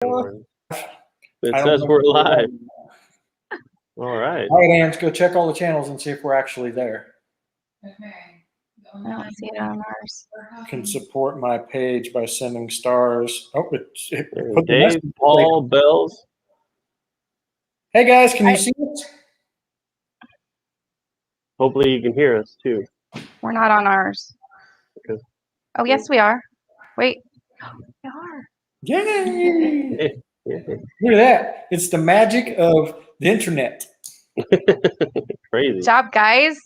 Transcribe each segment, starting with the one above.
It says we're live. All right. All right, Ange, go check all the channels and see if we're actually there. Okay. I don't see it on ours. Can support my page by sending stars. Oh, it put the Dave, message. Paul, Bells. Hey guys, can you see us? Hopefully you can hear us too. We're not on ours. Okay. Oh, yes, we are. Wait. We are. Yay! Look at that. It's the magic of the internet. Crazy. Good job, guys.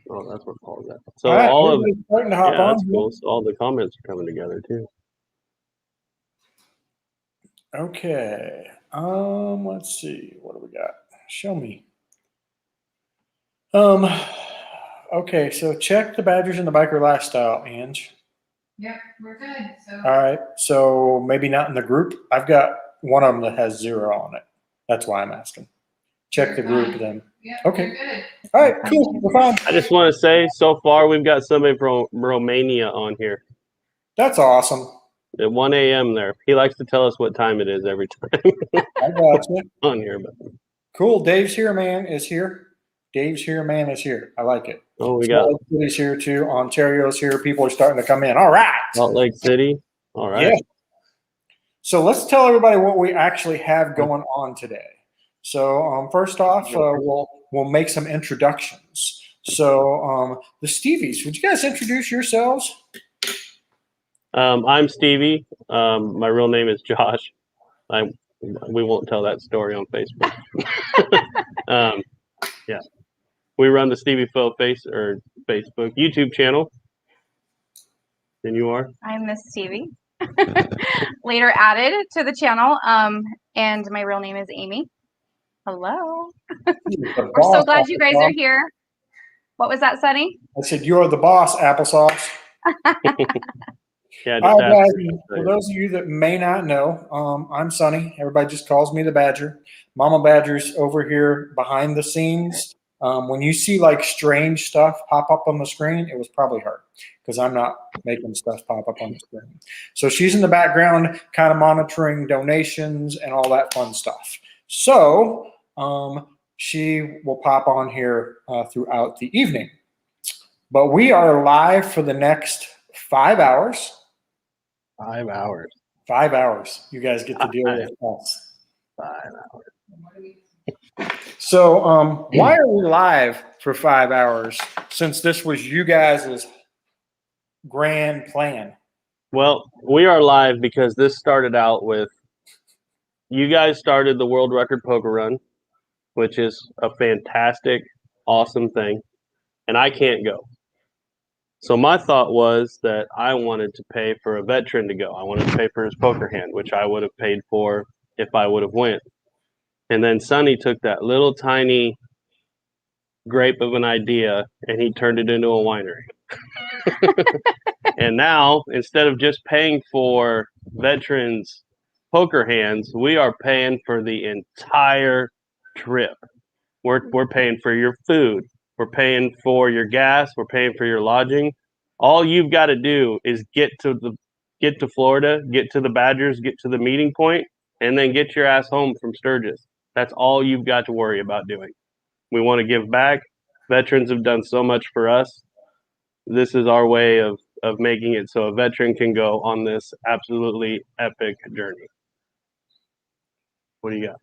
Oh, that's what Paul's at. So All right, all of everybody's starting to hop yeah, on. that's cool. So all the comments are coming together too. Okay. Let's see. What do we got? Show me. Okay, so check the Badgers and the Biker Lifestyle, Ange. Yep, we're good. So All right, so maybe not in the group. I've got one of them that has 0 on it. That's why I'm asking. Check the group then. yep, Okay. you're good. All right, cool. We're fine. I just want to say, so far we've got somebody from Romania on here That's awesome. at 1 a.m. there. He likes to tell us what time it is every time I got you. on here. But Cool. Dave's here, man, is here. Dave's here, man, is here. I like it. oh, we got Salt Lake City's here too. Ontario's here. People are starting to come in. All right. Salt Lake City. All right. Yeah. So let's tell everybody what we actually have going on today. So first off, we'll make some introductions. So the Stevies, would you guys introduce yourselves? I'm Stevie. My real name is Josh. We won't tell that story on Facebook. Yeah, we run the Stevie Phil Facebook YouTube channel. And you are? I'm Miss Stevie. Later added to the channel. And my real name is Amy. Hello. We're so glad you guys are here. What was that, Sunny? I said, you're the boss, applesauce. Yeah, All right, guys, for those of you that may not know, I'm Sonny. Everybody just calls me the Badger. Mama Badger's over here behind the scenes. When you see like strange stuff pop up on the screen, it was probably her because I'm not making stuff pop up on the screen. So she's in the background kind of monitoring donations and all that fun stuff. So she will pop on here throughout the evening. But we are live for the next 5 hours. 5 hours. 5 hours. You guys get to deal with us. 5 hours. So why are we live for 5 hours since this was you guys' grand plan? Well, we are live because this started out with you guys started the world record poker run, which is a fantastic, awesome thing. And I can't go. So my thought was that I wanted to pay for a veteran to go. I wanted to pay for his poker hand, which I would have paid for if I would have went. And then Sonny took that little tiny grape of an idea and he turned it into a winery. And now, instead of just paying for veterans' poker hands, we are paying for the entire trip. We're paying for your food. We're paying for your gas. We're paying for your lodging. All you've got to do is get to Florida, get to the Badgers, get to the meeting point, and then get your ass home from Sturgis. That's all you've got to worry about doing. We want to give back. Veterans have done so much for us. This is our way of making it so a veteran can go on this absolutely epic journey. What do you got?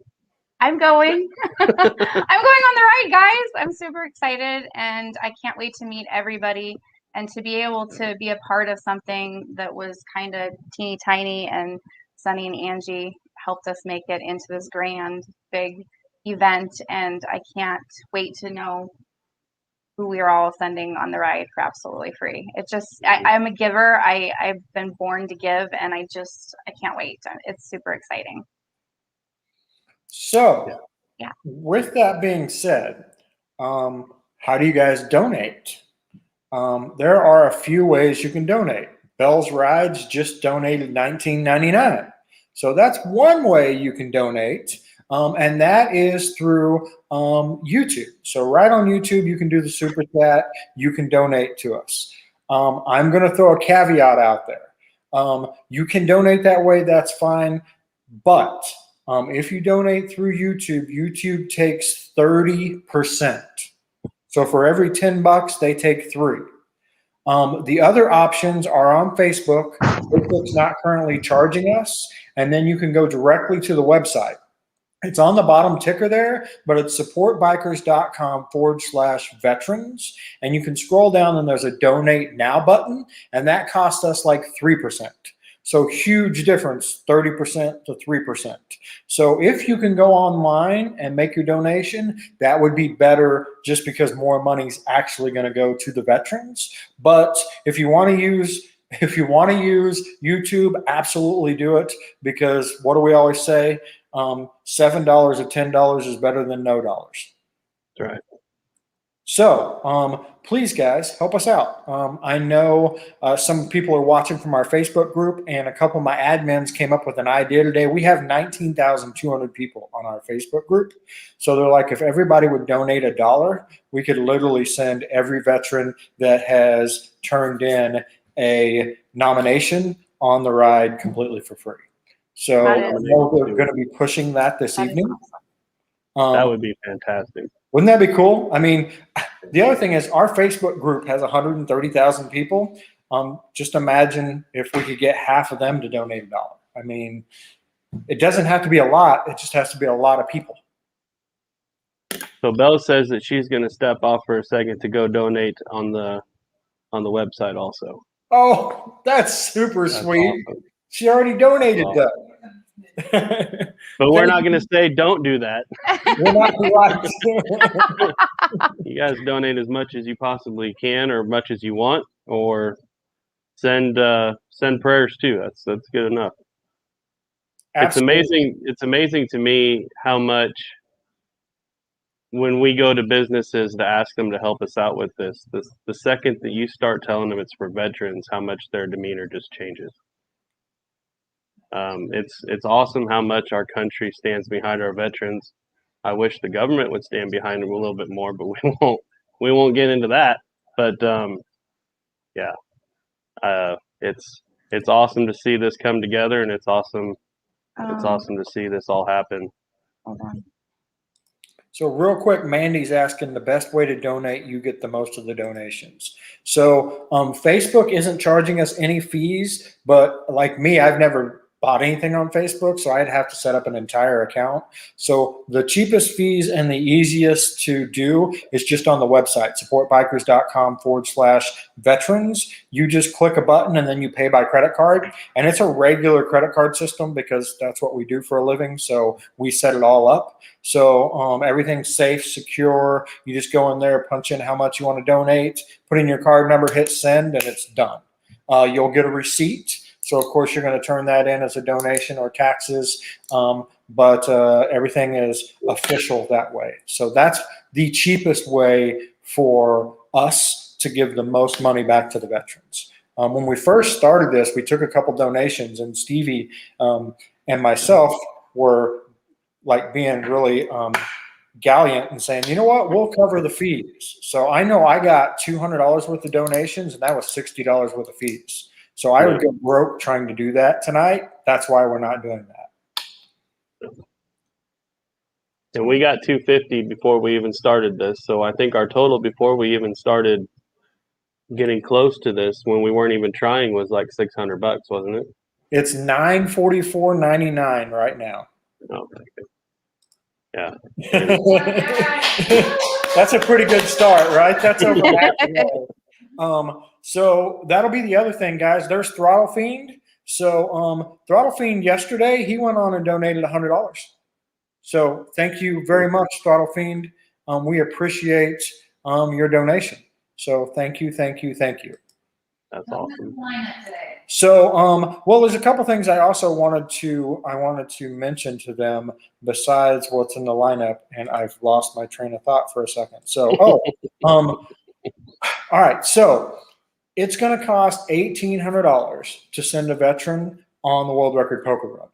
I'm going. I'm going on the ride, guys. I'm super excited, and I can't wait to meet everybody and to be able to be a part of something that was kind of teeny tiny, and Sunny and Angie helped us make it into this grand, big event, and I can't wait to know who we are all sending on the ride for absolutely free. It's just, I'm a giver. I've been born to give, and I can't wait. It's super exciting. So, yeah. With that being said, how do you guys donate? There are a few ways you can donate. Bell's Rides just donated $19.99. So that's one way you can donate, and that is through YouTube. So right on YouTube, you can do the super chat. You can donate to us. I'm going to throw a caveat out there. You can donate that way. That's fine. But if you donate through YouTube, YouTube takes 30%. So for every $10, they take 3. The other options are on Facebook. Facebook's not currently charging us, and then you can go directly to the website. It's on the bottom ticker there, but it's supportbikers.com/veterans. And you can scroll down and there's a donate now button, and that costs us like 3%. So huge difference, 30% to 3%. So if you can go online and make your donation, that would be better just because more money is actually going to go to the veterans. But if you want to use YouTube, absolutely do it, because what do we always say? $7 or $10 is better than no dollars. That's right. So please, guys, help us out. I know some people are watching from our Facebook group, and a couple of my admins came up with an idea today. We have 19,200 people on our Facebook group. So they're like, if everybody would donate $1, we could literally send every veteran that has turned in a nomination on the ride completely for free. So I know they're going to be pushing that this evening. That would be fantastic. Wouldn't that be cool? I mean, the other thing is our Facebook group has 130,000 people. Just imagine if we could get half of them to donate $1. I mean, it doesn't have to be a lot. It just has to be a lot of people. So Belle says that she's going to step off for a second to go donate on the website also. Oh, that's super sweet. Awesome. She already donated that. But we're not going to say don't do that. We're not right. You guys donate as much as you possibly can, or much as you want, or send prayers too. That's good enough. Absolutely. It's amazing to me how much, when we go to businesses to ask them to help us out with this, the second that you start telling them it's for veterans, how much their demeanor just changes. It's awesome how much our country stands behind our veterans. I wish the government would stand behind them a little bit more, but we won't get into that. But it's awesome to see this come together, and it's awesome to see this all happen. Hold on. So real quick, Mandy's asking the best way to donate, you get the most of the donations. So Facebook isn't charging us any fees, but like me, I've never bought anything on Facebook, so I'd have to set up an entire account. So the cheapest fees and the easiest to do is just on the website, supportbikers.com/veterans. You just click a button and then you pay by credit card. And it's a regular credit card system because that's what we do for a living. So we set it all up. So everything's safe, secure. You just go in there, punch in how much you want to donate, put in your card number, hit send, and it's done. You'll get a receipt. So, of course, you're going to turn that in as a donation or taxes, but everything is official that way. So that's the cheapest way for us to give the most money back to the veterans. When we first started this, we took a couple donations, and Stevie and myself were like being really gallant and saying, you know what, we'll cover the fees. So I know I got $200 worth of donations, and that was $60 worth of fees. So I would go broke trying to do that tonight. That's why we're not doing that. And we got $250 before we even started this. So I think our total before we even started getting close to this, when we weren't even trying, was like $600, wasn't it? It's $944.99 right now. Okay. Yeah. That's a pretty good start, right? That's over half the way. So that'll be the other thing, guys. There's Throttle Fiend. So Throttle Fiend yesterday, he went on and donated $100. So thank you very much, Throttle Fiend. We appreciate your donation. So thank you, thank you, thank you. That's awesome. So well, there's a couple things I also wanted to mention to them besides what's in the lineup, and I've lost my train of thought for a second. So all right, so it's going to cost $1,800 to send a veteran on the World Record Poker Run.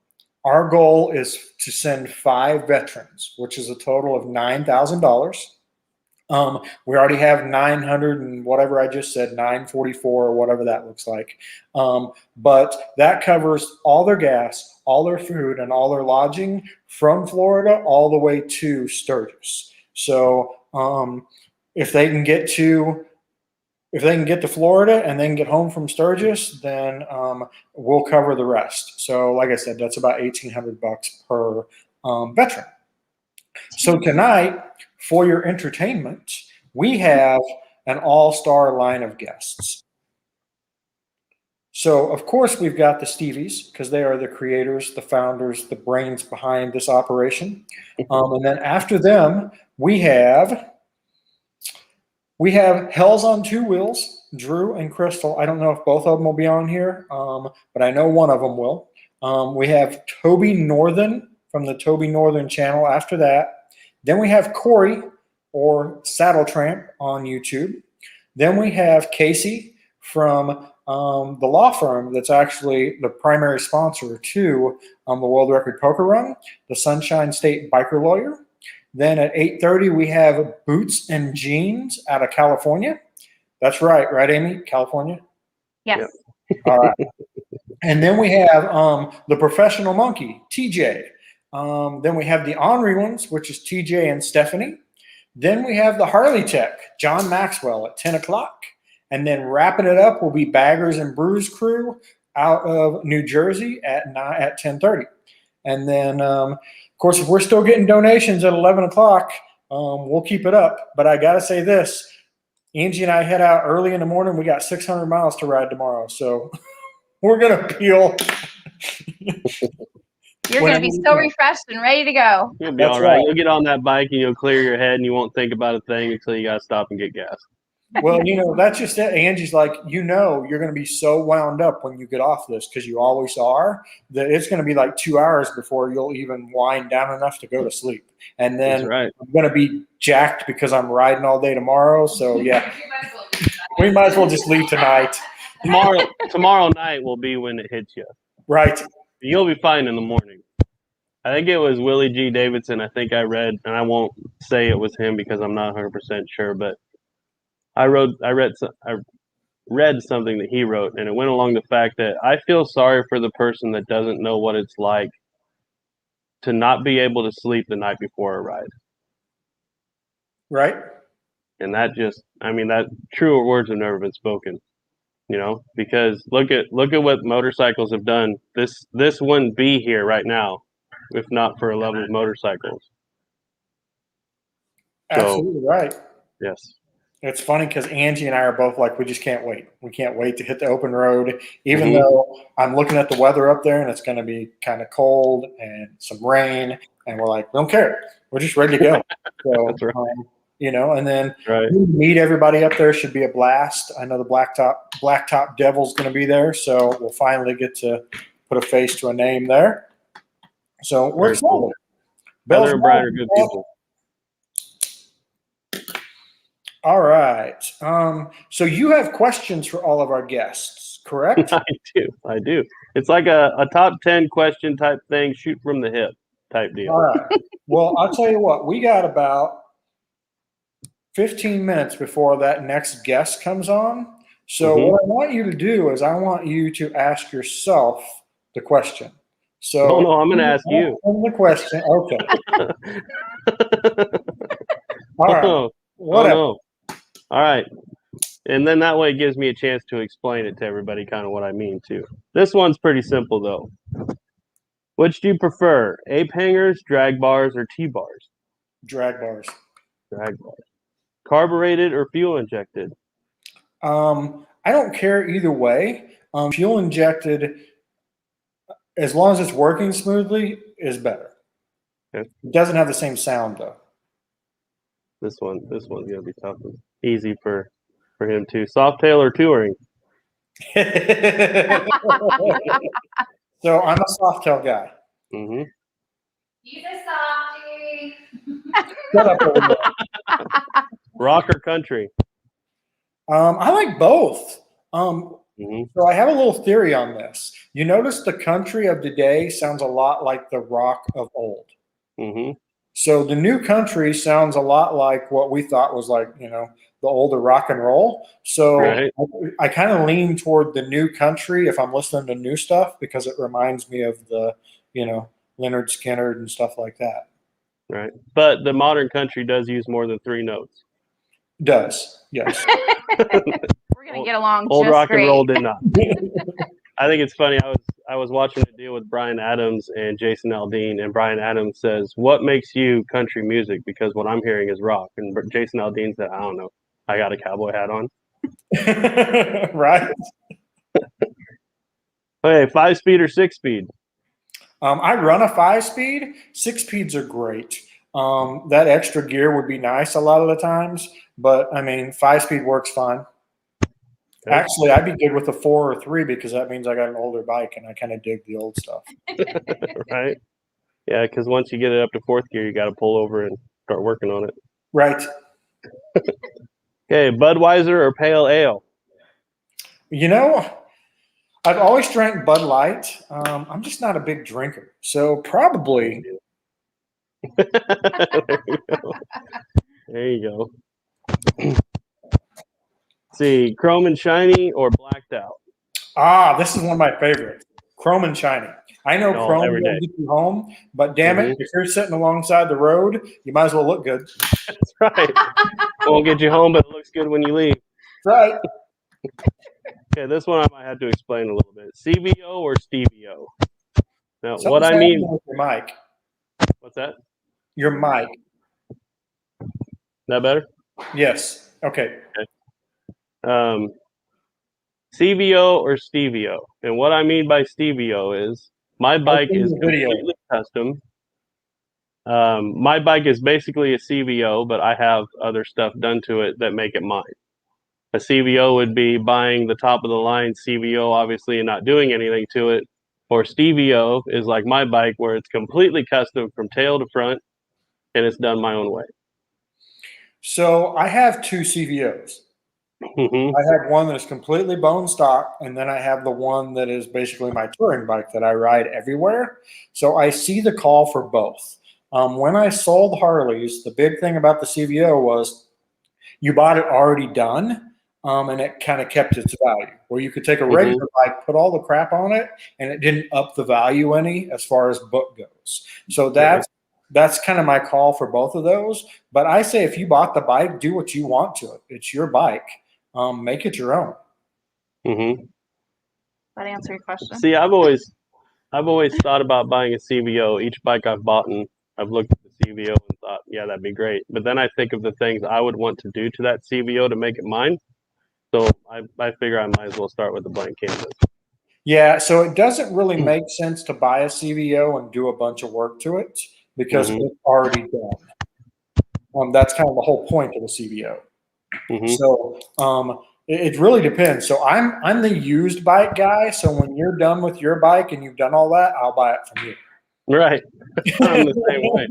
Our goal is to send 5 veterans, which is a total of $9,000. We already have 900 and whatever I just said, 944 or whatever that looks like. But that covers all their gas, all their food, and all their lodging from Florida all the way to Sturgis. So if they can get to Florida and then get home from Sturgis, then we'll cover the rest. So like I said, that's about $1,800 per veteran. So tonight, for your entertainment, we have an all-star line of guests. So, of course, we've got the Stevies because they are the creators, the founders, the brains behind this operation. And then after them, we have Hells on Two Wheels, Drew and Crystal. I don't know if both of them will be on here, but I know one of them will. We have Toby Northen from the Toby Northen channel after that. Then we have Corey or Saddletramp on YouTube. Then we have Casey from the law firm that's actually the primary sponsor to the World Record Poker Run, the Sunshine State Biker Lawyer. Then at 8:30, we have Boots and Jeans out of California. That's right, Amy? California? Yes. All right. And then we have the Professional Monkey, TJ. Then we have the Ornery Ones, which is TJ and Stephanie. Then we have the Harley Tech, John Maxwell at 10 o'clock. And then wrapping it up will be Baggers and Brews crew out of New Jersey at 10:30. And then, of course, if we're still getting donations at 11 o'clock, we'll keep it up. But I got to say this, Angie and I head out early in the morning. We got 600 miles to ride tomorrow. So we're going to peel. You're going to be so refreshed and ready to go. You'll be all right. You'll get on that bike and you'll clear your head and you won't think about a thing until you got to stop and get gas. Well, that's just it. Angie's like, you're going to be so wound up when you get off this, because you always are, that it's going to be like 2 hours before you'll even wind down enough to go to sleep. And then I'm going to be jacked because I'm riding all day tomorrow. So, yeah, we might as well just leave tonight. Tomorrow night will be when it hits you. Right. You'll be fine in the morning. I think it was Willie G. Davidson. I think I read, and I won't say it was him because I'm not 100% sure, but I read something that he wrote, and it went along the fact that I feel sorry for the person that doesn't know what it's like to not be able to sleep the night before a ride. Right. And that truer words have never been spoken, because look at what motorcycles have done. This wouldn't be here right now if not for a love of motorcycles. Absolutely right. Yes. It's funny because Angie and I are both like, we just can't wait. We can't wait to hit the open road, even though I'm looking at the weather up there and it's going to be kind of cold and some rain. And we're like, we don't care. We're just ready to go. So, that's right. And then meet everybody up there should be a blast. I know the Blacktop Devil's going to be there. So we'll finally get to put a face to a name there. So we're excited. Cool. Better and brighter, good people. All right. So you have questions for all of our guests, correct? I do. It's like a top 10 question type thing, shoot from the hip type deal. All right. Well, I'll tell you what, we got about 15 minutes before that next guest comes on. So what I want you to do is I want you to ask yourself the question. So no, I'm going to ask you. The question. Okay. All right. Whatever. No. All right. And then that way it gives me a chance to explain it to everybody, kind of what I mean too. This one's pretty simple though. Which do you prefer? Ape hangers, drag bars, or T-bars? Drag bars. Drag bars. Carbureted or fuel injected? I don't care either way. Fuel injected, as long as it's working smoothly, is better. Okay. It doesn't have the same sound though. This one's gonna be tough. Easy for him too. Softail or touring? So I'm a Softail guy. Mm-hmm. He's a softie. Shut up over there. Rock or country? I like both. Mm-hmm. So I have a little theory on this. You notice the country of today sounds a lot like the rock of old. Mm-hmm. So the new country sounds a lot like what we thought was like, the older rock and roll. So Right. I kind of lean toward the new country if I'm listening to new stuff because it reminds me of the, Leonard Skinner and stuff like that. Right. But the modern country does use more than 3 notes. Does, yes. We're gonna get along Old just rock great. and roll did not. I think it's funny. I was watching a deal with Brian Adams and Jason Aldean, and Brian Adams says, "What makes you country music?" Because what I'm hearing is rock. And Jason Aldean said, "I don't know. I got a cowboy hat on." Right. Okay, 5-speed or 6-speed? I run a 5-speed. 6-speeds are great. That extra gear would be nice a lot of the times, but 5-speed works fine. Okay. Actually, I'd be good with a 4 or 3 because that means I got an older bike and I kind of dig the old stuff. Right? Yeah, because once you get it up to 4th gear, you got to pull over and start working on it. Right. Okay, Budweiser or Pale Ale? I've always drank Bud Light. I'm just not a big drinker. So probably. There you go. See, Chrome and Shiny or Blacked Out? This is one of my favorites. Chrome and Shiny. I know Chrome every will day. get you home, but damn it, if you're sitting alongside the road, you might as well look good. That's right. Won't get you home, but it looks good when you leave. Right. Okay, this one I might have to explain a little bit. CVO or Stevio? Now, Something's what I happening mean. with your mic. What's that? Your mic. That better? Yes. Okay. CVO or Stevio? And what I mean by Stevio is my bike is completely custom. My bike is basically a CVO, but I have other stuff done to it that make it mine. A CVO would be buying the top of the line CVO, obviously, and not doing anything to it. Or Stevio is like my bike, where it's completely custom from tail to front, and it's done my own way. So I have 2 CVOs. Mm-hmm. I have one that is completely bone stock, and then I have the one that is basically my touring bike that I ride everywhere. So I see the call for both. When I sold Harleys, the big thing about the CVO was you bought it already done, and it kind of kept its value. Where you could take a regular bike, put all the crap on it, and it didn't up the value any as far as book goes. So that's kind of my call for both of those. But I say if you bought the bike, do what you want to it. It's your bike. Make it your own. Mm-hmm. That answer your question? See, I've always thought about buying a CVO. Each bike I've bought, and I've looked at the CVO and thought, yeah, that'd be great. But then I think of the things I would want to do to that CVO to make it mine. So I figure I might as well start with the blank canvas. Yeah, so it doesn't really make sense to buy a CVO and do a bunch of work to it because it's already done. That's kind of the whole point of a CVO. So it really depends. So I'm the used bike guy. So when you're done with your bike and you've done all that, I'll buy it from you. Right. I'm the same way.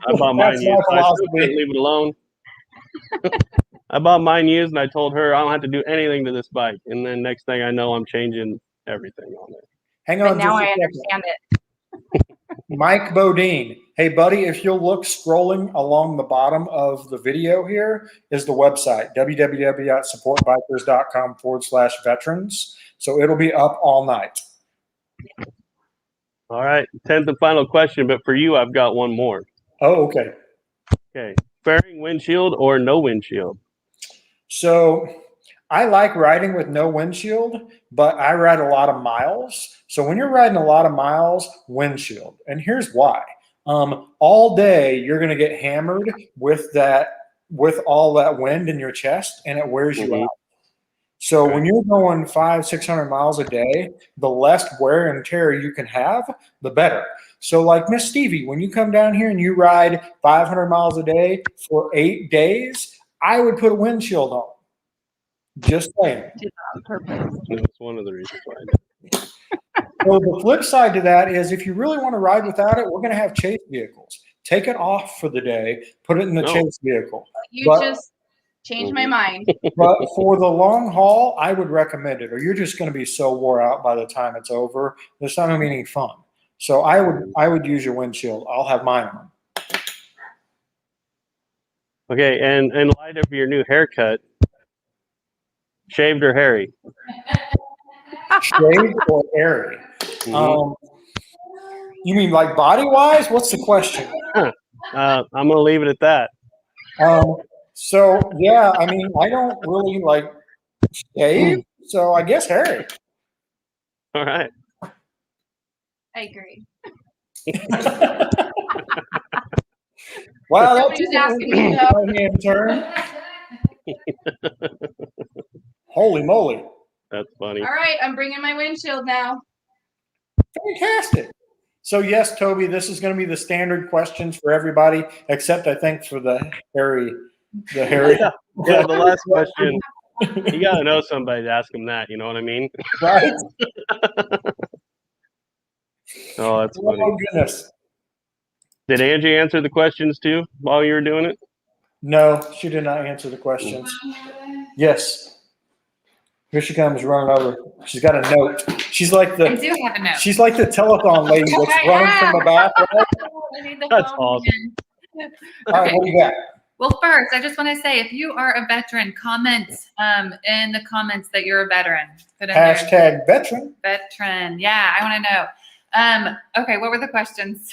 I bought mine used. I still couldn't leave it alone. I bought mine used, and I told her I don't have to do anything to this bike. And then next thing I know, I'm changing everything on it. Hang on. But now I understand it. Mike Bodine. Hey, buddy, if you'll look scrolling along the bottom of the video here is the website, www.supportbikers.com/veterans. So it'll be up all night. All right. 10th and final question, but for you, I've got one more. Oh, okay. Okay. Fairing windshield or no windshield? So I like riding with no windshield, but I ride a lot of miles. So when you're riding a lot of miles, windshield. And here's why. All day you're going to get hammered with all that wind in your chest, and it wears you out. So when you're going 500-600 miles a day, the less wear and tear you can have, the better. So like Miss Stevie, when you come down here and you ride 500 miles a day for 8 days, I would put a windshield on. Just saying. That's one of the reasons why I did. So the flip side to that is if you really want to ride without it, we're going to have chase vehicles. Take it off for the day, put it in the chase vehicle. Just changed my mind. But for the long haul, I would recommend it, or you're just going to be so wore out by the time it's over. There's not going to be any fun. So I would use your windshield. I'll have mine on. Okay, and in light of your new haircut, shaved or hairy? Shaved or airy? Mhm. You mean like body wise? What's the question? I'm gonna leave it at that. So yeah, I mean, I don't really like shave, so I guess hairy. All right. I agree. Wow, Nobody was asking me, that's a right-hand turn. Holy moly! That's funny. All right, I'm bringing my windshield now. Fantastic. So yes, Toby, this is going to be the standard questions for everybody, except I think for the hairy. Yeah, the last question. You gotta know somebody to ask them that. You know what I mean? Right? Oh, that's funny. Oh goodness. Did Angie answer the questions too while you were doing it? No, she did not answer the questions. Yes. Here she comes running over. She's got a note. She's like I do have a note. she's like the telethon lady that's running from the back. Right? I need the That's phone awesome. again. All right, what do you got? Well, first, I just want to say, if you are a veteran, comment in the comments that you're a veteran. Put in there, Hashtag veteran. veteran. Yeah, I want to know. Okay, what were the questions?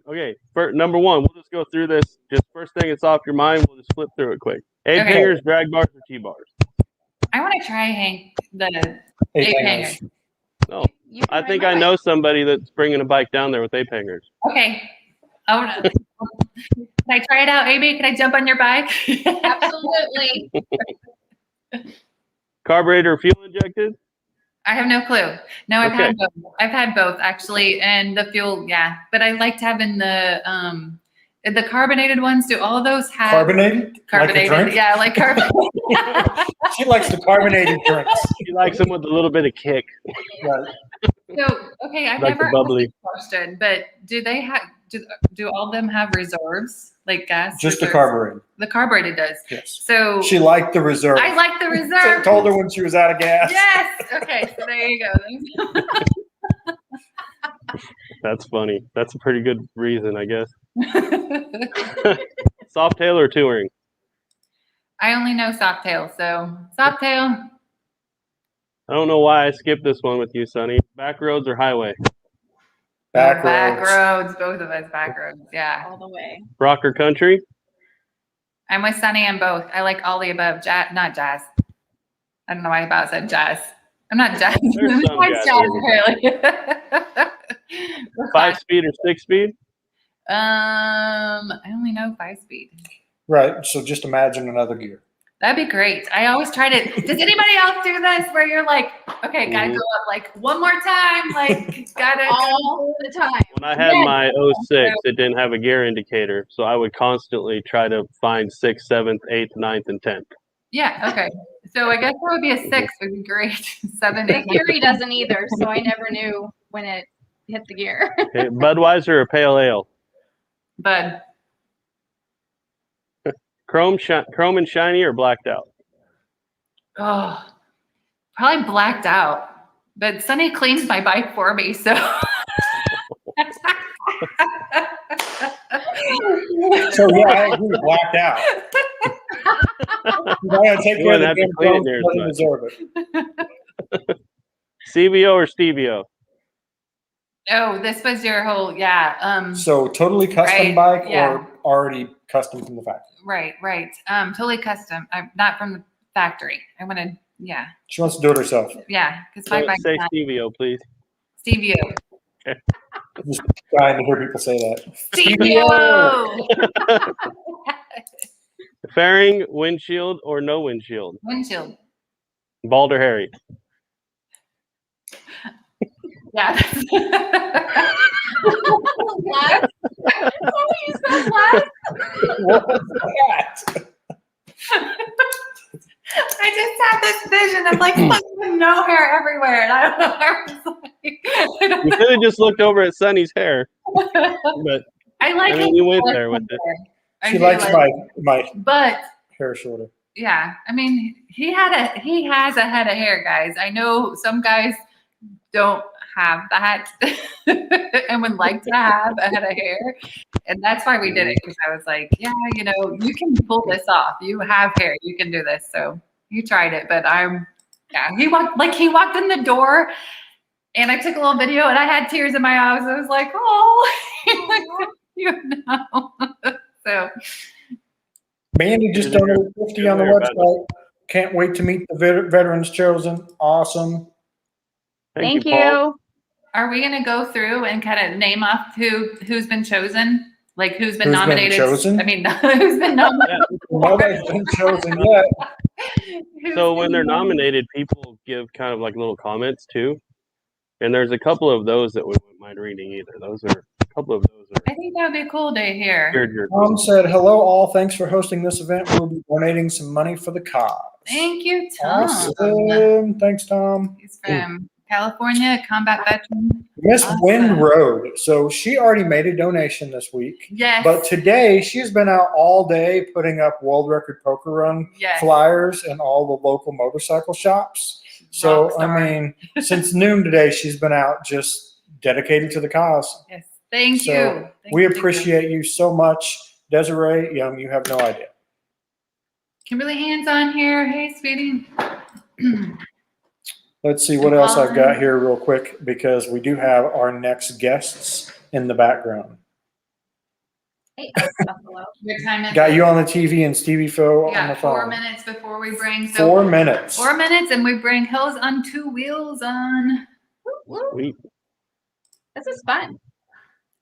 Okay, for number one, we'll just go through this. Just first thing that's off your mind, we'll just flip through it quick. Eight Okay. hangers, drag bars, or T-bars? I want to try the Eight ape hangers. hangers. No, You can I ride think my I bike. know somebody that's bringing a bike down there with ape hangers. Okay. Oh, no. Can I try it out, AB? Can I jump on your bike? Absolutely. Carburetor or fuel injected? I have no clue. No, I've Okay. had both. I've had both actually, and the fuel, yeah. But I liked having the carbonated ones. Do all of those have Carbonated? carbonated? Like a drink? Yeah, like carbonated. She likes the carbonated drinks. She likes them with a little bit of kick, Right. So okay, I've like the never asked bubbly. this question, but do they have? Do all of them have reserves like gas? Just the reserves? carbureted. The carbureted does. Yes. So She liked the reserve. I like the reserve. Told her when she was out of gas. Yes. Okay. So there you go. That's funny. That's a pretty good reason, I guess. Softail or touring? I only know Softail, so Softail. I don't know why I skipped this one with you, Sonny. Back roads or highway? Back Back roads. roads, both of us back roads. Yeah. All the way. Rock or country? I'm with Sunny on both. I like all the above. Not jazz. I don't know why I about said jazz. I'm not jazz. There's some I'm jazz apparently. 5-speed or 6-speed? I only know 5-speed. Right. So just imagine another gear. That'd be great. I always try to. Does anybody else do this where you're like, okay, gotta Mhm. go up like one more time, like gotta All the time. When I had Yeah. my 06, it didn't have a gear indicator, so I would constantly try to find 6th, 7th, 8th, 9th, and 10th. Yeah. Okay. So I guess that would be a 6. Would be great. 7, The 8. Fury doesn't either, so I never knew when it hit the gear. Okay, Budweiser or Pale Ale? Bud. Chrome and shiny or blacked out? Oh, probably blacked out. But Sunny cleans my bike for me, so. So yeah, I agree. Blacked out. I gotta take You care of wouldn't the have to damn clean it clothes, near as doesn't much. deserve it. CVO or Stevio? Oh, this was your whole, yeah. So totally custom Right, bike yeah. or already custom from the factory? Right. Totally custom. I'm not from the factory. I want to, yeah. She wants to do it herself. Yeah. Because my bike's Say not Stevio, please. Stevio. Just trying to hear people say that. Stevio! Fairing, windshield, or no windshield? Windshield. Bald or hairy? Yeah. Last? Oh, you said last? What was that? I just had this vision of like fucking no hair everywhere. And I don't know. I was like, You could have just looked over at Sunny's hair, but I like I mean, it. you went there with it. I She do likes like my But hair shorter. yeah, I mean, he has a head of hair, guys. I know some guys don't have that and would like to have a head of hair. And that's why we did it, because I was like, yeah, you know, you can pull this off. You have hair. You can do this. So he tried it, but he walked in the door and I took a little video and I had tears in my eyes. I was like, oh, you know. So Mandy just donated 50 on the website. Can't wait to meet the veterans chosen. Awesome. Thank Paul. you. are we gonna go through and kind of name off who's been chosen? Like who's been Who's been nominated? chosen? I mean, who's been nominated? Nobody's been chosen yet. So when they're nominated, people give kind of like little comments too. And there's a couple of those that we wouldn't mind reading either. A couple of those are I think that would be cool to hear. Tom said, hello all, thanks for hosting this event. We'll be donating some money for the cause. Thank you, Tom. Awesome. Thanks, Tom. He's from California, combat veteran. Miss Awesome. Wind Road. So she already made a donation this week. Yes. But today she's been out all day putting up world record poker run flyers in all the local motorcycle shops. So, I mean, since noon today, she's been out just dedicated to the cause. Yes. Thank So you. we appreciate you so much, Desiree. You have no idea. Kimberly Hands on here. Hey, sweetie. Let's see what else I've got here real quick, because we do have our next guests in the background. Hey, What time is Got it? you on the TV and Stevie Fo We on the got phone. 4 minutes before we bring. 4 minutes. 4 minutes, and we bring Hills on 2 Wheels on. sweet. This is fun.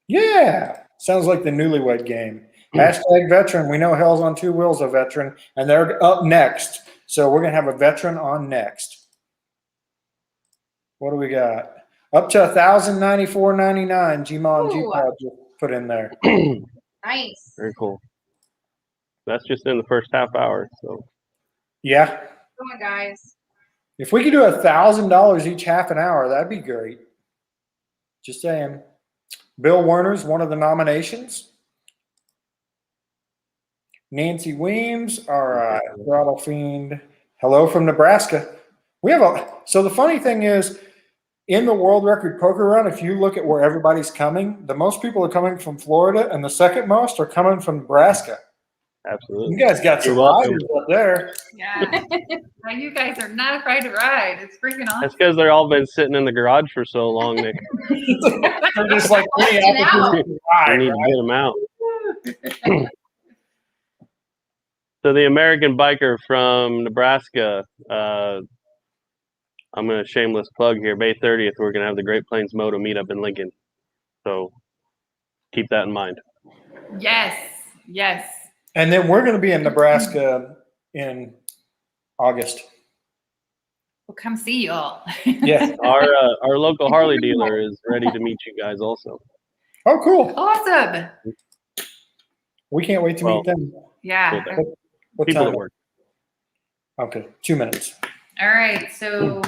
Yeah. Sounds like the newlywed game. Hashtag veteran. We know Hell's on 2 Wheels a veteran, and they're up next. So we're going to have a veteran on next. What do we got? Up to $1,094.99. Gmon and G-Pod just put in there. Nice. Very cool. That's just in the first half hour. So Yeah. Come on, guys. If we could do $1,000 each half an hour, that'd be great. Just saying. Bill Werner's one of the nominations. Nancy Weems. All right. Throttle Fiend. Hello from Nebraska. We have so the funny thing is, in the world record poker run, if you look at where everybody's coming, the most people are coming from Florida, and the second most are coming from Nebraska. absolutely. You guys got some riders up there. Yeah. Now you guys are not afraid to ride. It's freaking awesome. That's because they're all been sitting in the garage for so long, Nick. They're just like, hey, I need to get them out. So the American biker from Nebraska, I'm going to shameless plug here. May 30th, we're going to have the Great Plains Moto meetup in Lincoln. So keep that in mind. Yes. Yes. And then we're going to be in Nebraska in August. We'll come see you all. Yeah. Our local Harley dealer is ready to meet you guys also. Oh, cool. Awesome. We can't wait to meet them. Yeah. What People time? at work. Okay, 2 minutes. All right. So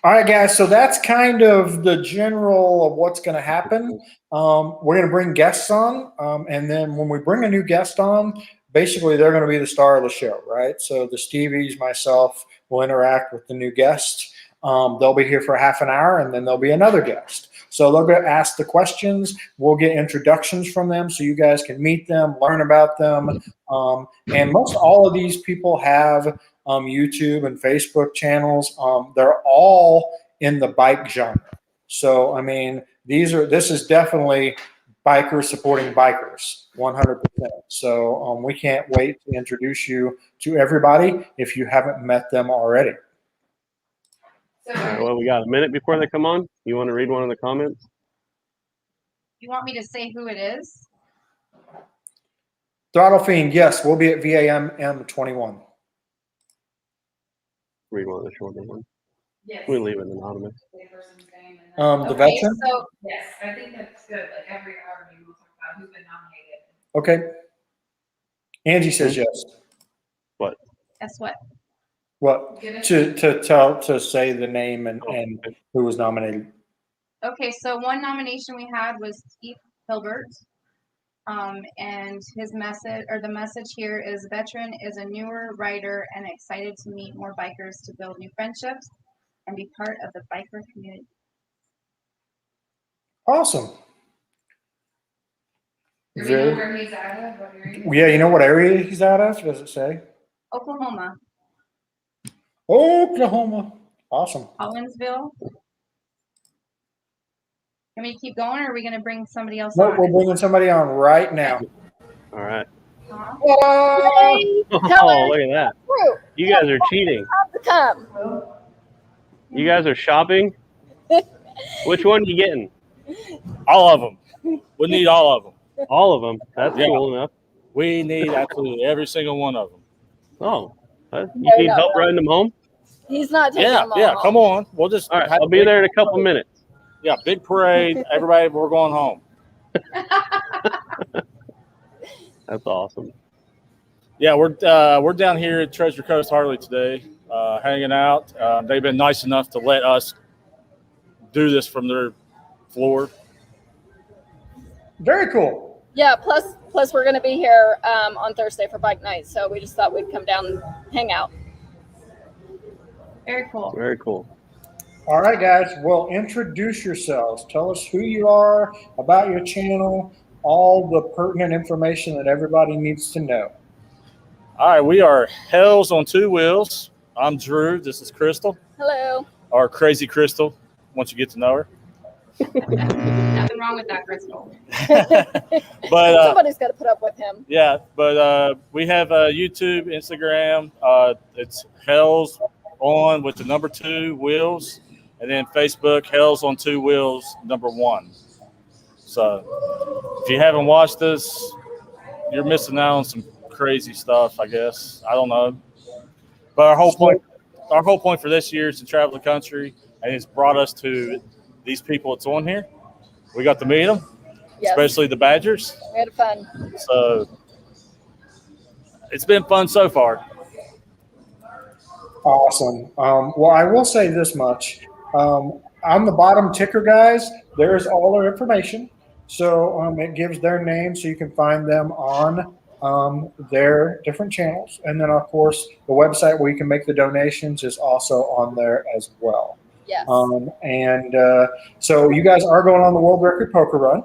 All right, guys. So that's kind of the general of what's going to happen. We're going to bring guests on, and then when we bring a new guest on, basically they're going to be the star of the show, right? So the Stevies, myself, will interact with the new guest. They'll be here for half an hour, and then there'll be another guest. So they'll go ask the questions. We'll get introductions from them so you guys can meet them, learn about them. And most all of these people have YouTube and Facebook channels. They're all in the bike genre. So, I mean, this is definitely bikers supporting bikers, 100%. So we can't wait to introduce you to everybody if you haven't met them already. All right, well, we got a minute before they come on. You want to read one of the comments? You want me to say who it is? Throttle Fiend, yes, we'll be at VAM 21. Read one of the shorter ones. yes. We leave it anonymous. The Okay, veteran? so Yes, I think that's good. Like every hour we will talk about who's been nominated. Okay. Angie says yes. guess what? What? To say the name and who was nominated. Okay, so one nomination we had was Keith Hilbert. And his message, or the message here is, veteran is a newer rider and excited to meet more bikers to build new friendships and be part of the biker community. Awesome. Do we know where he's out of? What area? Yeah, you know what area he's out of? Does it say? Oklahoma, Oklahoma. Awesome. Collinsville. Can we keep going, or are we going to bring somebody else No, on? we're bringing somebody on right now. All right. Hey, tell Oh, her look at that. through. You guys are cheating. To come. You guys are shopping? Which one are you getting? All of them. We need all of them. All of them. That's Yeah. cool enough. We need absolutely every single one of them. Oh, you No, need no, help no. riding them home? He's not taking Yeah, them all yeah. home. Come on. We'll just All right, have I'll be there in a couple minutes. Yeah, big parade. Everybody, we're going home. That's awesome. Yeah, we're down here at Treasure Coast Harley today, hanging out. They've been nice enough to let us do this from their floor. Very cool. Yeah, plus we're going to be here on Thursday for bike night, so we just thought we'd come down and hang out. Very cool. Very cool. All right, guys. Well, introduce yourselves. Tell us who you are, about your channel, all the pertinent information that everybody needs to know. All right, we are Hells on Two Wheels. I'm Drew. This is Crystal, Hello. our crazy Crystal, once you get to know her. Nothing wrong with that, Crystal. But Somebody's got to put up with him. yeah, but we have YouTube, Instagram. It's Hells on with the number 2 wheels, and then Facebook Hells on Two Wheels #1. So if you haven't watched this, you're missing out on some crazy stuff, I guess. I don't know, but our whole point for this year is to travel the country, and it's brought us to these people that's on here. We got to meet them, Yes. especially the Badgers. We had fun. So it's been fun so far. Awesome. Well, I will say this much. On the bottom ticker, guys, there's all their information. So it gives their name so you can find them on their different channels. And then, of course, the website where you can make the donations is also on there as well. Yes. So you guys are going on the World Record Poker Run.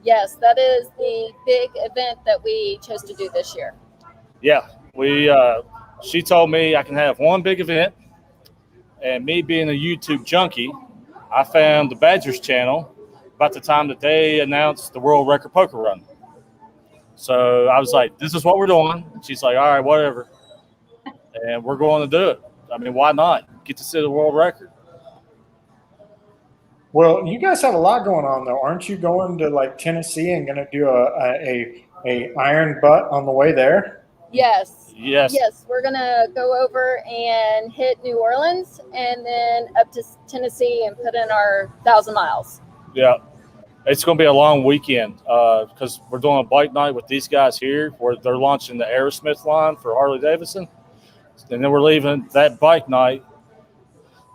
Yes, that is the big event that we chose to do this year. Yeah, she told me I can have one big event, and me being a YouTube junkie, I found the Badgers channel about the time that they announced the World Record Poker Run. So I was like, this is what we're doing. She's like, all right, whatever. And we're going to do it. I mean, why not? Get to see the world record. Well, you guys have a lot going on, though. Aren't you going to like Tennessee and going to do a iron butt on the way there? Yes. Yes. Yes, we're going to go over and hit New Orleans and then up to Tennessee and put in our 1,000 miles. Yeah. It's going to be a long weekend because we're doing a bike night with these guys here where they're launching the Aerosmith line for Harley Davidson. And then we're leaving that bike night,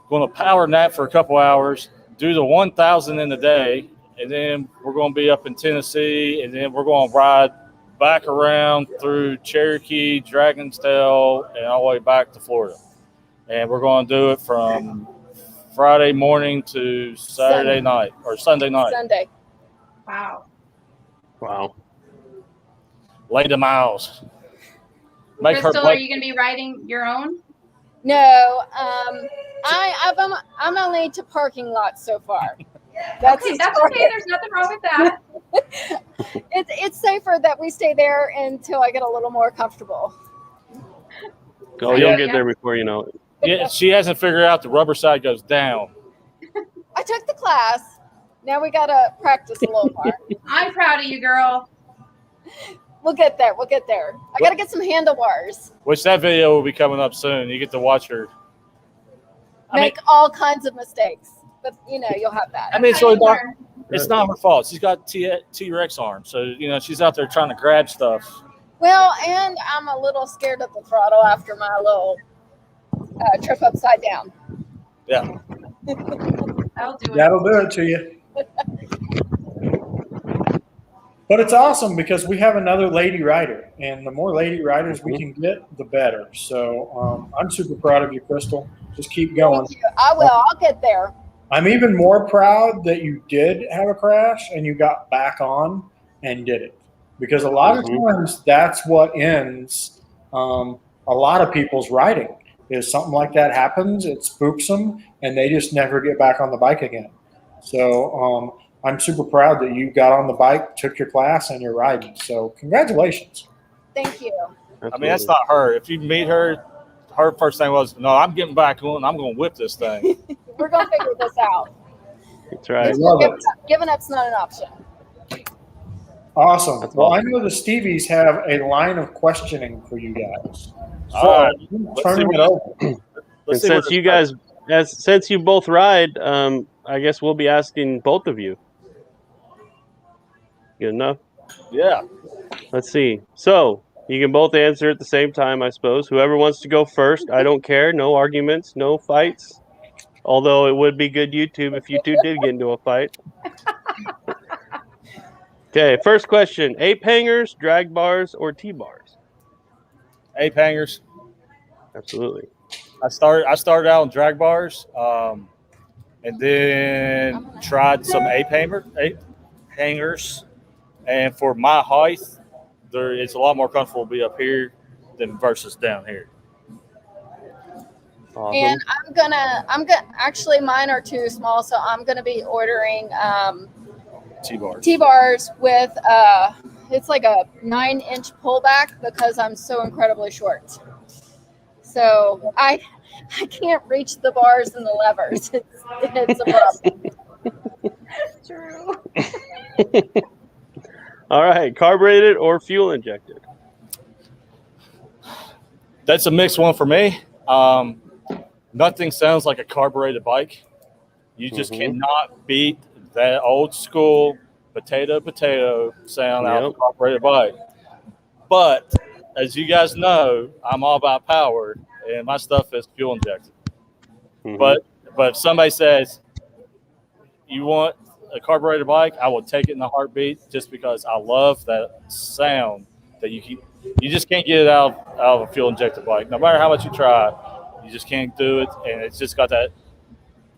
going to power nap for a couple hours, do the 1,000 in the day, and then we're going to be up in Tennessee, and then we're going to ride back around through Cherokee, Dragon's Tail, and all the way back to Florida. And we're going to do it from Friday morning to Saturday night or Sunday night. Sunday. Wow. Wow. Lay the miles. Make Crystal, her are you going to be riding your own? No, I'm only to parking lots so far. That's Okay, that's okay. There's nothing wrong with that. It's safer that we stay there until I get a little more comfortable. Oh, you'll get there before you know it. Yeah, she hasn't figured out the rubber side goes down. I took the class. Now we gotta practice a little more. I'm proud of you, girl. We'll get there. We'll get there. I gotta get some handlebars. Which that video will be coming up soon. You get to watch her. Make all kinds of mistakes, but you'll have that. I mean, it's really not. It's not her fault. She's got T-Rex arms, so she's out there trying to grab stuff. Well, and I'm a little scared of the throttle after my little trip upside down. Yeah. I'll do it. That'll do it to you. But it's awesome because we have another lady rider, and the more lady riders we can get, the better. So I'm super proud of you, Crystal. Just keep going. Thank you. I will. I'll get there. I'm even more proud that you did have a crash and you got back on and did it. Because a lot of times that's what ends a lot of people's riding is something like that happens, it spooks them, and they just never get back on the bike again. So I'm super proud that you got on the bike, took your class, and you're riding. So congratulations. Thank you. Absolutely. I mean, that's not her. If you meet her, her first thing was, no, I'm getting back on. I'm going to whip this thing. We're going to figure this out. That's right. Love it. Giving up's not an option. Awesome. That's Well, awesome. I know the Stevies have a line of questioning for you guys. So All right. turning it over. And Let's see since you guys, since you both ride, I guess we'll be asking both of you. Good enough. Yeah. Let's see. So you can both answer at the same time, I suppose. Whoever wants to go first, I don't care. No arguments, no fights. Although it would be good YouTube if you two did get into a fight. Okay, first question: ape hangers, drag bars, or T-bars? Ape hangers. Absolutely. I started out on drag bars, and then tried some ape hangers. And for my height, it's a lot more comfortable to be up here than versus down here. Awesome. And I'm gonna actually mine are too small, so I'm gonna be ordering T-bars. T-bars with it's like a 9-inch pullback because I'm so incredibly short. So I can't reach the bars and the levers. It's a problem. True. All right, carbureted or fuel injected? That's a mixed one for me. Nothing sounds like a carbureted bike. You just cannot beat that old school potato sound out of a carbureted bike. But as you guys know, I'm all about power, and my stuff is fuel injected. But if somebody says you want a carbureted bike, I will take it in a heartbeat just because I love that sound that you just can't get it out of a fuel injected bike. No matter how much you try, you just can't do it, and it's just got that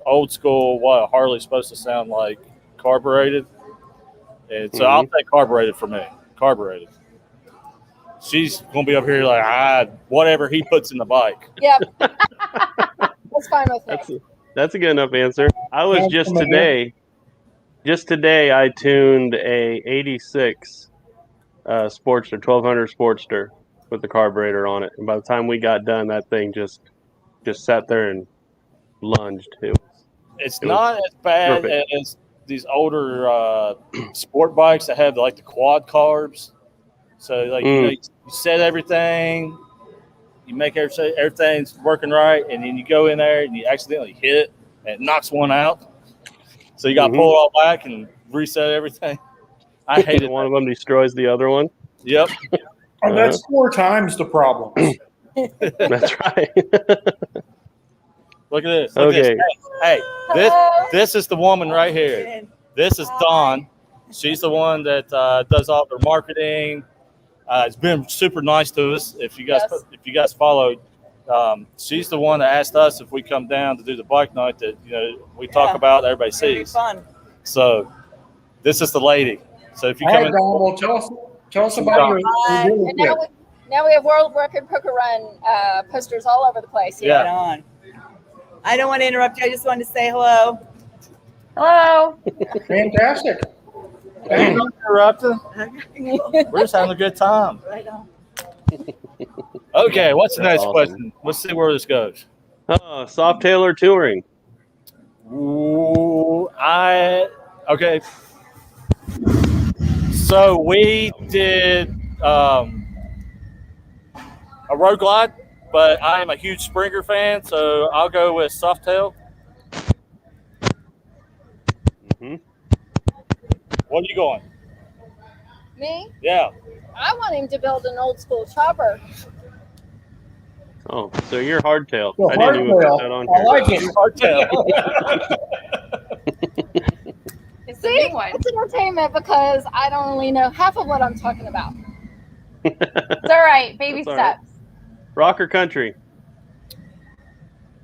old school what a Harley's supposed to sound like carbureted. And so I'll take carbureted for me. Carbureted. She's gonna be up here like whatever he puts in the bike. Yep. That's fine with me. That's a good enough answer. I was just today I tuned a 86 Sportster, 1200 Sportster with the carburetor on it. And by the time we got done, that thing just sat there and lunged. It's not as bad as these older sport bikes that have like the quad carbs. So like you set everything, you make everything's working right, and then you go in there and you accidentally hit it and it knocks one out. So you got to pull it all back and reset everything. I hate it. One of them destroys the other one. Yep. Oh, that's 4 times the problem. That's right. Look at this. Look at this. Hey, this is the woman right here. This is Dawn. She's the one that does all their marketing. It's been super nice to us. If you guys followed, she's the one that asked us if we come down to do the bike night that we talk about. Everybody sees. Fun. So this is the lady. So if you All come right, in, Don, well, tell us about your And now we have World Record Poker Run posters all over the place. Yeah. Right on. I don't want to interrupt you. I just wanted to say hello. Hello. fantastic. Hey, don't interrupt her. We're just having a good time. Right on. Okay, what's the That's next awesome. question? Let's see where this goes. Soft tail or touring? Ooh, okay. So we did a road glide, but I am a huge Springer fan, so I'll go with Softail. What are you going? Me? Yeah. I want him to build an old school chopper. Oh, so you're hardtail. Well, I didn't even hardtail. put that on I here. like it. Hardtail. It's See, a big one. it's entertainment because I don't really know half of what I'm talking about. It's all right. Baby That's all right. steps. Rock or country?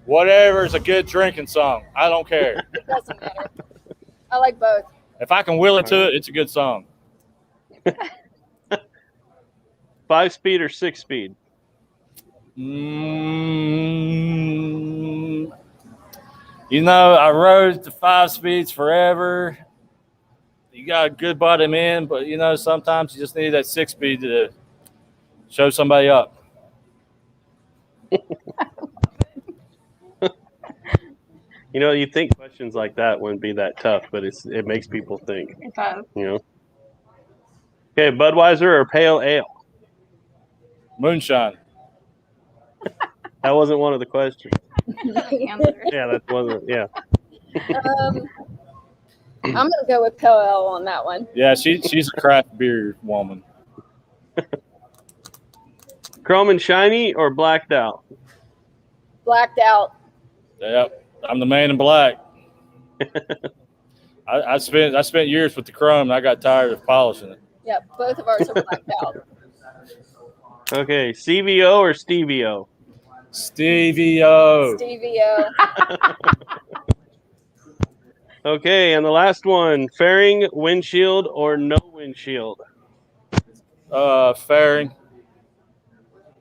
Whatever is a good drinking song. I don't care. doesn't matter. I like both. If I can will it to it, it's a good song. 5-speed or 6-speed? You know, I rode the 5 speeds forever. You got a good bottom end, but you know, sometimes you just need that 6-speed to show somebody up. You know, you think questions like that wouldn't be that tough, but it makes people think. It does. You know. Okay, Budweiser or pale ale? Moonshine. That wasn't one of the questions. Answer. Yeah, that wasn't. Yeah. I'm gonna go with pale ale on that one. Yeah, she's a craft beer woman. Chrome and shiny or blacked out? Blacked out. Yep, I'm the man in black. I spent years with the chrome, and I got tired of polishing it. Yep, both of ours are blacked out. Okay, CVO or Stevio? Stevie-O. Stevio. Okay, and the last one, fairing, windshield, or no windshield? Fairing.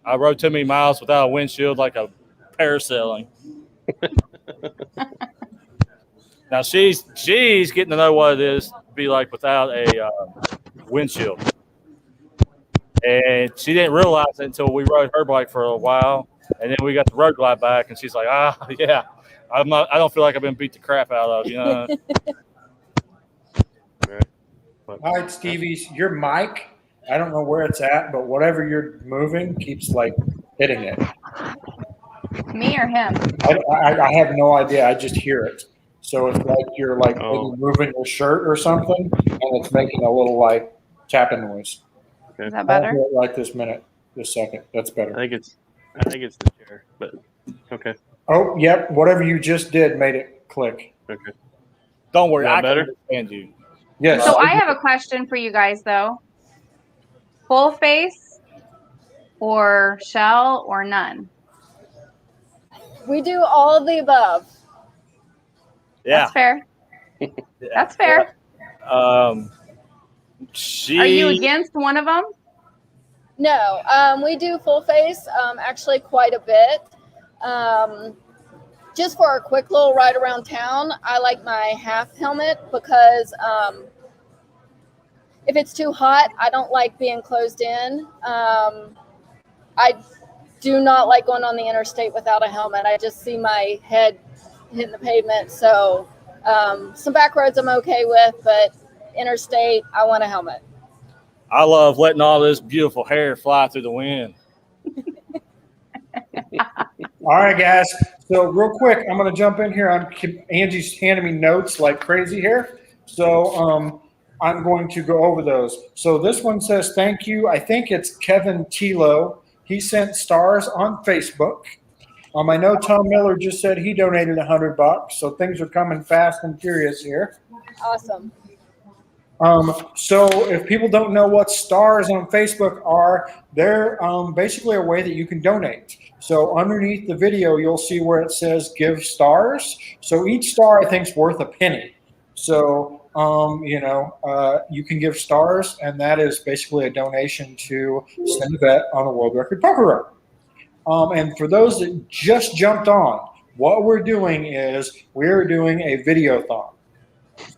I rode too many miles without a windshield, like a parasailing. Now she's getting to know what it is to be like without a windshield, and she didn't realize it until we rode her bike for a while, and then we got the road glide back, and she's like, yeah, I don't feel like I've been beat the crap out of, you know. All right, Stevie, your mic, I don't know where it's at, but whatever you're moving keeps like hitting it. Me or him? I have no idea. I just hear it. So it's like you're like maybe moving your shirt or something, and it's making a little like tapping noise. Okay. Is that better? I'll do it like this second. That's better. I think it's the chair, but okay. Oh, yep. Whatever you just did made it click. Okay. Don't worry, Is that I better? can understand you. Yes. So I have a question for you guys, though. Full face or shell or none? We do all of the above. Yeah. That's fair. That's fair. Are Are you against one of them? No, we do full face, actually quite a bit. Just for a quick little ride around town, I like my half helmet because if it's too hot, I don't like being closed in. I do not like going on the interstate without a helmet. I just see my head hitting the pavement. So some back roads I'm okay with, but interstate, I want a helmet. I love letting all this beautiful hair fly through the wind. All right, guys. So real quick, I'm going to jump in here. Angie's handing me notes like crazy here. So I'm going to go over those. So this one says, thank you. I think it's Kevin Tilo. He sent stars on Facebook. I know Tom Miller just said he donated $100. So things are coming fast and furious here. Awesome. So if people don't know what stars on Facebook are, they're basically a way that you can donate. So underneath the video, you'll see where it says give stars. So each star, I think, is worth a penny. So, you can give stars, and that is basically a donation to send a vet on a world record poker run. And for those that just jumped on, what we're doing is we're doing a videothon.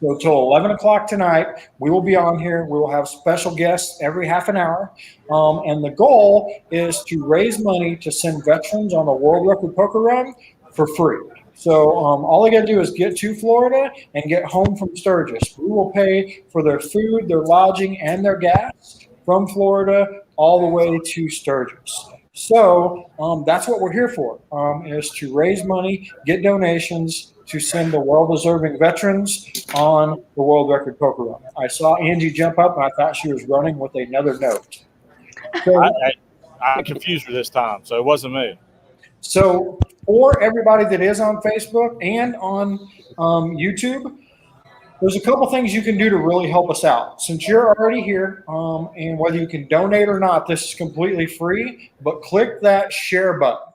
So till 11 o'clock tonight, we will be on here. We will have special guests every half an hour. And the goal is to raise money to send veterans on the world record poker run for free. So all they got to do is get to Florida and get home from Sturgis. We will pay for their food, their lodging, and their gas from Florida all the way to Sturgis. So that's what we're here for, is to raise money, get donations, to send the well-deserving veterans on the world record poker run. I saw Angie jump up, and I thought she was running with another note. So, I confused her this time, so it wasn't me. So for everybody that is on Facebook and on YouTube, there's a couple things you can do to really help us out. Since you're already here, and whether you can donate or not, this is completely free, but click that share button.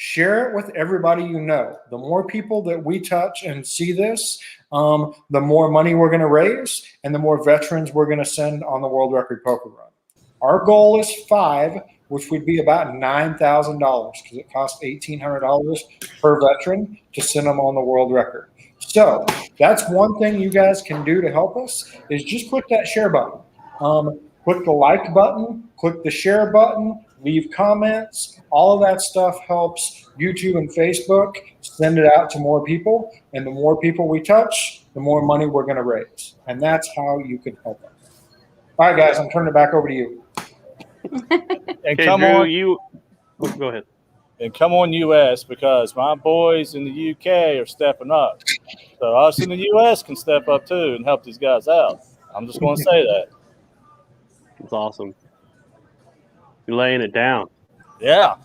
share it with everybody you know. The more people that we touch and see this, the more money we're going to raise and the more veterans we're going to send on the world record poker run. Our goal is 5, which would be about $9,000 because it costs $1,800 per veteran to send them on the world record. So that's one thing you guys can do to help us is just click that share button. Click the like button, click the share button, leave comments. All of that stuff helps YouTube and Facebook send it out to more people. And the more people we touch, the more money we're going to raise. And that's how you can help us. All right, guys, I'm turning it back over to you. And Okay, come Drew, on, go ahead. and come on, US, because my boys in the UK are stepping up. So us in the US can step up too and help these guys out. I'm just going to say that. It's awesome. You're laying it down. Yeah.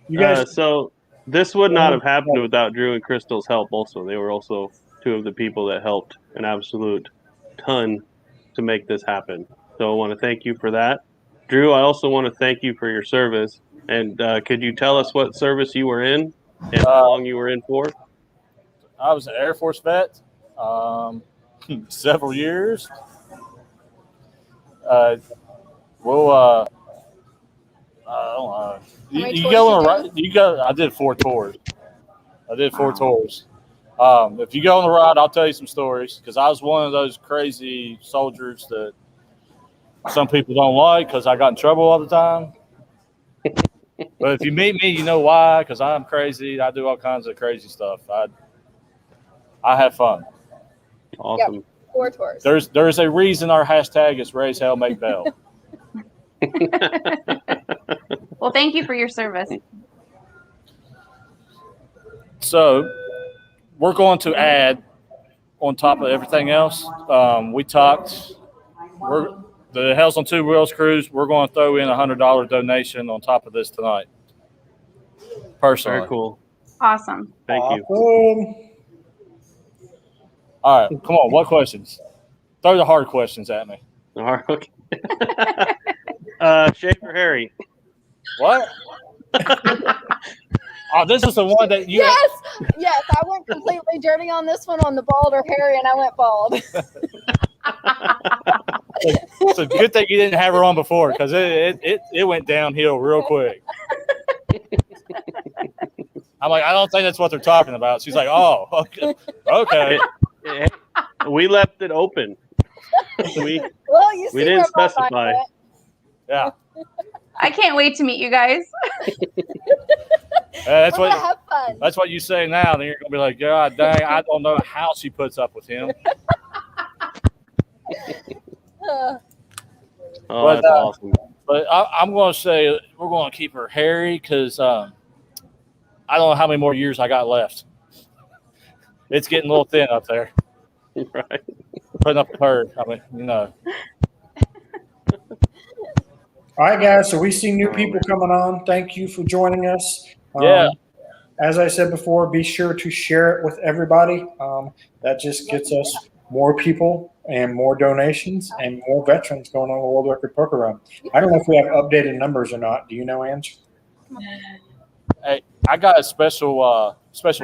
You guys, So this would not have happened without Drew and Crystal's help also. They were also 2 of the people that helped an absolute ton to make this happen. So I want to thank you for that. Drew, I also want to thank you for your service. And could you tell us what service you were in and how long you were in for? I was an Air Force vet, several years. I don't know. You go on a ride. I did 4 tours. Tours. If you go on the ride, I'll tell you some stories because I was one of those crazy soldiers that some people don't like because I got in trouble all the time. But if you meet me, you know why? Because I'm crazy. I do all kinds of crazy stuff. I have fun. Awesome. Yep. 4 tours. There's a reason our hashtag is Raise Hell Make Bell. Well, thank you for your service. So we're going to add on top of everything else. We talked. The Hells on 2 Wheels cruise. We're going to throw in $100 donation on top of this tonight. Personally. Very cool. Awesome. Thank you. All right, come on. What questions? Throw the hard questions at me. All right. Okay. Schaefer Harry. What? Oh, this is the one that you. Yes, I went completely dirty on this one on the bald or hairy, and I went bald. It's a good thing you didn't have her on before because it went downhill real quick. I'm like, I don't think that's what they're talking about. She's like, oh, okay. Hey, we left it open. We didn't specify. Yeah. I can't wait to meet you guys. That's We're what. gonna have fun. That's what you say now. Then you're gonna be like, God dang, I don't know how she puts up with him. Oh, that's awesome. But I'm going to say we're going to keep her hairy because I don't know how many more years I got left. It's getting a little thin up there. Right. Putting up a herd. I mean, you know. all right, guys. So we see new people coming on. Thank you for joining us. Yeah. As I said before, be sure to share it with everybody. That just gets us more people and more donations and more veterans going on the World Record Poker Run. I don't know if we have updated numbers or not. Do you know, Ange? Hey, I got a special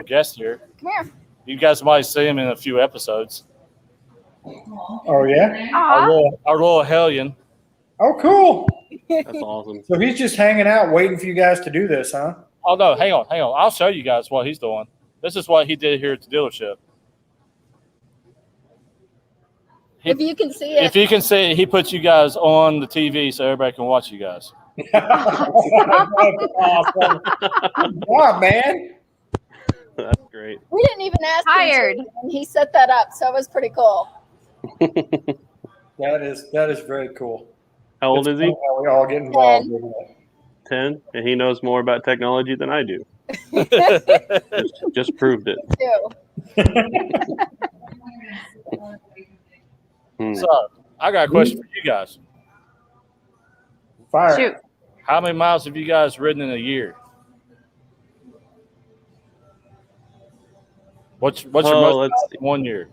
guest here. Come here. You guys might see him in a few episodes. Oh, yeah? Our little hellion. Oh, cool. That's awesome. So he's just hanging out waiting for you guys to do this, huh? Oh, no, hang on. I'll show you guys what he's doing. This is what he did here at the dealership. If you can see it. If you can see it, he puts you guys on the TV so everybody can watch you guys. Awesome. Yeah, man. That's great. We didn't even ask Tired. him to, and he set that up, so it was pretty cool. That is very cool. How old is he? How we all get involved with it. 10, and he knows more about technology than I do. Just proved it. So, I got a question for you guys. Fire. Shoot. How many miles have you guys ridden in a year? What's your most let's see. 1 year?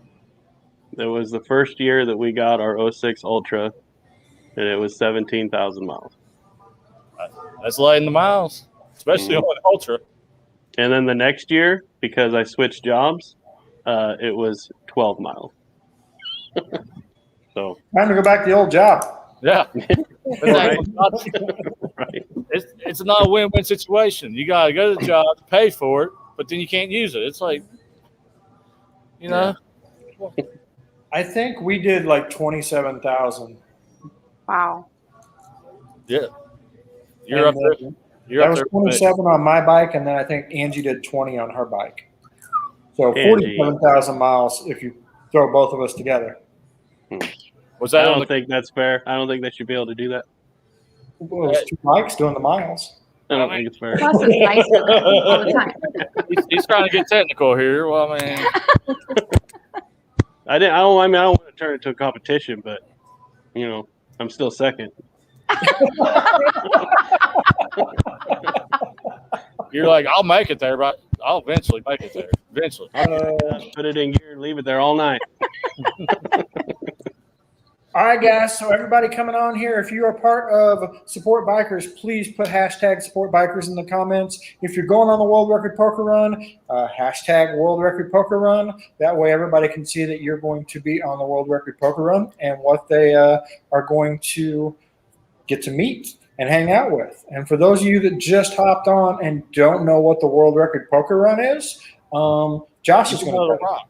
It was the first year that we got our 06 Ultra, and it was 17,000 miles. That's light in the miles. especially on an ultra. And then the next year, because I switched jobs, it was 12 miles. So Time to go back to the old job. Yeah. Right. Right. It's not a win-win situation. You got to go to the job, pay for it, but then you can't use it. It's like, you know. I think we did like 27,000. Wow. Yeah. You're up there. That was 27 on my bike, and then I think Angie did 20 on her bike. So Angie. 47,000 miles if you throw both of us together. Was I that on don't the, think that's fair. I don't think they should be able to do that. Well, it was 2 bikes doing the miles. I don't think it's fair. Plus, it's nicer all the time. he's trying to get technical here. Well, I mean, I don't want to turn it to a competition, but you know, I'm still second. you're like, I'll make it there, but I'll eventually make it there. Eventually. Put it in gear and leave it there all night. All right, guys. So everybody coming on here, if you are part of Support Bikers, please put hashtag Support Bikers in the comments. If you're going on the World Record Poker Run, hashtag World Record Poker Run. That way everybody can see that you're going to be on the World Record Poker Run and what they are going to get to meet and hang out with. And for those of you that just hopped on and don't know what the World Record Poker Run is, Josh is going to rock.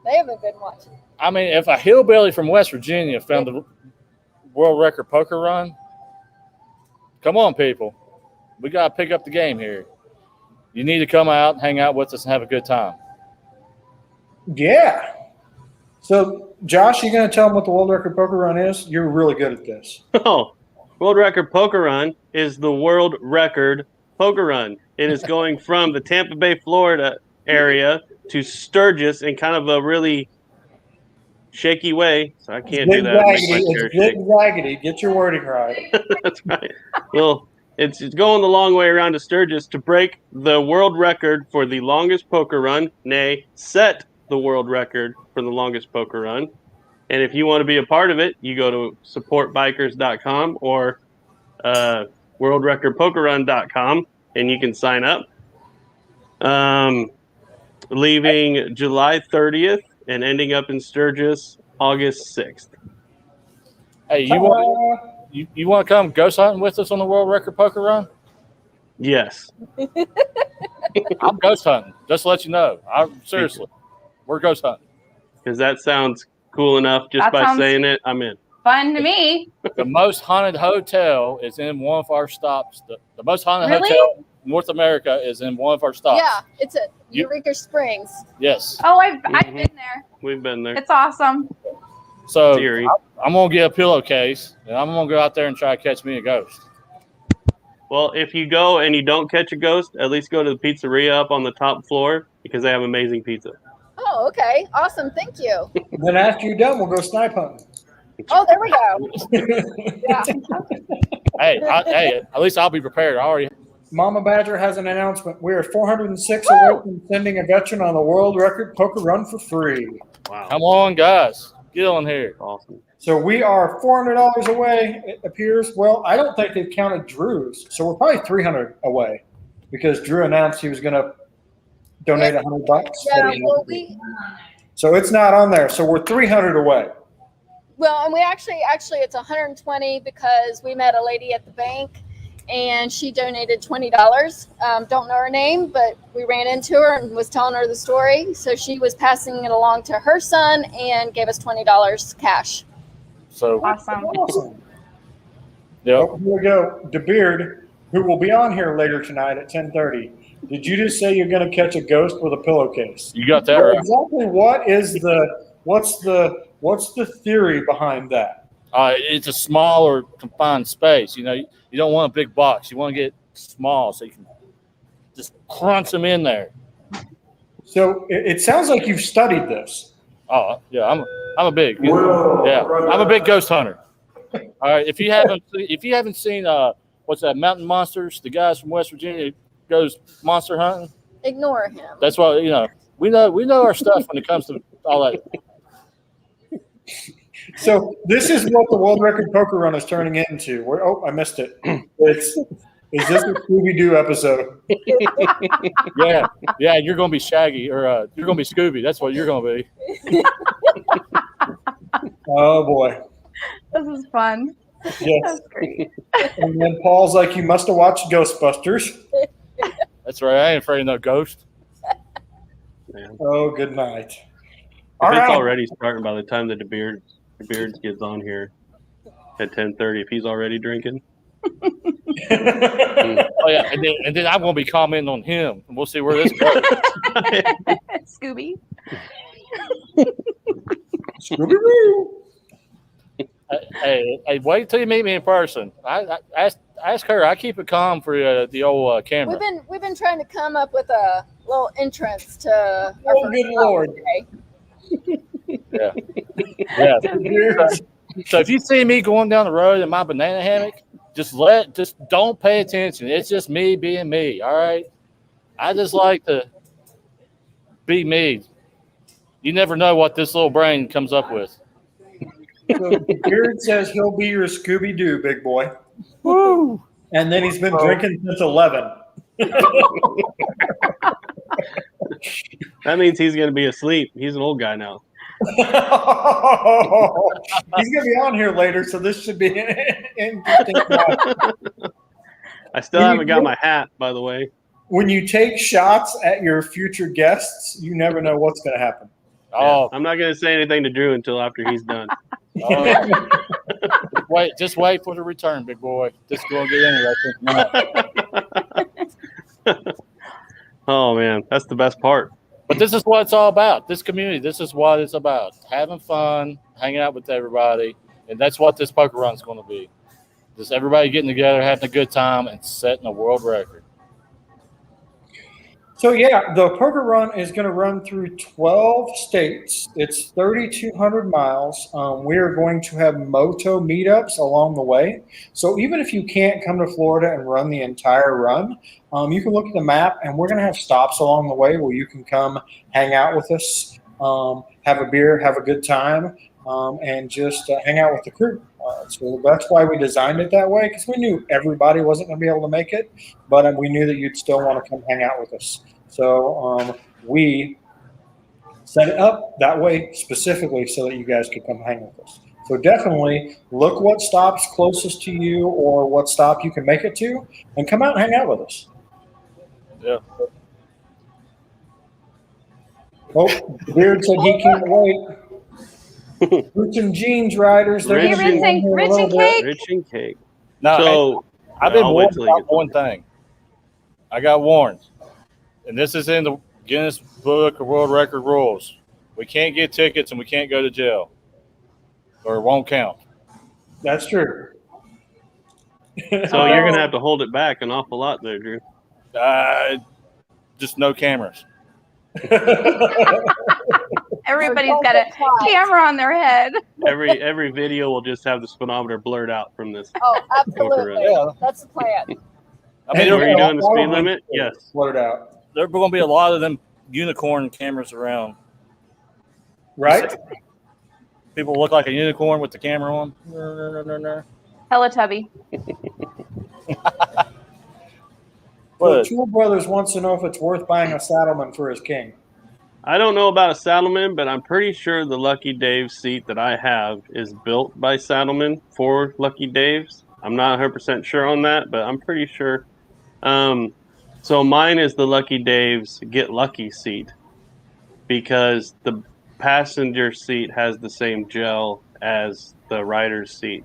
They haven't been watching. I mean, if a hillbilly from West Virginia found the world record poker run, come on, people. We got to pick up the game here. You need to come out, hang out with us, and have a good time. Yeah. So, Josh, you going to tell them what the World Record Poker Run is? You're really good at this. Oh, World Record Poker Run is the World Record Poker Run. It is going from the Tampa Bay, Florida area to Sturgis in kind of a really shaky way. So I can't do that. It's zig-zaggedy. Get your wording right. That's right. Well, it's going the long way around to Sturgis to break the world record for the longest poker run, nay, set the world record for the longest poker run. And if you want to be a part of it, you go to supportbikers.com or worldrecordpokerrun.com and you can sign up. Leaving July 30th and ending up in Sturgis August 6th. Hey, you want to come ghost hunting with us on the World Record Poker Run? Yes. I'm ghost hunting. Just to let you know. Seriously, we're ghost hunting. Because that sounds cool enough just by saying it. I'm in. Fun to me. The most haunted hotel is in one of our stops. The most haunted hotel in North America is in one of our stops. Yeah, it's at Eureka Springs. Yes. Oh, I've been there. We've been there. It's awesome. So I'm going to get a pillowcase, and I'm going to go out there and try to catch me a ghost. Well, if you go and you don't catch a ghost, at least go to the pizzeria up on the top floor because they have amazing pizza. Oh, okay. Awesome. Thank you. Then after you're done, we'll go snipe hunting. Oh, there we go. Yeah. Hey, at least I'll be prepared. I already. Mama Badger has an announcement. We are 406 away from sending a veteran on the World Record Poker Run for free. Wow. Come on, guys. Get on here. Awesome. So we are $400 away, it appears. Well, I don't think they've counted Drew's. So we're probably 300 away because Drew announced he was going to donate $100. Yeah, well, so it's not on there. So we're 300 away. Well, and we actually it's 120 because we met a lady at the bank and she donated $20. Don't know her name, but we ran into her and was telling her the story. So she was passing it along to her son and gave us $20 cash. So awesome. Yep. Oh, here we go. DeBeard, who will be on here later tonight at 10:30. Did you just say you're going to catch a ghost with a pillowcase? You got that right. Exactly. What's the theory behind that? It's a small or confined space. You know, you don't want a big box. You want to get small so you can just crunch them in there. So it sounds like you've studied this. Oh yeah, I'm a big I'm a big ghost hunter. All right, if you haven't seen what's that, Mountain Monsters, the guys from West Virginia goes monster hunting. Ignore him. That's why we know our stuff when it comes to all that. So this is what the World Record Poker Run is turning into. I missed it. Is this a Scooby Doo episode? Yeah, yeah, you're gonna be Shaggy, or you're gonna be Scooby. That's what you're gonna be. Oh boy. This is fun. Yes. That's great. And then Paul's like, you must have watched Ghostbusters. That's right. I ain't afraid of no ghost. Oh, good night. If All it's right. already starting by the time that the beards gets on here at 10:30, if he's already drinking. Oh yeah, and then I'm gonna be commenting on him, and we'll see where this goes. Scooby. Scooby-Doo. Hey, wait till you meet me in person. I ask her. I keep it calm for the old camera. We've been trying to come up with a little entrance to our Oh, first good Lord. today. Yeah. So if you see me going down the road in my banana hammock, just don't pay attention. It's just me being me. All right. I just like to be me. You never know what this little brain comes up with. So Beard says he'll be your Scooby-Doo, big boy. Woo! And then he's been drinking since 11. That means he's going to be asleep. He's an old guy now. He's going to be on here later, so this should be interesting. I still haven't got my hat, by the way. When you take shots at your future guests, you never know what's going to happen. Oh, I'm not going to say anything to Drew until after he's done. Just wait for the return, big boy. Just go and get in there. Oh, man. That's the best part. But this is what it's all about. This community, this is what it's about. Having fun, hanging out with everybody. And that's what this poker run is going to be. Just everybody getting together, having a good time, and setting a world record. So, yeah, the poker run is going to run through 12 states. It's 3,200 miles. We are going to have moto meetups along the way. So even if you can't come to Florida and run the entire run, you can look at the map, and we're going to have stops along the way where you can come hang out with us, have a beer, have a good time, and just hang out with the crew. So that's why we designed it that way, because we knew everybody wasn't going to be able to make it, but we knew that you'd still want to come hang out with us. So we set it up that way specifically so that you guys could come hang with us. So definitely look what stop's closest to you or what stop you can make it to, and come out and hang out with us. Yeah. Oh, Beard said he can't wait. Roots and Jeans riders. They're Rich gonna be and- in here a Rich little and bit. Cake. Rich and cake. No, So I've been I'll wait warned till he about gets one thing. I got warned. And this is in the Guinness Book of World Record rules. We can't get tickets and we can't go to jail. Or it won't count. That's true. So you're going to have to hold it back an awful lot there, Drew. Just no cameras. Everybody's got a camera on their head. Every video will just have the speedometer blurred out from this. Oh, absolutely. Yeah. That's the plan. I mean, Were you doing the speed Probably limit? Yes. Blurred out. there are going to be a lot of them unicorn cameras around. Right? People look like a unicorn with the camera on. Teletubby. Well, Tool Brothers wants to know if it's worth buying a saddleman for his king. I don't know about a Saddleman, but I'm pretty sure the Lucky Dave seat that I have is built by Saddleman for Lucky Dave's. I'm not 100% sure on that, but I'm pretty sure. So mine is the Lucky Dave's Get Lucky seat because the passenger seat has the same gel as the rider's seat.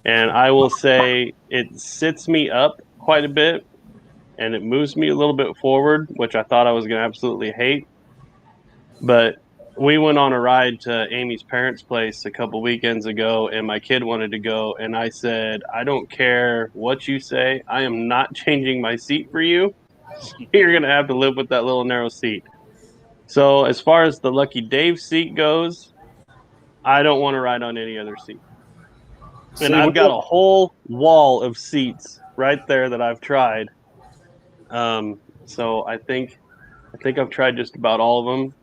And I will say it sits me up quite a bit and it moves me a little bit forward, which I thought I was going to absolutely hate. But we went on a ride to Amy's parents' place a couple weekends ago, and my kid wanted to go, and I said, I don't care what you say. I am not changing my seat for you. You're going to have to live with that little narrow seat. So as far as the Lucky Dave seat goes, I don't want to ride on any other seat. And I've got a whole wall of seats right there that I've tried. So I think I've tried just about all of them.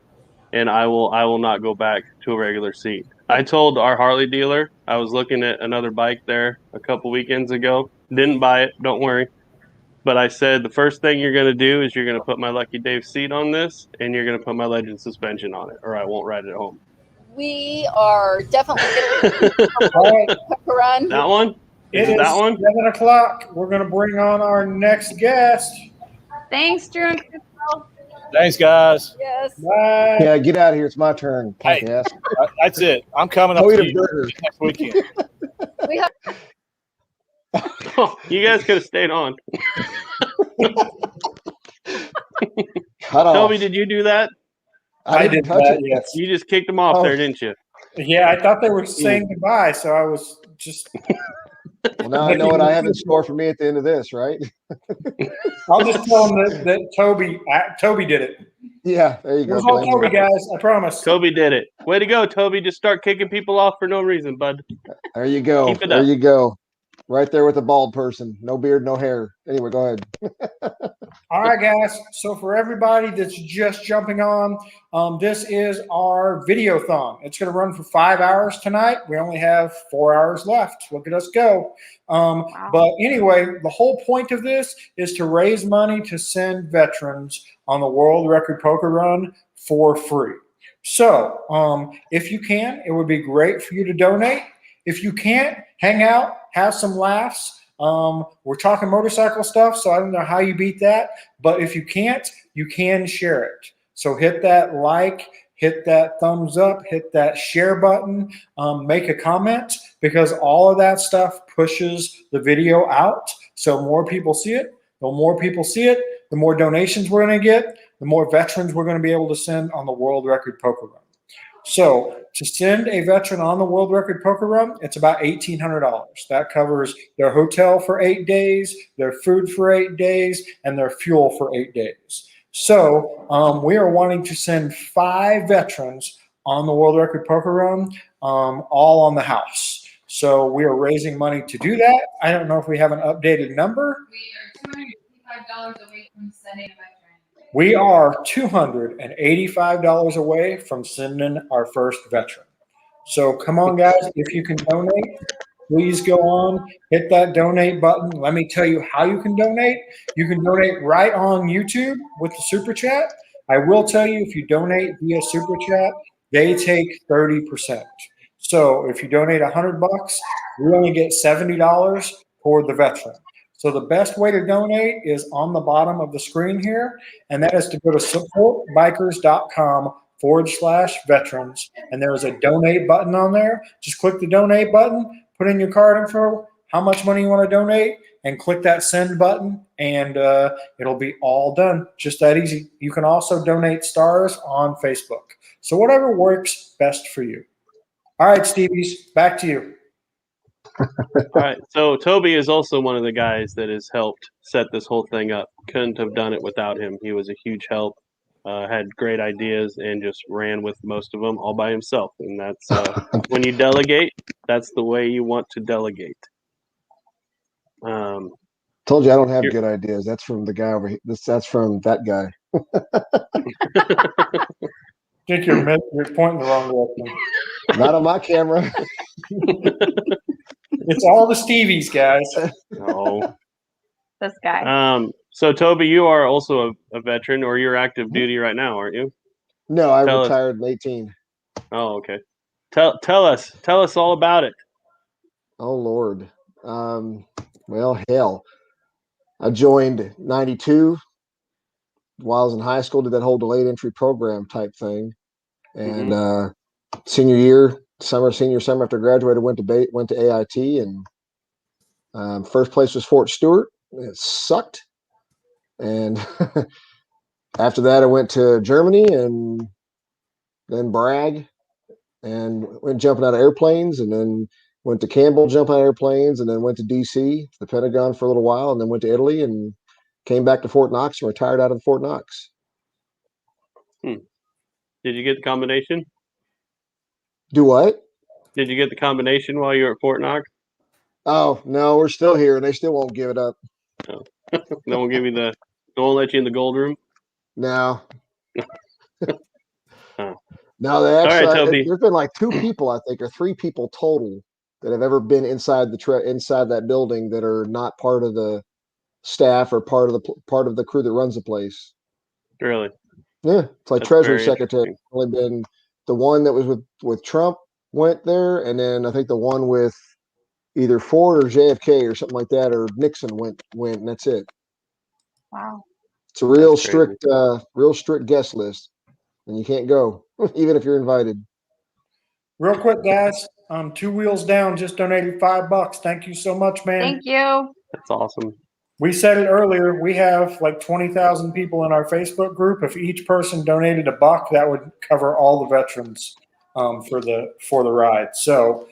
And I will not go back to a regular seat. I told our Harley dealer I was looking at another bike there a couple weekends ago. Didn't buy it. Don't worry. but I said the first thing you're going to do is you're going to put my Lucky Dave seat on this, and you're going to put my Legend suspension on it, or I won't ride it home. We are definitely getting All right, a run. That one? it Is it that one? 7 o'clock. We're going to bring on our next guest. Thanks, Drew and Crystal. Thanks, guys. Yes. Bye. Yeah, get out of here. It's my turn. Hey. Podcast. That's it. I'm coming up Go eat to a you burger. next weekend. We have Oh, you guys could have stayed on. Cut off. Toby, did you do that? I didn't did touch that, it. yes. You just kicked them off Oh. there, didn't you? Yeah, I thought they were saying goodbye, so I was just. Well, now I know what I have in store for me at the end of this, right? I'll just tell them that Toby did it. Yeah, there you It go. was all Blame Toby, me. guys. I promise. Toby did it. Way to go, Toby. Just start kicking people off for no reason, bud. There you go. Keep it There up. you go. Right there with the bald person. No beard, no hair. Anyway, go ahead. All right, guys. So for everybody that's just jumping on, this is our Videothon. It's going to run for 5 hours tonight. We only have 4 hours left. Look at us go. But anyway, the whole point of this is to raise money to send veterans on the World Record Poker Run for free. So if you can, it would be great for you to donate. If you can't, hang out, have some laughs. We're talking motorcycle stuff, so I don't know how you beat that. But if you can't, you can share it. So hit that like, hit that thumbs up, hit that share button, make a comment, because all of that stuff pushes the video out. So more people see it. The more people see it, the more donations we're going to get, the more veterans we're going to be able to send on the World Record Poker Run. So to send a veteran on the World Record Poker Run, it's about $1,800. That covers their hotel for 8 days, their food for 8 days, and their fuel for 8 days. So we are wanting to send 5 veterans on the World Record Poker Run, all on the house. So we are raising money to do that. I don't know if we have an updated number. We are $285 away from sending a veteran. We are $285 away from sending our first veteran. So come on, guys. If you can donate, please go on, hit that donate button. Let me tell you how you can donate. You can donate right on YouTube with the Super Chat. I will tell you, if you donate via Super Chat, they take 30%. So if you donate $100, we only get $70 for the veteran. So the best way to donate is on the bottom of the screen here, and that is to go to supportbikers.com/veterans, and there is a donate button on there. Just click the donate button, put in your card info, how much money you want to donate, and click that send button, and it'll be all done. Just that easy. You can also donate stars on Facebook. So whatever works best for you. All right, Stevies, back to you. All right. So Toby is also one of the guys that has helped set this whole thing up. Couldn't have done it without him. He was a huge help. Had great ideas and just ran with most of them all by himself. And that's when you delegate, that's the way you want to delegate. Told you I don't have good ideas. That's from the guy over here. That's from that guy. I think you're pointing the wrong direction. Not on my camera. It's all the Stevies, guys. No. This guy. So Toby, you are also a veteran, or you're active duty right now, aren't you? No, I Tell us. retired in 18. Oh, okay. Tell us all about it. Oh Lord. Well, hell. I joined 92 while I was in high school, did that whole delayed entry program type thing. And senior summer after I graduated, went to AIT, and first place was Fort Stewart. It sucked. And after that, I went to Germany and then Bragg, and went jumping out of airplanes, and then went to Campbell jumping out of airplanes, and then went to DC, the Pentagon, for a little while, and then went to Italy and came back to Fort Knox and retired out of Fort Knox. Did you get the combination? Do what? Did you get the combination while you were at Fort Knox? Oh, no, we're still here, and they still won't give it up. No. They won't give you they won't let you in the gold room? No. Oh. No, they actually, All right, Toby. there's been like 2 people, I think, or 3 people total that have ever been inside that building that are not part of the staff or part of the crew that runs the place. Really? Yeah, it's like That's treasury very secretary. interesting. Only been the one that was with Trump went there, and then I think the one with either Ford or JFK or something like that, or Nixon went, and that's it. Wow. It's a real That's crazy. real strict guest list, and you can't go even if you're invited. Real quick, guys. Two Wheels Down just donated $5. Thank you so much, man. Thank you. That's awesome. We said it earlier. We have like 20,000 people in our Facebook group. If each person donated $1, that would cover all the veterans for the ride. So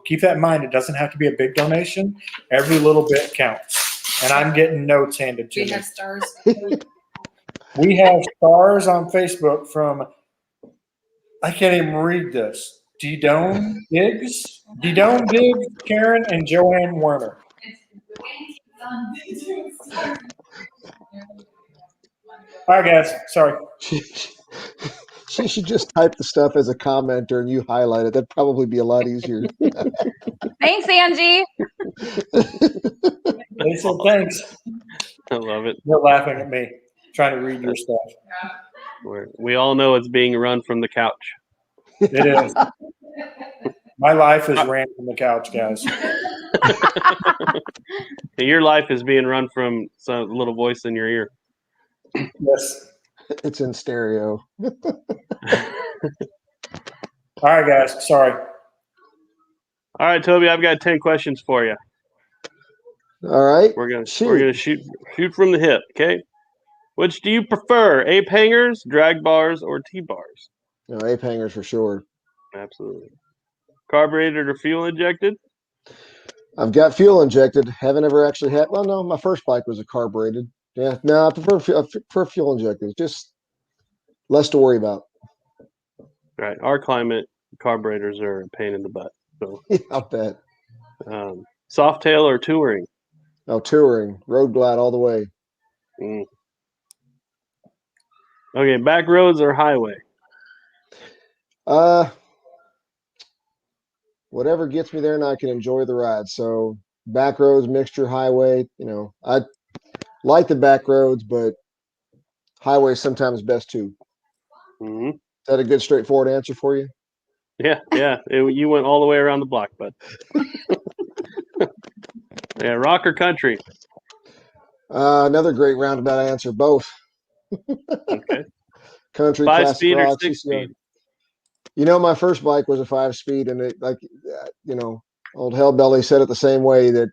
keep that in mind. It doesn't have to be a big donation. Every little bit counts. And I'm getting notes handed to We me. have stars. We have stars on Facebook from, I can't even read this. Didone Diggs, Karen, and Joanne Werner. All right, guys. Sorry. She should just type the stuff as a commenter and you highlight it. That'd probably be a lot easier. Thanks, Angie. They said thanks. I love it. They're laughing at me, trying to read your stuff. We all know it's being run from the couch. It is. My life is ran from the couch, guys. Your life is being run from some little voice in your ear. Yes. It's in stereo. All right, guys. Sorry. All right, Toby, I've got 10 questions for you. All right. We're gonna shoot from the hip, okay? Which do you prefer, ape hangers, drag bars, or T-bars? No, ape hangers for sure. Absolutely. Carbureted or fuel injected? I've got fuel injected. Haven't ever actually had. Well, no, my first bike was a carbureted. Yeah, no, I prefer fuel injected. Just less to worry about. Right. Our climate, carburetors are a pain in the butt. So, I'll bet. Softail or touring? Oh, touring, road glide all the way. Okay, back roads or highway? Whatever gets me there and I can enjoy the ride. So back roads, mixture, highway. I like the back roads, but highway sometimes best too. Mm-hmm. Is that a good, straightforward answer for you? Yeah. You went all the way around the block, bud. Yeah, rock or country? Another great roundabout answer. Both. Okay. Country, 5-speed or classic rock, 6-speed? My first bike was a 5-speed, and it old Hellbelly said it the same way. That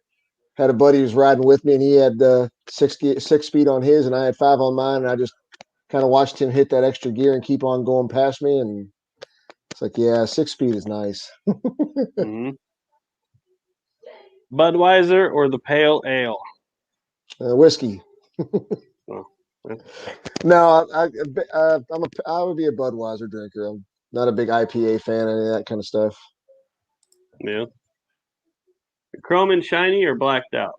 had a buddy who was riding with me, and he had 6-speed on his, and I had 5 on mine, and I just kind of watched him hit that extra gear and keep on going past me, and it's like, yeah, 6-speed is nice. Mm-hmm. Budweiser or the pale ale? Whiskey. Oh, yeah. No, I would be a Budweiser drinker. I'm not a big IPA fan, any of that kind of stuff. Yeah. Chrome and shiny or blacked out?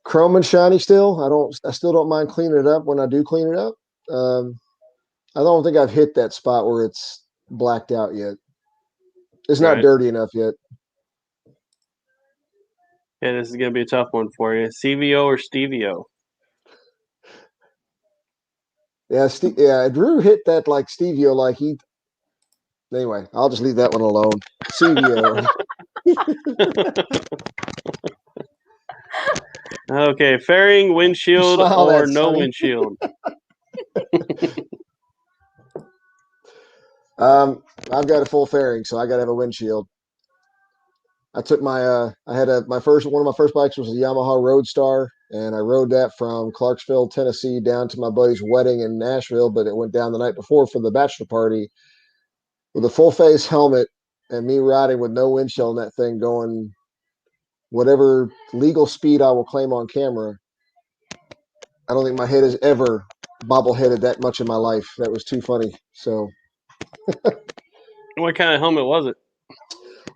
Chrome and shiny still. I still don't mind cleaning it up when I do clean it up. I don't think I've hit that spot where it's blacked out yet. It's not dirty enough yet. Yeah, this is going to be a tough one for you. CVO or Stevio? Yeah, Drew hit that like Stevio, like he. Anyway, I'll just leave that one alone. CVO. Okay, fairing, windshield, or no funny. windshield? I've got a full fairing, so I got to have a windshield. I took my one of my first bikes was a Yamaha Roadstar, and I rode that from Clarksville, Tennessee, down to my buddy's wedding in Nashville. But it went down the night before for the bachelor party with a full face helmet and me riding with no windshield in that thing, going whatever legal speed I will claim on camera. I don't think my head has ever bobbleheaded that much in my life. That was too funny. So, What kind of helmet was it?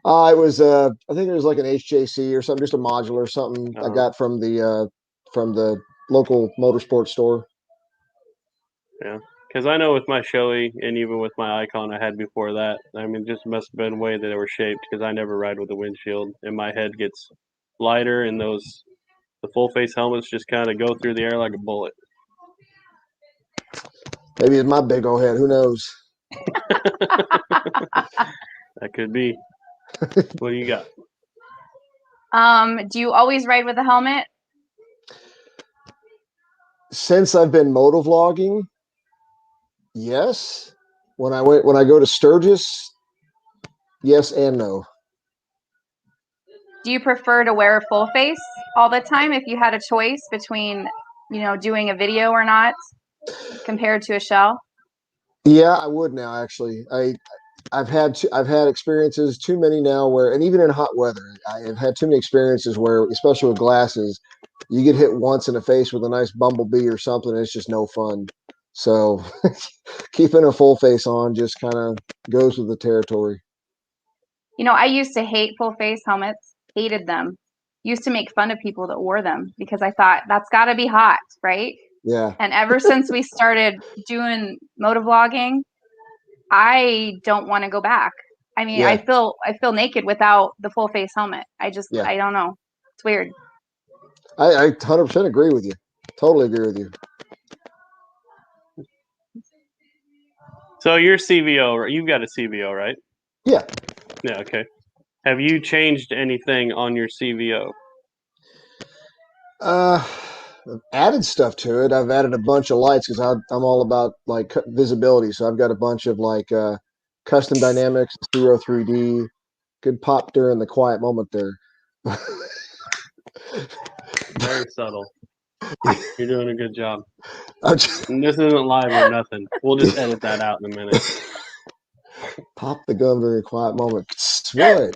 it was I think it was like an HJC or something, just a modular or something I got from the local motorsports store. Yeah, because I know with my Shoei and even with my Icon I had before that, I mean, just must have been the way that they were shaped, because I never ride with a windshield, and my head gets lighter, and those The full face helmets just kind of go through the air like a bullet. Maybe it's my big old head. Who knows? That could be. What do you got? Do you always ride with a helmet? Since I've been motovlogging, yes. When I go to Sturgis, yes and no. Do you prefer to wear a full face all the time if you had a choice between, doing a video or not compared to a shell? Yeah, I would now actually. I've had experiences too many now where, and even in hot weather, I have had too many experiences where, especially with glasses, you get hit once in the face with a nice bumblebee or something, and it's just no fun. So keeping a full face on just kind of goes with the territory. I used to hate full face helmets, hated them. Used to make fun of people that wore them because I thought that's got to be hot, right? Yeah. And ever since we started doing motovlogging, I don't want to go back. I mean, Yeah. I feel naked without the full face helmet. I Yeah. don't know. It's weird. I 100% agree with you. Totally agree with you. So your CVO, you've got a CVO, right? Yeah. Yeah, okay. Have you changed anything on your CVO? I've added stuff to it. I've added a bunch of lights because I'm all about like visibility. So I've got a bunch of like custom dynamics, 3D, good pop during the quiet moment there. Very subtle. You're doing a good job. I'm just- And this isn't live or nothing. We'll just edit that out in a minute. Pop the gum during a quiet moment. What?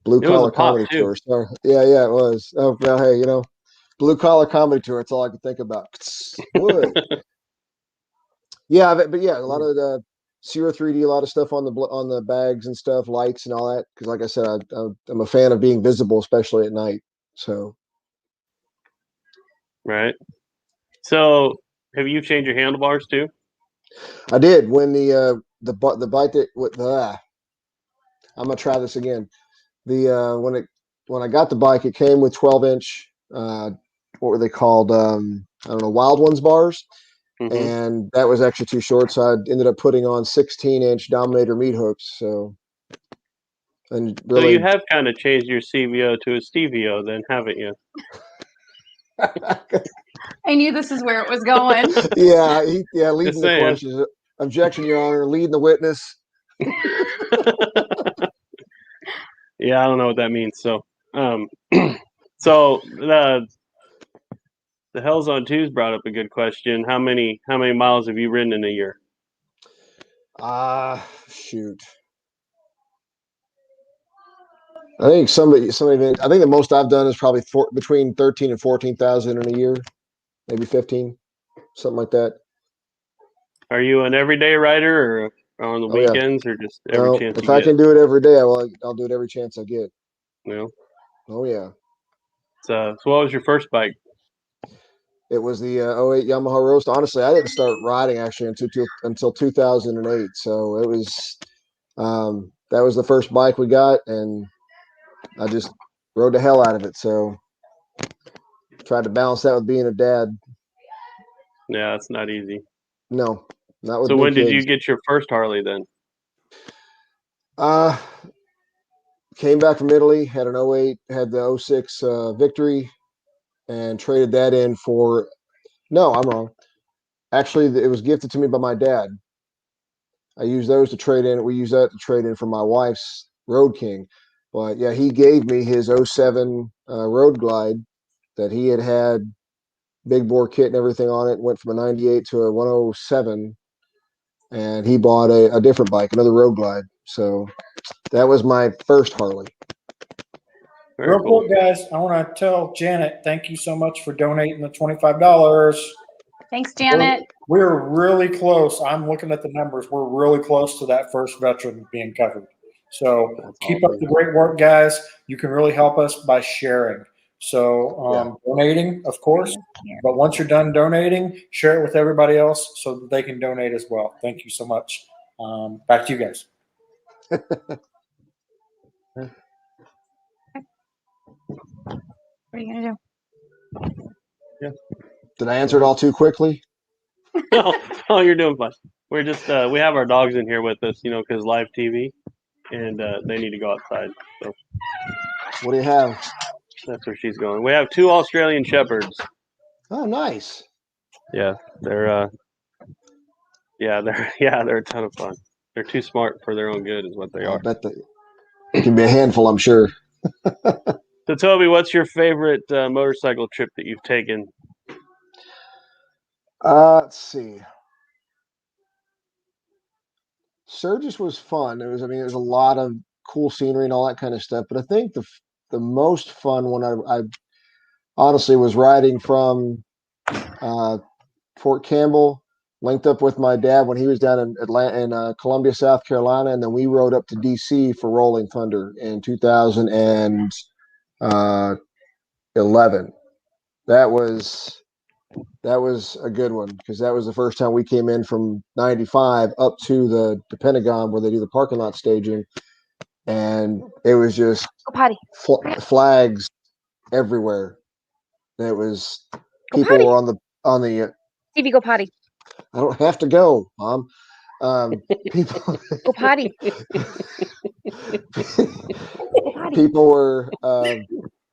Blue It was a collar pop, comedy too. tour. Sorry. Yeah, it was. Oh well, hey, blue collar comedy tour. That's all I could think about. What? Yeah, but yeah, a lot of the 3D, a lot of stuff on the bags and stuff, lights and all that. Because like I said, I'm a fan of being visible, especially at night. So Right. So have you changed your handlebars too? I did when the bike that I'm gonna try this again. When I got the bike, it came with 12-inch. What were they called? I don't know, Wild Ones bars. Mm-hmm. And that was actually too short, so I ended up putting on 16-inch Dominator meat hooks. So you have kind of changed your CVO to a Stevio, then, haven't you? I knew this is where it was going. Yeah, leading Just the saying. questions. Objection, Your Honor. Leading the witness. Yeah, I don't know what that means. So, so the Hells on Twos brought up a good question. How many miles have you ridden in a year? Shoot. I think somebody. I think the most I've done is probably between 13 and 14,000 in a year, maybe 15, something like that. Are you an everyday rider, or on the weekends, or just every chance you get? If I can do it every day, I'll do it every chance I get. No. Oh yeah. So what was your first bike? It was the 08 Yamaha Roast. Honestly, I didn't start riding actually until 2008. So it was that was the first bike we got, and I just rode the hell out of it. So tried to balance that with being a dad. Yeah, it's not easy. No, not with. So when kids. did you get your first Harley then? Came back from Italy, had an 08, had the 06 Victory, and traded that in for. No, I'm wrong. Actually, it was gifted to me by my dad. I used those to trade in. We used that to trade in for my wife's Road King. But yeah, he gave me his 07 Road Glide that he had big bore kit and everything on it. Went from a 98 to a 107, and he bought a different bike, another Road Glide. So that was my first Harley. Very Real cool. quick, guys, I want to tell Janet, thank you so much for donating the $25. Thanks, Janet. We're really close. I'm looking at the numbers. We're really close to that first veteran being covered. So keep up the great work, guys. You can really help us by sharing. So donating, of course, but once you're done donating, share it with everybody else so that they can donate as well. Thank you so much. Back to you guys. What are you gonna do? Yeah. Did I answer it all too quickly? No, no, you're doing fine. We're just we have our dogs in here with us, because live TV, and they need to go outside. So What do you have? that's where she's going. We have 2 Australian Shepherds. Oh, nice. Yeah, they're they're a ton of fun. They're too smart for their own good, is what they I are. bet it can be a handful, I'm sure. So, Toby, what's your favorite motorcycle trip that you've taken? Let's see. Sturgis was fun. It was a lot of cool scenery and all that kind of stuff. But I think the most fun one I honestly was riding from Fort Campbell, linked up with my dad when he was down in Columbia, South Carolina, and then we rode up to DC for Rolling Thunder in 2011. That was a good one because that was the first time we came in from 95 up to the Pentagon where they do the parking lot staging, and it was just Go potty. flags everywhere. It was people potty. were on the. Stevie, go potty. I don't have to go, Mom. People Go potty. people were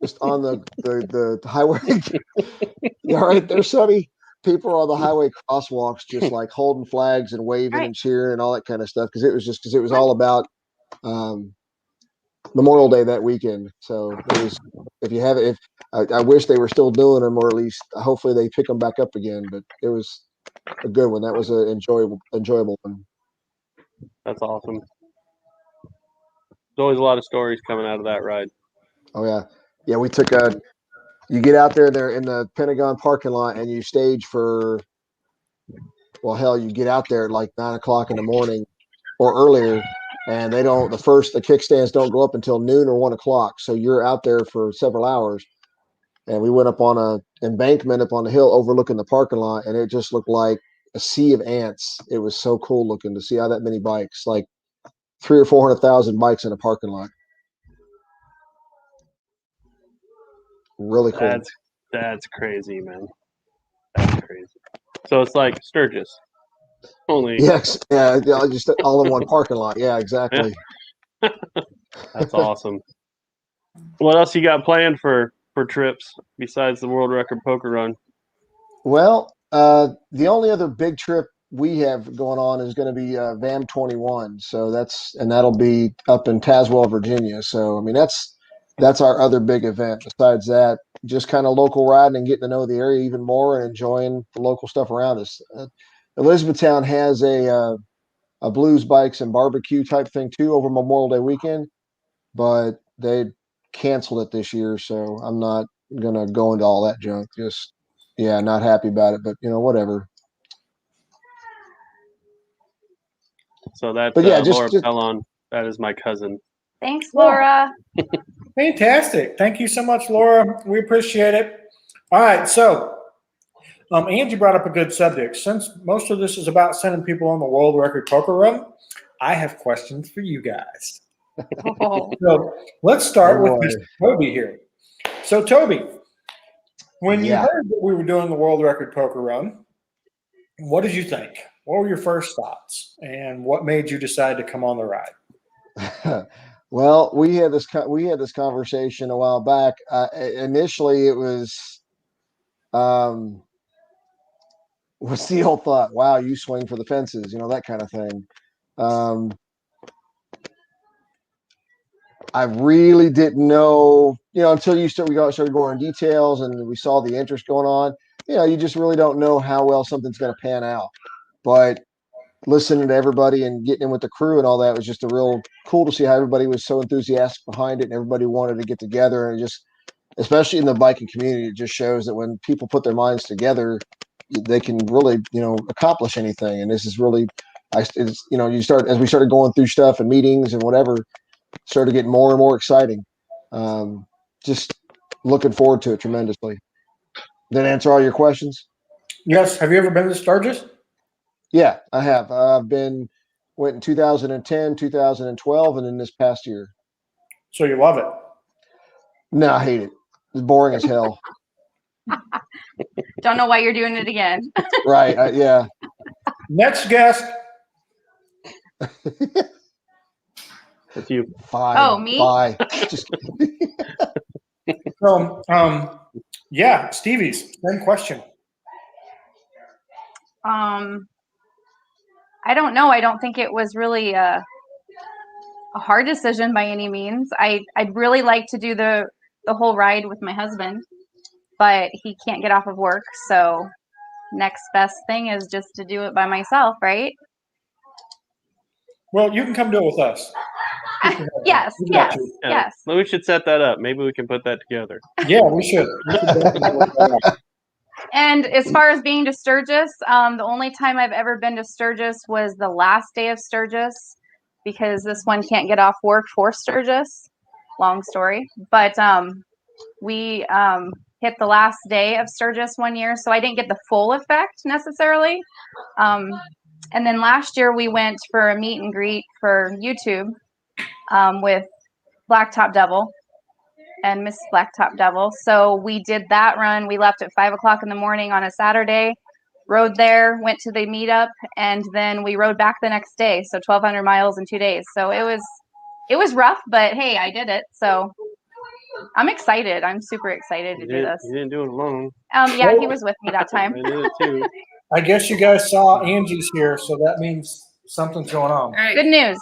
just on the highway. You all right there, Sonny? People are on the highway crosswalks just like holding flags and waving and cheering and all that kind of stuff because it was all about Memorial Day that weekend. So it was, if you have it, I wish they were still doing them, or at least hopefully they pick them back up again, but it was a good one. That was an enjoyable one. That's awesome. There's always a lot of stories coming out of that ride. Oh yeah, we took you get out there in the Pentagon parking lot and you stage for, well, hell, you get out there at like 9 o'clock in the morning or earlier, and the kickstands don't go up until noon or 1 o'clock. So you're out there for several hours. And we went up on a embankment up on the hill overlooking the parking lot, and it just looked like a sea of ants. It was so cool looking to see how that many bikes, like 300,000 or 400,000 bikes in a parking lot. Really cool. That's crazy, man. That's crazy. So it's like Sturgis. Only Yes, just all in one parking lot. Yeah, exactly. That's awesome. What else you got planned for trips besides the world record poker run? Well, the only other big trip we have going on is going to be VAM 21. So that'll be up in Tazewell, Virginia. So that's our other big event. Besides that, just kind of local riding and getting to know the area even more and enjoying the local stuff around us. Elizabethtown has a blues bikes and barbecue type thing too over Memorial Day weekend, but they canceled it this year, so I'm not gonna go into all that junk. Just not happy about it, but whatever. So that's Laura Pellon. That is my cousin. Thanks, Laura. Fantastic. Thank you so much, Laura. We appreciate it. All right, so Angie brought up a good subject. Since most of this is about sending people on the world record poker run, I have questions for you guys. So let's start with Mr. Toby here. So Toby, when you heard that we were doing the world record poker run, what did you think? What were your first thoughts, and what made you decide to come on the ride? Well, we had this conversation a while back. Initially, it was, what's the old thought? Wow, you swing for the fences, that kind of thing. I really didn't know, until we started going in details and we saw the interest going on. You just really don't know how well something's going to pan out. But listening to everybody and getting in with the crew and all that was just a real cool to see how everybody was so enthusiastic behind it and everybody wanted to get together, and just, especially in the biking community, it just shows that when people put their minds together, they can really, accomplish anything. And this is really, as we started going through stuff and meetings and whatever, started getting more and more exciting. Just looking forward to it tremendously. Did that answer all your questions? Yes. Have you ever been to Sturgis? Yeah, I have. Went in 2010, 2012, and then this past year. So you love it? No, I hate it. It's boring as hell. Don't know why you're doing it again. Right. Yeah. Next guest. That's you. Fine. Oh, me? Bye. Just So, yeah, Stevie's same question. I don't know. I don't think it was really a hard decision by any means. I'd really like to do the whole ride with my husband, but he can't get off of work. So next best thing is just to do it by myself, right? Well, you can come do it with us. Yes, We got yes, you. Yeah. yes. Well, we should set that up. Maybe we can put that together. Yeah, we should. And as far as being to Sturgis, the only time I've ever been to Sturgis was the last day of Sturgis, because this one can't get off work for Sturgis. Long story. But we hit the last day of Sturgis one year, so I didn't get the full effect necessarily. And then last year we went for a meet and greet for YouTube with Blacktop Devil and Miss Blacktop Devil. So we did that run. We left at 5 o'clock in the morning on a Saturday, rode there, went to the meetup, and then we rode back the next day. So 1,200 miles in 2 days. So it was rough, but hey, I did it. So I'm excited. I'm super excited to do this. You didn't do it alone. Yeah, he was with me that time. I did it too. I guess you guys saw Angie's here, so that means something's going on. All right. Good news.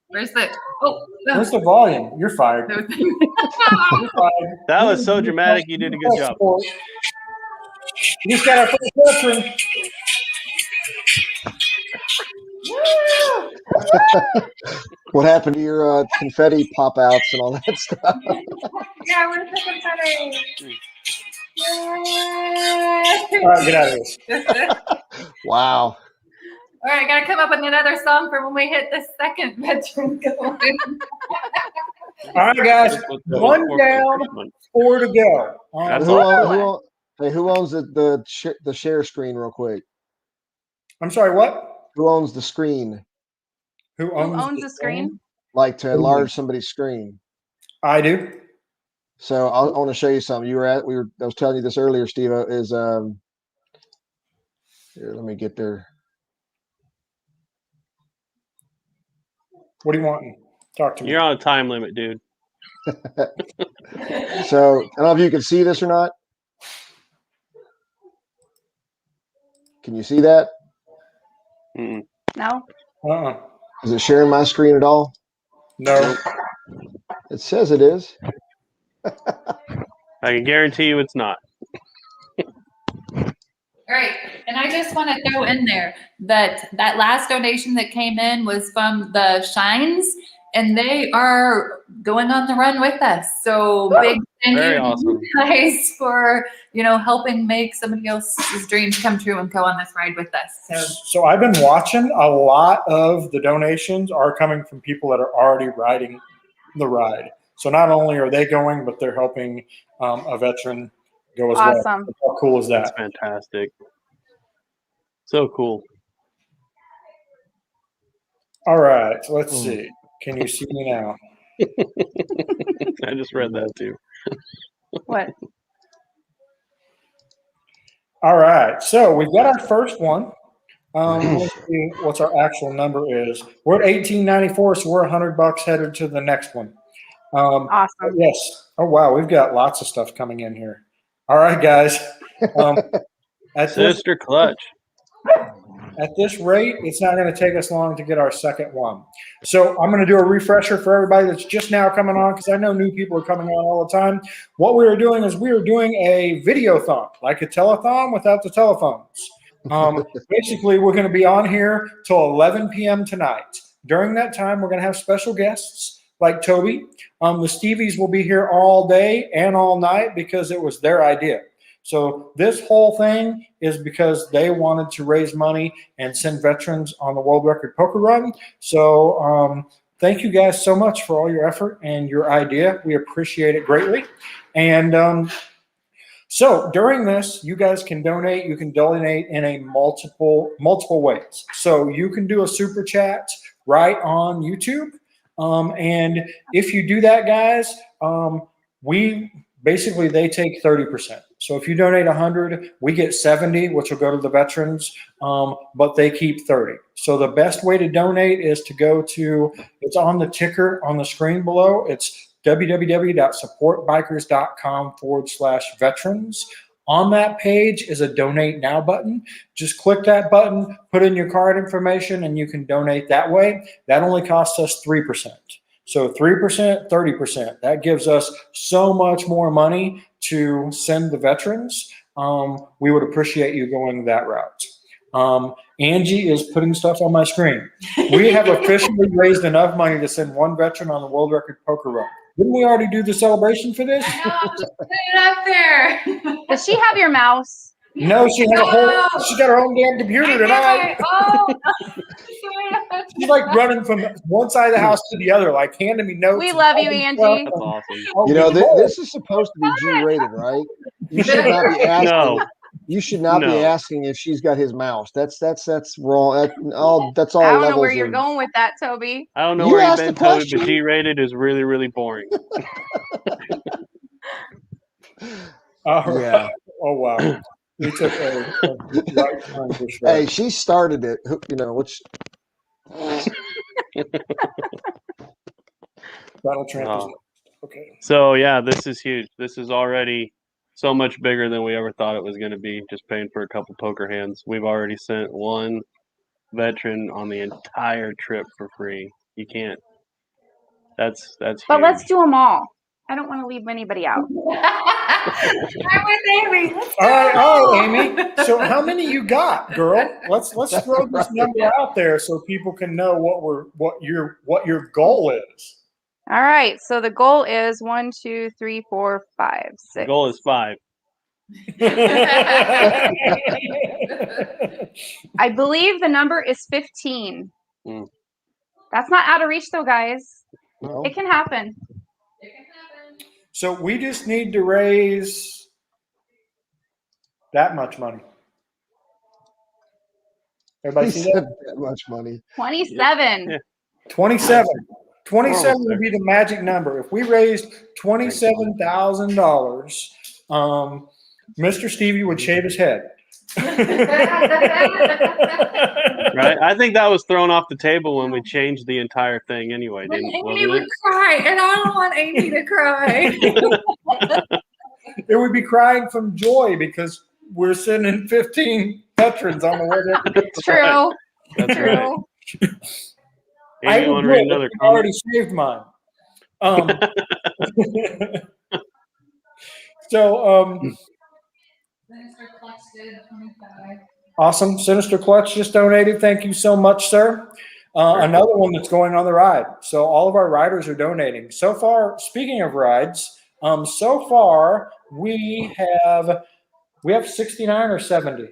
Where's the? Oh, Where's the volume? You're fired. no. You're fired. That was so dramatic. You did a good job. You just got our first veteran. what happened to your confetti pop outs and all that stuff? Yeah, where's the confetti? All right, get out of here. Wow. All right, I gotta come up with another song for when we hit the second veteran going. All right, guys. One down, 4 to go. That's Who owns the share screen real quick? I'm sorry, what? Who owns the screen? Who Who owns owns the screen? Like to enlarge somebody's screen. I do. So I want to show you something. I was telling you this earlier, Steve, is here, let me get there. What do you want? Talk to me. You're on a time limit, dude. So I don't know if you can see this or not. Can you see that? Mm-mm. No? Uh-uh. Is it sharing my screen at all? No. It says it is. I can guarantee you it's not. All right, and I just want to throw in there that last donation that came in was from the Shines, and they are going on the run with us. So big thank Very you awesome. guys for helping make somebody else's dreams come true and go on this ride with us. So I've been watching. A lot of the donations are coming from people that are already riding the ride. So not only are they going, but they're helping a veteran go as well. Awesome. How cool is that? That's fantastic. So cool. All right, let's see. Can you see me now? I just read that too. What? All right, so we've got our first one. Let's see what's our actual number is. We're at 1894, so we're $100 headed to the next one. Awesome. Yes. Oh wow, we've got lots of stuff coming in here. All right, guys. Sister Clutch. At this rate, it's not going to take us long to get our second one. So I'm going to do a refresher for everybody that's just now coming on, because I know new people are coming on all the time. What we are doing is we are doing a videothon, like a telethon without the telephones. Basically, we're going to be on here till 11 p.m. tonight. During that time, we're going to have special guests like Toby. The Stevies will be here all day and all night because it was their idea. So this whole thing is because they wanted to raise money and send veterans on the world record poker run. So thank you guys so much for all your effort and your idea. We appreciate it greatly. And so during this, you guys can donate. You can donate in a multiple ways. So you can do a super chat right on YouTube. And if you do that, guys, we basically they take 30%. So if you donate 100, we get 70, which will go to the veterans, but they keep 30. So the best way to donate is to go to, it's on the ticker on the screen below. It's www.supportbikers.com/veterans. On that page is a donate now button. Just click that button, put in your card information, and you can donate that way. That only costs us 3%. So 3%, 30%. That gives us so much more money to send the veterans. We would appreciate you going that route. Angie is putting stuff on my screen. We have officially raised enough money to send one veteran on the world record poker run. Didn't we already do the celebration for this? I know, I'm just putting it up there. Does she have your mouse? No, she has she's got her own damn computer tonight. Oh, She's like running from one side of the house to the other, like handing me notes. We love you, Angie. That's awesome. You know, this is supposed to be G-rated, right? You should not be asking. No. You should not be No. asking if she's got his mouse. That's wrong. That's all I don't know levels where you're of- going with that, Toby. I don't know You where you've asked been, the Toby, question. but G-rated is really, really boring. Yeah. Oh wow. We took a right turn for sure. Hey, she started it. You know, which Saddletramp is Oh. okay. So yeah, this is huge. This is already so much bigger than we ever thought it was going to be. Just paying for a couple poker hands. We've already sent one veteran on the entire trip for free. You can't. That's But huge. let's do them all. I don't want to leave anybody out. I'm with Amy. Let's do All right, it Amy. So how many you got, girl? Let's throw this number out there so people can know what your goal is. All right. So the goal is 1, 2, 3, 4, 5, 6. The goal is 5. I believe the number is 15. Mm. That's not out of reach, though, guys. no. It can happen. So we just need to raise that much money. Everybody He see said that? that much money. 27. Yeah. 27. 27 Almost would be the magic number. If we raised $27,000, Mr. Stevie would shave his head. Right? I think that was thrown off the table when we changed the entire thing anyway, But didn't Amy wasn't would it? cry, and I don't want Amy to cry. It would be crying from joy because we're sending 15 veterans on the way there. It's true. That's True. I Amy, you would want to do read it, another but I already comment? saved mine. So awesome. Sinister Clutch just donated. Thank you so much, sir. Another one that's going on the ride. So all of our riders are donating. So far, speaking of rides, so far we have 69 or 70.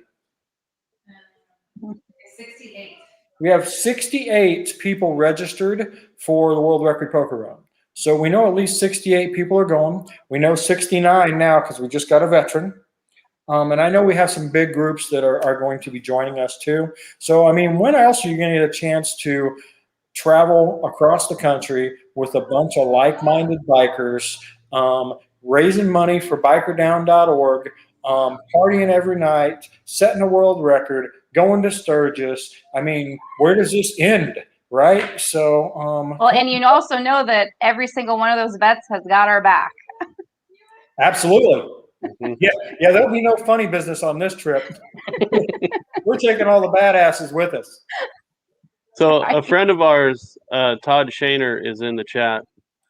68. We have 68 people registered for the World Record Poker Run. So we know at least 68 people are going. We know 69 now because we just got a veteran. And I know we have some big groups that are going to be joining us too. So, I mean, when else are you going to get a chance to travel across the country with a bunch of like-minded bikers, raising money for bikerdown.org, partying every night, setting a world record, going to Sturgis? I mean, where does this end, right? So, Well, and you also know that every single one of those vets has got our back. absolutely. Mhm. Yeah, there'll be no funny business on this trip. We're taking all the badasses with us. So a friend of ours, Todd Shaner, is in the chat,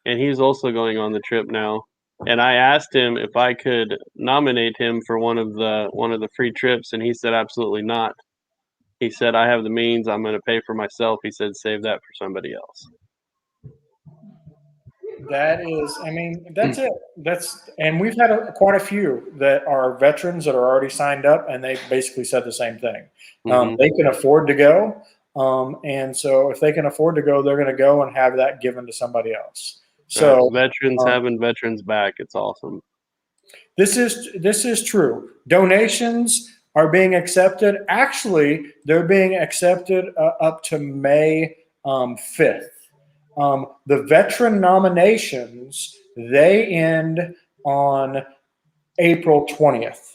and he's also going on the trip now. And I asked him if I could nominate him for one of the free trips, and he said absolutely not. He said, I have the means, I'm going to pay for myself. He said, save that for somebody else. That is, I mean, that's it. And we've had quite a few that are veterans that are already signed up, and they basically said the same thing. Mhm. They can afford to go, and so if they can afford to go, they're going to go and have that given to somebody else. So Right. Veterans having veterans back, it's awesome. this is true. Donations are being accepted. Actually, they're being accepted up to May 5th. The veteran nominations, they end on April 20th.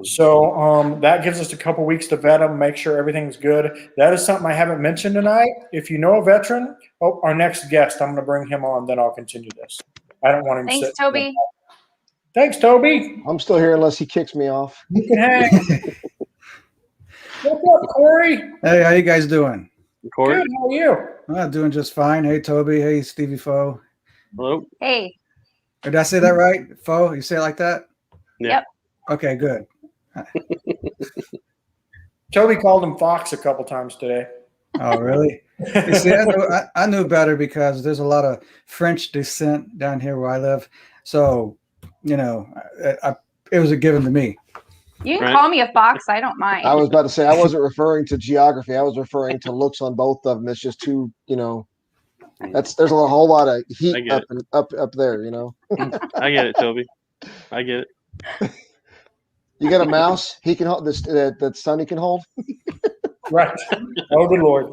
So that gives us a couple weeks to vet them, make sure everything's good. That is something I haven't mentioned tonight. If you know a veteran, our next guest, I'm going to bring him on, then I'll continue this. I don't want him to Thanks, sit. Toby. Thanks, Toby. I'm still here unless he kicks me off. You can hang. What's up, Corey? Hey, how you guys doing? Corey? Good, how are you? I'm doing just fine. Hey, Toby. Hey, Stevie Foe. Hello? Hey. Did I say that right? Foe? You say it like that? Yeah. Yep. Okay, good. Toby called him Fox a couple times today. Oh, really? You see, I knew better because there's a lot of French descent down here where I live. So, you know, it was a given to me. You can Right. call me a fox. I don't mind. I was about to say I wasn't referring to geography. I was referring to looks on both of them. It's just too, there's a whole lot of I heat get up there. I get it, Toby. I get it. You got a mouse he can hold that Sonny can hold. Right. Oh, good Lord.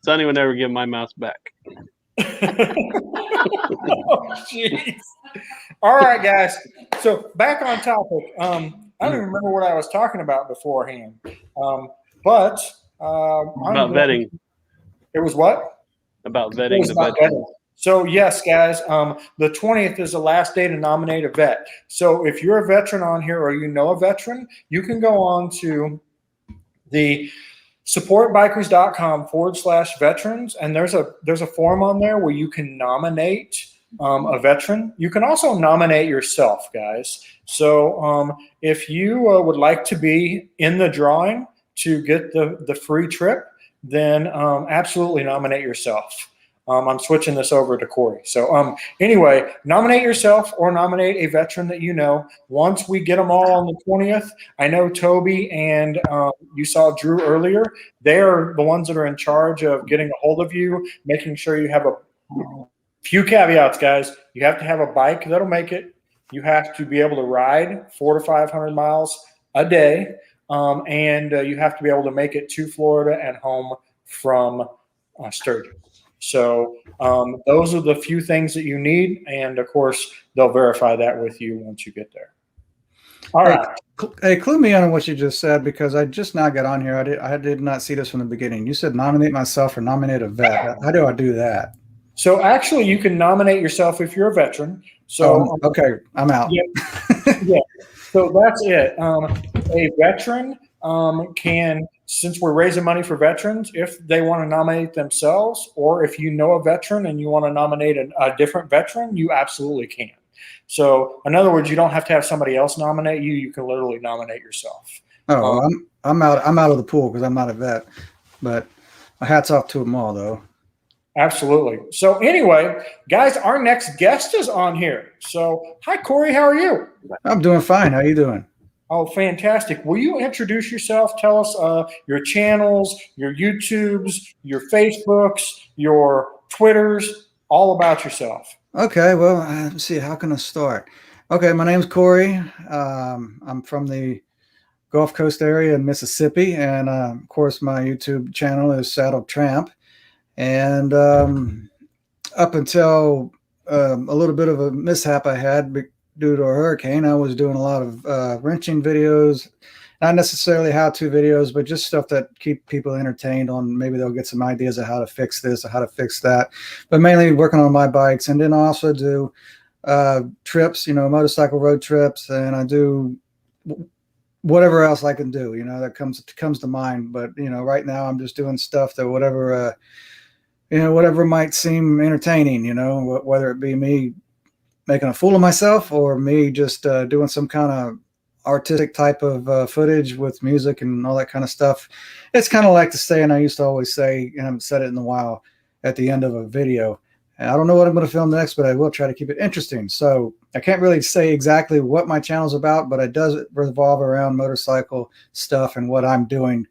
Sonny would never give my mouse back. Oh, jeez. All right, guys. So back on topic. I don't even remember what I was talking about beforehand. About vetting. It was what? About It vetting was the about veteran. vetting. So yes, guys, the 20th is the last day to nominate a vet. So if you're a veteran on here or you know a veteran, you can go on to the supportbikers.com/veterans, and there's a form on there where you can nominate a veteran. You can also nominate yourself, guys. So if you would like to be in the drawing to get the free trip, then absolutely nominate yourself. I'm switching this over to Corey. So anyway, nominate yourself or nominate a veteran that you know. Once we get them all on the 20th, I know Toby and you saw Drew earlier. They are the ones that are in charge of getting a hold of you, making sure you have a few caveats, guys. You have to have a bike that'll make it. You have to be able to ride 400 to 500 miles a day. And you have to be able to make it to Florida and home from Sturgis. So those are the few things that you need, and of course they'll verify that with you once you get there. All right. Hey, clue me on what you just said because I just now got on here. I did not see this from the beginning. You said nominate myself or nominate a vet. How do I do that? So actually, you can nominate yourself if you're a veteran. So okay, I'm out. Yeah. So that's it. A veteran can, since we're raising money for veterans, if they want to nominate themselves, or if you know a veteran and you want to nominate a different veteran, you absolutely can. So in other words, you don't have to have somebody else nominate you. You can literally nominate yourself. Oh, well, I'm out. I'm out of the pool because I'm not a vet. But hats off to them all, though. Absolutely. So anyway, guys, our next guest is on here. So hi, Corey. How are you? I'm doing fine. How you doing? Oh, fantastic. Will you introduce yourself? Tell us your channels, your YouTubes, your Facebooks, your Twitters, all about yourself. Okay, well, let's see. How can I start? Okay, my name's Corey. I'm from the Gulf Coast area in Mississippi, and of course, my YouTube channel is Saddletramp. And up until a little bit of a mishap I had due to a hurricane, I was doing a lot of wrenching videos, not necessarily how-to videos, but just stuff that keep people entertained on. Maybe they'll get some ideas of how to fix this or how to fix that, but mainly working on my bikes. And then I also do trips, motorcycle road trips, and I do whatever else I can do, that comes to mind. But, right now I'm just doing stuff that whatever might seem entertaining, whether it be me making a fool of myself or me just doing some kind of artistic type of footage with music and all that kind of stuff. It's kind of like the saying I used to always say, and I haven't said it in a while, at the end of a video. And I don't know what I'm going to film next, but I will try to keep it interesting. So I can't really say exactly what my channel's about, but it does revolve around motorcycle stuff and what I'm doing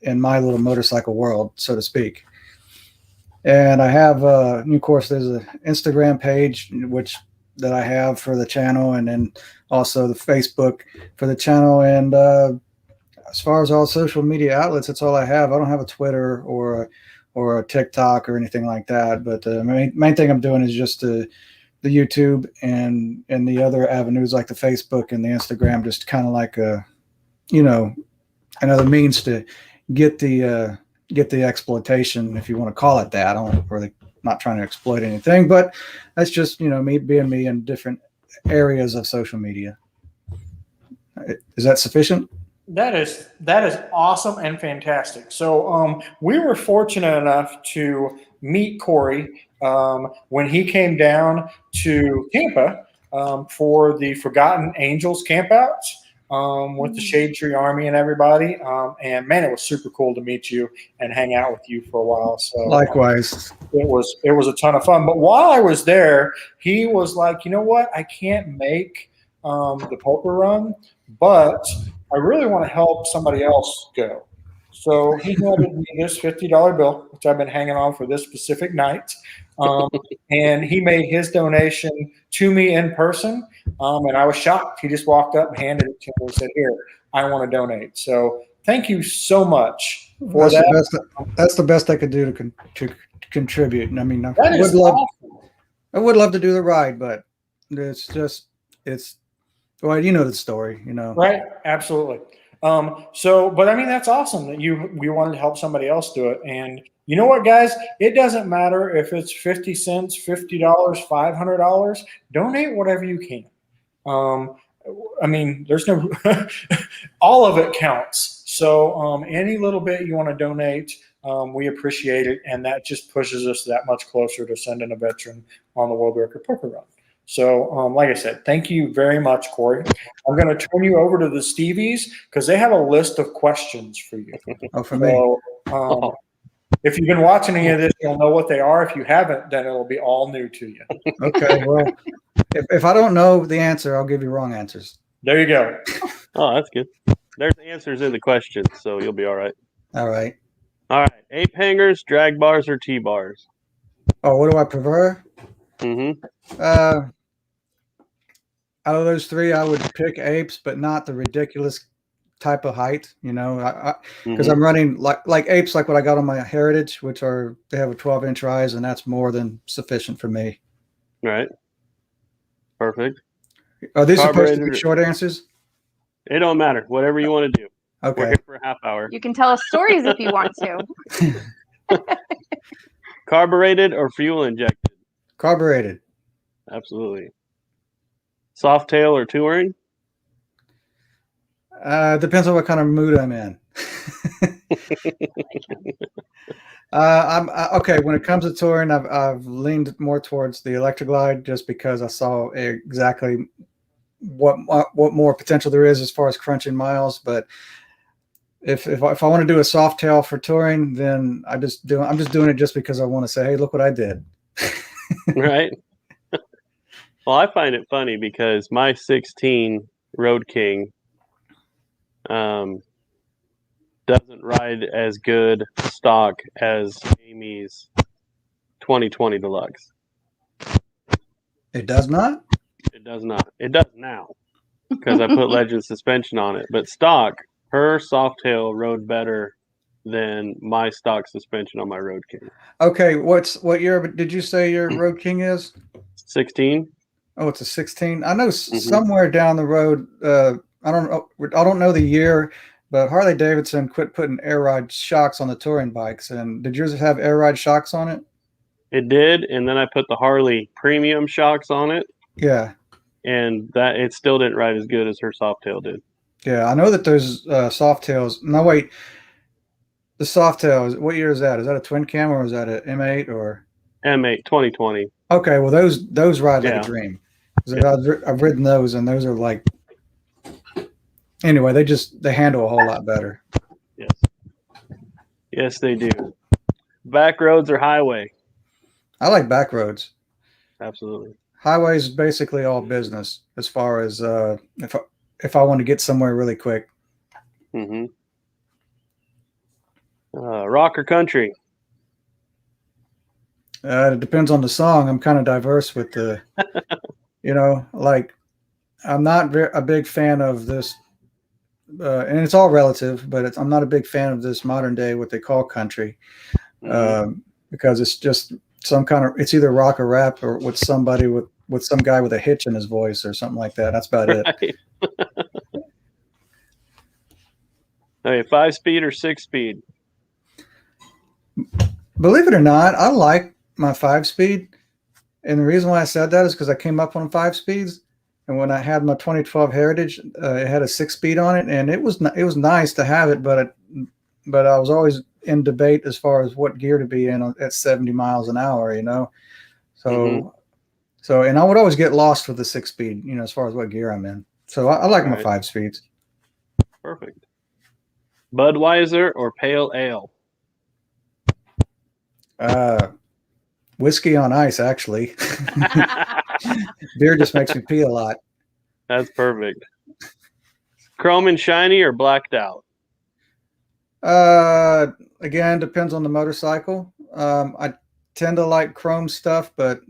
in my little motorcycle world, so to speak. And I have, of course, there's an Instagram page that I have for the channel, and then also the Facebook for the channel. And as far as all social media outlets, that's all I have. I don't have a Twitter or a TikTok or anything like that. But the main thing I'm doing is just to the YouTube and the other avenues like the Facebook and the Instagram, just kind of like another means to get the exploitation, if you want to call it that. I don't really, not trying to exploit anything, but that's just, me being me in different areas of social media. Is that sufficient? That is awesome and fantastic. So we were fortunate enough to meet Corey when he came down to Tampa for the Forgotten Angels campouts with the Shade Tree Army and everybody. And man, it was super cool to meet you and hang out with you for a while. So Likewise. it was a ton of fun. But while I was there, he was like, you know what? I can't make the poker run, but I really want to help somebody else go. So he handed me this $50 bill, which I've been hanging on for this specific night. And he made his donation to me in person. And I was shocked. He just walked up and handed it to me and said, "Here, I want to donate." So thank you so much for that. That's the best I could do to contribute. And I mean, I would love to do the ride, but it's well, you know the story, Right. Absolutely. But I mean, that's awesome that we wanted to help somebody else do it. And you know what, guys? It doesn't matter if it's 50 cents, $50, $500. Donate whatever you can. I mean, there's no, all of it counts. So any little bit you want to donate, we appreciate it. And that just pushes us that much closer to sending a veteran on the World Record Poker Run. So, like I said, thank you very much, Corey. I'm going to turn you over to the Stevies because they have a list of questions for you. Oh, for me. If you've been watching any of this, you'll know what they are. If you haven't, then it'll be all new to you. Okay. Well, if I don't know the answer, I'll give you wrong answers. There you go. Oh, that's good. There's answers in the questions, so you'll be all right. All right. All right. Ape hangers, drag bars, or T-bars? Oh, what do I prefer? Mm-hmm. Out of those three, I would pick apes, but not the ridiculous type of height, because I'm running like apes, like what I got on my Heritage, they have a 12-inch rise, and that's more than sufficient for me. Right. Perfect. Are these supposed to be short answers? It don't matter. Whatever you want to do. Okay. We're here for a half hour. You can tell us stories if you want to. Carbureted or fuel injected? Carbureted. Absolutely. Softail or touring? Depends on what kind of mood I'm in. Okay. When it comes to touring, I've leaned more towards the Electroglide just because I saw exactly what more potential there is as far as crunching miles. But if I want to do a Softail for touring, then I'm just doing it just because I want to say, hey, look what I did. Right. Well, I find it funny because my 16 Road King doesn't ride as good stock as Amy's 2020 Deluxe. It does not? It does not. It does now because I put Legend suspension on it. But stock, her Softail rode better than my stock suspension on my Road King. Okay, what year did you say your Road King is? 16. Oh, it's a 16. I know somewhere down the road. I don't know the year, but Harley Davidson quit putting air ride shocks on the touring bikes. And did yours have air ride shocks on it? It did, and then I put the Harley premium shocks on it. Yeah. And that it still didn't ride as good as her Softail did. Yeah, I know that those Softails. No, wait. The Softail, what year is that? Is that a twin cam or is that an M8 or M8 2020? Okay, well those ride like a dream. I've ridden those, and those are like. Anyway, they handle a whole lot better. Yes. Yes, they do. Back roads or highway? I like back roads. Absolutely. Highway is basically all business as far as if I want to get somewhere really quick. Mm-hmm. Rock or country? It depends on the song. I'm kind of diverse with the, like I'm not a big fan of this, and it's all relative, but I'm not a big fan of this modern day, what they call country, because it's just some kind of, it's either rock or rap or with somebody with with some guy with a hitch in his voice or something like that. That's about it. Right. Okay, 5-speed or 6-speed? Believe it or not, I like my 5-speed. And the reason why I said that is because I came up on 5 speeds. And when I had my 2012 Heritage, it had a 6-speed on it, and it was nice to have it, but I was always in debate as far as what gear to be in at 70 miles an hour, you know. So and I would always get lost with the 6-speed, you know, as far as what gear I'm in. So I like my 5 speeds. Perfect. Budweiser or pale ale? Whiskey on ice, actually. Beer just makes me pee a lot. That's perfect. Chrome and shiny or blacked out? Again, depends on the motorcycle. I tend to like chrome stuff, but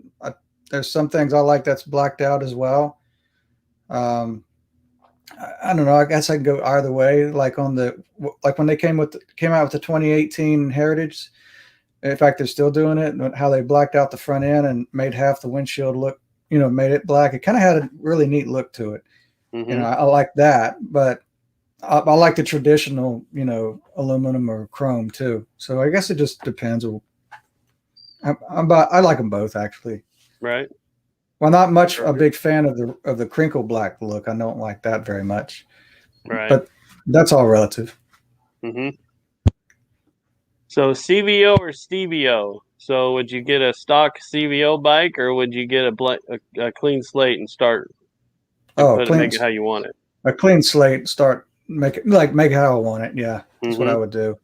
there's some things I like that's blacked out as well. I don't know. I guess I can go either way. Like when they came out with the 2018 Heritage. In fact, they're still doing it. How they blacked out the front end and made half the windshield look, you know, made it black. It kind of had a really neat look to it. You know, I like that, but I like the traditional, you know, aluminum or chrome too. So I guess it just depends. I like them both, actually. Right. Well, not much a big fan of the crinkle black look. I don't like that very much. Right. But that's all relative. So CVO or Stevio? So would you get a stock CVO bike, or would you get a clean slate and start? Make it how you want it. A clean slate, make it how I want it. Yeah, that's what I would do.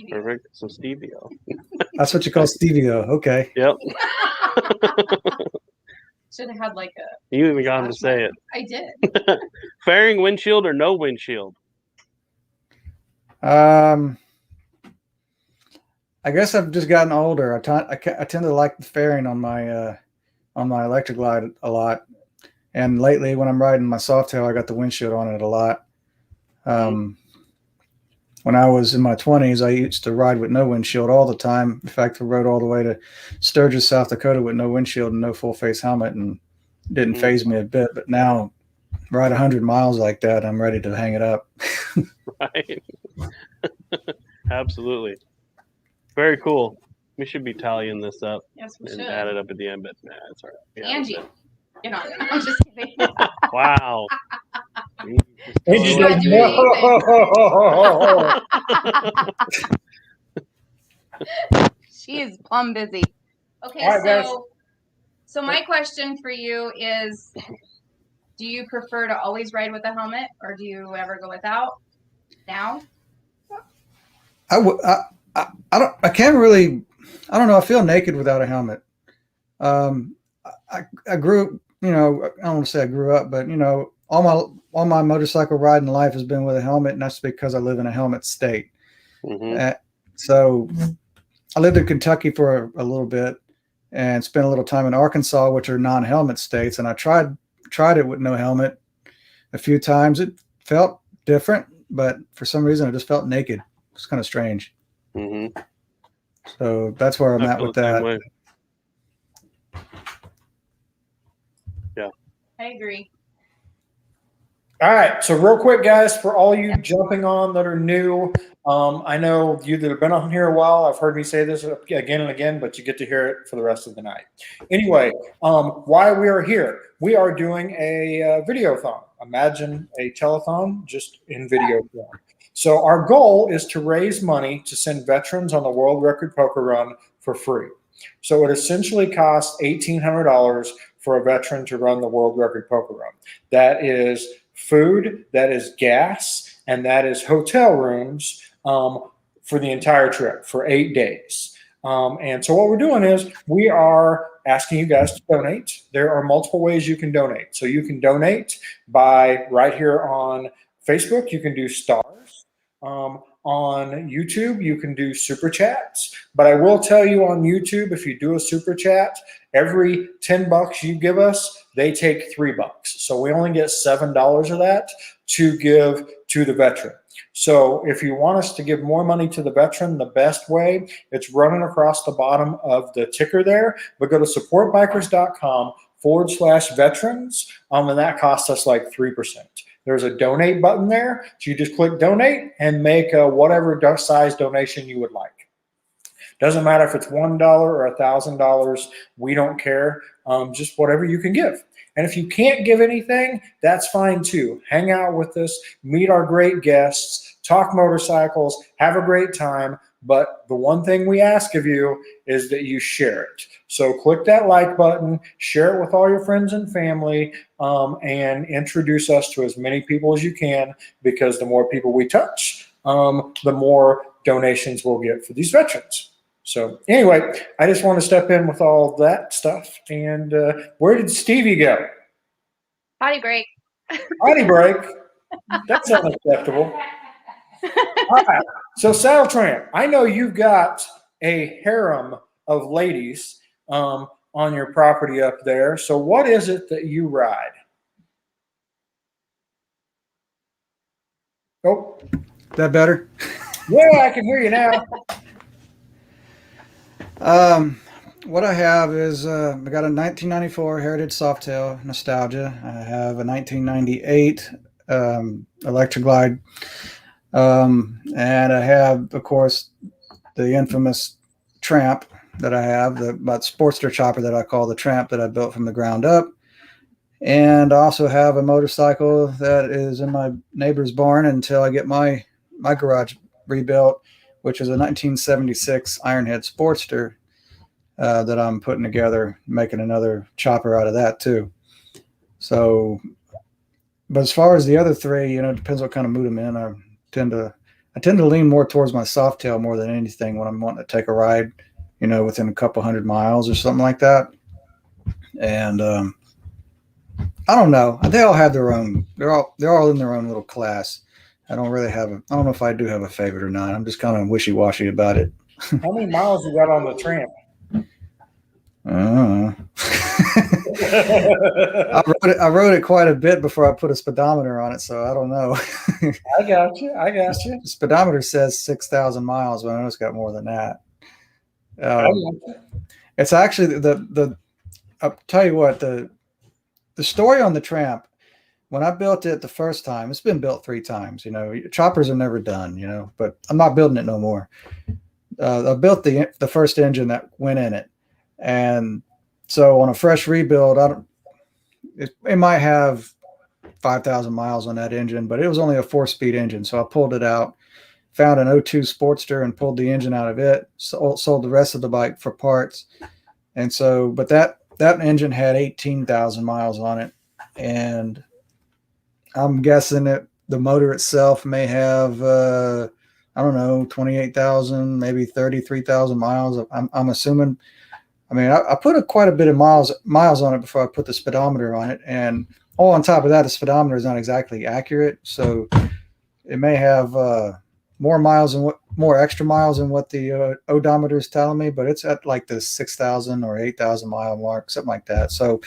Perfect. So Stevio. That's what you call Stevio. Okay. Yep. Should have had like a. You even got him to say it. I did. Fairing windshield or no windshield? I guess I've just gotten older. I tend to like the fairing on my electric glide a lot, and lately when I'm riding my Softail, I got the windshield on it a lot. When I was in my 20s, I used to ride with no windshield all the time. In fact, I rode all the way to Sturgis, South Dakota with no windshield and no full face helmet, and it didn't phase me a bit. But now, ride 100 miles like that, I'm ready to hang it up. Right. Absolutely. Very cool. We should be tallying this up. Yes, we and should. add it up at the end, but nah, it's all right. Yeah, Angie, you know, I'm just kidding. Wow. Angie's not like, doing no. She is plumb busy. Okay, All right, guys. so my question for you is, do you prefer to always ride with a helmet, or do you ever go without now? I can't really, I don't know. I feel naked without a helmet. I grew, you know, I don't want to say I grew up, but you know, all my motorcycle riding life has been with a helmet, and that's because I live in a helmet state. So I lived in Kentucky for a little bit and spent a little time in Arkansas, which are non-helmet states. And I tried it with no helmet a few times. It felt different, but for some reason I just felt naked. It's kind of strange. So that's where I'm at with that. Yeah. I agree. All right, so real quick, guys, for all you jumping on that are new, I know you that have been on here a while, I've heard me say this again and again, but you get to hear it for the rest of the night. Anyway, why we are here, we are doing a videothon. Imagine a telethon just in video form. So our goal is to raise money to send veterans on the world record poker run for free. So it essentially costs $1,800 for a veteran to run the world record poker run. That is food, that is gas, and that is hotel rooms for the entire trip for 8 days. And so what we're doing is we are asking you guys to donate. There are multiple ways you can donate. So you can donate by right here on Facebook. You can do stars. On YouTube, you can do super chats. But I will tell you on YouTube, if you do a super chat, every $10 you give us, they take $3. So we only get $7 of that to give to the veteran. So if you want us to give more money to the veteran, the best way, it's running across the bottom of the ticker there. But go to supportbikers.com /veterans, and that costs us like 3%. There's a donate button there. So you just click donate and make whatever size donation you would like. Doesn't matter if it's $1 or $1,000. We don't care. Just whatever you can give. And if you can't give anything, that's fine too. Hang out with us, meet our great guests, talk motorcycles, have a great time. But the one thing we ask of you is that you share it. So click that like button, share it with all your friends and family, and introduce us to as many people as you can, because the more people we touch, the more donations we'll get for these veterans. So anyway, I just want to step in with all that stuff. And where did Stevie go? Potty break. Potty break? That's unacceptable. All right. So Saddletramp, I know you've got a harem of ladies on your property up there. So what is it that you ride? Oh. Is that better? Yeah, I can hear you now. What I have is I got a 1994 Heritage Softail Nostalgia. I have a 1998 Electra Glide. And I have, of course, the infamous Tramp that I have, the Sportster chopper that I call the Tramp, that I built from the ground up. And I also have a motorcycle that is in my neighbor's barn until I get my garage rebuilt, which is a 1976 Ironhead Sportster that I'm putting together, making another chopper out of that too. So, but as far as the other three, it depends what kind of mood I'm in. I tend to lean more towards my Softail more than anything when I'm wanting to take a ride, within a couple 100 miles or something like that. And I don't know. They all have their own. They're all in their own little class. I don't really have I don't know if I do have a favorite or not. I'm just kind of wishy-washy about it. How many miles you got on the Tramp? I rode it quite a bit before I put a speedometer on it, so I don't know. I got you. The speedometer says 6,000 miles, but I know it's got more than that. It's actually I'll tell you what, the story on the Tramp, when I built it the first time, it's been built 3 times. Choppers are never done, but I'm not building it no more. I built the first engine that went in it. And so on a fresh rebuild, it might have 5,000 miles on that engine, but it was only a 4-speed engine. So I pulled it out, found an 02 Sportster and pulled the engine out of it, sold the rest of the bike for parts. And so, but that engine had 18,000 miles on it. And I'm guessing that the motor itself may have, I don't know, 28,000, maybe 33,000 miles. I'm assuming. I mean, I put quite a bit of miles on it before I put the speedometer on it. And on top of that, the speedometer is not exactly accurate. So it may have more extra miles than what the odometer is telling me, but it's at like the 6,000 or 8,000 mile mark, something like that. So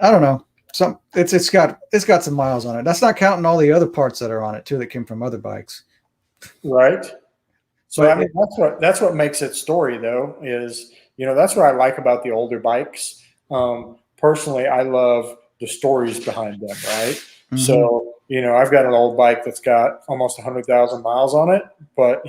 I don't know. It's got some miles on it. That's not counting all the other parts that are on it too, that came from other bikes. Right. So I mean, that's what makes it story, though, is that's what I like about the older bikes. Personally, I love the stories behind them. Right. Mm-hmm. So I've got an old bike that's got almost 100,000 miles on it, but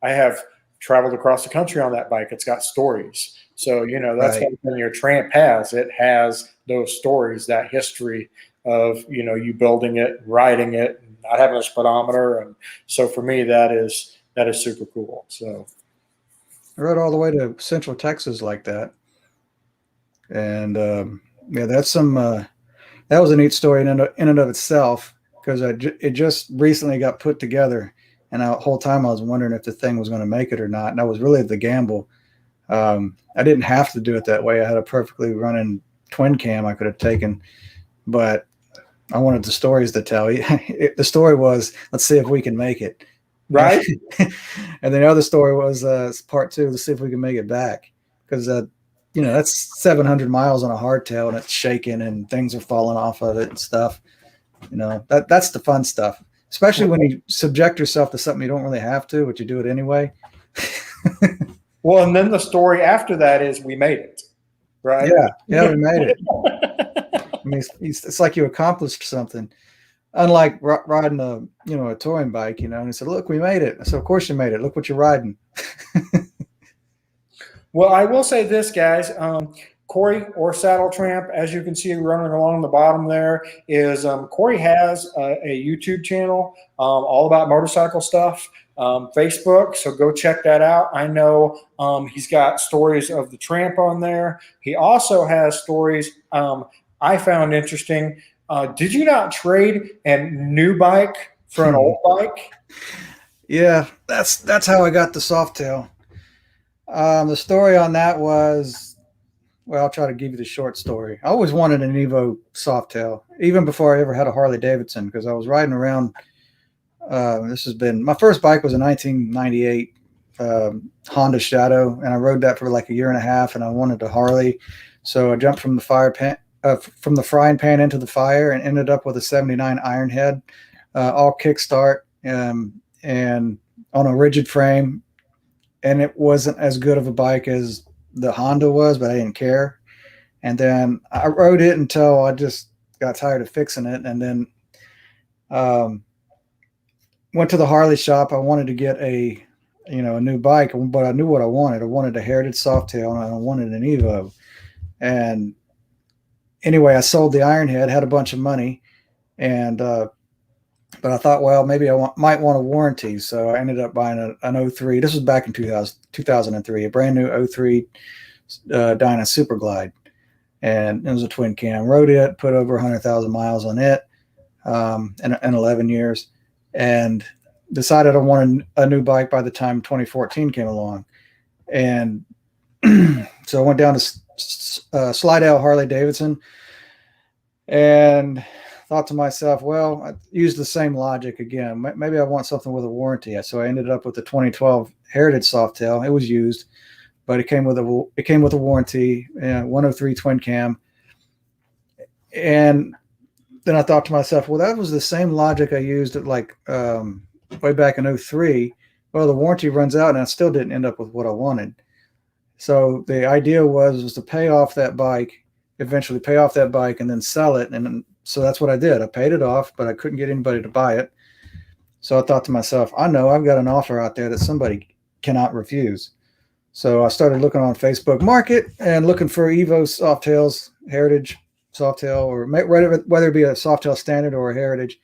I have traveled across the country on that bike. It's got stories. So that's right. What your Tramp has. It has those stories, that history of you building it, riding it, and not having a speedometer, and so for me that is super cool. So I rode all the way to Central Texas like that, and that's that was a neat story in and of itself, because it just recently got put together, and the whole time I was wondering if the thing was going to make it or not, and that was really the gamble. I didn't have to do it that way. I had a perfectly running twin cam I could have taken, but I wanted the stories to tell. The story was, let's see if we can make it. Right. And the other story was part 2, to see if we can make it back, because that's 700 miles on a hardtail, and it's shaking and things are falling off of it and stuff. That's the fun stuff, especially when you subject yourself to something you don't really have to, but you do it anyway. Well, and then the story after that is we made it. right? Yeah, we made it. I mean, it's like you accomplished something. Unlike riding a touring bike, and he said, "Look, we made it." I said, "Of course you made it. Look what you're riding." Well, I will say this, guys. Corey or Saddletramp, as you can see running along the bottom there, is Corey has a YouTube channel all about motorcycle stuff, Facebook. So go check that out. I know he's got stories of the Tramp on there. He also has stories I found interesting. Did you not trade a new bike for an old bike? Yeah, that's how I got the Softail. The story on that was, well, I'll try to give you the short story. I always wanted an Evo Softail, even before I ever had a Harley Davidson, because I was riding around. My first bike was a 1998 Honda Shadow, and I rode that for like a year and a half, and I wanted a Harley. So I jumped from the frying pan into the fire and ended up with a 79 Ironhead, all kickstart, and on a rigid frame. And it wasn't as good of a bike as the Honda was, but I didn't care. And then I rode it until I just got tired of fixing it. And then went to the Harley shop. I wanted to get a new bike, but I knew what I wanted. I wanted a Heritage Softail, and I wanted an Evo. And anyway, I sold the Ironhead, had a bunch of money, and but I thought, well, maybe I might want a warranty. So I ended up buying an 03. This was back in 2003, a brand new 03 Dyna Super Glide. And it was a twin cam. Rode it, put over 100,000 miles on it in 11 years, and decided I wanted a new bike by the time 2014 came along. And so I went down to Slidell Harley Davidson and thought to myself, well, I used the same logic again. Maybe I want something with a warranty. So I ended up with the 2012 Heritage Softail. It was used, but it came with a warranty, 103 twin cam. And then I thought to myself, well, that was the same logic I used at way back in 03. Well, the warranty runs out, and I still didn't end up with what I wanted. So the idea was to pay off that bike, eventually pay off that bike, and then sell it. And so that's what I did. I paid it off, but I couldn't get anybody to buy it. So I thought to myself, I know I've got an offer out there that somebody cannot refuse. So I started looking on Facebook Market and looking for Evo Softails, Heritage Softail, or whether it be a Softail Standard or a Heritage.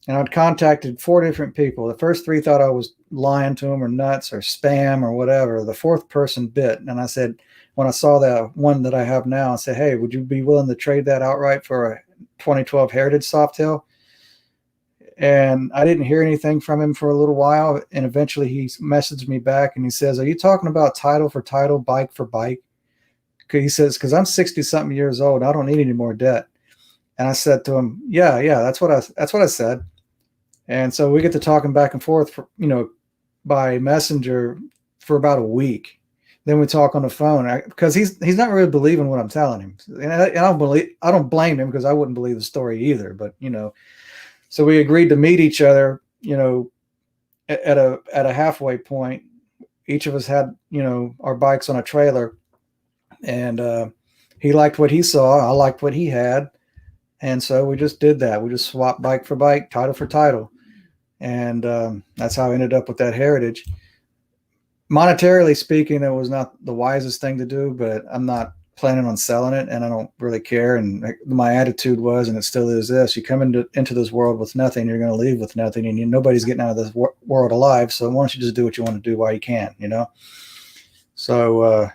And I'd contacted 4 different people. The first 3 thought I was lying to them or nuts or spam or whatever. The 4th person bit. And I said, when I saw that one that I have now, I said, hey, would you be willing to trade that outright for a 2012 Heritage Softail? And I didn't hear anything from him for a little while. And eventually he messaged me back and he says, are you talking about title for title, bike for bike? He says, because I'm 60-something years old. I don't need any more debt. And I said to him, yeah, that's what I said. And so we get to talking back and forth, by messenger for about a week. Then we talk on the phone because he's not really believing what I'm telling him. And I don't blame him, because I wouldn't believe the story either. But, so we agreed to meet each other, at a halfway point. Each of us had, our bikes on a trailer, and he liked what he saw. I liked what he had. And so we just did that. We just swapped bike for bike, title for title. And that's how I ended up with that Heritage. Monetarily speaking, it was not the wisest thing to do, but I'm not planning on selling it, and I don't really care. And my attitude was, and it still is this: you come into this world with nothing, you're going to leave with nothing, and nobody's getting out of this world alive. So why don't you just do what you want to do while you can, So,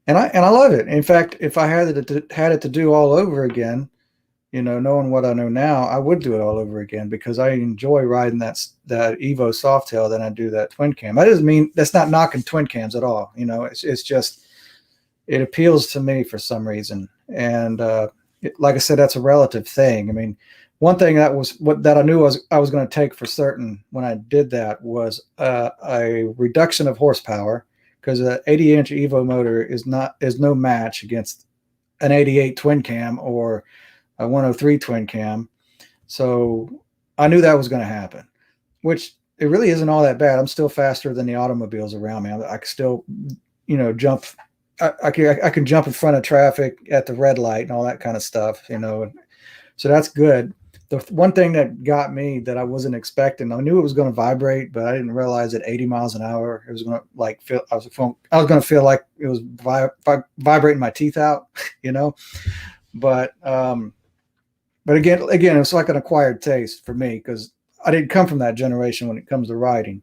and I love it. In fact, if I had it to do all over again, knowing what I know now, I would do it all over again, because I enjoy riding that Evo Softail than I do that twin cam. That doesn't mean that's not knocking twin cams at all. It's just, it appeals to me for some reason. And like I said, that's a relative thing. I mean, one thing that I knew I was going to take for certain when I did that was a reduction of horsepower, because an 80-inch Evo motor is no match against an 88 twin cam or a 103 twin cam. So I knew that was going to happen, which it really isn't all that bad. I'm still faster than the automobiles around me. I can still, jump I can jump in front of traffic at the red light and all that kind of stuff, you know. So that's good. The one thing that got me that I wasn't expecting, I knew it was going to vibrate, but I didn't realize at 80 miles an hour it was going to like feel. I was going to feel like it was vibrating my teeth out, you know. But again, it's like an acquired taste for me because I didn't come from that generation when it comes to riding.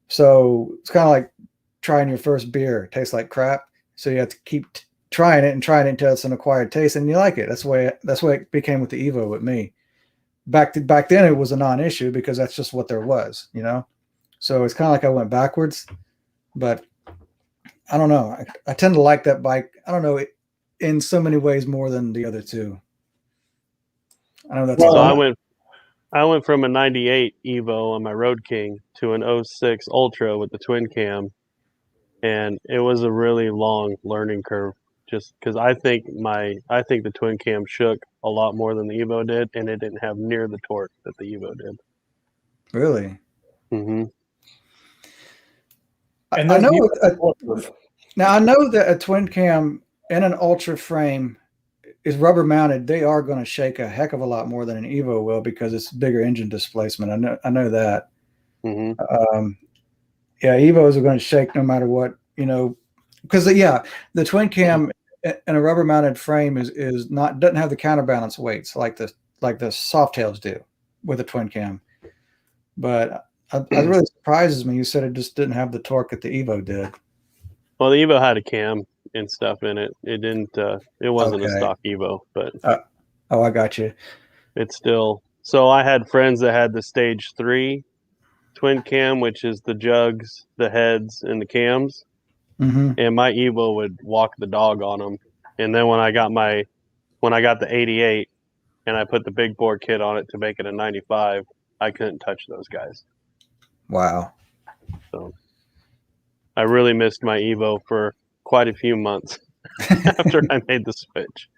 So it's kind of like trying your first beer. It tastes like crap. So you have to keep trying it until it's an acquired taste and you like it. That's the way it became with the Evo with me. Back then it was a non-issue because that's just what there was, you know? So it's kind of like I went backwards, but I don't know. I tend to like that bike. I don't know, in so many ways more than the other two. I know that's I went from a 98 Evo on my Road King to an 06 Ultra with the twin cam. And it was a really long learning curve just because I think the twin cam shook a lot more than the Evo did, and it didn't have near the torque that the Evo did. Really? Mm-hmm. I know that a twin cam and an Ultra frame is rubber mounted. They are going to shake a heck of a lot more than an Evo will because it's bigger engine displacement. I know that. Mm-hmm. Yeah, Evos are going to shake no matter what, you know, because the twin cam and a rubber mounted frame doesn't have the counterbalance weights like the soft tails do with a twin cam. But it really surprises me. You said it just didn't have the torque that the Evo did. Well, the Evo had a cam and stuff in it. It didn't. It wasn't a stock Evo, but I got you. It's still. So I had friends that had the Stage 3 twin cam, which is the jugs, the heads, and the cams. Mm-hmm. And my Evo would walk the dog on them. And then when I got the 88 and I put the big bore kit on it to make it a 95, I couldn't touch those guys. Wow. So I really missed my Evo for quite a few months after I made the switch.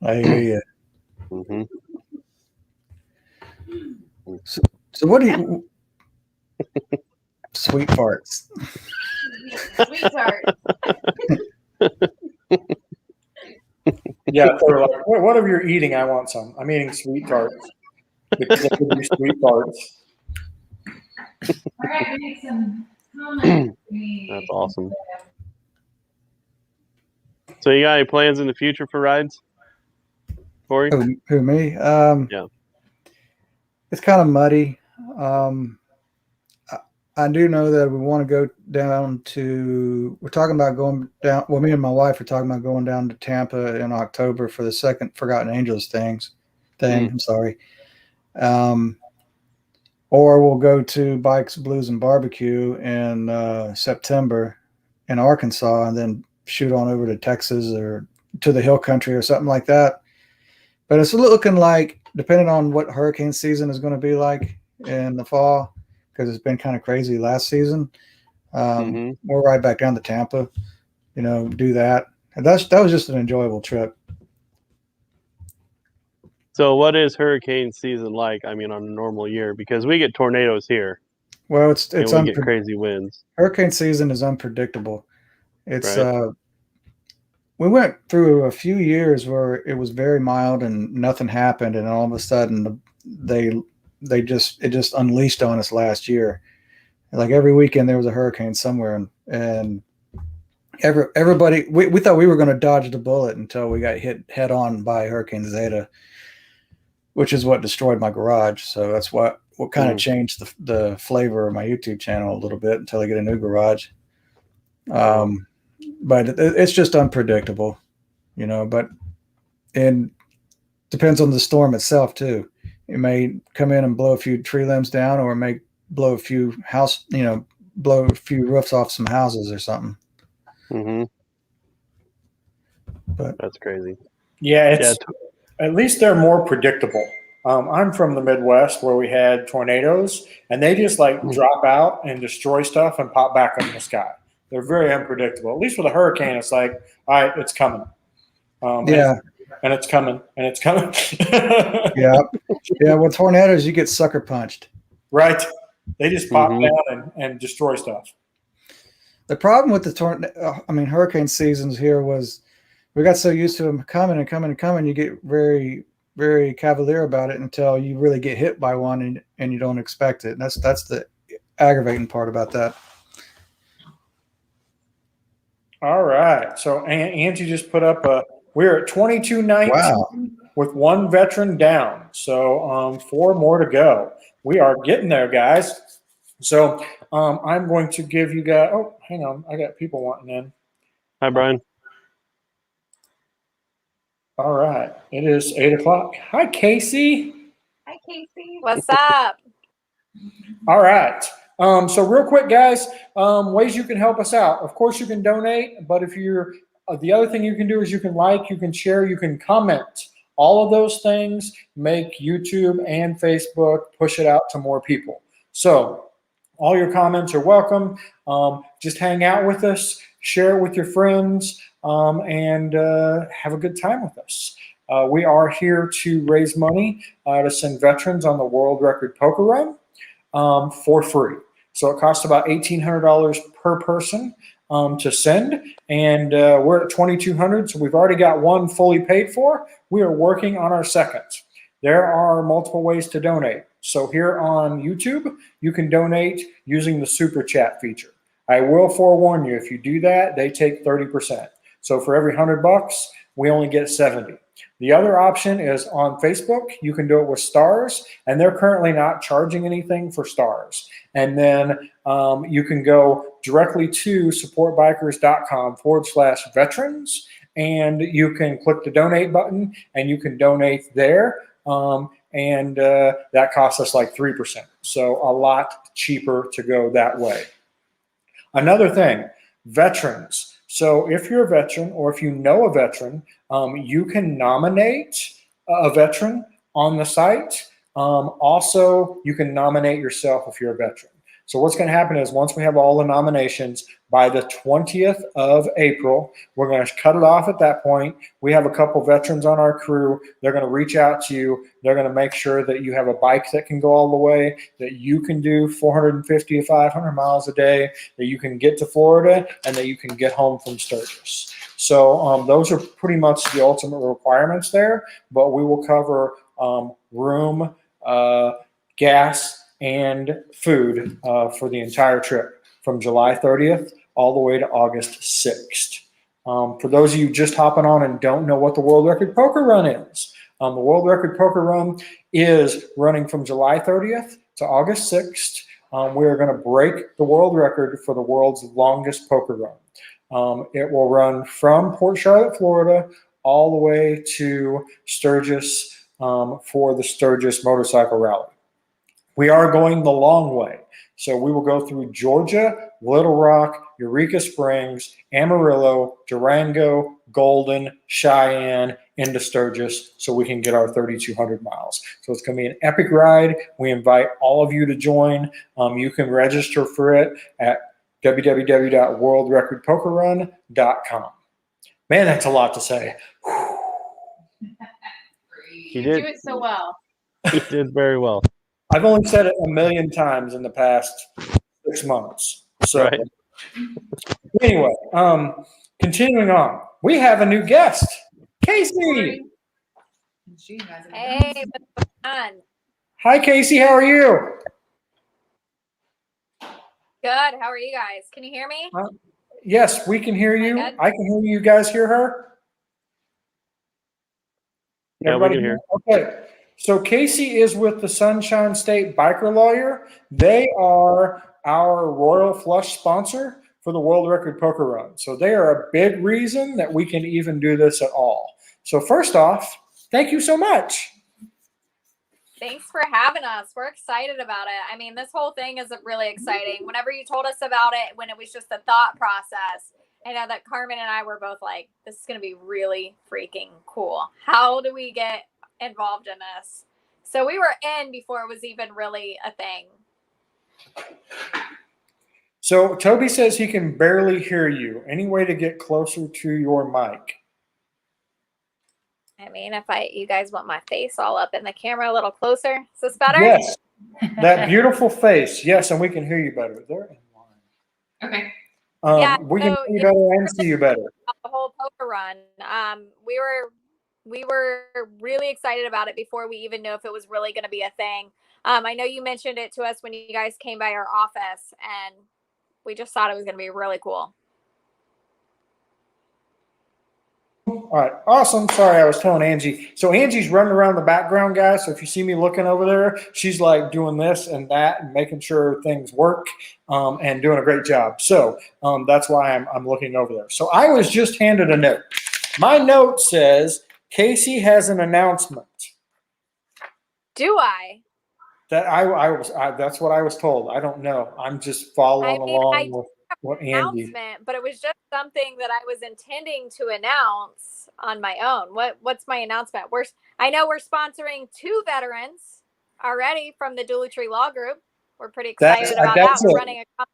I hear you. Mm-hmm. So what do you? Sweet farts. Sweet tart. Yeah, they're like, whatever you're eating, I want some. I'm eating sweet tarts. Because I could do sweet tarts. All right, we need some comments. That's awesome. So you got any plans in the future for rides, Corey? Who me? Yeah. It's kind of muddy. I do know that we want to go down to. We're talking about going down. Well, me and my wife are talking about going down to Tampa in October for the second Forgotten Angels thing. I'm sorry. Or we'll go to Bikes, Blues, and Barbecue in September in Arkansas, and then shoot on over to Texas or to the Hill Country or something like that. But it's looking like, depending on what hurricane season is going to be like in the fall, because it's been kind of crazy last season, we'll ride back down to Tampa, you know, do that. And that was just an enjoyable trip. So what is hurricane season like? I mean, on a normal year, because we get tornadoes here. Well, it's we get crazy winds. Hurricane season is unpredictable. It's right. We went through a few years where it was very mild and nothing happened, and all of a sudden it just unleashed on us last year. Like every weekend there was a hurricane somewhere, and everybody we thought we were going to dodge the bullet until we got hit head on by Hurricane Zeta, which is what destroyed my garage. So that's what kind of changed the flavor of my YouTube channel a little bit until I get a new garage. But it's just unpredictable, you know, but it depends on the storm itself too. It may come in and blow a few tree limbs down, or it may blow a few roofs off some houses or something. Mm-hmm. But that's crazy. Yeah, at least they're more predictable. I'm from the Midwest where we had tornadoes, and they just drop out and destroy stuff and pop back up in the sky. They're very unpredictable. At least with a hurricane, it's like, all right, it's coming. And it's coming, and it's coming. Yeah. With tornadoes, you get sucker punched. Right. They just pop down and destroy stuff. The problem with the hurricane seasons here was we got so used to them coming and coming and coming. You get very, very cavalier about it until you really get hit by one and you don't expect it. And that's the aggravating part about that. All right. So Angie just put up we're at 2219 Wow. with one veteran down. So 4 more to go. We are getting there, guys. So I'm going to give you guys, oh, hang on. I got people wanting in. Hi, Brian. All right. It is 8 o'clock. Hi, Casey. Hi, Casey. What's up? All right. So real quick, guys, ways you can help us out. Of course, you can donate, but if you're the other thing you can do is you can like, you can share, you can comment. All of those things make YouTube and Facebook push it out to more people. So all your comments are welcome. Just hang out with us, share it with your friends, and have a good time with us. We are here to raise money to send veterans on the world record poker run for free. So it costs about $1,800 per person to send, and we're at 2,200. So we've already got one fully paid for. We are working on our second. There are multiple ways to donate. So here on YouTube, you can donate using the super chat feature. I will forewarn you, if you do that, they take 30%. So for every $100, we only get 70. The other option is on Facebook. You can do it with stars, and they're currently not charging anything for stars. And then you can go directly to supportbikers.com/veterans, and you can click the donate button, and you can donate there. And that costs us like 3%. So a lot cheaper to go that way. Another thing, veterans. So if you're a veteran or if you know a veteran, you can nominate a veteran on the site. Also, you can nominate yourself if you're a veteran. So what's going to happen is once we have all the nominations by the 20th of April, we're going to cut it off at that point. We have a couple veterans on our crew. They're going to reach out to you. They're going to make sure that you have a bike that can go all the way, that you can do 450 to 500 miles a day, that you can get to Florida, and that you can get home from Sturgis. So those are pretty much the ultimate requirements there, but we will cover room, gas, and food for the entire trip from July 30th all the way to August 6th. For those of you just hopping on and don't know what the World Record Poker Run is, the World Record Poker Run is running from July 30th to August 6th. We are going to break the world record for the world's longest poker run. It will run from Port Charlotte, Florida, all the way to Sturgis for the Sturgis Motorcycle Rally. We are going the long way. So we will go through Georgia, Little Rock, Eureka Springs, Amarillo, Durango, Golden, Cheyenne, into Sturgis so we can get our 3,200 miles. So it's going to be an epic ride. We invite all of you to join. You can register for it at www.worldrecordpokerrun.com. Man, that's a lot to say. You Do did. it so well. You did very well. I've only said it 1,000,000 times in the past 6 months. So Right. anyway, continuing on, we have a new guest, Casey. She has it. Hey, what's going on? Hi, Casey. How are you? Good. How are you guys? Can you hear me? Yes, we can hear you. Good. I can hear you. You guys hear her? Yeah, we can hear. Okay. So Casey is with the Sunshine State Biker Lawyer. They are our Royal Flush sponsor for the World Record Poker Run. So they are a big reason that we can even do this at all. So first off, thank you so much. Thanks for having us. We're excited about it. I mean, this whole thing is really exciting. Whenever you told us about it, when it was just a thought process, I know that Carmen and I were both like, this is going to be really freaking cool. How do we get involved in this? So we were in before it was even really a thing. So Toby says he can barely hear you. Any way to get closer to your mic? I mean, if you guys want my face all up in the camera a little closer, is this better? Yes. That beautiful face. Yes, and we can hear you better. They're in line. Okay. We can so hear you better and see you better. the whole poker run. We were really excited about it before we even knew if it was really going to be a thing. I know you mentioned it to us when you guys came by our office, and we just thought it was going to be really cool. All right, awesome. Sorry, I was telling Angie. So Angie's running around the background, guys. So if you see me looking over there, she's like doing this and that and making sure things work and doing a great job. So that's why I'm looking over there. So I was just handed a note. My note says Casey has an announcement. Do I? That that's what I was told. I don't know. I'm just following along with what Andy. Announcement, but it was just something that I was intending to announce on my own. What's my announcement? I know we're sponsoring 2 veterans already from the Dulutree Law Group. We're pretty excited about that. We're running a.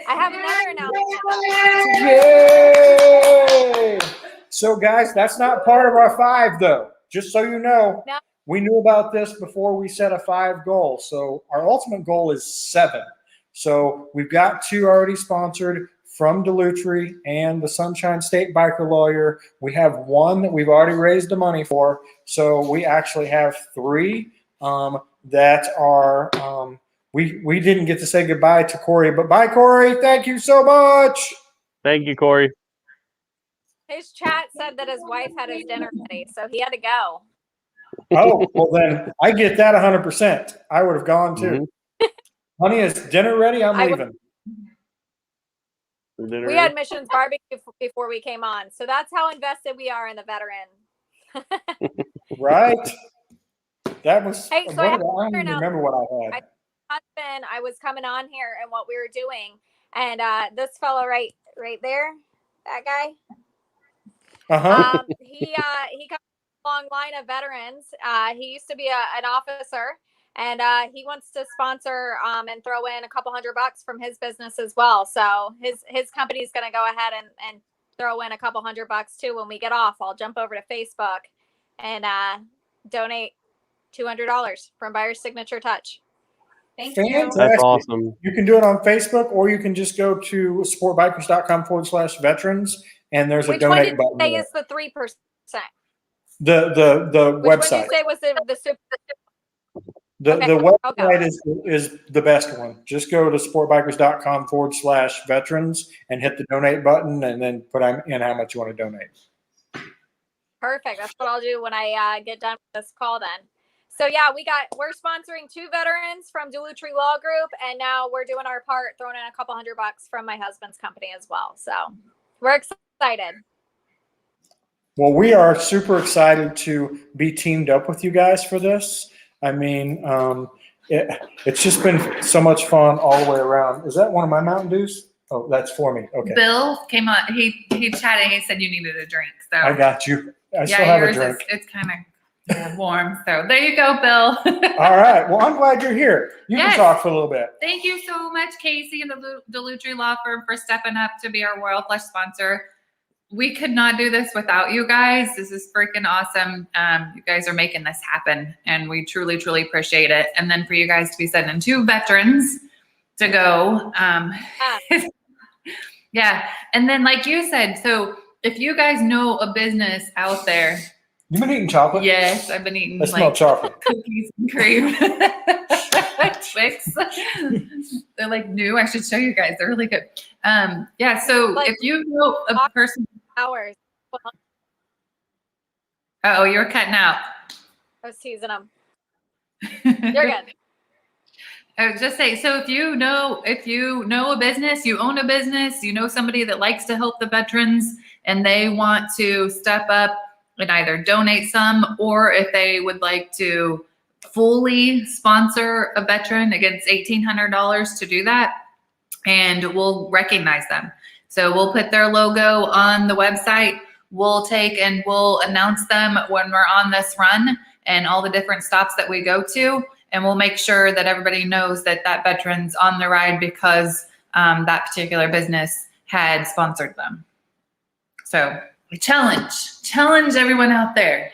I have another announcement. Yay! So guys, that's not part of our 5 though. Just so you know. No. We knew about this before we set a 5 goal. So our ultimate goal is 7. So we've got 2 already sponsored from Dulutree and the Sunshine State Biker Lawyer. We have 1 that we've already raised the money for. So we actually have 3 that are, we didn't get to say goodbye to Corey, but bye, Corey. Thank you so much. Thank you, Corey. His chat said that his wife had his dinner ready, so he had to go. Oh, well then I get that 100%. I would have gone too. Honey, is dinner ready? I'm leaving. We had Missions Barbecue before we came on, so that's how invested we are in the veteran. Right. That was. Hey, so I don't even remember what I had. I was coming on here and what we were doing, and this fellow right there, that guy. He comes from a long line of veterans. He used to be an officer. And he wants to sponsor and throw in a couple $100 from his business as well. So his company is going to go ahead and throw in a couple $100 too. When we get off, I'll jump over to Facebook and donate $200 from Buyer's Signature Touch. Thank you. That's awesome. You can do it on Facebook, or you can just go to supportbikers.com/veterans, and there's a donate button. Which one did you say is the 3%? The Which website. one did you say was the super? The website is the best one. Just go to supportbikers.com/veterans and hit the donate button, and then put in how much you want to donate. Perfect. That's what I'll do when I get done with this call then. So yeah, we're sponsoring 2 veterans from Dulutree Law Group, and now we're doing our part, throwing in a couple $100 from my husband's company as well. So we're excited. Well, we are super excited to be teamed up with you guys for this. I mean, it's just been so much fun all the way around. Is that one of my Mountain Dews? Oh, that's for me. Okay. Bill came on. He chatted. He said you needed a drink. So I got you. I still have a drink. It's kind of warm. So there you go, Bill. All right. Well, I'm glad you're here. You can talk for a little bit. Thank you so much, Casey and the Dulutree Law Firm, for stepping up to be our Royal Flush sponsor. We could not do this without you guys. This is freaking awesome. You guys are making this happen, and we truly, truly appreciate it. And then for you guys to be sending 2 veterans to go. Yeah. And then like you said, so if you guys know a business out there. You've been eating chocolate? Yes, I've been eating smell chocolate. Cookies and cream. Twix. They're like new. I should show you guys. They're really good. Yeah, so if you know a person. Hours. Oh, you're cutting out. I was teasing them. You're good. I was just saying, so if you know a business, you own a business, you know somebody that likes to help the veterans and they want to step up and either donate some, or if they would like to fully sponsor a veteran against $1,800 to do that, and we'll recognize them. So we'll put their logo on the website. We'll take and we'll announce them when we're on this run and all the different stops that we go to. And we'll make sure that everybody knows that that veteran's on the ride because that particular business had sponsored them. So we challenge everyone out there.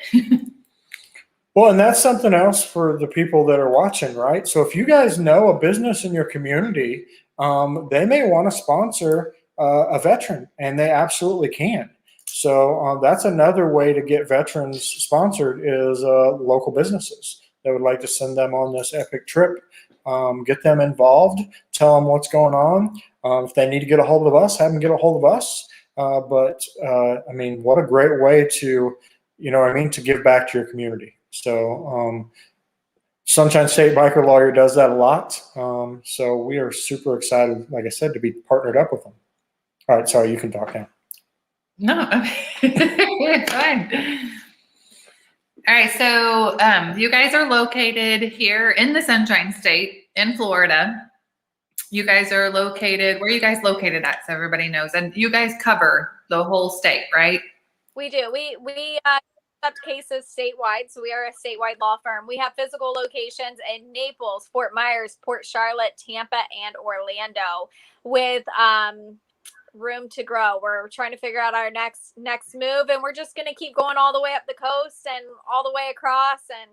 Well, and that's something else for the people that are watching, right? So if you guys know a business in your community they may want to sponsor a veteran, and they absolutely can. So that's another way to get veterans sponsored is local businesses that would like to send them on this epic trip. Get them involved, tell them what's going on. If they need to get a hold of us, have them get a hold of us. But I mean, what a great way to, to give back to your community. So Sunshine State Biker Lawyer does that a lot. So we are super excited, like I said, to be partnered up with them. All right, sorry, you can talk now. No, it's fine. All right, so you guys are located here in the Sunshine State in Florida. You guys are located, where are you guys located at, so everybody knows? And you guys cover the whole state, right? We do. We accept cases statewide, so we are a statewide law firm. We have physical locations in Naples, Fort Myers, Port Charlotte, Tampa, and Orlando with room to grow. We're trying to figure out our next move, and we're just going to keep going all the way up the coast and all the way across. And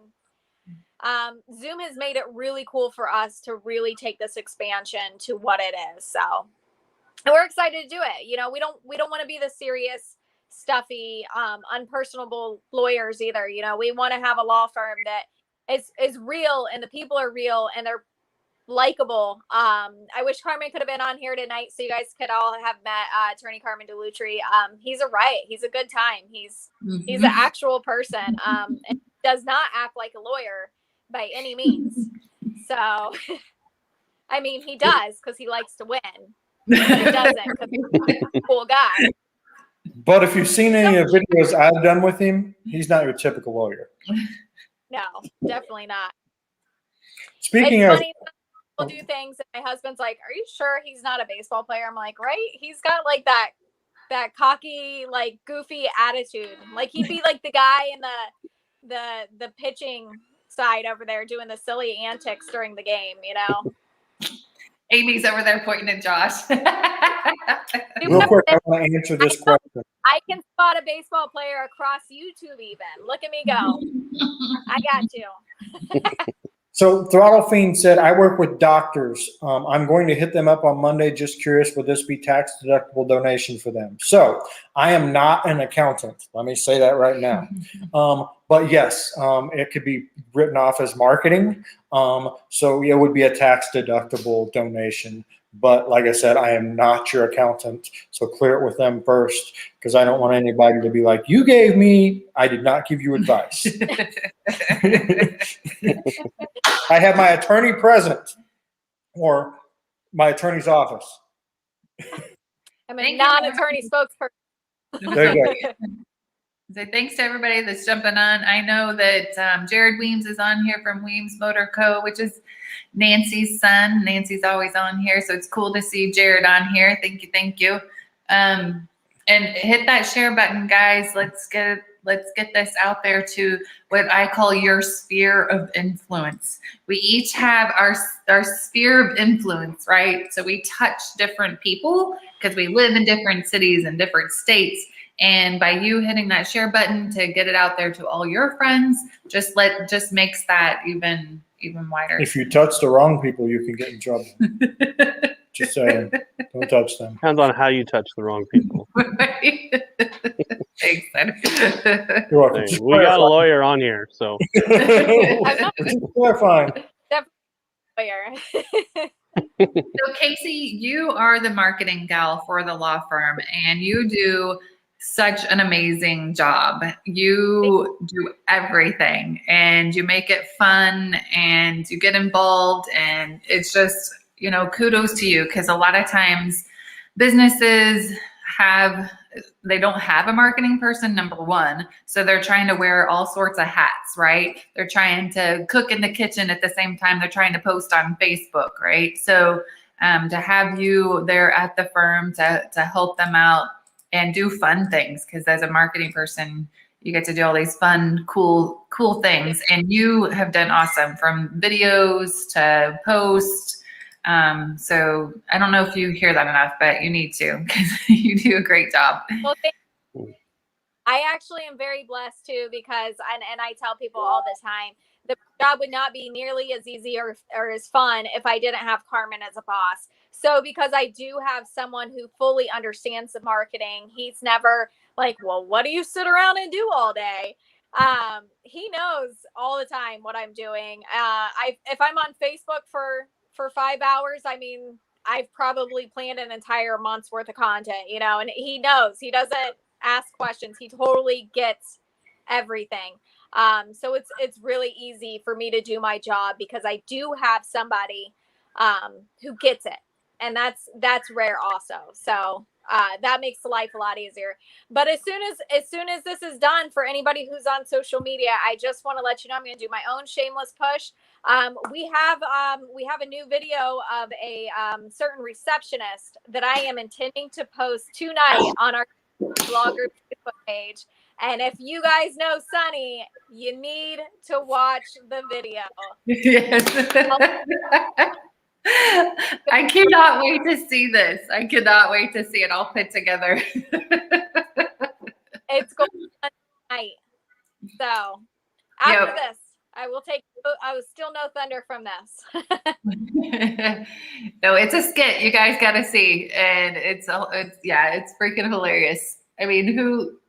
Zoom has made it really cool for us to really take this expansion to what it is. So and we're excited to do it. You know, we don't want to be the serious, stuffy, unpersonable lawyers either. You know, we want to have a law firm that is real, and the people are real, and they're likable. I wish Carmen could have been on here tonight so you guys could all have met Attorney Carmen DeLutri. He's a riot. He's a good time. He's an actual person, and does not act like a lawyer by any means. So, I mean, he does because he likes to win. But he doesn't because he's a cool guy. But if you've seen any of the videos I've done with him, he's not your typical lawyer. No, definitely not. Speaking it's of, funny, people do things, and my husband's like, "Are you sure he's not a baseball player?" I'm like, "Right? He's got like that cocky, like goofy attitude. Like he'd be like the guy in the pitching side over there doing the silly antics during the game, you know." Amy's over there pointing at Josh. real quick, I want to answer this question. I can spot a baseball player across YouTube even. Look at me go. I got you. So Throttle Fiend said, I work with doctors. I'm going to hit them up on Monday. Just curious, would this be tax deductible donation for them? So I am not an accountant. Let me say that right now. But yes, it could be written off as marketing. So it would be a tax deductible donation. But like I said, I am not your accountant. So clear it with them first, because I don't want anybody to be like, you gave me, I did not give you advice. I have my attorney present or my attorney's office. I'm a non-attorney spokesperson. There you go. So thanks to everybody that's jumping on. I know that Jared Weems is on here from Weems Motor Co., which is Nancy's son. Nancy's always on here, so it's cool to see Jared on here. Thank you, thank you. And hit that share button, guys. Let's get this out there to what I call your sphere of influence. We each have our sphere of influence, right? So we touch different people because we live in different cities and different states. And by you hitting that share button to get it out there to all your friends, just makes that even wider. If you touch the wrong people, you can get in trouble. Just saying, don't touch them. Depends on how you touch the wrong people. Thanks, You're welcome. Hey, we got a lawyer on here, so. Just clarifying. So Casey, you are the marketing gal for the law firm, and you do such an amazing job. You do everything, and you make it fun, and you get involved, and it's just, kudos to you, because a lot of times businesses they don't have a marketing person, number one. So they're trying to wear all sorts of hats, right? They're trying to cook in the kitchen at the same time they're trying to post on Facebook, right? So to have you there at the firm to help them out and do fun things, because as a marketing person, you get to do all these fun, cool things. And you have done awesome, from videos to posts. So I don't know if you hear that enough, but you need to, because you do a great job. Well, I actually am very blessed too, because, and I tell people all the time, the job would not be nearly as easy or as fun if I didn't have Carmen as a boss. So because I do have someone who fully understands the marketing, he's never like, well, what do you sit around and do all day? He knows all the time what I'm doing. If I'm on Facebook for 5 hours, I mean, I've probably planned an entire month's worth of content, you know, and he knows. He doesn't ask questions. He totally gets everything. So it's really easy for me to do my job because I do have somebody who gets it, and that's rare also. So that makes life a lot easier. But as soon as this is done, for anybody who's on social media, I just want to let you know I'm going to do my own shameless push. We have a new video of a certain receptionist that I am intending to post tonight on our Vloggers Facebook page. And if you guys know Sunny, you need to watch the video. Yes. I cannot wait to see this. I cannot wait to see it all put together. It's going on tonight. So after this, I will steal no thunder from this. No, it's a skit you guys got to see, and it's freaking hilarious. I mean, who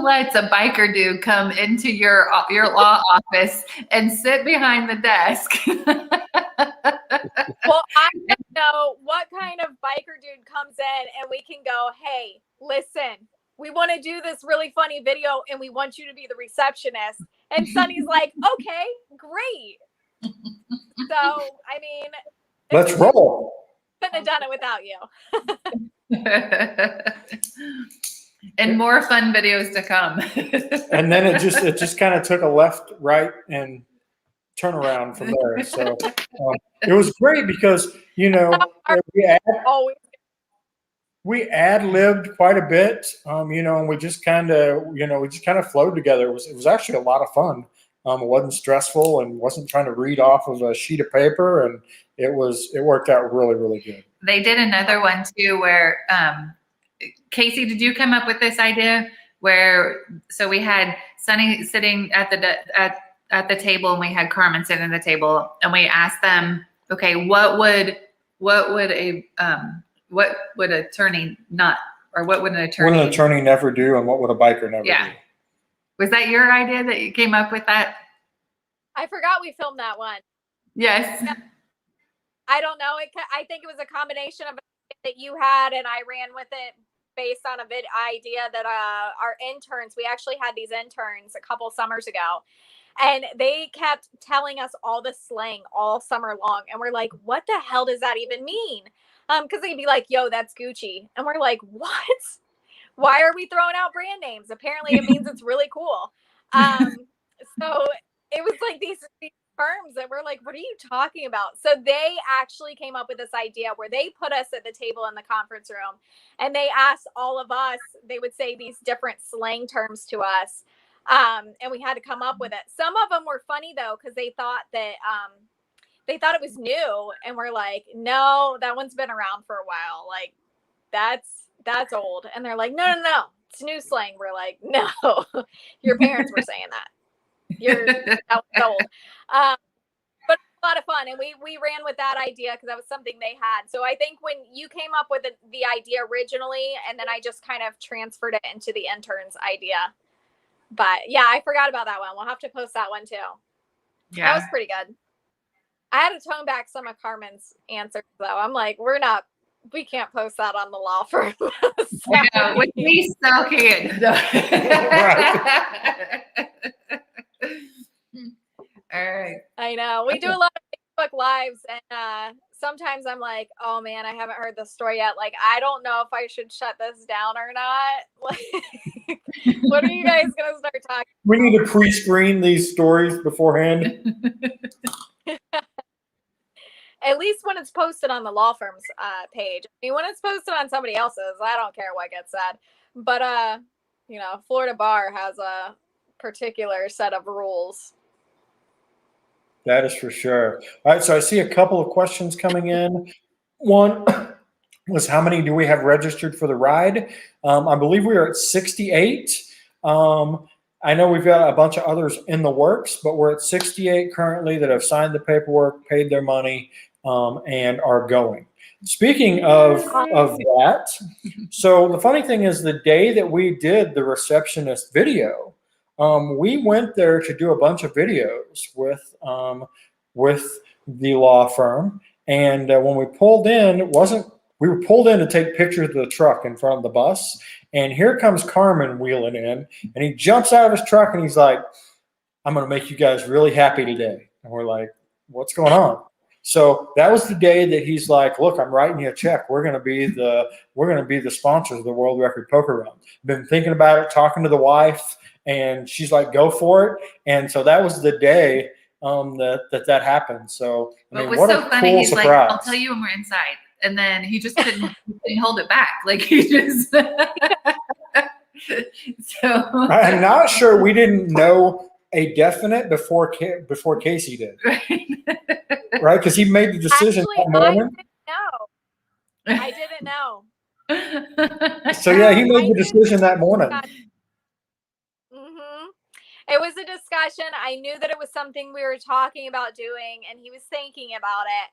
lets a biker dude come into your law office and sit behind the desk? Well, I don't know what kind of biker dude comes in and we can go, hey, listen, we want to do this really funny video and we want you to be the receptionist. And Sunny's like, okay, great. So, I mean, Let's roll. Couldn't have done it without you. And more fun videos to come. And then it just kind of took a left, right, and turn around from there. So it was great because, you know, we ad-libbed quite a bit, you know, and we just kind of flowed together. It was actually a lot of fun. It wasn't stressful and wasn't trying to read off of a sheet of paper, and it worked out really, really good. They did another one too where Casey, did you come up with this idea so we had Sunny sitting at the table and we had Carmen sitting at the table and we asked them, okay, what would an attorney never do and what would a biker never do? Was that your idea that you came up with that? I forgot we filmed that one. Yes. I don't know. I think it was a combination of that you had and I ran with it based on a idea that our interns, we actually had these interns a couple summers ago, and they kept telling us all the slang all summer long. And we're like, what the hell does that even mean? Because they'd be like, yo, that's Gucci. And we're like, what? Why are we throwing out brand names? Apparently it means it's really cool. So it was like these terms that we're like, what are you talking about? So they actually came up with this idea where they put us at the table in the conference room and they asked all of us, they would say these different slang terms to us. And we had to come up with it. Some of them were funny though, because they thought it was new. And we're like, no, that one's been around for a while. Like that's old. And they're like, no, it's new slang. We're like, no, your parents were saying that. That was old. But a lot of fun. And we ran with that idea because that was something they had. So I think when you came up with the idea originally, and then I just kind of transferred it into the intern's idea. But yeah, I forgot about that one. We'll have to post that one too. Yeah. That was pretty good. I had to tone back some of Carmen's answers though. I'm like, we can't post that on the law firm. Yeah, we still can. All right. I know. We do a lot of Facebook Lives, and sometimes I'm like, oh man, I haven't heard this story yet. Like, I don't know if I should shut this down or not. Like, what are you guys going to start talking We need to pre-screen these stories beforehand. At least when it's posted on the law firm's page. I mean, when it's posted on somebody else's, I don't care what gets said. But, you know, Florida Bar has a particular set of rules. That is for sure. All right, so I see a couple of questions coming in. One was, how many do we have registered for the ride? I believe we are at 68. I know we've got a bunch of others in the works, but we're at 68 currently that have signed the paperwork, paid their money. and are going. Speaking of that, so the funny thing is, the day that we did the receptionist video, we went there to do a bunch of videos with the law firm, and when we pulled in, we were pulled in to take pictures of the truck in front of the bus, and here comes Carmen wheeling in, and he jumps out of his truck and he's like, "I'm going to make you guys really happy today." And we're like, "What's going on?" So that was the day that he's like, "Look, I'm writing you a check. We're going to be the sponsors of the World Record Poker Run." Been thinking about it, talking to the wife, and she's like, "Go for it." And so that was the day that happened. So I mean, it was what so a funny. cool He's surprise. like, "I'll tell you when we're inside," and then he just couldn't hold it back. Like he just. So I'm not sure we didn't know a definite before Casey did, right? Because he made the decision Actually, that morning. I didn't know. So yeah, he made the decision that morning. Mm-hmm. It was a discussion. I knew that it was something we were talking about doing, and he was thinking about it.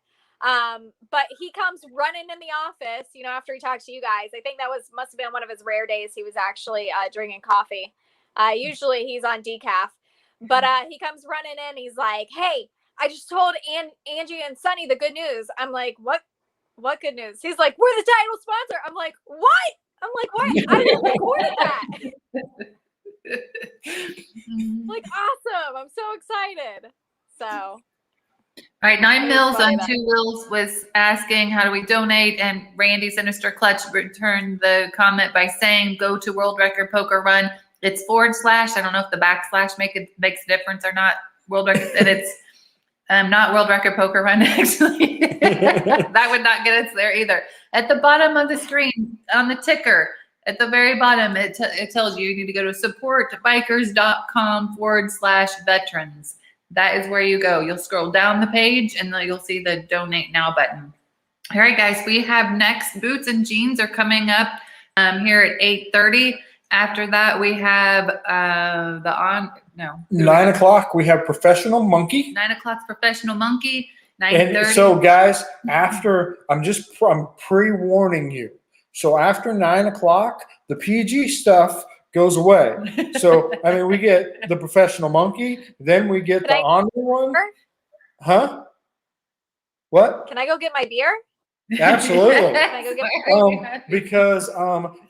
But he comes running in the office, after he talks to you guys. I think that must have been one of his rare days. He was actually drinking coffee. Usually he's on decaf, but he comes running in. He's like, "Hey, I just told Angie and Sunny the good news." I'm like, "What good news?" He's like, "We're the title sponsor." I'm like, "What?" I just recorded that. Like, awesome. I'm so excited. So. All right, 9 Mills on 2 Wheels was asking, how do we donate? And Randy Sinister Clutch returned the comment by saying, go to World Record Poker Run. It's / I don't know if the backslash makes a difference or not. World Record, and it's not World Record Poker Run, actually. That would not get us there either. At the bottom of the screen, on the ticker, at the very bottom, it tells you need to go to supportbikers.com/veterans. That is where you go. You'll scroll down the page and then you'll see the donate now button. All right, guys, we have next Boots and Jeans are coming up here at 8:30. After that, we have 9 o'clock, we have Professional Monkey. 9 o'clock's Professional Monkey. 9:30. And so guys, after, I'm pre-warning you. So after 9 o'clock, the PG stuff goes away. So, I mean, we get the Professional Monkey, then we get the Ornery One. Huh? What? Can I go get my beer? Absolutely. Can I go get my beer? Because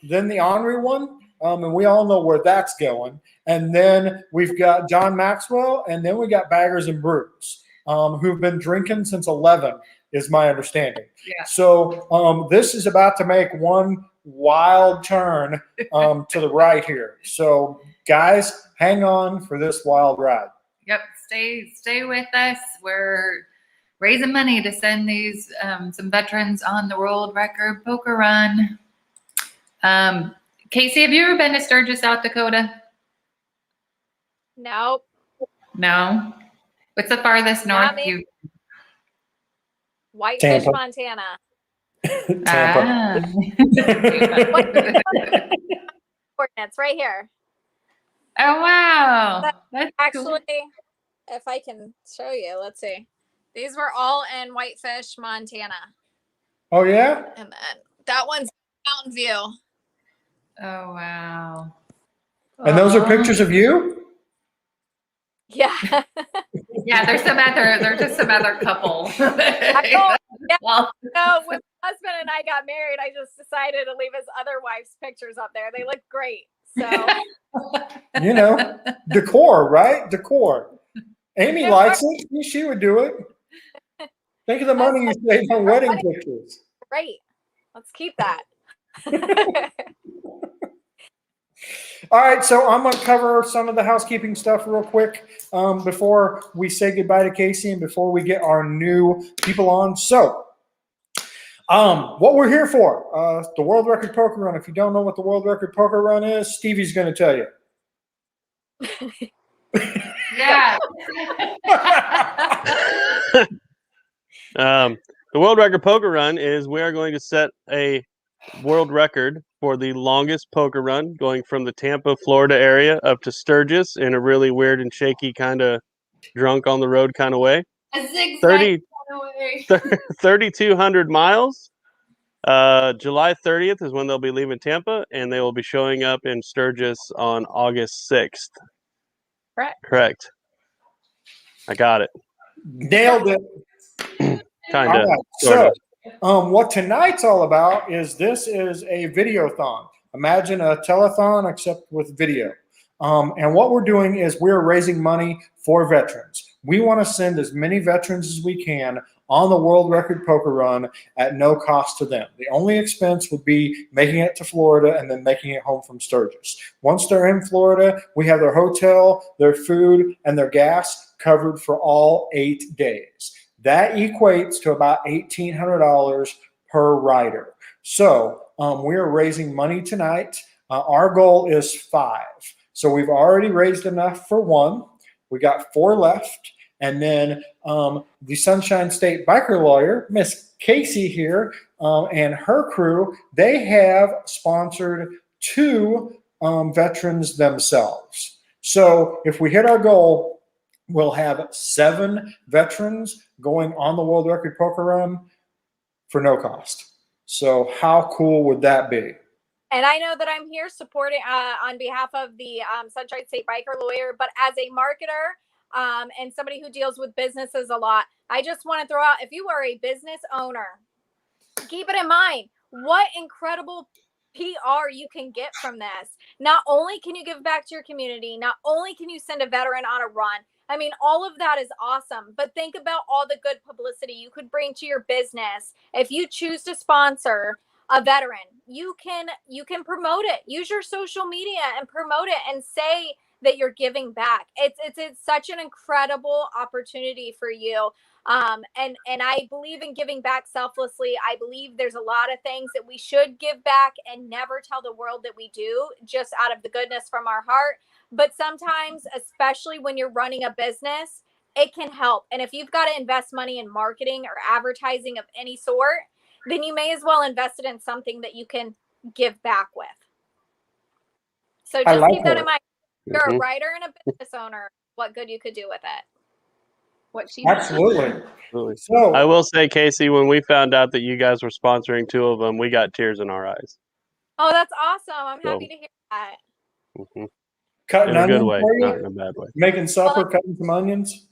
then the Ornery One, and we all know where that's going. And then we've got John Maxwell, and then we got Baggers and Brews, who've been drinking since 11, is my understanding. Yeah. So this is about to make one wild turn to the right here. So guys, hang on for this wild ride. Yep, stay with us. We're raising money to send these some veterans on the World Record Poker Run. Casey, have you ever been to Sturgis, South Dakota? Nope. No. What's the farthest north you? Whitefish, Montana. Tampa. Coordinates right here. Oh wow! That's actually cool. If I can show you, let's see. These were all in Whitefish, Montana. Oh yeah. And then that one's Mountain View. Oh wow! And those are pictures of you? Yeah. Yeah, there's just some other couple. Well, no, when my husband and I got married, I just decided to leave his other wife's pictures up there. They look great. So decor, right? Decor. Amy likes it. She would do it. Think of the money you saved on wedding pictures. Great. Let's keep that. All right, so I'm going to cover some of the housekeeping stuff real quick before we say goodbye to Casey and before we get our new people on. So what we're here for, the World Record Poker Run. If you don't know what the World Record Poker Run is, Stevie's going to tell you. Yeah. The World Record Poker Run is we are going to set a world record for the longest poker run, going from the Tampa, Florida area up to Sturgis in a really weird and shaky kind of drunk on the road kind of way. A zigzag No way. 3,200 miles. July 30th is when they'll be leaving Tampa, and they will be showing up in Sturgis on August 6th. Correct. I got it. Nailed it. Kind All of. right. Sort So, what tonight's all about is this is a videothon. Imagine a telethon except with video. And what we're doing is we're raising money for veterans. We want to send as many veterans as we can on the world record poker run at no cost to them. The only expense would be making it to Florida and then making it home from Sturgis. Once they're in Florida, we have their hotel, their food, and their gas covered for all 8 days. That equates to about $1,800 per rider. So we are raising money tonight. Our goal is 5. So we've already raised enough for 1. We got 4 left. And then the Sunshine State biker lawyer, Miss Casey here, and her crew, they have sponsored 2 veterans themselves. So if we hit our goal, we'll have 7 veterans going on the world record poker run for no cost. So how cool would that be? And I know that I'm here supporting on behalf of the Sunshine State biker lawyer, but as a marketer and somebody who deals with businesses a lot, I just want to throw out, if you are a business owner, keep it in mind what incredible PR you can get from this. Not only can you give back to your community, not only can you send a veteran on a run, I mean, all of that is awesome, but think about all the good publicity you could bring to your business. If you choose to sponsor a veteran, you can promote it. Use your social media and promote it and say that you're giving back. It's such an incredible opportunity for you. And I believe in giving back selflessly. I believe there's a lot of things that we should give back and never tell the world that we do, just out of the goodness from our heart. But sometimes, especially when you're running a business, it can help. And if you've got to invest money in marketing or advertising of any sort, then you may as well invest it in something that you can give back with. So just keep that in mind. If you're a writer and a business owner, what good you could do with it. What she Absolutely. So I will say, Casey, when we found out that you guys were sponsoring 2 of them, we got tears in our eyes. Oh, that's awesome. I'm happy to hear that. Mm-hmm. Cutting in a good onions way, for you? not in a bad way. Making supper, cutting some onions.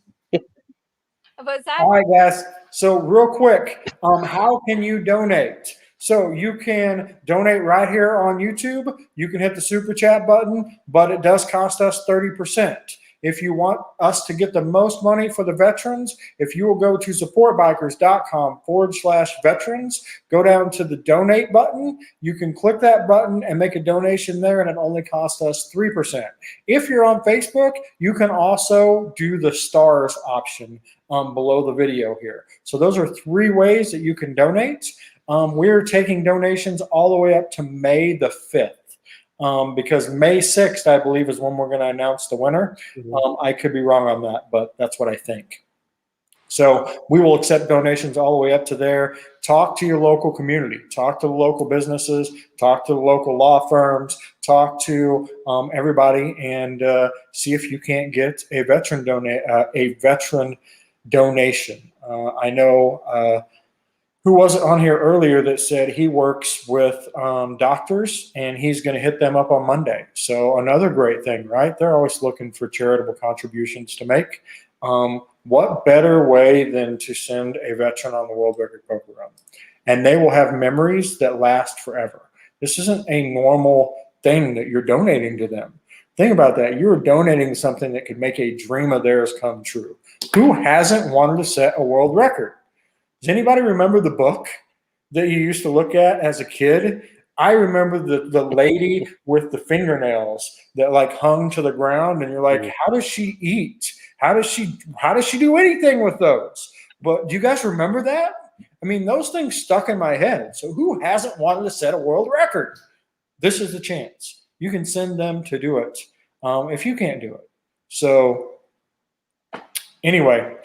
What's that? All right, guys. So real quick, how can you donate? So you can donate right here on YouTube. You can hit the super chat button, but it does cost us 30%. If you want us to get the most money for the veterans, if you will go to supportbikers.com/veterans, go down to the donate button. You can click that button and make a donation there, and it only costs us 3%. If you're on Facebook, you can also do the stars option below the video here. So those are 3 ways that you can donate. We're taking donations all the way up to May the 5th. Because May 6th, I believe, is when we're going to announce the winner. I could be wrong on that, but that's what I think. So we will accept donations all the way up to there. Talk to your local community. Talk to the local businesses. Talk to the local law firms. Talk to everybody, and see if you can't get a veteran donation. I know. Who was it on here earlier that said he works with doctors and he's going to hit them up on Monday? So another great thing, right? They're always looking for charitable contributions to make. What better way than to send a veteran on the World Record Poker Run? And they will have memories that last forever. This isn't a normal thing that you're donating to them. Think about that. You're donating something that could make a dream of theirs come true. Who hasn't wanted to set a world record? Does anybody remember the book that you used to look at as a kid? I remember the lady with the fingernails that like hung to the ground, and you're like, how does she eat? How does she do anything with those? But do you guys remember that? I mean, those things stuck in my head. So who hasn't wanted to set a world record? This is the chance. You can send them to do it if you can't do it. So anyway,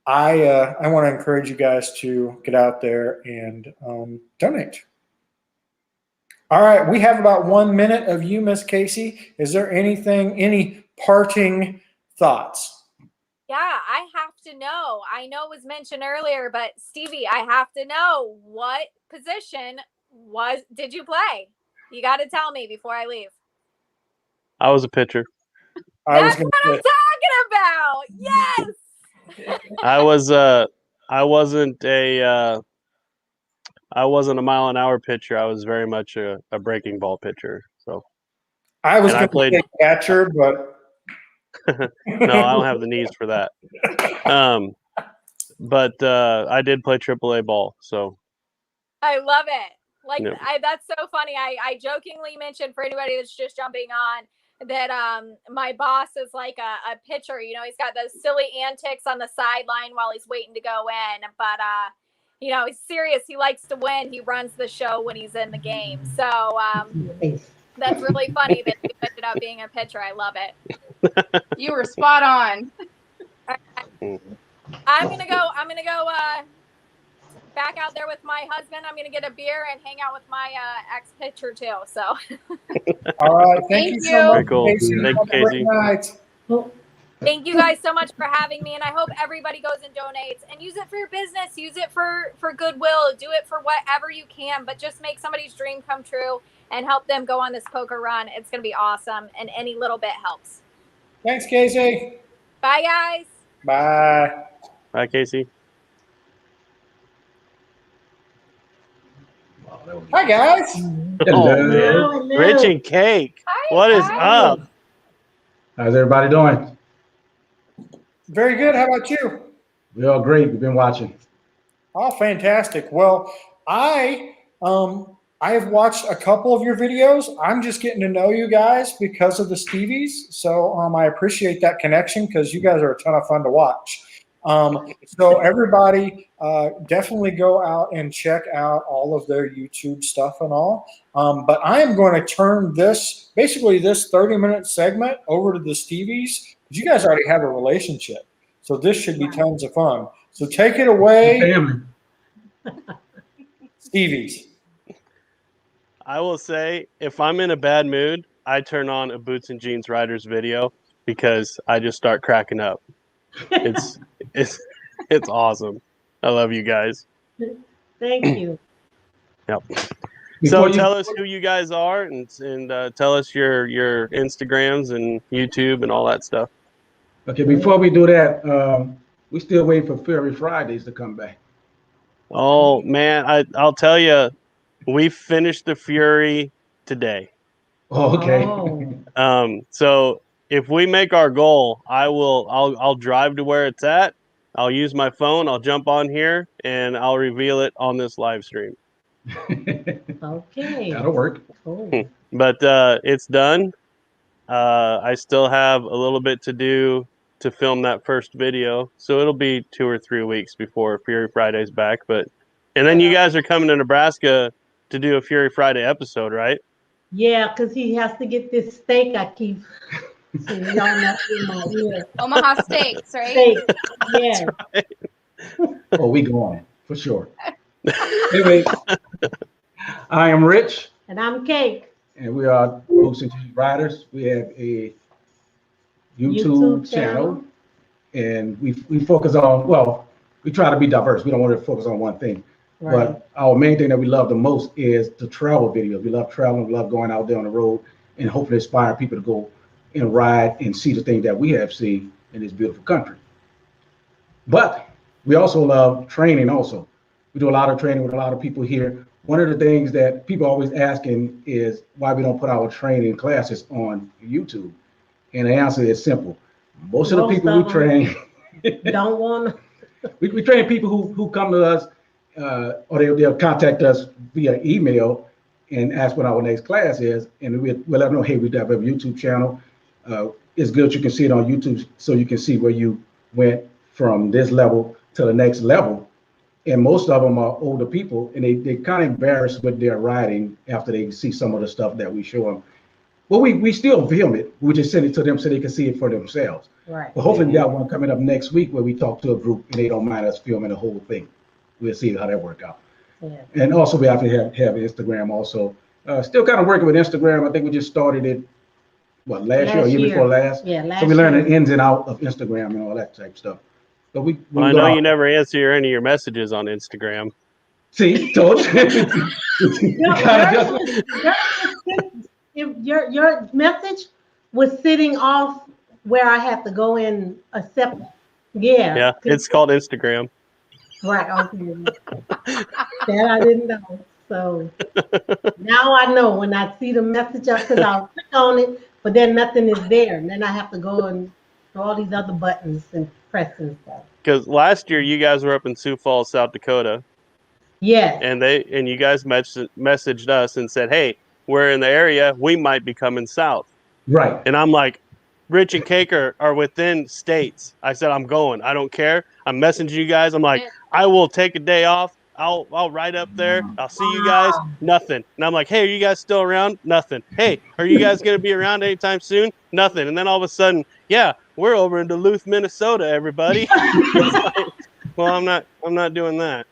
I want to encourage you guys to get out there and donate. All right, we have about 1 minute of you, Miss Casey. Is there any parting thoughts? Yeah, I have to know. I know it was mentioned earlier, but Stevie, I have to know what position did you play? You got to tell me before I leave. I was a pitcher. I was That's going what I'm to say, talking about. Yes. I was I wasn't a mile an hour pitcher. I was very much a breaking ball pitcher. So I was and I going to played. say catcher, but No, I don't have the knees for that. But I did play AAA ball. So I love it. Like yeah. that's so funny. I jokingly mentioned for anybody that's just jumping on that my boss is like a pitcher. You know, he's got those silly antics on the sideline while he's waiting to go in. But you know, he's serious. He likes to win. He runs the show when he's in the game. So that's really funny that you ended up being a pitcher. I love it. You were spot on. I'm gonna go back out there with my husband. I'm gonna get a beer and hang out with my ex pitcher too. So all right. Thank Thank you so you. much, Very cool. Casey. Thank you, Have a great Casey. night. thank you guys so much for having me, and I hope everybody goes and donates and use it for your business, use it for goodwill, do it for whatever you can, but just make somebody's dream come true and help them go on this poker run. It's gonna be awesome, and any little bit helps. Thanks, Casey. Bye guys. Bye. Bye, Casey. Hi, guys. Oh man, Rich and Cake. What is up? How's everybody doing? Very good. How about you? We're all great. We've been watching. Oh, fantastic. Well, I have watched a couple of your videos. I'm just getting to know you guys because of the Stevies. So I appreciate that connection because you guys are a ton of fun to watch. So everybody definitely go out and check out all of their YouTube stuff and all. But I am going to turn this 30-minute segment over to the Stevies because you guys already have a relationship. So this should be tons of fun. So take it away, Family. Stevies. I will say, if I'm in a bad mood, I turn on a Boots and Jeans Riders video because I just start cracking up. It's awesome. I love you guys. Thank you. Yep. Before So tell us who you guys are and tell us your Instagrams and YouTube and all that stuff. Okay, before we do that, we're still waiting for Fairy Fridays to come back. Oh man, I'll tell you, we finished the Fury today. Oh, okay. Oh. So if we make our goal, I'll drive to where it's at. I'll use my phone. I'll jump on here and I'll reveal it on this live stream. Okay. That'll work. Cool. But it's done. I still have a little bit to do to film that first video, so it'll be 2 or 3 weeks before Fury Friday's back. And then you guys are coming to Nebraska to do a Fury Friday episode, right? Yeah, because he has to get this steak I keep. So y'all not in my ear. Omaha Steaks, right? Steak. Yeah. Oh, we going for sure. Anyway, I am Rich, And I'm Cake. and we are Boots and Jeans Riders. We have a YouTube channel, and we focus on, well, we try to be diverse. We don't want to focus on one thing. Right. But our main thing that we love the most is the travel videos. We love traveling. We love going out there on the road and hopefully inspire people to go and ride and see the things that we have seen in this beautiful country. But we also love training also. We do a lot of training with a lot of people here. One of the things that people are always asking is why we don't put our training classes on YouTube. And the answer is simple. Most of the people we train don't want we train people who come to us or they'll contact us via email and ask what our next class is, and we'll let them know, hey, we have a YouTube channel. It's good you can see it on YouTube so you can see where you went from this level to the next level. And most of them are older people, and they kind of embarrassed with their riding after they see some of the stuff that we show them. Well, we still film it. We just send it to them so they can see it for themselves. Right. But hopefully we got one coming up next week where we talk to a group and they don't mind us filming the whole thing. We'll see how that work out. Yeah. And also we have to have Instagram also. Still kind of working with Instagram. I think we just started it last year or year before last. Yeah, last So we learned year. the ins and out of Instagram and all that type of stuff. But Well, I know you never answer any of your messages on Instagram. See, told you. If your message was sitting off where I have to go and accept. Yeah, it's called Instagram. Right. Okay. That I didn't know. So now I know when I see the message up, because I'll click on it, but then nothing is there. And then I have to go and all these other buttons and press and stuff. Because last year you guys were up in Sioux Falls, South Dakota. Yes. And you guys messaged us and said, hey, we're in the area. We might be coming south. Right. And I'm like, Rich and Cake are within states. I said, I'm going. I don't care. I'm messaging you guys. I'm like, I will take a day off. I'll ride up there. I'll see you guys. Nothing. And I'm like, hey, are you guys still around? Nothing. Hey, are you guys going to be around anytime soon? Nothing. And then all of a sudden, yeah, we're over in Duluth, Minnesota, everybody. It's like, well, I'm not doing that.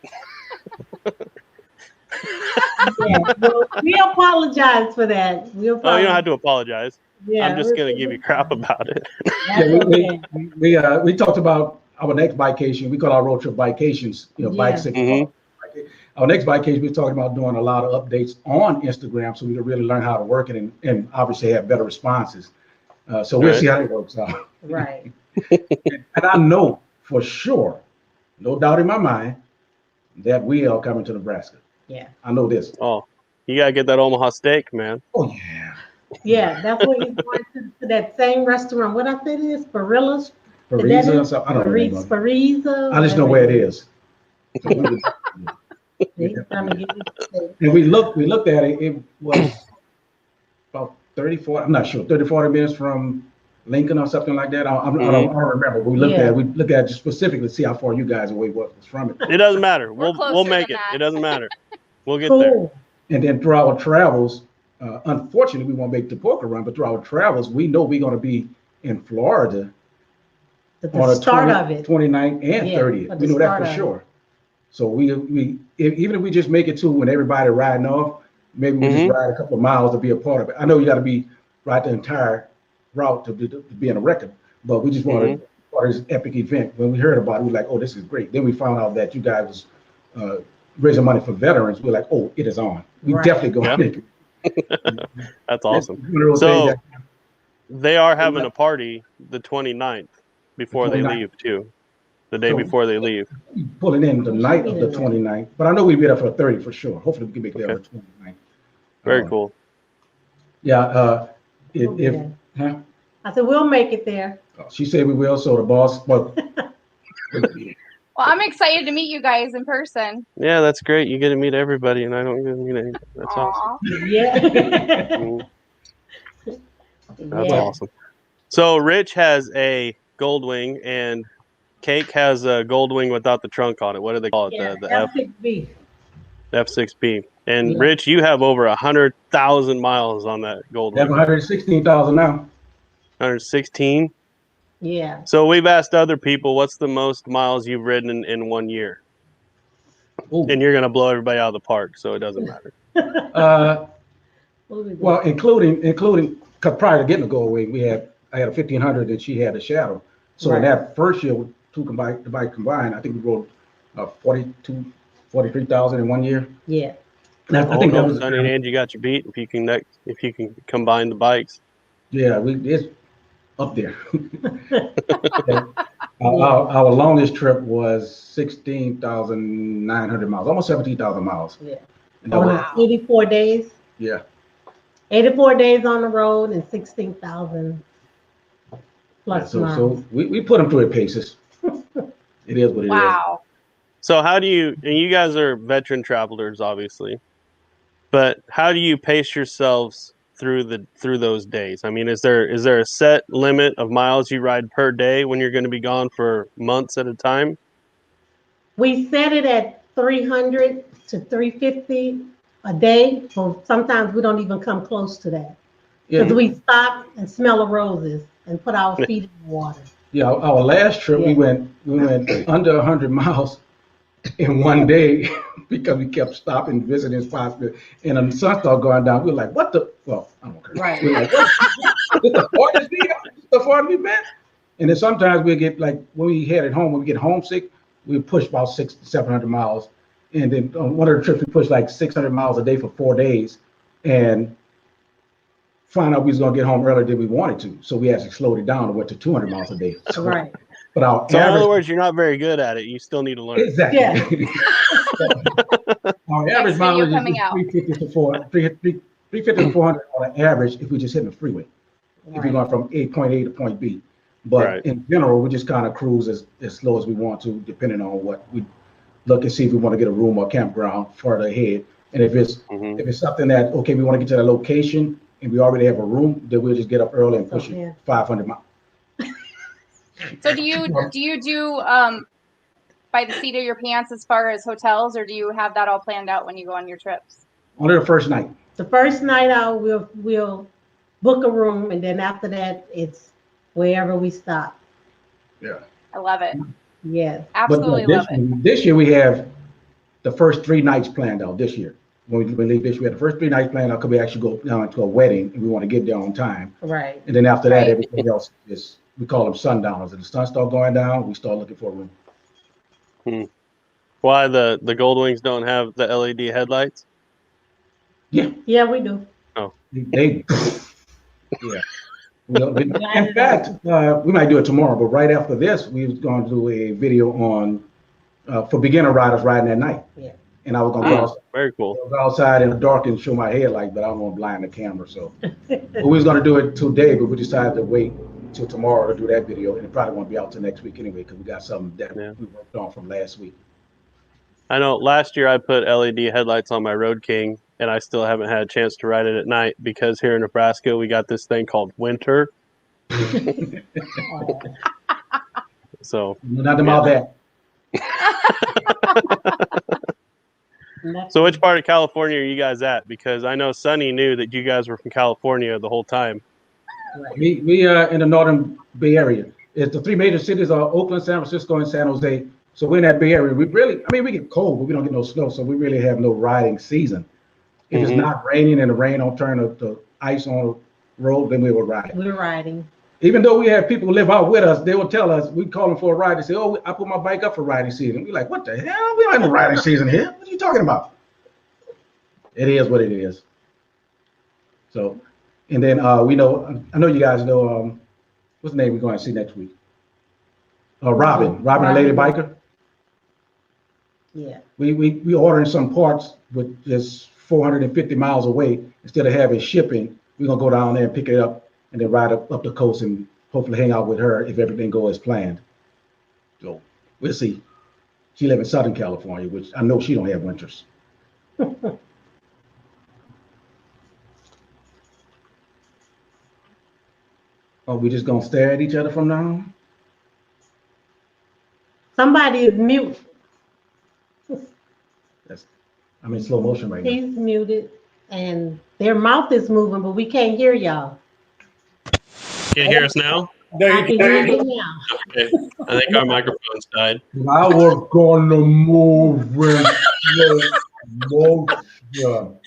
Yeah, well, we apologize for that. Oh, you don't have to apologize. Yeah, I'm just going to give you crap about it. Yeah, we talked about our next bikecation. We call our road trip bikecations, bike six. Our next bikecation, we're talking about doing a lot of updates on Instagram so we can really learn how to work it and obviously have better responses. So we'll see how it works out. Right. And I know for sure, no doubt in my mind, that we are coming to Nebraska. Yeah. I know this. Oh, you got to get that Omaha steak, man. Oh, yeah. Yeah, that's what he's going to that same restaurant. What I said is Farilla's. Pariza or something. I don't know. Pariza. I just know where it is. And we looked at it. It was about 30, 40, I'm not sure, 30, 40 minutes from Lincoln or something like that. I don't remember. But we looked at it. We looked at it specifically to see how far you guys away was from it. It doesn't matter. We'll make it. It doesn't matter. We'll get there. And then through our travels, unfortunately, we won't make the Poker Run, but through our travels, we know we're going to be in Florida on the start of it, 29th and 30th. We know that for sure. So we even if we just make it to when everybody riding off, maybe we just ride a couple of miles to be a part of it. I know you got to ride the entire route to be in a record, but we just wanted to part of this epic event. When we heard about it, we were like, oh, this is great. Then we found out that you guys was raising money for veterans. We're like, oh, it is on. We definitely going to make it. That's awesome. So they are having a party the 29th before they leave too. The day before they leave. Pulling in the night of the 29th, but I know we'll be there for 30 for sure. Hopefully we can make it there for 29th. Very cool. Yeah. I said we'll make it there. She said we will. So the boss, but. Well, I'm excited to meet you guys in person. Yeah, that's great. You get to meet everybody, and I don't get to meet anyone. That's awesome. Yeah. That's awesome. So Rich has a Goldwing, and Cake has a Goldwing without the trunk on it. What do they call it? Yeah, the F6B. F6B. And Rich, you have over 100,000 miles on that Goldwing. I have 116,000 now. 116. Yeah. So we've asked other people, what's the most miles you've ridden in 1 year? Ooh. And you're going to blow everybody out of the park, so it doesn't matter. Well, including because prior to getting the Goldwing, I had a 1500 and she had a Shadow. So in that first year, the bike combined, I think we rode 43,000 in 1 year. Yeah. I think that was Sonny and you got your beat if you can combine the bikes. Yeah, it's up there. Our longest trip was 16,900 miles, almost 17,000 miles. Yeah. On 84 days. Yeah. 84 days on the road and 16,000 plus miles. So we put them through at paces. It is what it is. Wow. So how do you, and you guys are veteran travelers, obviously, but how do you pace yourselves through those days? I mean, is there a set limit of miles you ride per day when you're going to be gone for months at a time? We set it at 300 to 350 a day. So sometimes we don't even come close to that because we stop and smell the roses and put our feet in the water. Yeah, our last trip we went under 100 miles in 1 day because we kept stopping, visiting spots, and the sun started going down. We were like, "What the?" Well, I don't care. Right. We're like, "What? This the farthest we've been?" And then sometimes we get like when we headed home, when we get homesick, we push about 600 to 700 miles. And then on one of the trips, we pushed like 600 miles a day for 4 days, and found out we was gonna get home earlier than we wanted to. So we actually slowed it down and went to 200 miles a day. So, Right. but our So in average, other words, you're not very good at it. You still need to learn. exactly. Yeah. Our average video mileage is coming out. 350 to 400 on an average if we just hit the freeway. If you're going from point A to point B. But Right. in general, we just kind of cruise as slow as we want to, depending on what we look and see if we want to get a room or campground farther ahead. And if it's something that, okay, we want to get to the location and we already have a room, then we'll just get up early and push it 500 miles. So do you do by the seat of your pants as far as hotels, or do you have that all planned out when you go on your trips? Only the first night. The first night out, we'll book a room, and then after that, it's wherever we stop. Yeah. I love it. Yes. Absolutely love it. This year we have the first 3 nights planned out this year. When we leave this, we had the first 3 nights planned out because we actually go down to a wedding and we want to get there on time. Right. And then after that, Right. everything else is, we call them sundowners. If the sun starts going down, we start looking for a room. Why the Gold Wings don't have the LED headlights? Yeah, we do. They yeah. In fact, we might do it tomorrow, but right after this, we're going to do a video on for beginner riders riding at night. Yeah. And I was going to Very cool. go outside in the dark and show my headlights, but I don't want to blind the camera. So but we was going to do it today, but we decided to wait till tomorrow to do that video, and it probably won't be out till next week anyway because we got something that we worked on from last week. I know last year I put LED headlights on my Road King, and I still haven't had a chance to ride it at night because here in Nebraska we got this thing called winter. So nothing about that. So which part of California are you guys at? Because I know Sonny knew that you guys were from California the whole time. We are in the northern Bay Area. It's the 3 major cities are Oakland, San Francisco, and San Jose. So we're in that Bay Area. We get cold, but we don't get no snow, so we really have no riding season. If it's not raining and the rain don't turn to ice on the road, then we will ride. We're riding. Even though we have people who live out with us, they will tell us, we call them for a ride. They say, "Oh, I put my bike up for riding season." We're like, "What the hell? We don't have no riding season here. What are you talking about?" It is what it is. So, and then we know, I know you guys know, what's the name we're going to see next week? Robin, the Lady Biker. Yeah. We ordering some parts with just 450 miles away. Instead of having shipping, we're gonna go down there and pick it up and then ride up the coast and hopefully hang out with her if everything goes as planned. So we'll see. She lives in Southern California, which I know she don't have winters. Are we just gonna stare at each other from now on? Somebody is mute. I'm in slow motion right now. He's muted, and their mouth is moving, but we can't hear y'all. Can you hear us now? I can hear you now. Okay. I think our microphones died. I was gonna move with slow motion.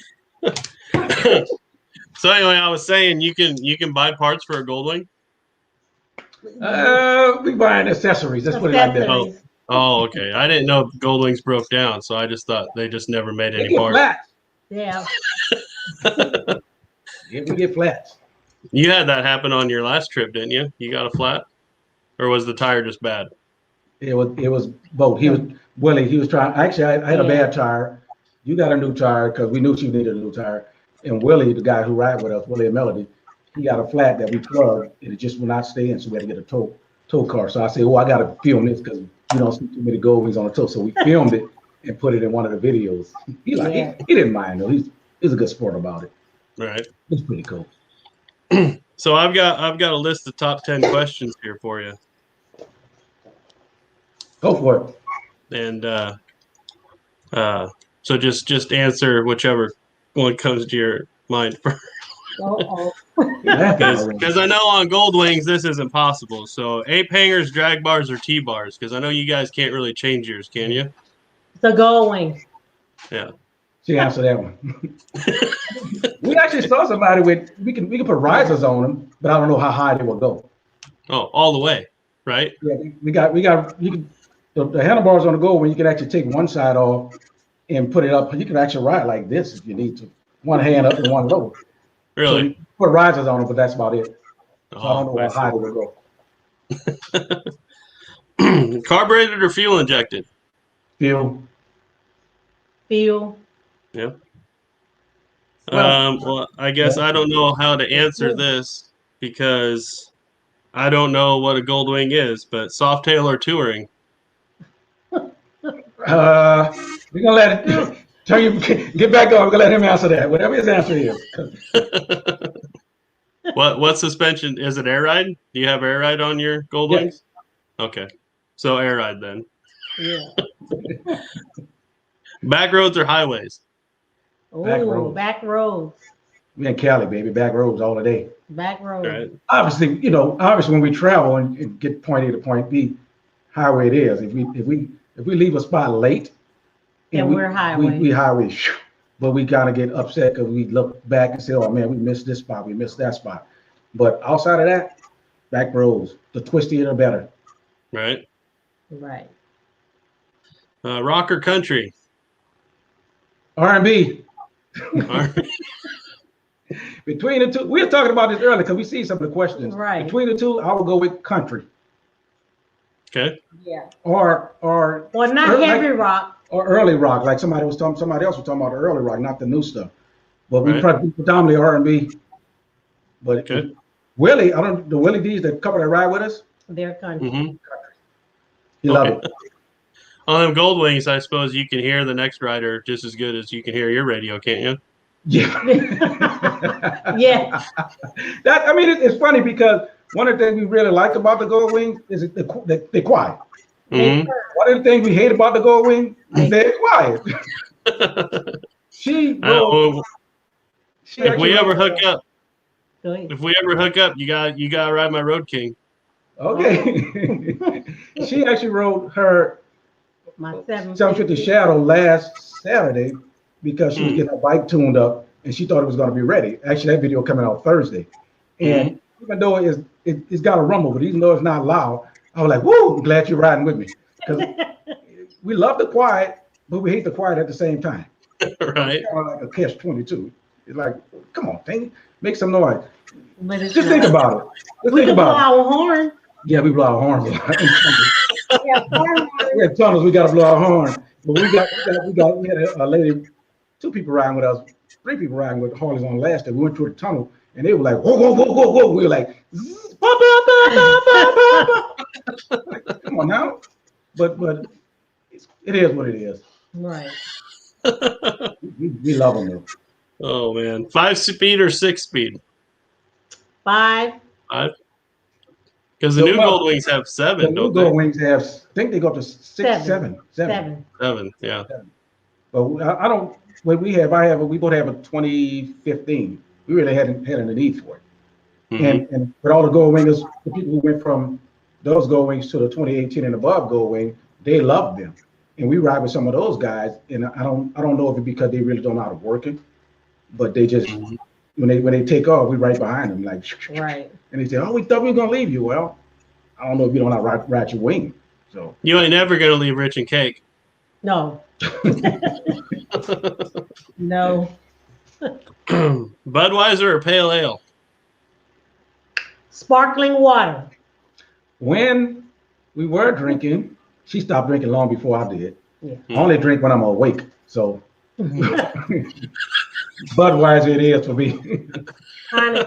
So anyway, I was saying you can buy parts for a Goldwing. We buying accessories. Let's put it like that. Oh, okay. I didn't know Goldwings broke down, so I just thought they just never made any parts. Flats. Yeah. Yeah, we get flats. You had that happen on your last trip, didn't you? You got a flat, or was the tire just bad? It was both. He was trying. Actually, I had a bad tire. You got a new tire because we knew she needed a new tire. And Willie, the guy who ride with us, Willie and Melody, he got a flat that we plugged and it just will not stay in, so we had to get a tow car. So I said, "Oh, I got to film this because we don't see too many Gold Wings on the tow." So we filmed it and put it in one of the videos. He didn't mind though. He's a good sport about it. Right. It's pretty cool. So I've got a list of top 10 questions here for you. Go for it. And so just answer whichever one comes to your mind first. Because I know on Gold Wings this isn't possible. So ape hangers, drag bars, or T-bars? Because I know you guys can't really change yours, can you? The Gold Wing. Yeah. She answered that one. We actually saw somebody with we can put risers on them, but I don't know how high they will go. Oh, all the way, right? Yeah, we got you can the handlebars on the Gold Wing, you can actually take one side off and put it up. You can actually ride like this if you need to. One hand up and one low. Really? So you put risers on them, but that's about it. So I don't know how I see. high they will go. Carbureted or fuel injected? Fuel. Fuel. Yeah. Well, Well, I guess I don't know how to answer this because I don't know what a Goldwing is, but Softail or touring? We're gonna let it tell you get back on. We're gonna let him answer that. Whatever his answer is. What suspension is it? Air ride? Do you have air ride on your Goldwings? Yes. Okay, so air ride then. Yeah. Back roads or highways? Oh, back roads. We in Cali, baby. Back roads all the day. Back roads. Right. Obviously, when we travel and get point A to point B, highway it is. If we leave a spot late, and we're highway. We highway, but we gotta get upset because we look back and say, "Oh man, we missed this spot, we missed that spot." But outside of that, back roads, the twistier the better. Right. Right. Rock or country? R&B. Between the two, we were talking about this earlier because we see some of the questions. Right. Between the two, I will go with country. Okay. Yeah. Or not heavy rock. Or early rock, like somebody else was talking about the early rock, not the new stuff. But we Right. probably predominantly R&B. But Okay. Willie, the Willie D's that couple that ride with us, Their country. Mm-hmm. he love it. On them Goldwings, I suppose you can hear the next rider just as good as you can hear your radio, can't you? Yeah. Yeah. It's funny because one of the things we really like about the Gold Wings is they're quiet. Mm-hmm. One of the things we hate about the Gold Wing, they're quiet. If we ever hook up, you gotta ride my Road King. Okay. She actually rode her My 750 Shadow last Saturday because she was getting her bike tuned up and she thought it was going to be ready. Actually, that video coming out Thursday. And even though it's got a rumble, but even though it's not loud, I was like, woo, I'm glad you're riding with me. Because we love the quiet, but we hate the quiet at the same time. Right. It's kind of like a catch-22. It's like, come on, thing, make some noise. But it's Just not. think about it. Just We think can blow about it. our horn. Yeah, we blow our horns a lot. Yeah, horn. We had tunnels, we got to blow our horn. But we had a lady, 2 people riding with us, 3 people riding with Harleys on last day. We went through the tunnel and they were like, whoa, whoa, whoa, whoa, whoa. We were like, like, come on now. But it is what it is. Right. We love them though. Oh man, 5-speed or 6-speed? 5. 5. Because the new Goldwings have 7, The new don't they? Gold Wings have, I think they go up to 6, 7. 7. 7, yeah. But I don't. What we both have a 2015. We really hadn't had a need for it. Mm-hmm. And with all the Gold Wingers, the people who went from those Gold Wings to the 2018 and above Gold Wing, they loved them. And we ride with some of those guys, and I don't know if it's because they really don't know how to work it, but they just when they take off, we right behind them, like Right. and they say, "Oh, we thought we were gonna leave you." Well, I don't know if you don't know how to ride your wing. So You ain't never gonna leave Rich and Cake. No. No. Budweiser or Pale Ale? Sparkling water. when we were drinking, she stopped drinking long before I did. Yeah. I only drink when I'm awake, so Budweiser it is for me. Honey.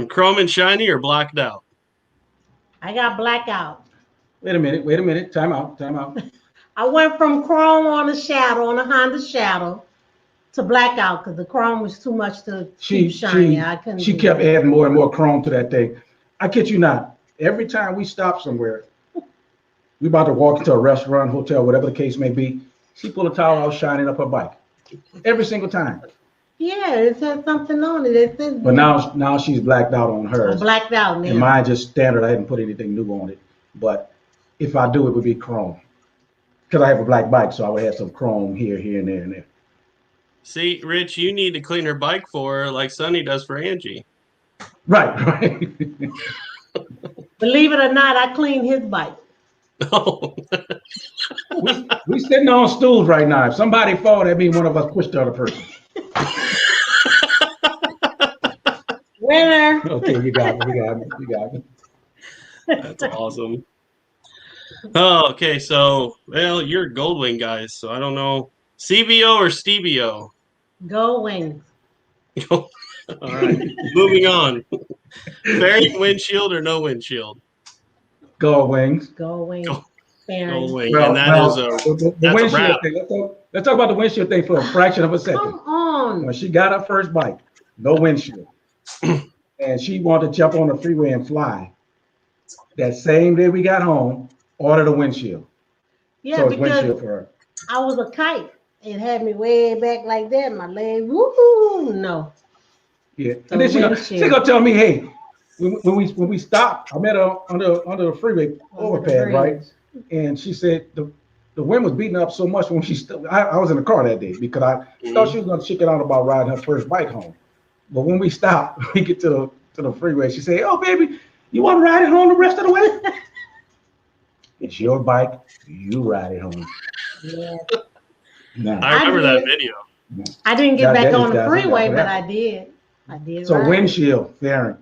Chrome and shiny or blacked out? I got blackout. Wait a minute. Time out. I went from chrome on a Honda Shadow, to blackout because the chrome was too much to keep shiny. I couldn't. She kept adding more and more chrome to that thing. I kid you not. Every time we stop somewhere, we about to walk into a restaurant, hotel, whatever the case may be, she pull a towel out, shining up her bike. Every single time. Yeah, it said something on it. It said, But now she's blacked out on hers. I'm blacked out now. And mine just standard. I hadn't put anything new on it. But if I do, it would be chrome. because I have a black bike, so I would have some chrome here, and there, and there. See, Rich, you need to clean her bike for her like Sonny does for Angie. Right. Believe it or not, I cleaned his bike. Oh. we sitting on stools right now. If somebody fall, that means one of us pushed the other person. Winner. Okay, you got it. That's awesome. Oh, okay. So, well, you're Goldwing guys, so I don't know. CBO or Stevio? Go Wings. All right. Moving on. Fairing windshield or no windshield? Go Wings. Go Wings. Go Wing. Well, And that is the that's a windshield wrap. thing. Let's talk about the windshield thing for a fraction of a second. Come on. When she got her first bike, no windshield, and she wanted to jump on the freeway and fly. That same day we got home, ordered a windshield. Yeah, so it's because windshield for her. I was a kite. It had me way back like that. My leg, woo, no. Yeah, So and then she gonna tell me, hey, when we stopped, I met her under the freeway overpass, right? And she said the wind was beating up so much when I was in the car that day because I thought she was gonna chicken out about riding her first bike home. But when we stopped, we get to the freeway. She said, "Oh, baby, you want to ride it home the rest of the way?" It's your bike. You ride it home. Yeah. Nah. I remember that video. I didn't get back on the guys, freeway, that's but what I did. I did. So ride. windshield, Darren.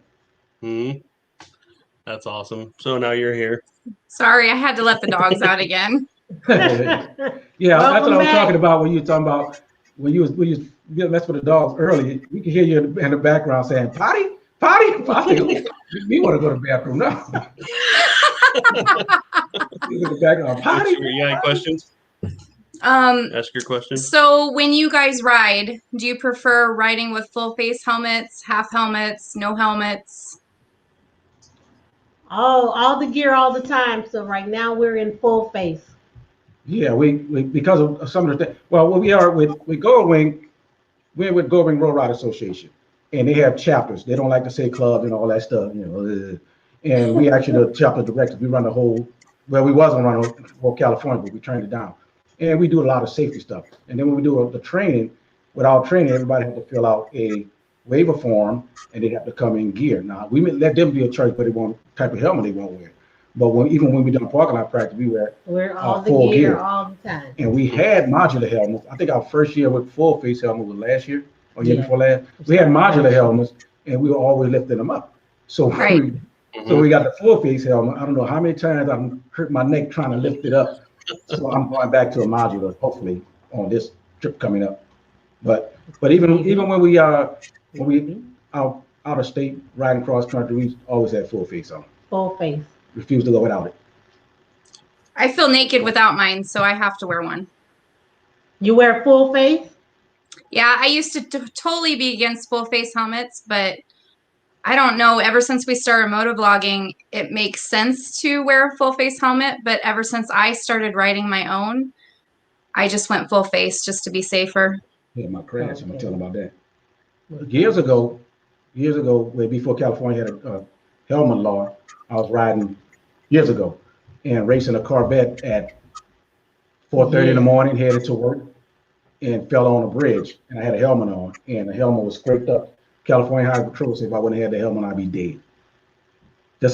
That's awesome. So now you're here. Sorry, I had to let the dogs out again. Yeah, that's what I was talking about when you were talking about when you was messing with the dogs earlier. We can hear you in the background saying potty, potty, potty. We want to go to the bathroom now. In the background, potty. You got any questions? Ask your question. So when you guys ride, do you prefer riding with full face helmets, half helmets, no helmets? All the gear all the time. So right now we're in full face. Yeah, we because of some of the things. Well, we are with Goldwing. We're with Goldwing Road Ride Association, and they have chapters. They don't like to say clubs and all that stuff, you know. And we actually the chapter directors. We run the whole. Well, we wasn't running the whole California, but we trained it down, and we do a lot of safety stuff. And then when we do the training, with our training, everybody had to fill out a waiver form, and they have to come in gear. Now we let them be a choice, but they want type of helmet they won't wear. But even when we done parking lot practice, we wear all the full gear all the time. And we had modular helmets. I think our first year with full face helmet was last year or year before last. We had modular helmets, and we were always lifting them up. So we got the full face helmet. I don't know how many times I've hurt my neck trying to lift it up. So I'm going back to a modular, hopefully, on this trip coming up. But even when we out of state riding cross country, we always had full face on. Full face. Refuse to go without it. I feel naked without mine, so I have to wear one. You wear full face? Yeah, I used to totally be against full face helmets, but I don't know. Ever since we started motovlogging, it makes sense to wear a full face helmet. But ever since I started riding my own, I just went full face just to be safer. Yeah, my crash. I'm gonna tell them about that. Years ago, way before California had a helmet law, I was riding years ago and racing a Corvette at 4:30 in the morning, headed to work, and fell on a bridge. And I had a helmet on, and the helmet was scraped up. California Highway Patrol said if I wouldn't have had the helmet, I'd be dead.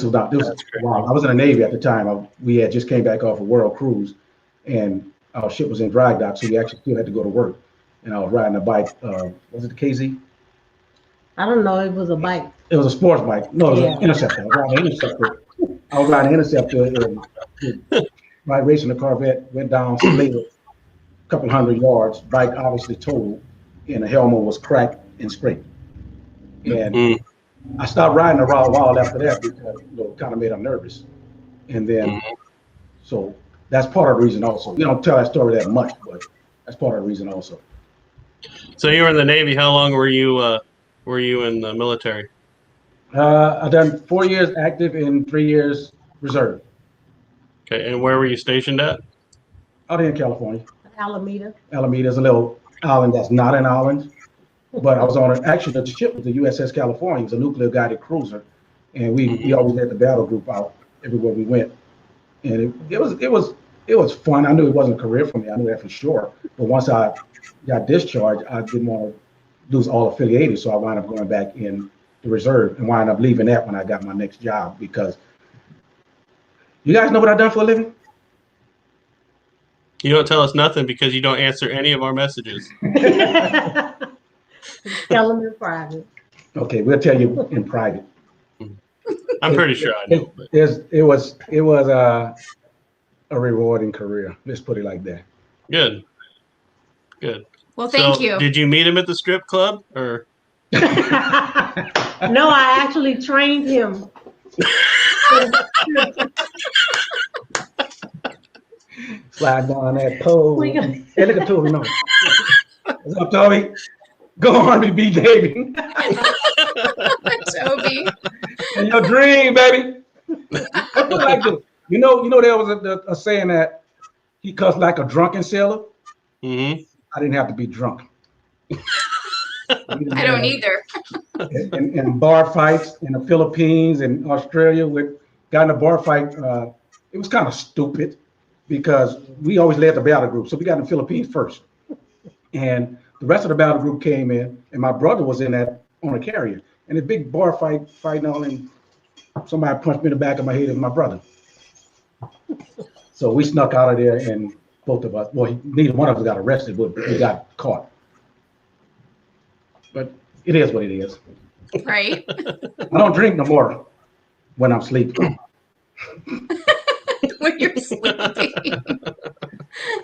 Wow. I was in the Navy at the time. We had just came back off a world cruise, and our ship was in dry dock, so we actually still had to go to work. And I was riding a bike. Was it the KZ? I don't know. It was a bike. It was a sports bike. No, it was an Interceptor. I was riding an Interceptor and racing the Corvette, went down, slid a couple hundred yards. Bike obviously totaled, and the helmet was cracked and scraped. And I stopped riding a while after that because it kind of made them nervous. And then, so that's part of the reason also. We don't tell that story that much, but that's part of the reason also. So you were in the Navy. How long were you in the military? I've done 4 years active and 3 years reserve. Okay, and where were you stationed at? Out here in California. Alameda. Alameda is a little island that's not an island, but I was on actually the ship was the USS California. It was a nuclear guided cruiser, and we always had the battle group out everywhere we went, and it it was fun. I knew it wasn't a career for me. I knew that for sure. But once I got discharged, I didn't want to lose all affiliated, so I wound up going back in the reserve and wound up leaving that when I got my next job. Because you guys know what I've done for a living? You don't tell us nothing because you don't answer any of our messages. Tell them in private. Okay, we'll tell you in private. I'm pretty sure I know. But. It was a rewarding career. Let's put it like that. Good. Good. Well, thank So, you. Did you meet him at the strip club or? No, I actually trained him. Slide down that pole. Hey, look at Toby Northen. What's up, Toby? Go on to be baby. Toby. And your dream, baby. Like this. You know, there was a saying that he cussed like a drunken sailor. Mm-hmm. I didn't have to be drunk. I don't either. In bar fights in the Philippines and Australia, got in a bar fight. It was kind of stupid because we always led the battle group. So we got in the Philippines first. And the rest of the battle group came in, and my brother was in that on a carrier. And a big bar fighting on, and somebody punched me in the back of my head as my brother. So we snuck out of there, and both of us, well, neither one of us got arrested, but we got caught. But it is what it is. Right. I don't drink no more when I'm sleeping. When you're sleeping.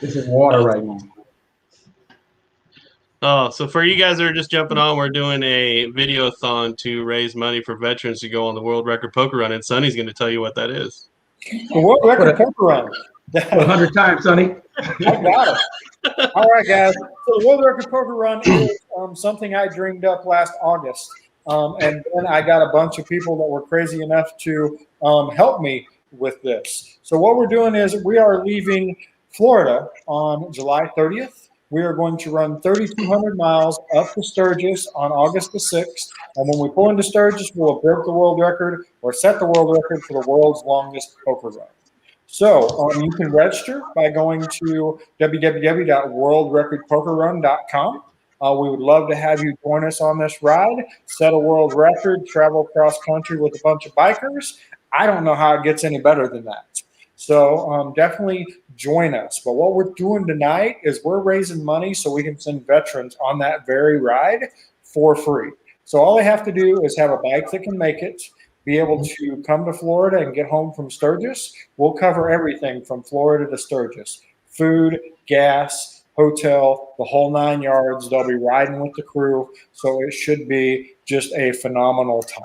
This is water right now. Oh, so for you guys that are just jumping on, we're doing a videothon to raise money for veterans to go on the world record poker run, and Sonny's going to tell you what that is. The world record poker run. 100 times, Sonny. I got it. All right, guys. So the world record poker run is something I dreamed up last August, and then I got a bunch of people that were crazy enough to help me with this. So what we're doing is we are leaving Florida on July 30th. We are going to run 3,200 miles up to Sturgis on August the 6th. And when we pull into Sturgis, we'll have broke the world record or set the world record for the world's longest poker run. So you can register by going to www.worldrecordpokerrun.com. We would love to have you join us on this ride, set a world record, travel across country with a bunch of bikers. I don't know how it gets any better than that. So definitely join us. But what we're doing tonight is we're raising money so we can send veterans on that very ride for free. So all they have to do is have a bike that can make it, be able to come to Florida and get home from Sturgis. We'll cover everything from Florida to Sturgis: food, gas, hotel, the whole 9 yards. They'll be riding with the crew. So it should be just a phenomenal time.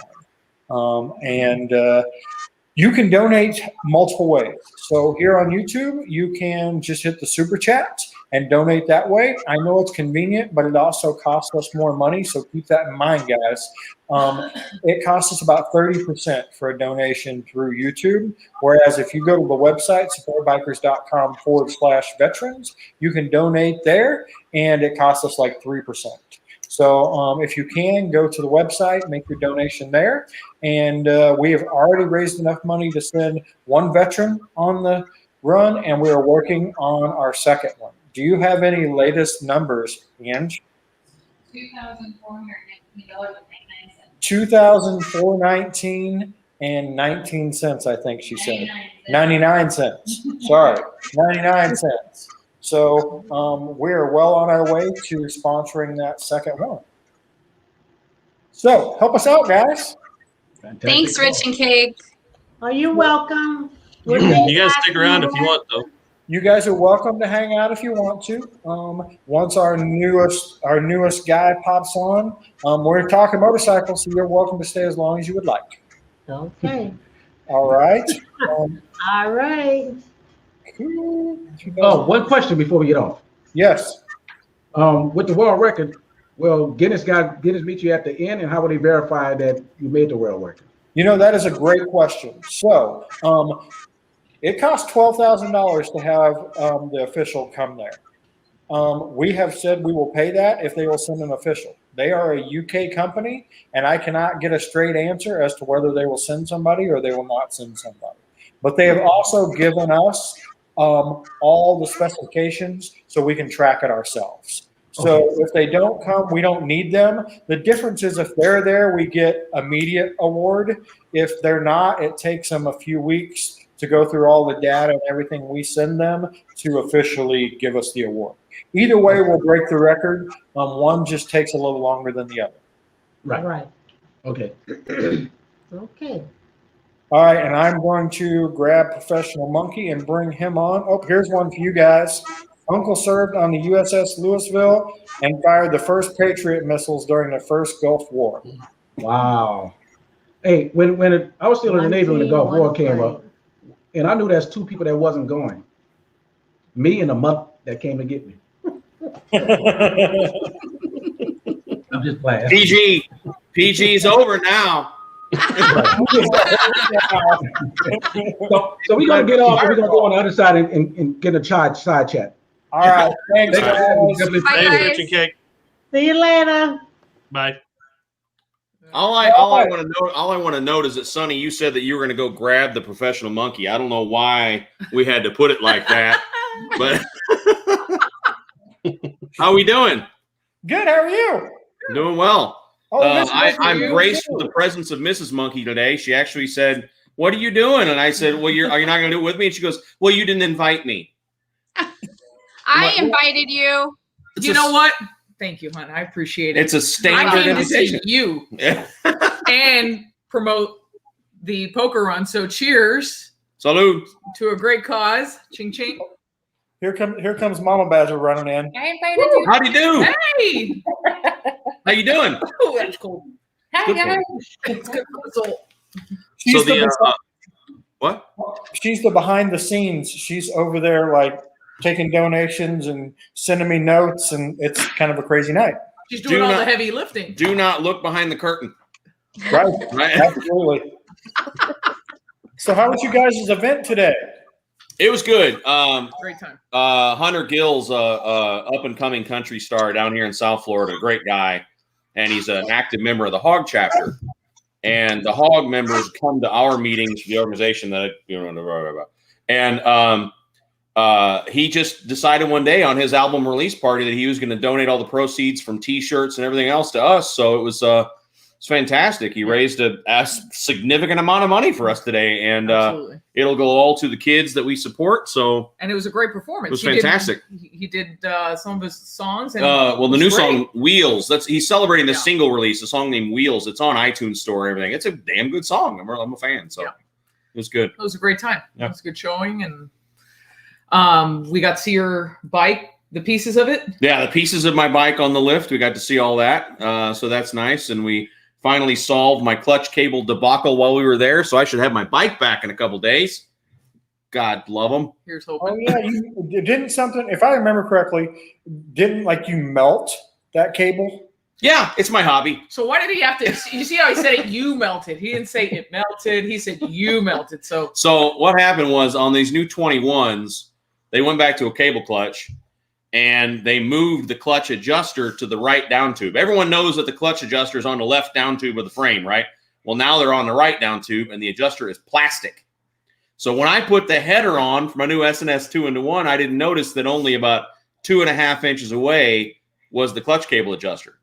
You can donate multiple ways. So here on YouTube, you can just hit the super chat and donate that way. I know it's convenient, but it also costs us more money. So keep that in mind, guys. It costs us about 30% for a donation through YouTube. Whereas if you go to the website, supportbikers.com/veterans, you can donate there and it costs us like 3%. So if you can, go to the website, make your donation there. And we have already raised enough money to send one veteran on the run, and we are working on our second one. Do you have any latest numbers, Ange? $2,419 and 19 cents, I think she said. 99 cents. Sorry, 99 cents. So we're well on our way to sponsoring that second one. So help us out, guys. Fantastic. Thanks, Rich and Cake. Are you welcome? You guys stick around if you want, though. You guys are welcome to hang out if you want to. Once our newest guy pops on, we're talking motorcycles, so you're welcome to stay as long as you would like. Okay. All right. All right. Oh, one question before we get off. Yes. With the world record, well, Guinness meet you at the end, and how would they verify that you made the world record? You know, that is a great question. So it costs $12,000 to have the official come there. We have said we will pay that if they will send an official. They are a UK company, and I cannot get a straight answer as to whether they will send somebody or they will not send somebody. But they have also given us all the specifications so we can track it ourselves. So if they don't come, we don't need them. The difference is if they're there, we get immediate award. If they're not, it takes them a few weeks to go through all the data and everything we send them to officially give us the award. Either way, we'll break the record. One just takes a little longer than the other. Right. Okay. Okay. All right, and I'm going to grab Professional Monkey and bring him on. Oh, here's one for you guys. Uncle served on the USS Louisville and fired the first Patriot missiles during the first Gulf War. Wow. Hey, when I was still in the Navy when the Gulf War came up, and I knew there's two people that wasn't going. Me and the month that came to get me. I'm just playing. PG's over now. So we're gonna get off. We're gonna go on the other side and get a side chat. All right, thanks, guys. Thanks, Rich and Cake. See you later. Bye. All I want to note is that Sonny, you said that you were going to go grab the Professional Monkey. I don't know why we had to put it like that, but how are we doing? Good. How are you? Doing well. I'm you graced too. with the presence of Mrs. Monkey today. She actually said, "What are you doing?" And I said, "Well, are you not going to do it with me?" And she goes, "Well, you didn't invite me." I invited you. You know what? Thank you, hon. I appreciate it. It's a standard I came to see invitation. you and promote the poker run. So cheers. Salud. To a great cause. Ching ching. Here comes Mama Badger running in. I invited you. How do you do? Hey. How you doing? Oh, that's cool. Hi, guys. It's good for the soul. She's what? She's the behind the scenes. She's over there like taking donations and sending me notes, and it's kind of a crazy night. She's doing all the heavy lifting. Do not look behind the curtain. Right. Right. Absolutely. So how was you guys' event today? It was good. Great time. Hunter Gill's up and coming country star down here in South Florida, a great guy, and he's an active member of the Hog chapter. And the Hog members come to our meetings for the organization that he just decided one day on his album release party that he was going to donate all the proceeds from T-shirts and everything else to us. So it was it's fantastic. He raised a significant amount of money for us today, and it'll go all to the kids that we support. So and it was a great performance. It was fantastic. He did some of his songs. And well, the new song Wheels. He's celebrating the single release, a song named Wheels. It's on iTunes Store and everything. It's a damn good song. I'm a fan. So it was good. It was a great time. Yeah. It was a good showing, and we got to see your bike, the pieces of it. Yeah, the pieces of my bike on the lift. We got to see all that. So that's nice. And we finally solved my clutch cable debacle while we were there. So I should have my bike back in a couple days. God love them. Here's hoping. Oh yeah, you didn't something. If I remember correctly, didn't like you melt that cable? Yeah, it's my hobby. So why did he have to? You see how he said it? You melted. He didn't say it melted. He said you melted. So what happened was on these new 21s, they went back to a cable clutch. And they moved the clutch adjuster to the right down tube. Everyone knows that the clutch adjuster is on the left down tube of the frame, right? Well, now they're on the right down tube, and the adjuster is plastic. So when I put the header on for my new SNS 2-in-1, I didn't notice that only about 2.5 inches away was the clutch cable adjuster.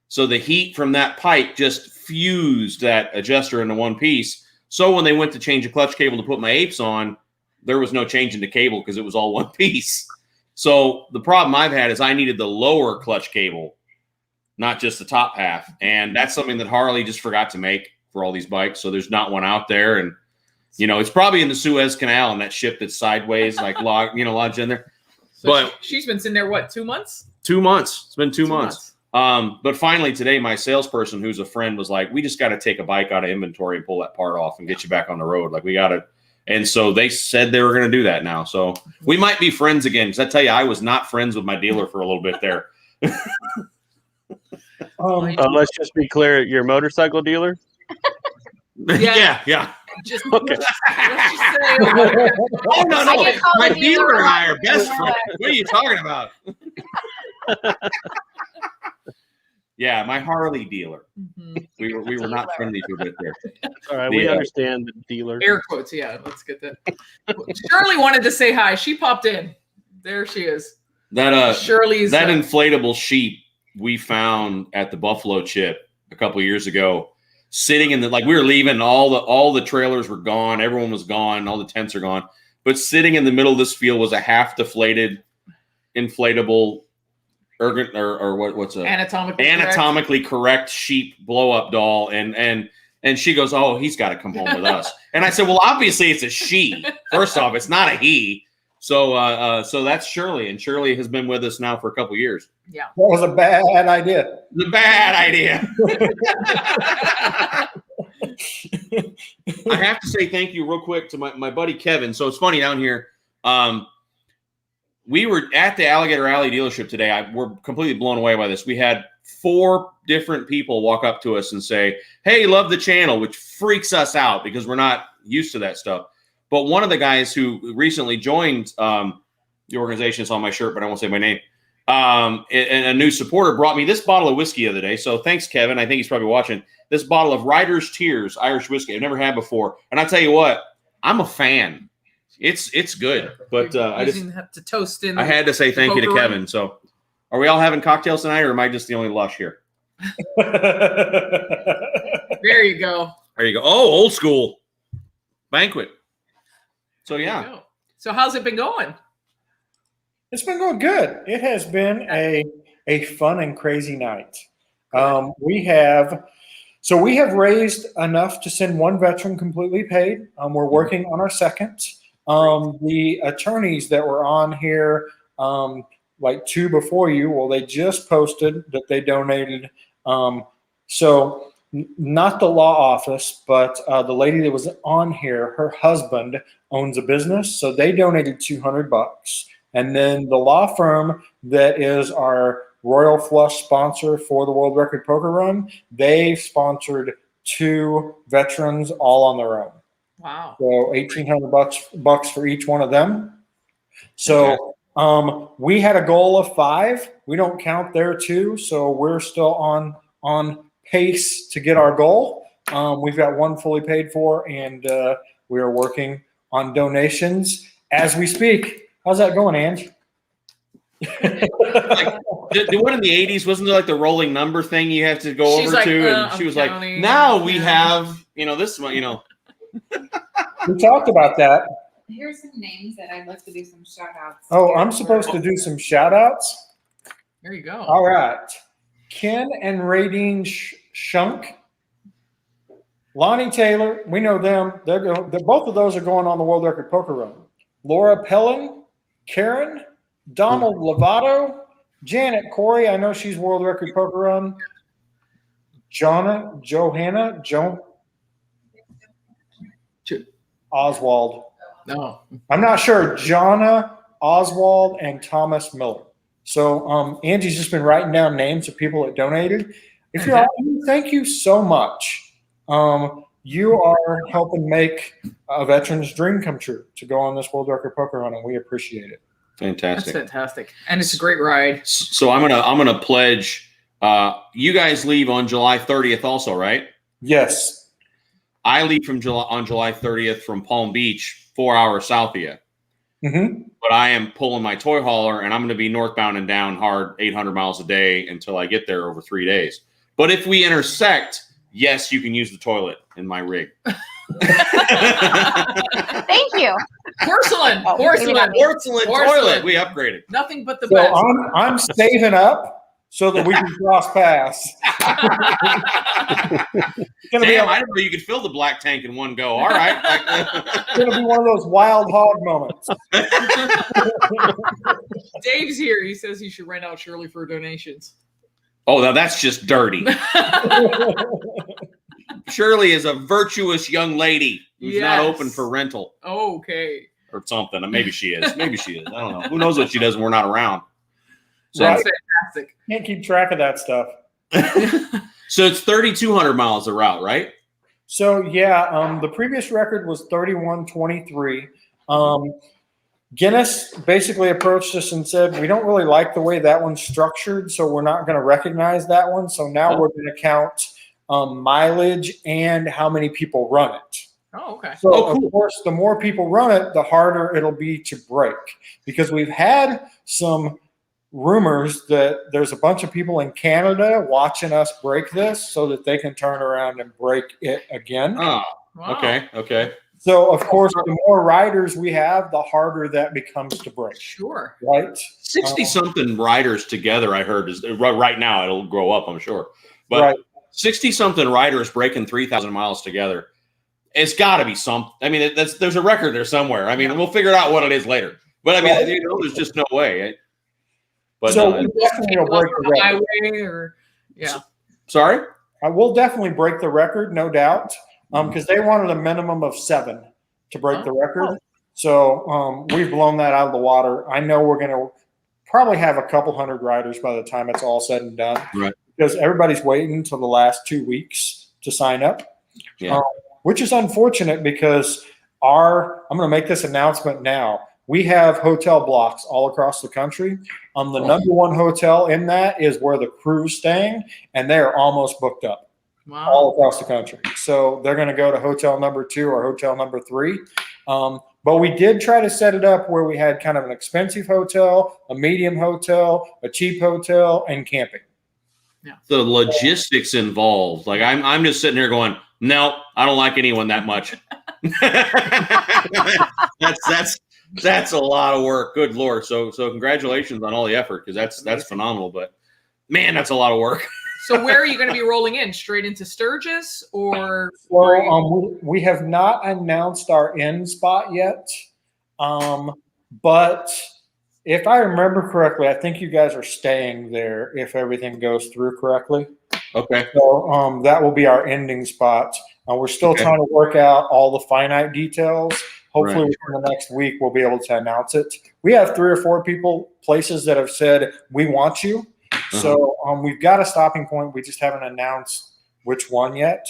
So the heat from that pipe just fused that adjuster into one piece. So when they went to change a clutch cable to put my apes on, there was no change in the cable because it was all one piece. So the problem I've had is I needed the lower clutch cable, not just the top half. And that's something that Harley just forgot to make for all these bikes. So there's not one out there. And, it's probably in the Suez Canal and that ship that's sideways, like lodged in there. So but she's been sitting there, what, 2 months? 2 months. It's been 2 months. But finally today, my salesperson, who's a friend, was like, we just got to take a bike out of inventory and pull that part off and get you back on the road. Like we got to. And so they said they were going to do that now. So we might be friends again. Because I tell you, I was not friends with my dealer for a little bit there. Let's just be clear. Your motorcycle dealer? Yeah. Just, okay. Let's just say, oh, no. My dealer and I are best friends. What are you talking about? Yeah, my Harley dealer. Mm-hmm. We were not friendly for a bit there. All right, we understand the dealer. Air quotes, yeah. Let's get that. Shirley wanted to say hi. She popped in. There she is. Shirley's that inflatable sheep we found at the Buffalo Chip a couple of years ago, sitting in the we were leaving, all the trailers were gone, everyone was gone, all the tents are gone, but sitting in the middle of this field was a half deflated inflatable what's a anatomically correct sheep blow up doll, and she goes, oh, he's got to come home with us. And I said, well, obviously it's a she. First off, it's not a he. So that's Shirley, and Shirley has been with us now for a couple of years. Yeah, that was a bad idea. The bad idea. I have to say thank you real quick to my buddy Kevin. So it's funny down here. We were at the Alligator Alley dealership today. We're completely blown away by this. We had 4 different people walk up to us and say, hey, love the channel, which freaks us out because we're not used to that stuff. But one of the guys who recently joined the organization, is on my shirt, but I won't say my name, and a new supporter brought me this bottle of whiskey the other day. So thanks, Kevin. I think he's probably watching. This bottle of Rider's Tears Irish whiskey I've never had before. And I tell you what, I'm a fan. It's good, but I just have to toast in. I had to say thank you to Kevin. So, are we all having cocktails tonight, or am I just the only lush here? There you go. There you go. Oh, old school banquet. So yeah. So how's it been going? It's been going good. It has been a fun and crazy night. We have raised enough to send 1 veteran completely paid. We're working on our second. The attorneys that were on here, 2 before you, well, they just posted that they donated. So not the law office, but the lady that was on here, her husband owns a business, so they donated $200. And then the law firm that is our Royal Flush sponsor for the World Record Poker Run, they sponsored 2 veterans all on their own. Wow. So $1,800 for each one of them. So we had a goal of 5. We don't count there 2, so we're still on pace to get our goal. We've got 1 fully paid for, and we are working on donations as we speak. How's that going, Ange? The one in the 80s, wasn't there the rolling number thing you have to go over to? And she was counting, like, now we have, this one, We talked about that. Here's some names that I'd love to do some shout outs. Oh, I'm supposed to do some shout outs? There you go. All right. Ken and Radine Shunk. Lonnie Taylor, we know them. Both of those are going on the World Record Poker Run. Laura Pellin, Karen, Donald Lovato, Janet Corey, I know she's World Record Poker Run. Johanna Oswald. No. I'm not sure. Jonna, Oswald, and Thomas Miller. So Angie's just been writing down names of people that donated. If you're on, thank you so much. You are helping make a veteran's dream come true to go on this World Record Poker Run, and we appreciate it. Fantastic. That's fantastic. And it's a great ride. So I'm gonna pledge. You guys leave on July 30th also, right? Yes. I leave on July 30th from Palm Beach, 4 hours south of you. Mm-hmm. But I am pulling my toy hauler, and I'm going to be northbound and down hard 800 miles a day until I get there over 3 days. But if we intersect, yes, you can use the toilet in my rig. Thank you. Porcelain toilet. We upgraded. Nothing but the So best. I'm saving up so that we can cross paths. Damn, I didn't know you could fill the black tank in one go. All right. It's going to be one of those wild hog moments. Dave's here. He says he should rent out Shirley for donations. Oh, now that's just dirty. Shirley is a virtuous young lady who's not open for rental. Okay. Or something. Maybe she is. Maybe she is. I don't know. Who knows what she does when we're not around? So That's fantastic. Can't keep track of that stuff. So it's 3,200 miles the route, right? So yeah, the previous record was 31:23. Guinness basically approached us and said, we don't really like the way that one's structured, so we're not going to recognize that one. So now we're going to count mileage and how many people run it. Oh, okay. So, cool. of course, the more people run it, the harder it'll be to break, because we've had some rumors that there's a bunch of people in Canada watching us break this so that they can turn around and break it again. Oh, Wow. okay. So, of course, the more riders we have, the harder that becomes to break. Sure. Right? 60-something riders together, I heard, is right now. It'll grow up, I'm sure. But Right. 60-something riders breaking 3,000 miles together. It's got to be something. I mean, there's a record there somewhere. I mean, we'll figure out what it is later. But I mean, you know, there's just no way. But So we definitely will break the record. Highway or yeah. Sorry? I will definitely break the record, no doubt, because they wanted a minimum of 7 to break the record. So we've blown that out of the water. I know we're going to probably have a couple hundred riders by the time it's all said and done, Right. because everybody's waiting until the last 2 weeks to sign up, Yeah. which is unfortunate because I'm going to make this announcement now. We have hotel blocks all across the country. The number one hotel in that is where the crew's staying, and they're almost booked up all across the country. So they're going to go to hotel number 2 or hotel number 3. But we did try to set it up where we had kind of an expensive hotel, a medium hotel, a cheap hotel, and camping. The logistics involved. Like I'm just sitting here going, no, I don't like anyone that much. That's a lot of work. Good Lord. So congratulations on all the effort, because that's phenomenal. But man, that's a lot of work. So where are you going to be rolling in? Straight into Sturgis or? Well, we have not announced our end spot yet. But if I remember correctly, I think you guys are staying there if everything goes through correctly. Okay. So that will be our ending spot. We're still trying to work out all the finite details. Hopefully within the next week, we'll be able to announce it. We have 3 or 4 places that have said, we want you. So we've got a stopping point. We just haven't announced which one yet.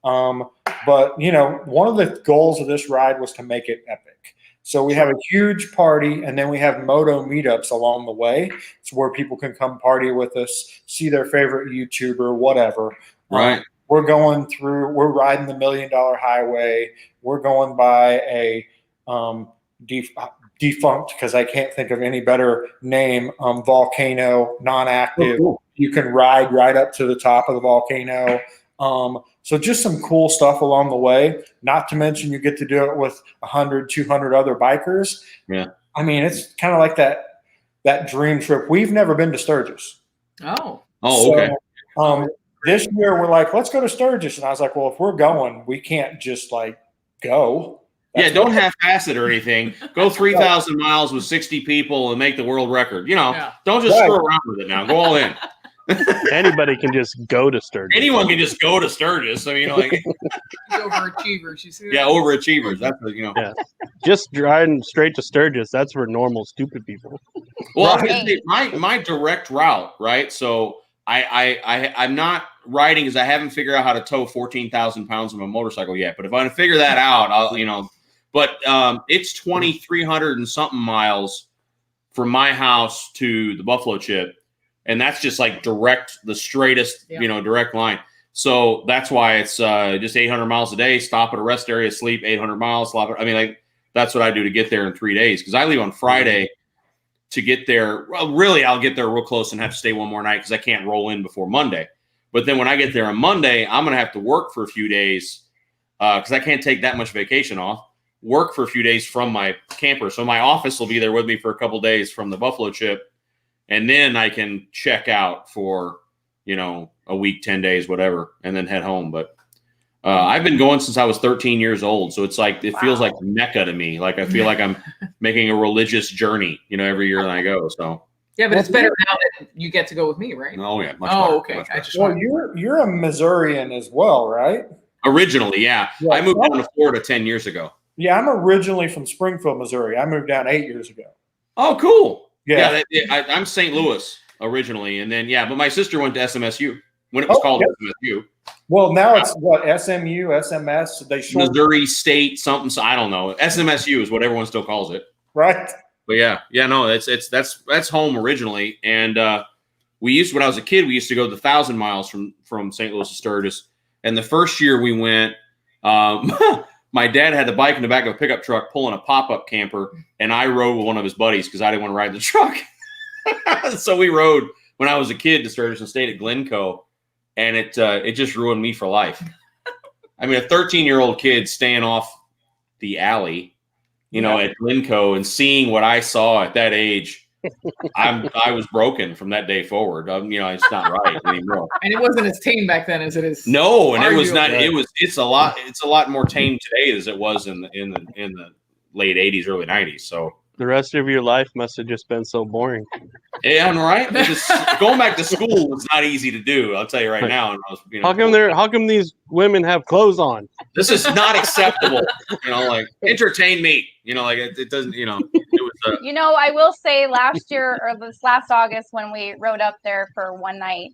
But, you know, one of the goals of this ride was to make it epic. So we have a huge party, and then we have moto meetups along the way. It's where people can come party with us, see their favorite YouTuber, whatever. Right. We're riding the $1 Million Highway. We're going by a defunct, because I can't think of any better name, volcano, non-active. Oh, cool. You can ride right up to the top of the volcano. So just some cool stuff along the way, not to mention you get to do it with 100, 200 other bikers. Yeah. I mean, it's kind of like that dream trip. We've never been to Sturgis. Oh, okay. This year we're like, let's go to Sturgis. And I was like, well, if we're going, we can't just like go. Don't half-ass it or anything. Go 3,000 miles with 60 people and make the world record. You know, don't just screw around with it now. Go all in. Anybody can just go to Sturgis. Anyone can just go to Sturgis. I mean, like overachievers. You see that? Yeah, overachievers. That's what, you know. Yeah. Just driving straight to Sturgis. That's for normal, stupid people. Well, my direct route, right? So I'm not riding because I haven't figured out how to tow 14,000 pounds of a motorcycle yet. But if I figure that out, I'll, you know. But it's 2,300 and something miles from my house to the Buffalo Chip. And that's just like the straightest, you know, direct line. So that's why it's just 800 miles a day, stop at a rest area, sleep 800 miles. I mean, like that's what I do to get there in 3 days. Because I leave on Friday to get there. Well, really, I'll get there real close and have to stay one more night because I can't roll in before Monday. But then when I get there on Monday, I'm going to have to work for a few days because I can't take that much vacation off. Work for a few days from my camper. So my office will be there with me for a couple days from the Buffalo Chip. And then I can check out for, you know, a week, 10 days, whatever, and then head home. But I've been going since I was 13 years old. So it's like, it feels like Mecca to me. Like I feel like I'm making a religious journey, you know, every year that I go. So. Yeah, but it's better now that you get to go with me, right? Oh, yeah. Okay. Well, you're a Missourian as well, right? Originally, yeah. I moved down to Florida 10 years ago. Yeah, I'm originally from Springfield, Missouri. I moved down 8 years ago. Oh, cool. Yeah. I'm St. Louis originally. And then, but my sister went to SMSU when it was called SMSU. Well, now it's what, SMU, SMS? Missouri State something. So I don't know. SMSU is what everyone still calls it. Right. But no, that's home originally. And we used, when I was a kid, we used to go the 1,000 miles from St. Louis to Sturgis. And the first year we went, my dad had the bike in the back of a pickup truck pulling a pop-up camper, and I rode with one of his buddies because I didn't want to ride the truck. So we rode when I was a kid to Sturgis and stayed at Glencoe, and it just ruined me for life. I mean, a 13-year-old kid staying off the alley, at Glencoe and seeing what I saw at that age, I was broken from that day forward. It's not right anymore. And it wasn't as tame back then as it is. No, and it was not. arguably. It's a lot more tame today as it was in the late 80s, early 90s. So The rest of your life must have just been so boring. yeah, I'm right. Going back to school was not easy to do. I'll tell you right now. How come these women have clothes on? This is not acceptable. Like entertain me. It doesn't. It was. I will say last year or this last August when we rode up there for one night,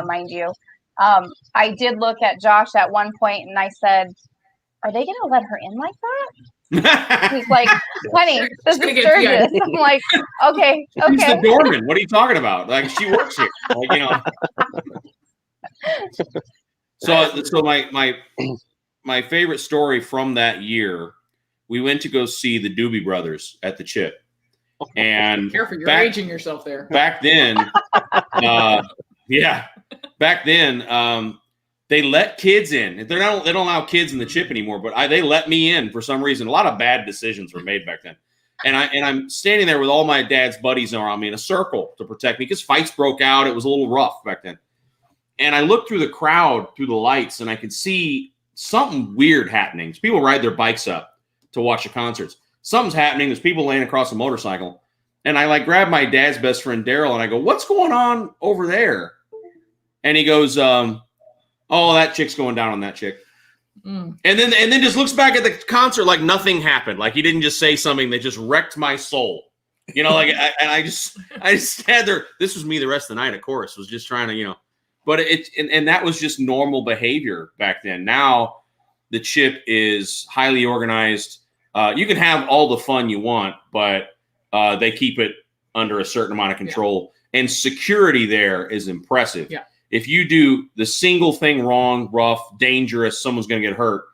mind you, I did look at Josh at one point and I said, "Are they going to let her in like that?" He's like, "Honey, this is Sturgis." I'm like, "Okay." She's the doorman. What are you talking about? Like she works here. So my favorite story from that year, we went to go see the Doobie Brothers at the Chip, and careful, you're aging yourself there. Back then, they let kids in. They don't allow kids in the Chip anymore, but they let me in for some reason. A lot of bad decisions were made back then. And I'm standing there with all my dad's buddies around me in a circle to protect me because fights broke out. It was a little rough back then. And I looked through the crowd, through the lights, and I could see something weird happening. People ride their bikes up to watch the concerts. Something's happening. There's people laying across a motorcycle. And I grab my dad's best friend, Daryl, and I go, "What's going on over there?" And he goes, "Oh, that chick's going down on that chick." And then just looks back at the concert like nothing happened. Like he didn't just say something that just wrecked my soul. I just had there. This was me the rest of the night, of course, was just trying to, but and that was just normal behavior back then. Now the Chip is highly organized. You can have all the fun you want, but they keep it under a certain amount of control. Yeah. And security there is impressive. Yeah. If you do the single thing wrong, rough, dangerous, someone's going to get hurt.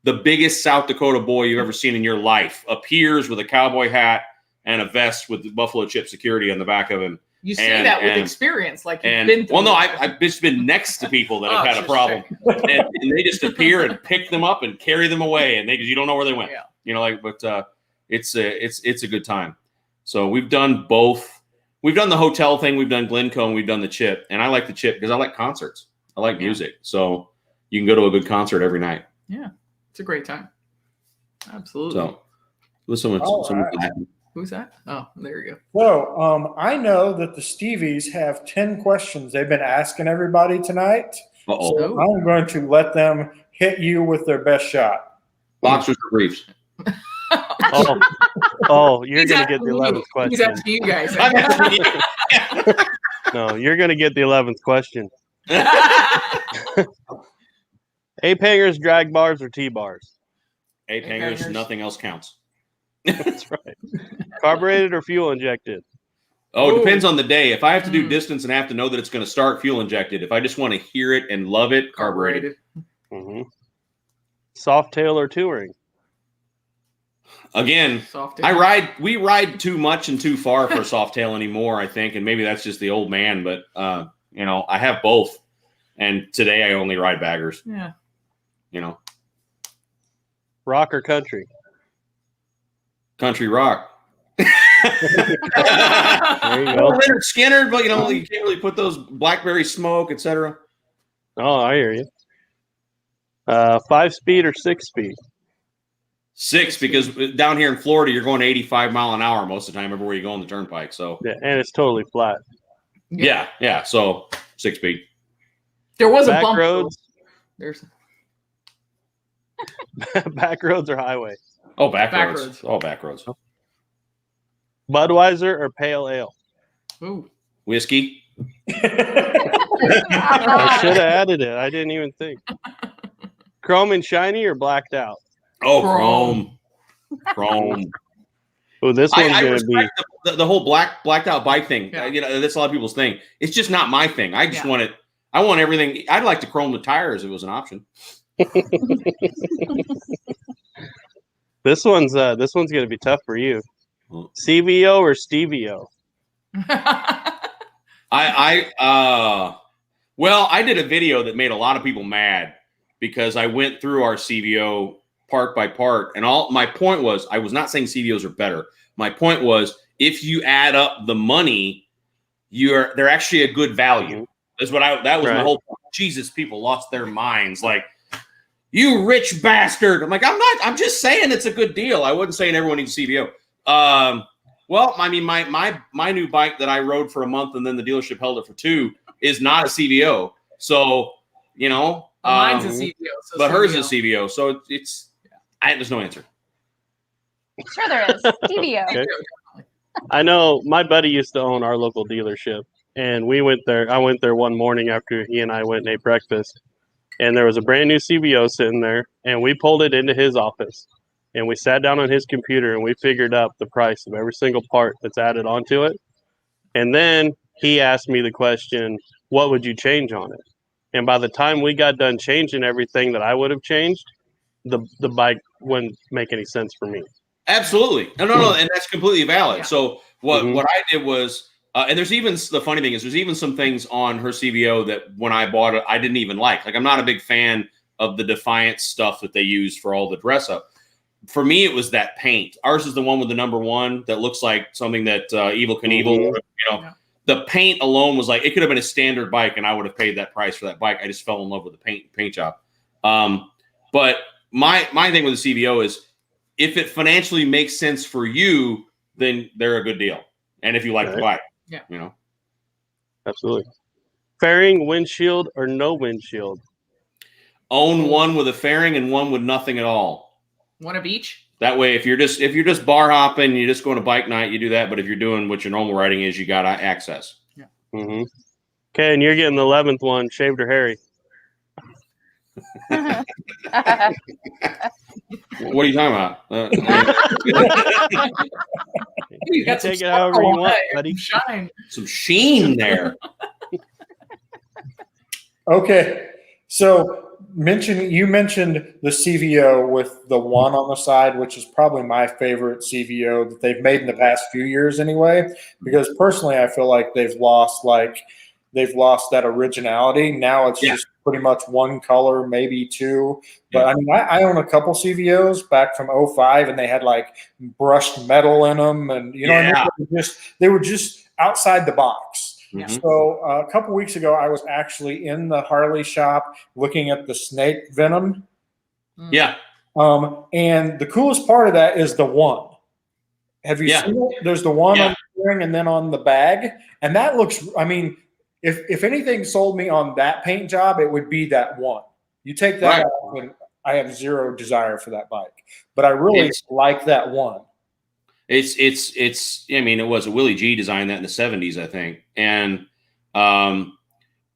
The biggest South Dakota boy you've ever seen in your life appears with a cowboy hat and a vest with the Buffalo Chip security on the back of him. You see that with experience, like you've been through. Well, no, I've just been next to people that have had a problem, and they just appear and pick them up and carry them away, and because you don't know where they went. Yeah. But it's a good time. So we've done both. We've done the hotel thing. We've done Glencoe, and we've done the Chip. And I like the Chip because I like concerts. I like music. So you can go to a good concert every night. Yeah, it's a great time. Absolutely. So listen, who's that? Oh, there you go. So I know that the Stevies have 10 questions they've been asking everybody tonight. Uh-oh. So I'm going to let them hit you with their best shot. Boxers or briefs? You're going to get the 11th question. He's asking you guys. No, you're going to get the 11th question. Ape hangers, drag bars, or T-bars? Ape hangers, nothing else counts. That's right. Carbureted or fuel injected? Oh, it depends on the day. If I have to do distance and I have to know that it's going to start, fuel injected. If I just want to hear it and love it, carbureted. Mm-hmm. Softail or touring? Again, we ride too much and too far for Softail anymore, I think, and maybe that's just the old man, but I have both. And today I only ride baggers. Yeah. Rock or country? Country rock. There you go. Leonard Skinner, but you can't really put those blackberry smoke, etc. Oh, I hear you. 5-speed or 6-speed? 6, because down here in Florida, you're going 85 mile an hour most of the time everywhere you go on the turnpike. So yeah, and it's totally flat. Yeah. So 6-speed. There was back a bump. Roads. There's back roads or highway? Oh, back roads. Oh, back roads. Budweiser or pale ale? Ooh. Whiskey. I should have added it. I didn't even think. Chrome and shiny or blacked out? Oh, chrome. Oh, this one's going to be the whole blacked out bike thing. Yeah. That's a lot of people's thing. It's just not my thing. I just want it. I want everything. I'd like to chrome the tires if it was an option. This one's gonna be tough for you. CVO or Stevio? Well, I did a video that made a lot of people mad because I went through our CVO part by part, and my point was, I was not saying CVOs are better. My point was, if you add up the money, they're actually a good value. That's what that was my whole point. Jesus, people lost their minds. Like, you rich bastard. I'm like, I'm just saying it's a good deal. I wasn't saying everyone needs CVO. Well, I mean, my new bike that I rode for a month and then the dealership held it for 2 is not a CVO. So, you know, mine's a CVO, so but hers CVO. is CVO. So there's no answer. Sure, there is. Stevio. Okay. I know my buddy used to own our local dealership, and we went there. I went there one morning after he and I went and ate breakfast, and there was a brand new CVO sitting there, and we pulled it into his office, and we sat down on his computer and we figured out the price of every single part that's added onto it. And then he asked me the question, what would you change on it? And by the time we got done changing everything that I would have changed, the bike wouldn't make any sense for me. Absolutely. No, and that's completely valid. Yeah. So what I did was, and there's even, the funny thing is, there's even some things on her CVO that when I bought it, I didn't even like. Like, I'm not a big fan of the Defiance stuff that they use for all the dress up. For me, it was that paint. Ours is the one with the number 1 that looks like something that Evel Knievel, you know. Yeah. The paint alone was like, it could have been a standard bike, and I would have paid that price for that bike. I just fell in love with the paint job. But my thing with the CVO is, if it financially makes sense for you, then they're a good deal. And if you like the bike, you know. Absolutely. Fairing, windshield, or no windshield? Own one with a fairing and one with nothing at all. One of each? That way, if you're just bar hopping, you're just going to bike night, you do that. But if you're doing what your normal riding is, you got access. Yeah. Mm-hmm. Okay, and you're getting the 11th one, shaved or hairy? What are you talking about? You can take it however you want, buddy. Shine. Some sheen there. Okay, so you mentioned the CVO with the 1 on the side, which is probably my favorite CVO that they've made in the past few years anyway, because personally I feel like they've lost that originality. Now it's just pretty much 1 color, maybe 2. But I mean, I own a couple CVOs back from 05, and they had like brushed metal in them, and you know, what I mean? They were just outside the box. Yeah. So a couple weeks ago, I was actually in the Harley shop looking at the snake venom. Yeah. And the coolest part of that is the 1. Have you seen it? There's the 1 on the ring and then on the bag, and that looks. I mean, if anything sold me on that paint job, it would be that 1. You take that out, and I have zero desire for that bike. But I really like that 1. It's I mean, it was a Willie G designed that in the 70s, I think. And I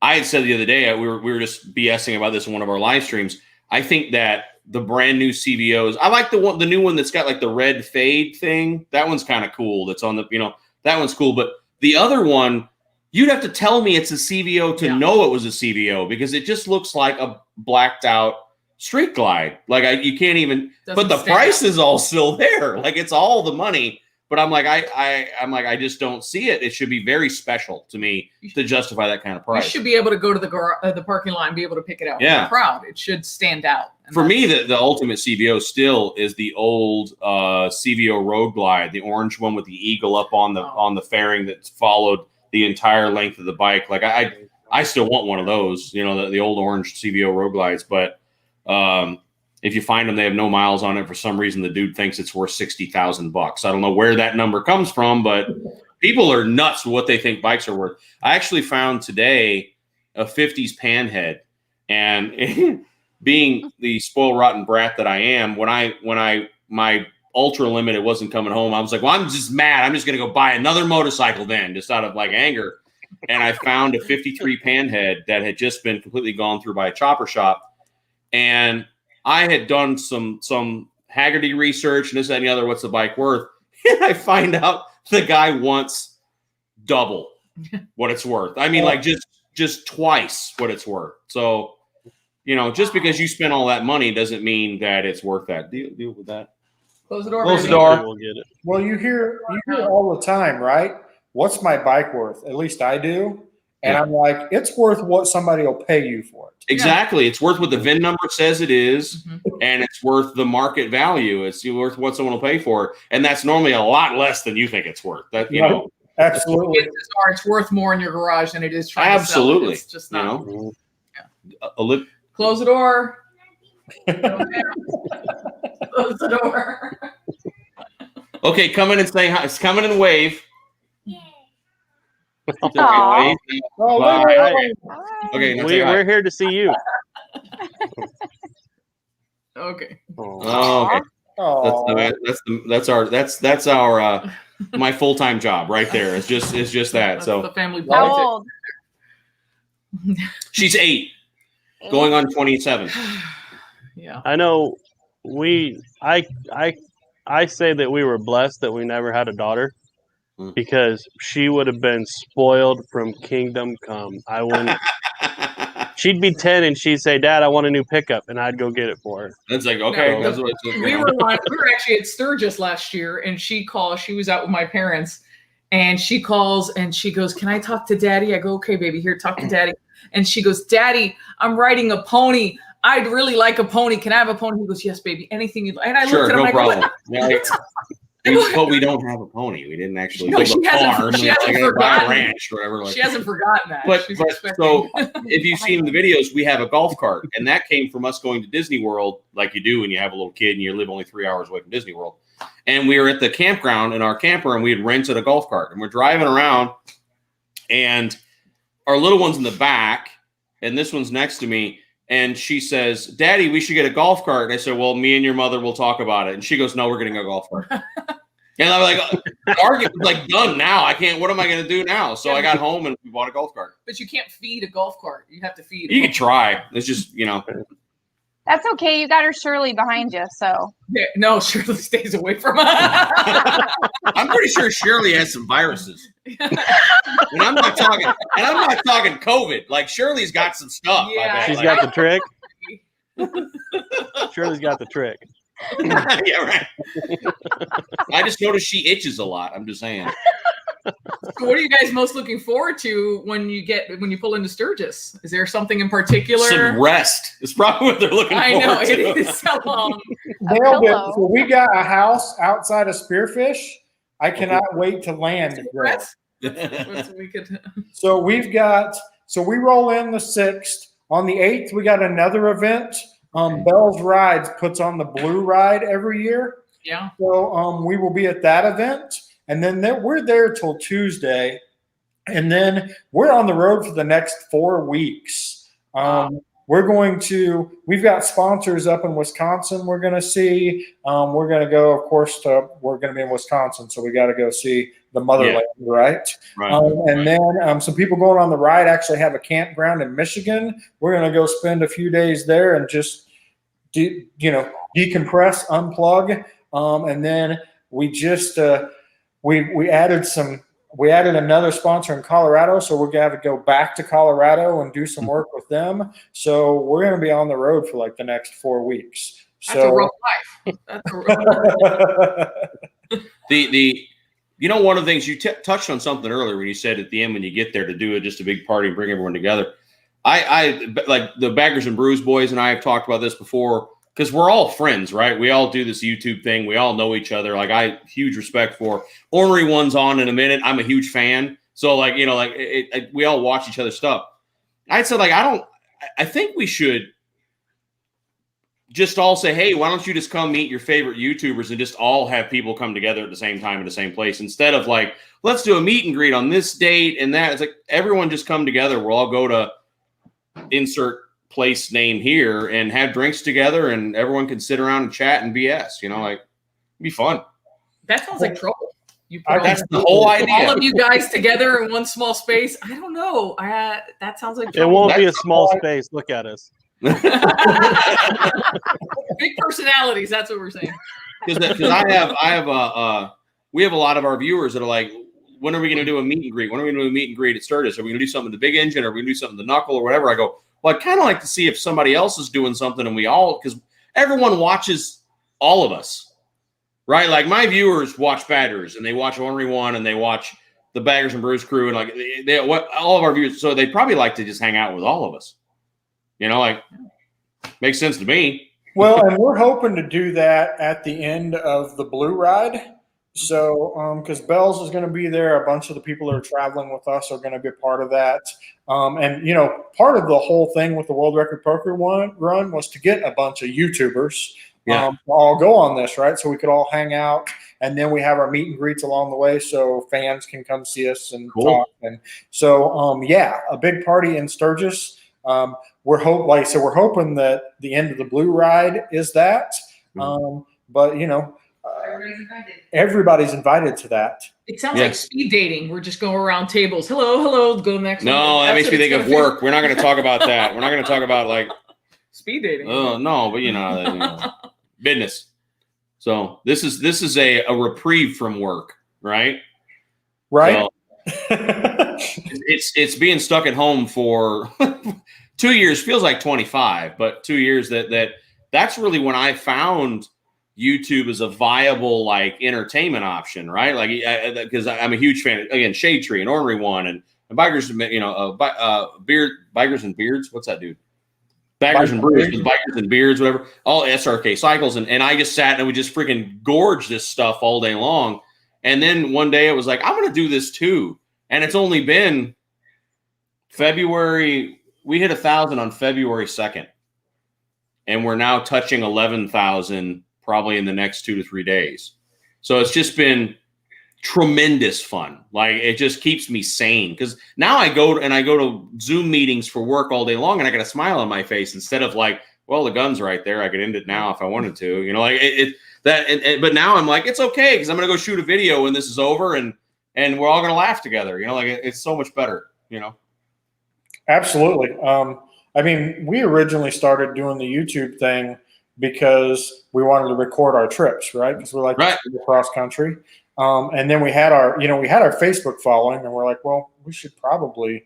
had said the other day, we were just BSing about this in one of our live streams. I think that the brand new CVOs, I like the new one that's got like the red fade thing. That one's kind of cool. That's on the, you know, that one's cool. But the other one, you'd have to tell me it's a CVO to know it was a CVO, because it just looks like a blacked out Street Glide. Like you can't even. But the price is all still there. Like it's all the money. But I'm like I just don't see it. It should be very special to me to justify that kind of price. You should be able to go to the parking lot and be able to pick it out from the crowd. It should stand out. And for me, the ultimate CVO still is the old CVO Road Glide, the orange one with the eagle up on the fairing that followed the entire length of the bike. Like I still want one of those, you know, the old orange CVO Road Glides. But if you find them, they have no miles on it. For some reason, the dude thinks it's worth $60,000. I don't know where that number comes from, but people are nuts with what they think bikes are worth. I actually found today a 50s panhead, and being the spoiled rotten brat that I am, when my ultra limited wasn't coming home, I was like, well, I'm just mad. I'm just going to go buy another motorcycle then, just out of like anger. And I found a 53 panhead that had just been completely gone through by a chopper shop. And I had done some Haggerty research and this, that, and the other. What's the bike worth? And I find out the guy wants double what it's worth. I mean, like just just twice what it's worth. So, you know, just because you spent all that money doesn't mean that it's worth that. Deal with that. Close the door. Close the baby. door. We'll get it. Well, you hear all the time, right? What's my bike worth? At least I do. And Yeah. I'm like, it's worth what somebody will pay you for it. Exactly. It's worth what the VIN number says it is, and it's worth the market value. It's worth what someone will pay for it. And that's normally a lot less than you think it's worth. That, you know. Absolutely. It's worth more in your garage than it is trying Absolutely. to sell it. It's just not. You know. Close the door. Close the door. Okay, come in and say hi. Come in and wave. Aw. Bye. Okay, now say hi. We're here to see you. Okay. Oh, okay. That's our my full-time job right there. It's just that. That's so the family How politics. old? she's 8, going on 27. Yeah. I know I say that we were blessed that we never had a daughter because she would have been spoiled from kingdom come. I wouldn't. She'd be 10 and she'd say, "Dad, I want a new pickup," and I'd go get it for her. It's like, okay, No, that's what it's we were actually at Sturgis last year, and she called. She was out with my parents, and she calls and she goes, "Can I talk to Daddy?" I go, "Okay, baby, here, talk to Daddy." And she goes, "Daddy, I'm riding a pony. I'd really like a pony. Can I have a pony?" He goes, "Yes, baby. Anything you'd like." And I Sure, looked at him. no I problem. go, But we don't have a pony. We didn't actually No, build she a hasn't- farm. she and hasn't buy a forgotten. ranch or whatever. Like She hasn't forgotten that. But She's so expecting- if you've seen the videos, we have a golf cart, and that came from us going to Disney World, like you do when you have a little kid and you live only 3 hours away from Disney World. And we were at the campground in our camper, and we had rented a golf cart, and we're driving around, and our little one's in the back, and this one's next to me. And she says, "Daddy, we should get a golf cart." And I said, "Well, me and your mother will talk about it." And she goes, "No, we're getting a golf cart." And I'm like, the argument was like done now. I can't. What am I going to do now? So I got home and we bought a golf cart. But you can't feed a golf cart. You have to feed. You can try. It's just, you know. That's okay. You got her Shirley behind you, so. Yeah, no, Shirley stays away from her. I'm pretty sure Shirley has some viruses. And I'm not talking COVID. Like Shirley's got some stuff. Yeah. I bet. She's Like, got the trick. Shirley's got the trick. yeah, right. I just noticed she itches a lot. I'm just saying. So what are you guys most looking forward to when you pull into Sturgis? Is there something in particular? Some rest. It's probably what they're looking I forward know to. it is so long. Nailed it. So we got a house outside of Spearfish. I cannot wait to land. Rest? We could. So we roll in the 6th. On the 8th, we got another event. Bell's Rides puts on the Blue Ride every year. Yeah. So we will be at that event. And then we're there till Tuesday. And then we're on the road for the next 4 weeks. We've got sponsors up in Wisconsin we're going to see. We're going to go, of course, we're going to be in Wisconsin. So we got to go see the motherland, right? And then some people going on the ride actually have a campground in Michigan. We're going to go spend a few days there and just, decompress, unplug. And then we just, we added another sponsor in Colorado, so we're going to go back to Colorado and do some work with them. So we're going to be on the road for like the next 4 weeks. That's a rough life. That's a rough life. One of the things you touched on something earlier when you said at the end when you get there to do just a big party and bring everyone together. I like the Baggers and Brews boys and I have talked about this before because we're all friends, right? We all do this YouTube thing. We all know each other. Like I huge respect for Ornery One's on in a minute. I'm a huge fan. So we all watch each other's stuff. I'd say I think we should just all say, hey, why don't you just come meet your favorite YouTubers and just all have people come together at the same time in the same place instead of like, let's do a meet and greet on this date and that. It's like everyone just come together. We'll all go to insert place name here and have drinks together and everyone can sit around and chat and BS, it'd be fun. That sounds like trouble. That's the whole idea. All of you guys together in one small space. I don't know. That sounds like trouble. It won't be a small space. Look at us. Big personalities. That's what we're saying. Because we have a lot of our viewers that are like, when are we going to do a meet and greet? When are we going to do a meet and greet at Sturgis? Are we going to do something to the big engine? Are we going to do something to Knuckle or whatever? I go, well, I'd kind of like to see if somebody else is doing something and we all, because everyone watches all of us, right? Like my viewers watch Baggers and they watch Ornery One and they watch the Baggers and Brews crew and like all of our viewers. So they'd probably like to just hang out with all of us. Like makes sense to me. Well, and we're hoping to do that at the end of the Blue Ride. So, because Bells is going to be there, a bunch of the people that are traveling with us are going to be a part of that. And part of the whole thing with the World Record Poker run was to get a bunch of YouTubers to all go on this, right? So we could all hang out, and then we have our meet and greets along the way, so fans can come see us and talk. And so, a big party in Sturgis. We're hoping that the end of the Blue Ride is that. But everybody's invited to that. It sounds like speed dating. We're just going around tables. Hello, go next. No, that makes me think of work. We're not going to talk about that. We're not going to talk about like speed dating. Oh no, but business. So this is a reprieve from work, right? Right. So, it's being stuck at home for 2 years. Feels like 25, but 2 years that's really when I found YouTube is a viable like entertainment option, right? Like because I'm a huge fan. Again, Shade Tree and Ornery One and Bikers, Bikers and Beards. What's that dude? Baggers and Brews, Bikers and Beards, whatever. All SRK cycles, and I just sat and we just freaking gorged this stuff all day long. And then one day it was like, I'm going to do this too. And it's only been February. We hit 1,000 on February 2nd, and we're now touching 11,000. Probably in the next 2 to 3 days. So it's just been tremendous fun. Like it just keeps me sane because now I go to Zoom meetings for work all day long and I got a smile on my face instead of like, well, the gun's right there. I could end it now if I wanted to, but now I'm like, it's okay because I'm going to go shoot a video when this is over and we're all going to laugh together. It's so much better, Absolutely. We originally started doing the YouTube thing because we wanted to record our trips, right? Because we like to go cross country. And then we had our Facebook following, and we're like, well, we should probably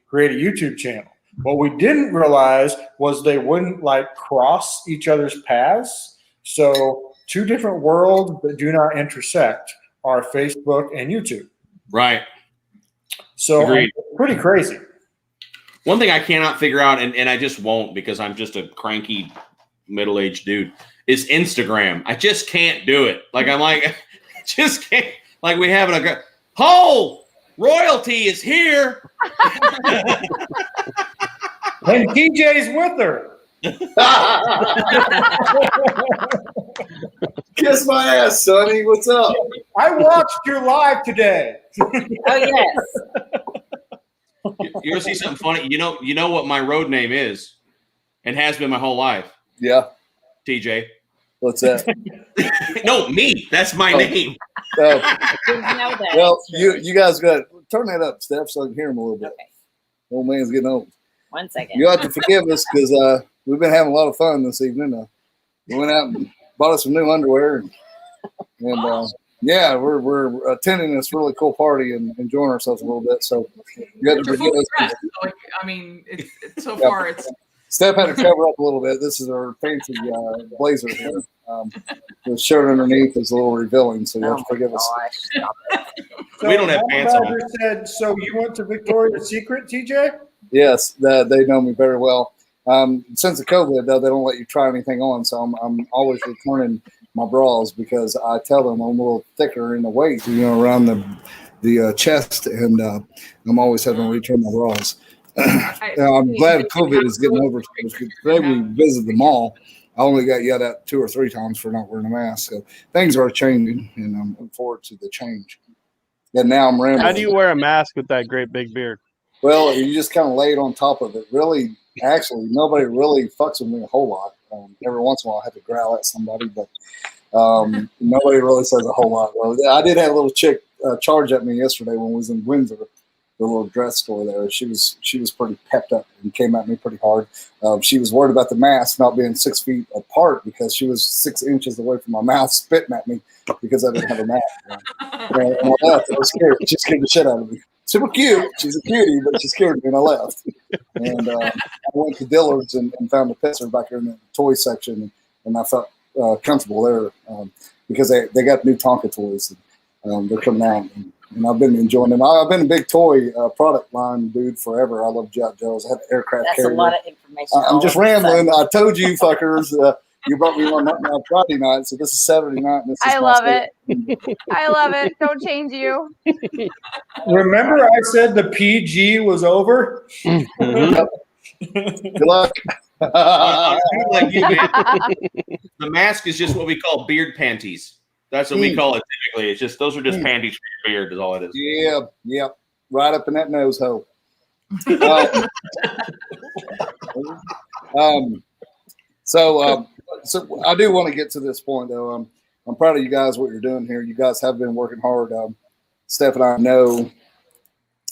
create a YouTube channel. What we didn't realize was they wouldn't like cross each other's paths. So 2 different worlds that do not intersect are Facebook and YouTube. Right. So pretty crazy. One thing I cannot figure out, and I just won't because I'm just a cranky middle-aged dude, is Instagram. I just can't do it. Like I'm like, I just can't. Like we having a royalty is here. And TJ's with her. Kiss my ass, Sonny. What's up? I watched your live today. Oh yes. You ever see something funny? You know what my road name is, and has been my whole life. Yeah. TJ. What's that? No, me. That's my name. Well, you guys got to turn that up, Steph, so I can hear him a little bit. Okay. Old man's getting old. 1 second. You have to forgive us because we've been having a lot of fun this evening. We went out and bought us some new underwear, and we're attending this really cool party and enjoying ourselves a little bit. So you have to forgive us. It's so far it's. Steph had to cover up a little bit. This is our fancy blazer here. The shirt underneath is a little revealing, so you have to forgive us. So we don't have pants on. Said, so you went to Victoria's Secret, TJ? Yes, they know me very well. Since the COVID, though, they don't let you try anything on, so I'm always returning my bras because I tell them I'm a little thicker in the waist, around the chest, and I'm always having to return my bras. I'm glad COVID is getting over. Today we visited the mall. I only got yelled at 2 or 3 times for not wearing a mask. So things are changing, and I'm looking forward to the change. And now I'm rambling. How do you wear a mask with that great big beard? Well, you just kind of lay it on top of it. Really, actually, nobody really fucks with me a whole lot. Every once in a while, I have to growl at somebody, but nobody really says a whole lot. Well, I did have a little chick charge at me yesterday when we was in Windsor. the little dress store there. She was pretty pepped up and came at me pretty hard. She was worried about the mask not being 6 feet apart because she was 6 inches away from my mouth, spitting at me because I didn't have a mask. And I left. I was scared. She scared the shit out of me. Super cute. She's a cutie, but she scared me, and I left. And I went to Dillard's and found a pisser back there in the toy section, and I felt comfortable there because they got new Tonka toys. And, they're coming out. And I've been enjoying them. I've been a big toy product line dude forever. I love Jet Joes. I had an aircraft That's carrier. a lot of information. I'm just rambling. I told you fuckers, you brought me one on Friday night, so this is Saturday night. And this is I love it. I love it. Don't change you. Remember I said the PG was over? Good luck. Like you, man. The mask is just what we call beard panties. That's what we call it typically. It's just those are just panties for your beard is all it is. Yeah. Right up in that nose hole. So I do want to get to this point though. I'm proud of you guys, what you're doing here. You guys have been working hard. Steph and I know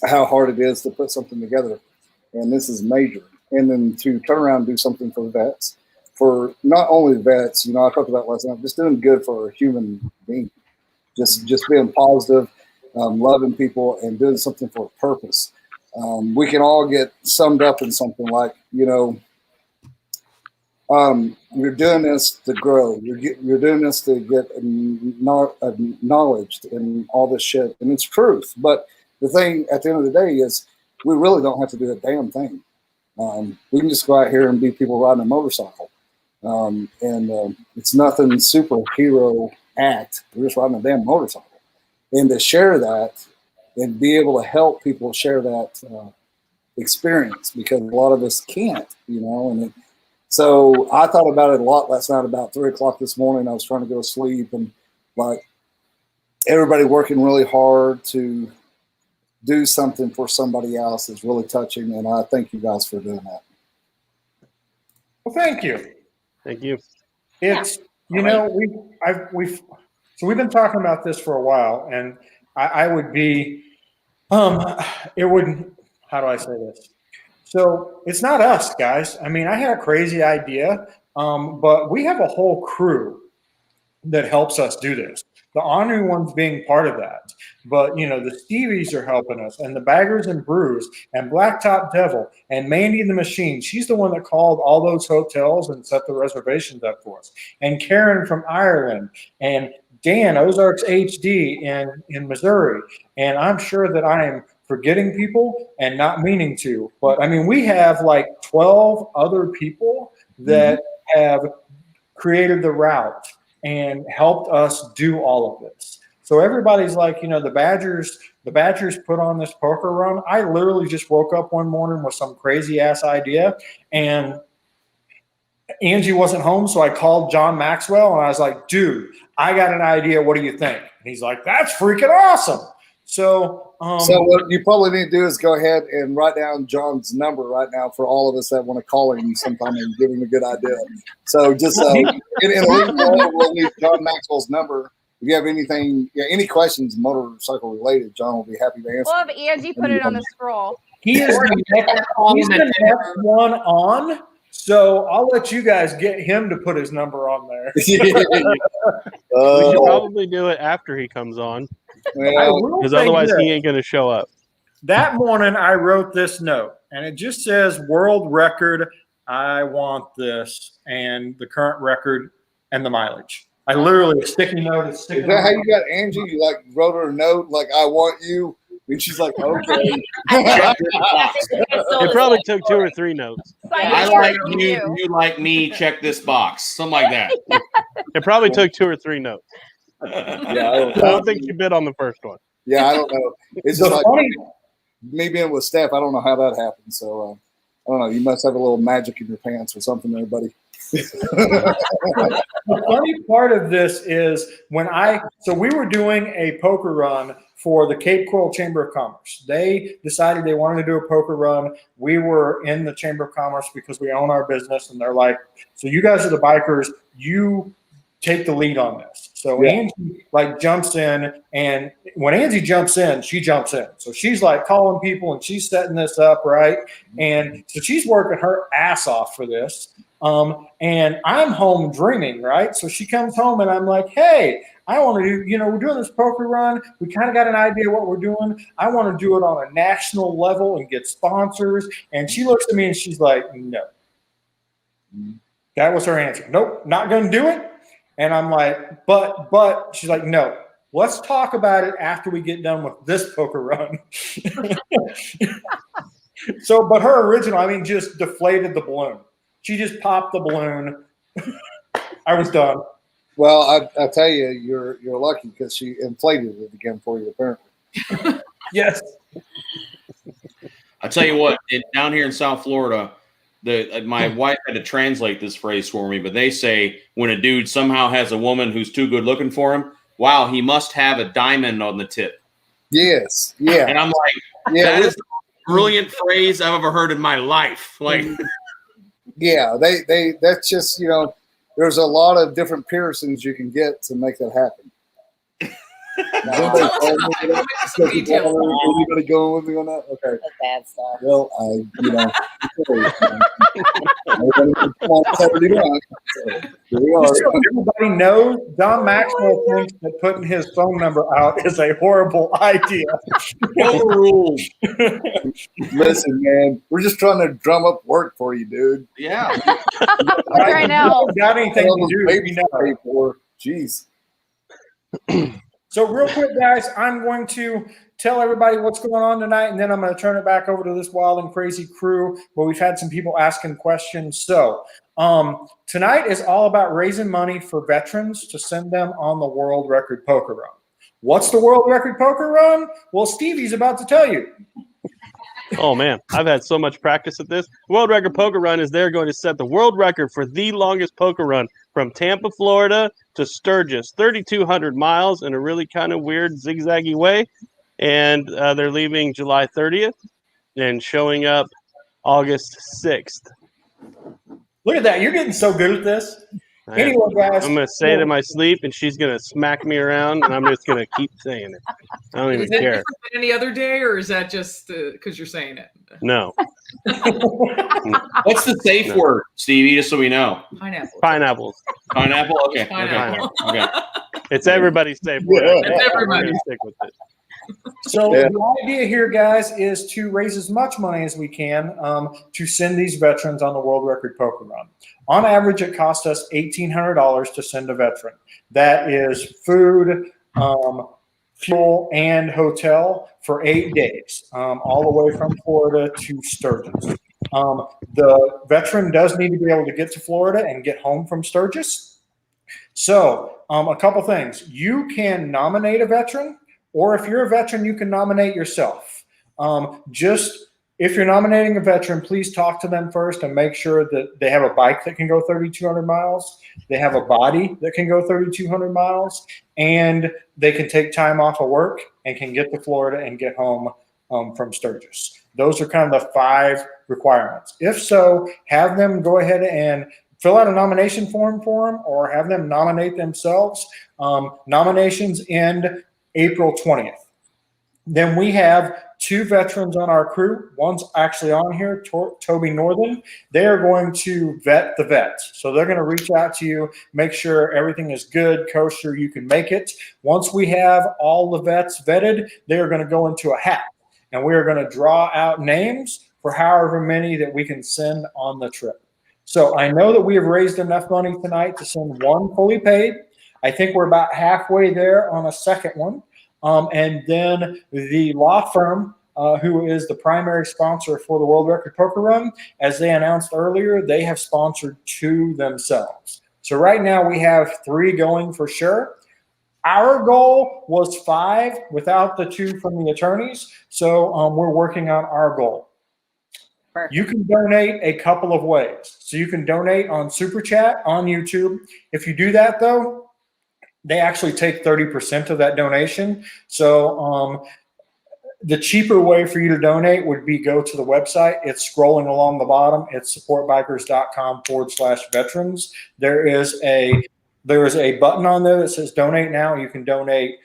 how hard it is to put something together, and this is major. And then to turn around and do something for the vets. For not only the vets, I talked about last night, just doing good for a human being, just being positive, loving people, and doing something for a purpose. We can all get summed up in something like, you're doing this to grow. You're doing this to get acknowledged and all this shit, and it's truth. But the thing at the end of the day is we really don't have to do a damn thing. We can just go out here and be people riding a motorcycle. And it's nothing superhero act. We're just riding a damn motorcycle. And to share that and be able to help people share that experience, because a lot of us can't, and so I thought about it a lot last night. About 3 o'clock this morning, I was trying to go to sleep, and like everybody working really hard to do something for somebody else is really touching, and I thank you guys for doing that. Well, thank you. Thank you. It's we've been talking about this for a while, and I would be it would, how do I say this? So it's not us, guys. I mean, I had a crazy idea, but we have a whole crew that helps us do this. The Ornery One's being part of that. But, the Stevies are helping us, and the Baggers and Brews, and Blacktop Devil, and Mandy the Machine. She's the one that called all those hotels and set the reservations up for us. And Karen from Ireland, and Dan, Ozarks HD in Missouri. And I'm sure that I am forgetting people and not meaning to. But, I mean, we have like 12 other people that have created the route and helped us do all of this. So everybody's like, the Badgers put on this poker run. I literally just woke up one morning with some crazy ass idea, and Angie wasn't home. So I called John Maxwell and I was like, dude, I got an idea. What do you think? And he's like, that's freaking awesome. So what you probably need to do is go ahead and write down John's number right now for all of us that want to call him sometime and give him a good idea. So just we'll leave John Maxwell's number. If you have anything, any questions motorcycle related, John will be happy to answer. We'll have Angie put it on the scroll. He is the next one on. So I'll let you guys get him to put his number on there. We should probably do it after he comes on. Because otherwise he ain't going to show up. That morning I wrote this note, and it just says world record, I want this, and the current record and the mileage. I literally a sticky note. Is that how you got Angie? You like wrote her a note like I want you, and she's like, okay. It probably took 2 or 3 notes. I like you. You like me. Check this box. Something like that. It probably took 2 or 3 notes. Yeah, I don't think you bid on the first one. Yeah, I don't know. It's just like me being with Steph. I don't know how that happened. So I don't know. You must have a little magic in your pants or something there, buddy. The funny part of this is so we were doing a poker run for the Cape Coral Chamber of Commerce. They decided they wanted to do a poker run. We were in the Chamber of Commerce because we own our business, and they're like, so you guys are the bikers. You take the lead on this. So Yeah. Angie like jumps in, and when Angie jumps in, she jumps in. So she's like calling people and she's setting this up, right? And so she's working her ass off for this. And I'm home dreaming, right? So she comes home and I'm like, hey, I want to do, you know, we're doing this poker run. We kind of got an idea what we're doing. I want to do it on a national level and get sponsors. And she looks at me and she's like, no. That was her answer. Nope, not going to do it. And I'm like, but she's like, no, let's talk about it after we get done with this poker run. So, but her original, I mean, just deflated the balloon. She just popped the balloon. I was done. Well, I tell you, you're lucky because she inflated it again for you, apparently. Yes. I tell you what, down here in South Florida, my wife had to translate this phrase for me, but they say when a dude somehow has a woman who's too good looking for him, wow, he must have a diamond on the tip. Yes. Yeah. And I'm like, that is the most brilliant phrase I've ever heard in my life. Like, yeah, that's just, you know, there's a lot of different piercings you can get to make that happen. Anybody going with me on that? Okay. That's bad stuff. Well, Everybody knows Don Maxwell thinks that putting his phone number out is a horrible idea. Overruled. Listen, man, we're just trying to drum up work for you, dude. Yeah. Right now. Got anything to do? Baby pay for. Jeez. So real quick, guys, I'm going to tell everybody what's going on tonight, and then I'm going to turn it back over to this wild and crazy crew where we've had some people asking questions. So tonight is all about raising money for veterans to send them on the World Record Poker Run. What's the World Record Poker Run? Well, Stevie's about to tell you. Oh, man, I've had so much practice at this. World Record Poker Run is they're going to set the world record for the longest poker run from Tampa, Florida to Sturgis, 3,200 miles in a really kind of weird zigzaggy way. And they're leaving July 30th and showing up August 6th. Look at that. You're getting so good at this. Anyway, guys. I'm going to say it in my sleep, and she's going to smack me around, and I'm just going to keep saying it. I don't even Is that care. different than any other day, or is that just because you're saying it? No. What's the safe word, Stevie, just so we know? Pineapple. Pineapples. Pineapple? Okay. Pineapple. Okay. It's everybody's safe word. It's everybody. Stick with it. So the idea here, guys, is to raise as much money as we can to send these veterans on the World Record Poker Run. On average, it costs us $1,800 to send a veteran. That is food, fuel, and hotel for 8 days, all the way from Florida to Sturgis. The veteran does need to be able to get to Florida and get home from Sturgis. So a couple things. You can nominate a veteran, or if you're a veteran, you can nominate yourself. If you're nominating a veteran, please talk to them first and make sure that they have a bike that can go 3,200 miles, they have a body that can go 3,200 miles, and they can take time off of work and can get to Florida and get home from Sturgis. Those are kind of the 5 requirements. If so, have them go ahead and fill out a nomination form for them or have them nominate themselves. Nominations end April 20th. Then we have 2 veterans on our crew. One's actually on here, Toby Northen. They are going to vet the vets. So they're going to reach out to you, make sure everything is good, kosher, you can make it. Once we have all the vets vetted, they are going to go into a hat. And we are going to draw out names for however many that we can send on the trip. So I know that we have raised enough money tonight to send 1 fully paid. I think we're about halfway there on a second one. And then the law firm, who is the primary sponsor for the World Record Poker Run, as they announced earlier, they have sponsored 2 themselves. So right now we have 3 going for sure. Our goal was 5 without the 2 from the attorneys. So we're working on our goal. Perfect. You can donate a couple of ways. So you can donate on Super Chat on YouTube. If you do that, though, they actually take 30% of that donation. So the cheaper way for you to donate would be go to the website. It's scrolling along the bottom. It's supportbikers.com/veterans. There is a There is a button on there that says donate now. You can donate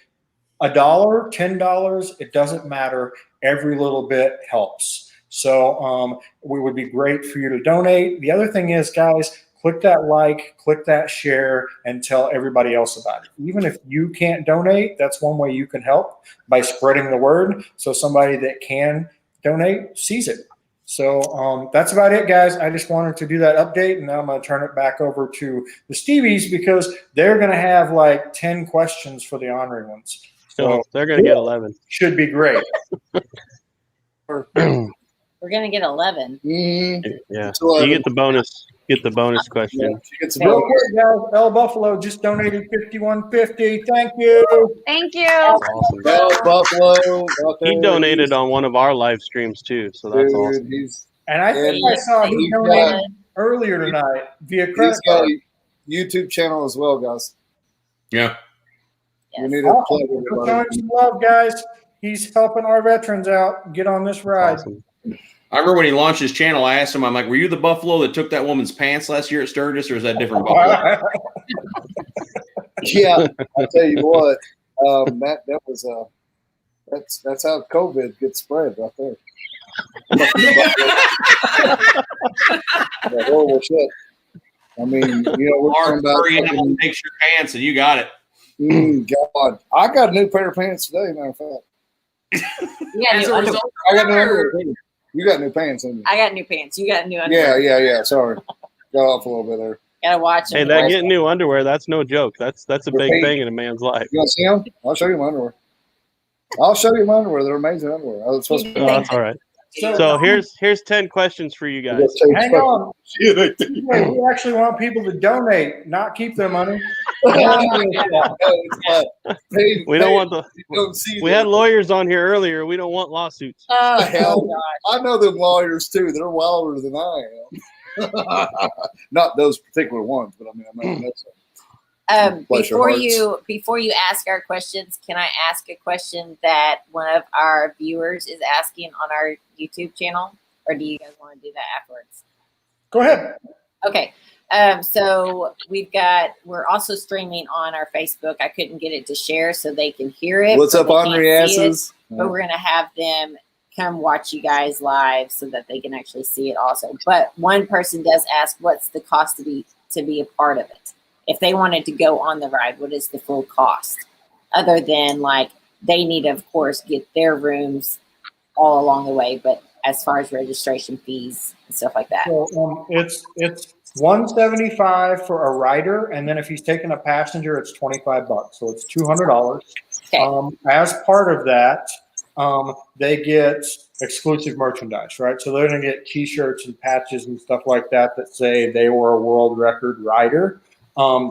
$1, $10. It doesn't matter. Every little bit helps. So we would be great for you to donate. The other thing is, guys, click that like, click that share, and tell everybody else about it. Even if you can't donate, that's one way you can help, by spreading the word so somebody that can donate sees it. So that's about it, guys. I just wanted to do that update, and now I'm going to turn it back over to the Stevies because they're going to have like 10 questions for the Ornery ones. So they're going to get 11. Should be great. We're going to get 11. Yeah, you get the bonus. Get the bonus question. Real quick, guys, El Buffalo just donated $51.50. Thank you. Thank you. Awesome. El Buffalo. He donated on one of our live streams too, so that's awesome. And I think I saw he donated earlier tonight via credit card. YouTube channel as well, guys. Yeah. We need to plug Go everybody. show him some love, guys. He's helping our veterans out get on this ride. Awesome. I remember when he launched his channel, I asked him, I'm like, were you the buffalo that took that woman's pants last year at Sturgis, or is that different buffalo? Yeah, I'll tell you what, that was that's how COVID gets spread right there. Yeah, horrible shit. I mean, we're talking about takes your pants and you got it. God, I got a new pair of pants today. Matter of fact, Yeah, I got new underwear. You got new pants, didn't you? I got new pants. You got new underwear. Yeah. Sorry, got off a little bit there. Gotta watch them. Hey, that getting new underwear, that's no joke. That's a big thing in a man's life. You want to see them? I'll show you my underwear. They're amazing underwear. I was supposed to. That's all right. So here's 10 questions for you guys. Hang on. We actually want people to donate, not keep their money. We don't want the. We had lawyers on here earlier. We don't want lawsuits. Oh, hell, I know them lawyers too. They're wilder than I am. Not those particular ones, but I mean, know some. Before you ask our questions, can I ask a question that one of our viewers is asking on our YouTube channel, or do you guys want to do that afterwards? Go ahead. Okay. So we're also streaming on our Facebook. I couldn't get it to share so they can hear it. What's up, they Ornery can't see asses? it, but we're gonna have them come watch you guys live so that they can actually see it also. But one person does ask, what's the cost to be a part of it? If they wanted to go on the ride, what is the full cost? Other than like they need to, of course, get their rooms all along the way, but as far as registration fees and stuff like that. So, it's $175 for a rider, and then if he's taking a passenger, it's $25. So it's $200. Okay. As part of that, they get exclusive merchandise, right? So they're going to get T-shirts and patches and stuff like that say they were a world record rider.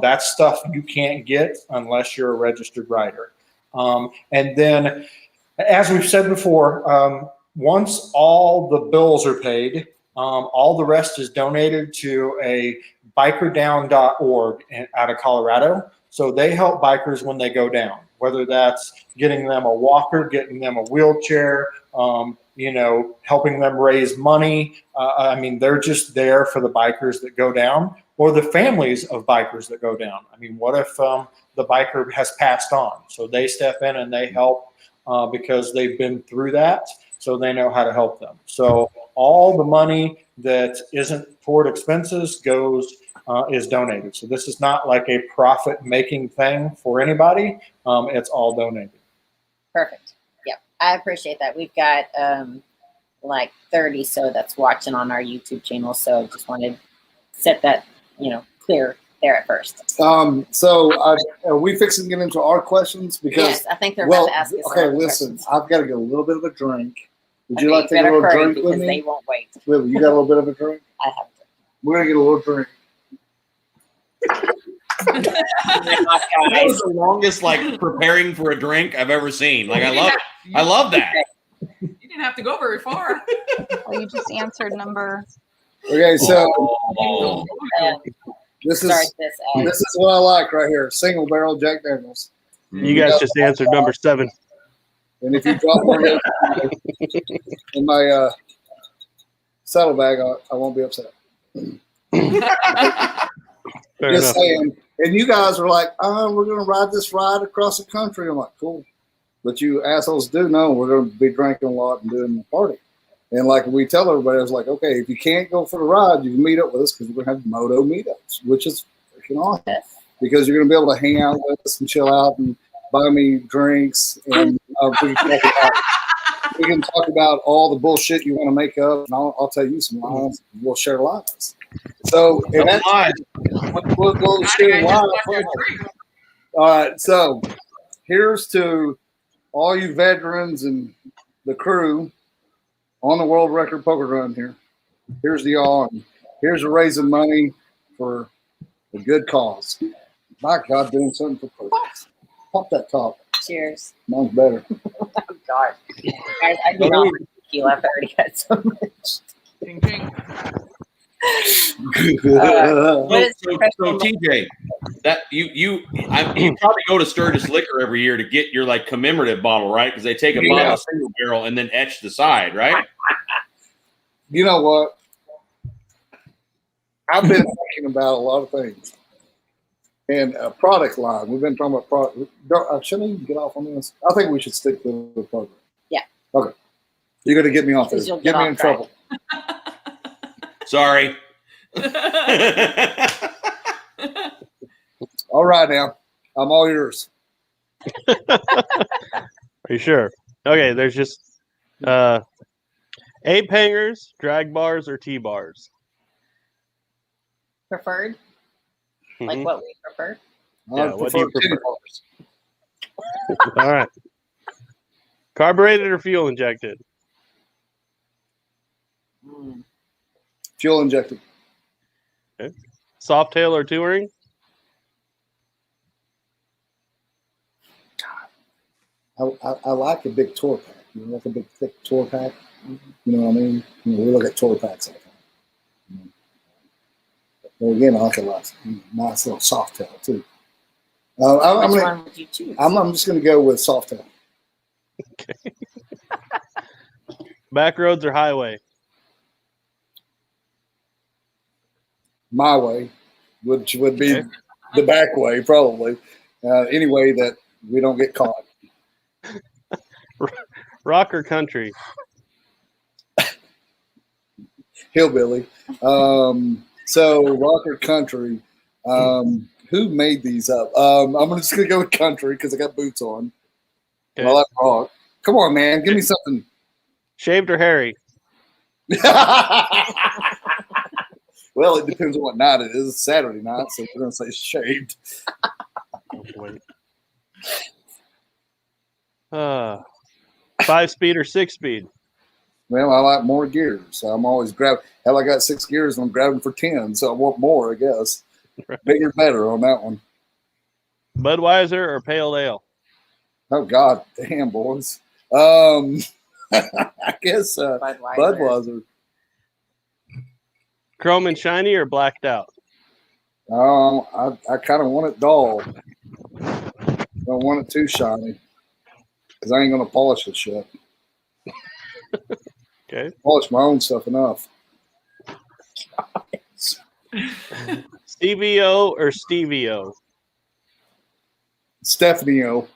That's stuff you can't get unless you're a registered rider. And then, as we've said before, once all the bills are paid, all the rest is donated to a bikerdown.org out of Colorado. So they help bikers when they go down, whether that's getting them a walker, getting them a wheelchair, helping them raise money. I mean, they're just there for the bikers that go down, or the families of bikers that go down. I mean, what if the biker has passed on? So they step in and they help because they've been through that, so they know how to help them. So all the money that isn't toward expenses is donated. So this is not like a profit-making thing for anybody. It's all donated. Perfect. Yeah, I appreciate that. We've got like 30 so that's watching on our YouTube channel. So just wanted to set that clear there at first. So are we fixing to get into our questions? Because yes, I think they're about to ask us. Okay, listen, I've got to get a little bit of a drink. Would you Okay, like to get a little drink with me? They won't wait. Lily, you got a little bit of a drink? I have a drink. We're gonna get a little drink. That was the longest preparing for a drink I've ever seen. I love that. You didn't have to go very far. Well, you just answered number. Okay, so this Start is this what I like right here: single barrel Jack Daniels. You guys just answered number 7. And if you drop one in my saddlebag, I won't be upset. Fair Just enough. saying, And you guys are like, oh, we're going to ride this ride across the country. I'm like, cool. But you assholes do know we're going to be drinking a lot and doing the party. And like we tell everybody, I was like, okay, if you can't go for the ride, you can meet up with us because we're going to have moto meetups, which is freaking awesome. Because you're going to be able to hang out with us and chill out and buy me drinks. And we can talk about all the bullshit you want to make up. And I'll tell you some lies. We'll share lies. So, and that's we'll share lies. All right. So here's to all you veterans and the crew on the world record poker run here. Here's to y'all. And here's a raising money for a good cause. My God, doing something for purpose. Pop that top. Cheers. Mine's better. Oh, God. Guys, I did not want tequila. I've already had so much. Ding, ding. So TJ, that you probably go to Sturgis Liquor every year to get your like commemorative bottle, right? Because they take a bottle of single barrel and then etch the side, right? You know what? I've been thinking about a lot of things. And a product line. We've been talking about product. Shouldn't even get off on this? I think we should stick to the program. Yeah. Okay. You're going to get me off this. Get me in trouble. Sorry. All right, now. I'm all yours. Are you sure? Okay, there's just ape hangers, drag bars, or T-bars. Preferred? Like what we prefer? Yeah, what do you prefer? All right. Carbureted or fuel injected? Fuel injected. Okay. Soft tail or touring? I like a big tour pack. You know, like a big thick tour pack. You know what I mean? You know, we look at tour packs all the time. But again, I like a nice little soft tail too. Which one would you choose? I'm just going to go with soft tail. Okay. Back roads or highway? My way, which would be the back way, probably. Any way that we don't get caught. Rock or country? Hillbilly. So rock or country. Who made these up? I'm just gonna go with country because I got boots on. Okay. I like rock. Come on, man, give me something. Shaved or hairy? Well, it depends on what night it is. It's Saturday night, so we're gonna say shaved. Oh, wait. 5-speed or 6-speed? Well, I like more gears, so I'm always grabbing. Hell, I got 6 gears and I'm grabbing for 10, so I want more, I guess. Right. Bigger, better on that one. Budweiser or pale ale? Oh God, damn boys. I guess Budweiser. Chrome and shiny or blacked out? I kind of want it dull. Don't want it too shiny because I ain't gonna polish the shit. Okay. Polish my own stuff enough. Stevie-O or Stevie-O? Stephanie-O.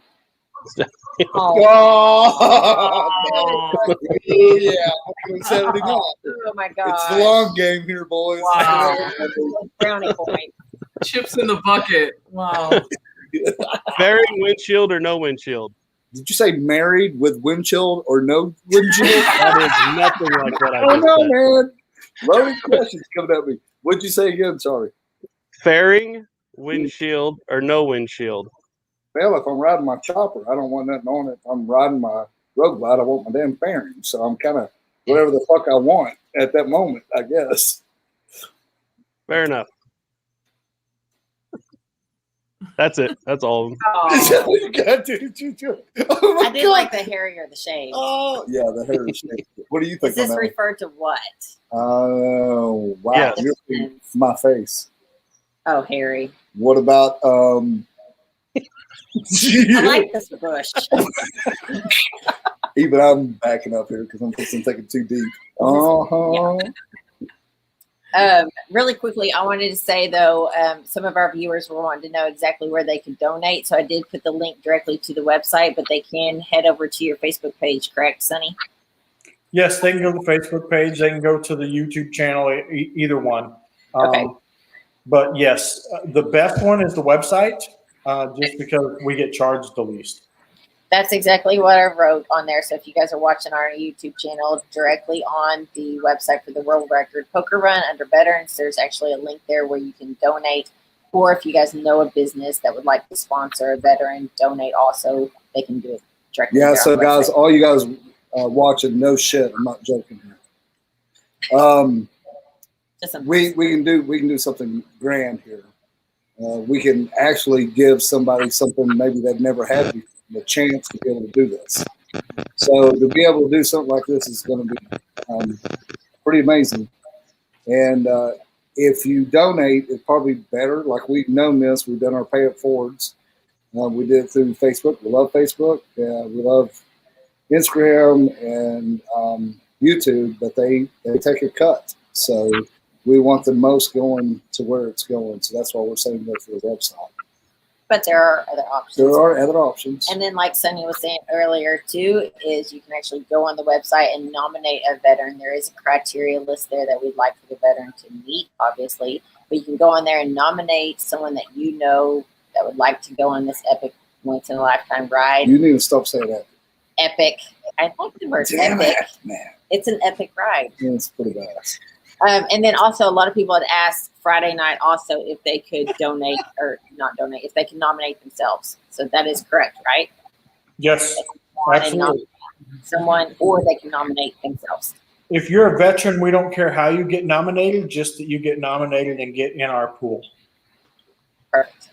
Oh. Yeah. 79. Oh my God. It's the long game here, boys. Wow. Brownie point. Chips in the bucket. Wow. Fairing windshield or no windshield? Did you say married with windshield or no windshield? That is nothing like what I don't just know, said. man. Loaded questions coming at me. What'd you say again? Sorry. Fairing, windshield, or no windshield? Well, if I'm riding my chopper, I don't want nothing on it. If I'm riding my road glide, I want my damn fairing. So I'm kind of whatever the fuck I want at that moment, I guess. Fair enough. That's it. That's all of them. Oh. You got to. I did like the hairy or the shave. Oh, yeah, the hair is shaped. What do you think? Is this referred to what? Oh, wow. Yes. You're my face. Oh, hairy. What about I like this bush. Even I'm backing up here because I'm fixing to take it too deep. Uh-huh. Really quickly, I wanted to say though, some of our viewers were wanting to know exactly where they could donate. So I did put the link directly to the website, but they can head over to your Facebook page, correct, Sonny? Yes, they can go to the Facebook page. They can go to the YouTube channel, either one. Okay. But yes, the best one is the website, just because we get charged the least. That's exactly what I wrote on there. So if you guys are watching our YouTube channel, directly on the website for the World Record Poker Run under Veterans, there's actually a link there where you can donate. Or if you guys know a business that would like to sponsor a veteran, donate also. They can do it directly. Yeah, there so on the guys, website. all you guys watching, no shit, I'm not joking here. We can do something grand here. We can actually give somebody something maybe they've never had before, the chance to be able to do this. So to be able to do something like this is going to be pretty amazing. And if you donate, it's probably better. Like we've known this, we've done our pay it forwards. We did it through Facebook. We love Facebook. We love Instagram and YouTube, but they take a cut. So we want the most going to where it's going. So that's why we're saying go for the website. But there are other options. There are other options. And then, like Sonny was saying earlier, too, is you can actually go on the website and nominate a veteran. There is a criteria list there that we'd like for the veteran to meet, obviously. But you can go on there and nominate someone that you know that would like to go on this epic once-in-a-lifetime ride. You need to stop saying that. Epic. I like the word Damn epic. it, man. It's an epic ride. Yeah, it's pretty badass. And then also a lot of people had asked Friday night also if they could donate or not donate, if they can nominate themselves. So that is correct, right? Yes, absolutely. Someone, or they can nominate themselves. If you're a veteran, we don't care how you get nominated, just that you get nominated and get in our pool. Perfect.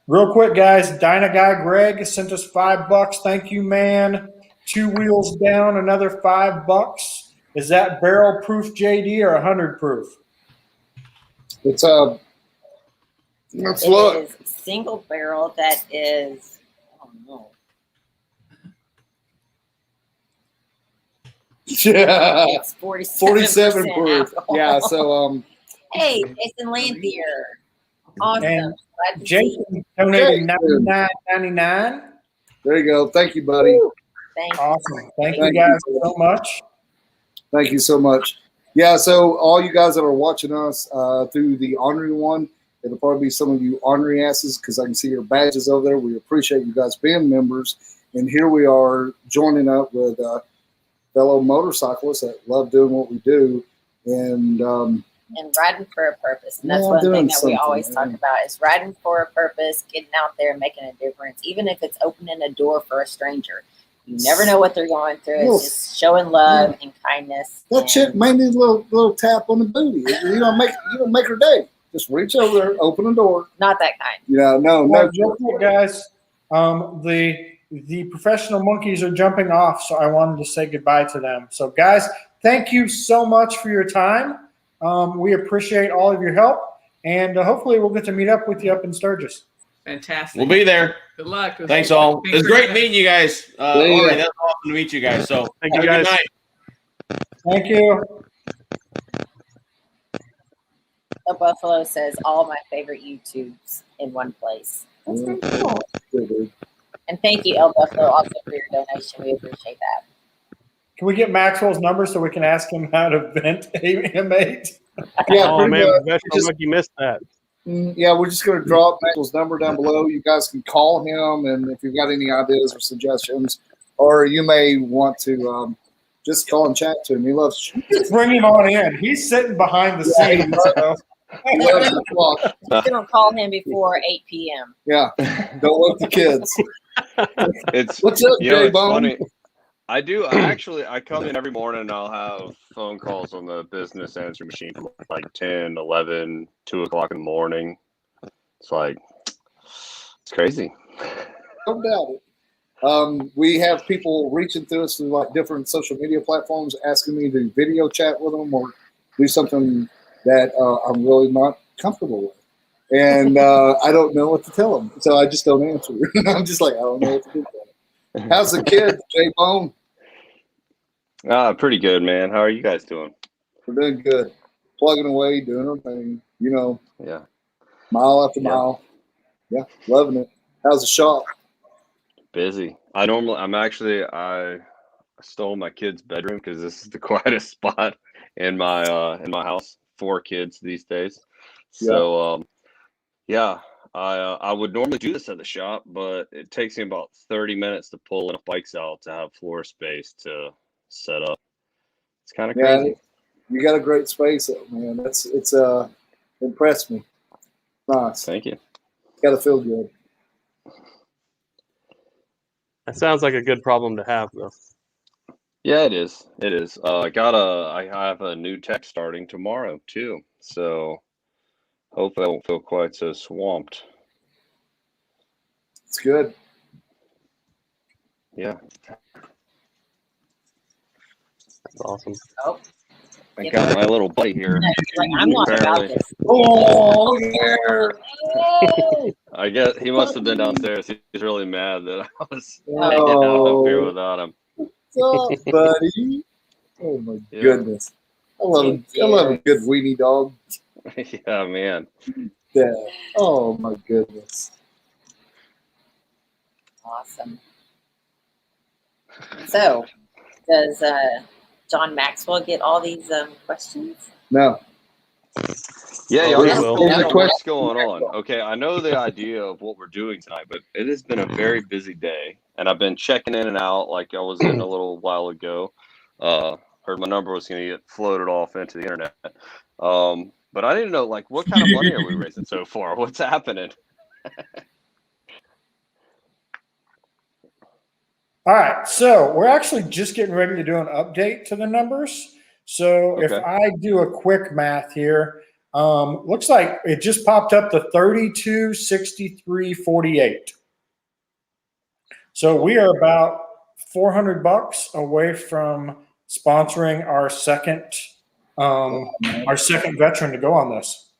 Real quick, guys, Dyna Guy Greg sent us $5. Thank you, man. Two Wheels Down, another $5. Is that barrel proof JD or 100 proof? It's let's It look. is single barrel that is, oh no. Yeah. It's 47 proof. alcohol. Yeah, so Hey, Jason Lanthier. Awesome. And Glad to Jason see you. donated $99.99. there you go. Thank you, buddy. Thank you. Awesome. Thank you guys so much. Thank you so much. Yeah, so all you guys that are watching us through the Ornery One, it'll probably be some of you ornery asses because I can see your badges over there. We appreciate you guys being members. And here we are joining up with fellow motorcyclists that love doing what we do. And riding for a purpose. And that's Yeah, one thing doing that we always something, talk about is riding for a purpose, getting out there, making a difference, even if it's opening a door for a stranger. You never know what they're going through. It's just showing love and kindness. that chick may need a little tap on the booty. You don't make her day. Just reach over there, open the door. Not that kind. Yeah, no. Real quick, guys, the professional monkeys are jumping off, so I wanted to say goodbye to them. So, guys, thank you so much for your time. We appreciate all of your help, and hopefully we'll get to meet up with you up in Sturgis. Fantastic. We'll be there. Good luck. Thanks all. Thanks It's for great having meeting you guys. All right, that's awesome to meet you guys. So Thank you, have a good guys. night. Thank you. The Buffalo says all my favorite YouTubes in one place. That's very cool. And thank you, El Buffalo, also for your donation. We appreciate that. Can we get Maxwell's number so we can ask him how to vent M8? Yeah, Oh pretty man, much. professional monkey missed that. Yeah, we're just going to drop Maxwell's number down below. You guys can call him, and if you've got any ideas or suggestions, or you may want to just call and chat to him. He loves Just bring him on in. He's sitting behind the scenes. So. he loves to talk. We're going to call him before 8 p.m. Yeah, don't wake the kids. It's What's up, you know, it's J-Bone? funny. I come in every morning and I'll have phone calls on the business answer machine from like 10, 11, 2 o'clock in the morning. It's like, it's crazy. Don't doubt it. We have people reaching through us through like different social media platforms asking me to video chat with them or do something that I'm really not comfortable with. And I don't know what to tell them. So I just don't answer. I'm just like, I don't know what to do. How's the kid, J-Bone? Pretty good, man. How are you guys doing? We're doing good. plugging away, doing her thing, you know. Yeah. Mile after mile. Yeah, loving it. How's the shop? Busy. I stole my kid's bedroom because this is the quietest spot in my house. 4 kids these days. So I would normally do this at the shop, but it takes me about 30 minutes to pull enough bikes out to have floor space to set up. It's kind of crazy. You got a great space, man. It's impressed me. Nice. Thank you. Got to feel good. That sounds like a good problem to have, though. Yeah, it is. It is. I have a new tech starting tomorrow too, so hopefully I won't feel quite so swamped. It's good. Yeah. That's awesome. Oh. I got my little buddy here. Like, I'm not about this. Oh, yeah. I guess he must have been downstairs. He's really mad that I was hanging out up here without him. What's up, buddy? Oh my goodness. I love a good weenie dog. Yeah, man. Yeah. Oh my goodness. Awesome. So, does John Maxwell get all these questions? No. Yeah, Oh, y'all we just will. what's going on. Okay, I know the idea of what we're doing tonight, but it has been a very busy day, and I've been checking in and out like I was in a little while ago. Heard my number was going to get floated off into the internet. But I didn't know, like, what kind of money are we raising so far? What's happening? All right, so we're actually just getting ready to do an update to the numbers. So if I do a quick math here, looks like it just popped up to 3263.48. So we are about $400 away from sponsoring our second veteran to go on this.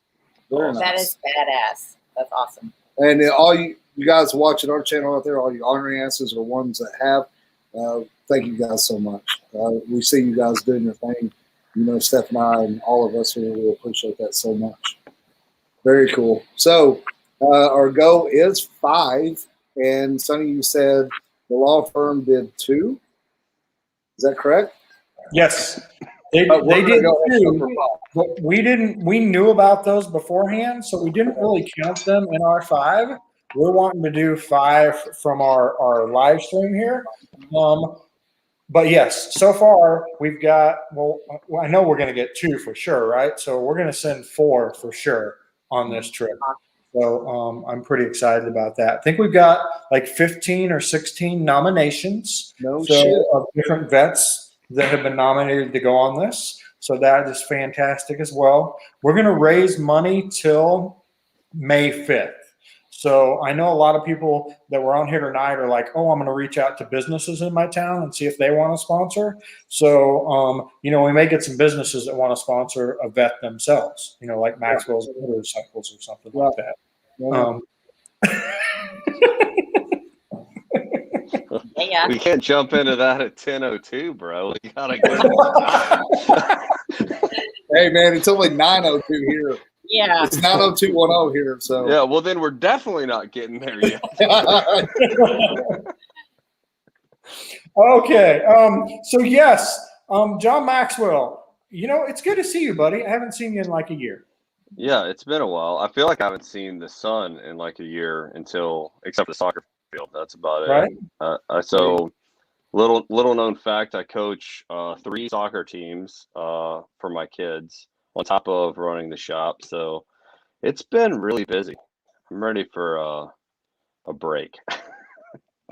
Very nice. That is badass. That's awesome. And all you guys watching our channel out there, all you honorary asses or ones that have, thank you guys so much. We see you guys doing your thing. You know, Steph and I and all of us here, we appreciate that so much. Very cool. So our goal is 5. And Sonny, you said the law firm did 2. Is that correct? Yes. They did 2, but we didn't. We knew about those beforehand, so we didn't really count them in our 5. We're wanting to do 5 from our live stream here. But yes, so far we've got. Well, I know we're going to get 2 for sure, right? So we're going to send 4 for sure on this trip. So I'm pretty excited about that. I think we've got like 15 or 16 nominations. Of different vets that have been nominated to go on this. So that is fantastic as well. We're going to raise money till May 5th. So I know a lot of people that were on here tonight are like, oh, I'm going to reach out to businesses in my town and see if they want to sponsor. So, we may get some businesses that want to sponsor a vet themselves, like Maxwell's Motorcycles or something like that. Yeah. We can't jump into that at 10:02, bro. We gotta go. Hey, man, it's only 9:02 here. Yeah. It's 9:0210 here. So yeah, well, then we're definitely not getting there yet. Okay. So yes, John Maxwell. It's good to see you, buddy. I haven't seen you in like a year. Yeah, it's been a while. I feel like I haven't seen the sun in like a year except for the soccer field. That's about it. Right. So little known fact, I coach 3 soccer teams for my kids on top of running the shop. So it's been really busy. I'm ready for a break,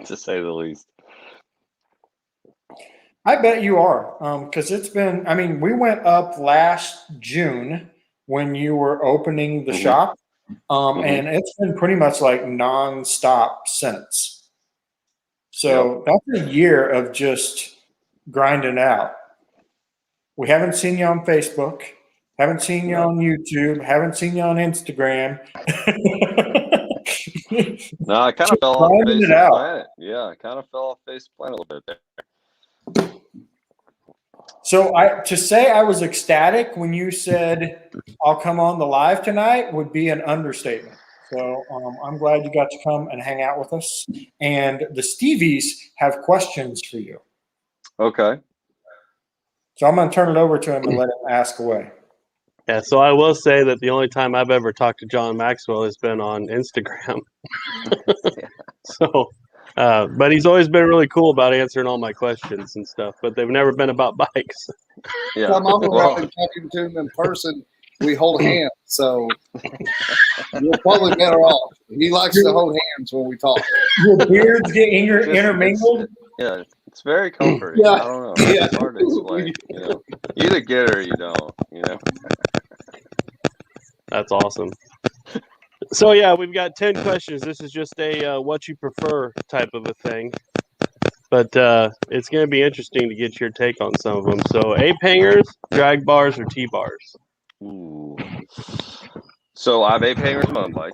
to say the least. I bet you are, because it's been. We went up last June when you were opening the shop, and it's been pretty much like nonstop since. So that's a year of just grinding out. We haven't seen you on Facebook, haven't seen you on YouTube, haven't seen you on Instagram. No, I kind of fell off face of the planet. Yeah, I kind of fell off face of the planet a little bit there. So to say I was ecstatic when you said I'll come on the live tonight would be an understatement. So I'm glad you got to come and hang out with us. And the Stevies have questions for you. Okay. So I'm going to turn it over to him and let him ask away. Yeah, so I will say that the only time I've ever talked to John Maxwell has been on Instagram. So, but he's always been really cool about answering all my questions and stuff, but they've never been about bikes. Yeah. Time I'm Well, around talking to him in person, we hold hands. So you're probably better off. He likes to hold hands when we talk. Your beards get Just- intermingled. yeah, it's very comforting. Yeah. I don't know. Yeah. It's hard to explain. You know, you either get it or you don't. You know. That's awesome. So yeah, we've got 10 questions. This is just a what you prefer type of a thing. But it's going to be interesting to get your take on some of them. So ape hangers, drag bars, or T-bars? Ooh. So I have ape hangers on my bike,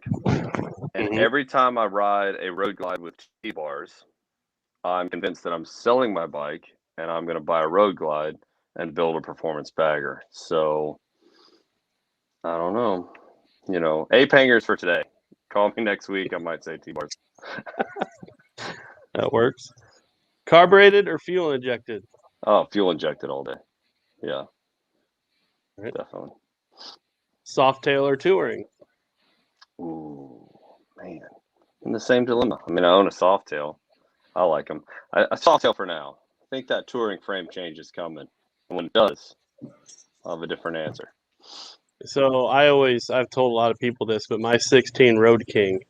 and every time I ride a road glide with T-bars, I'm convinced that I'm selling my bike and I'm going to buy a road glide and build a performance bagger. So I don't know. You know, ape hangers for today. Call me next week. I might say T-bars. That works. Carbureted or fuel injected? Oh, fuel injected all day. Yeah, Right. definitely. Softail or touring? Ooh, man. In the same dilemma. I mean, I own a Softail. I like them. A Softail for now. I think that touring frame change is coming. And when it does, I'll have a different answer. So I've told a lot of people this, but my 16 Road King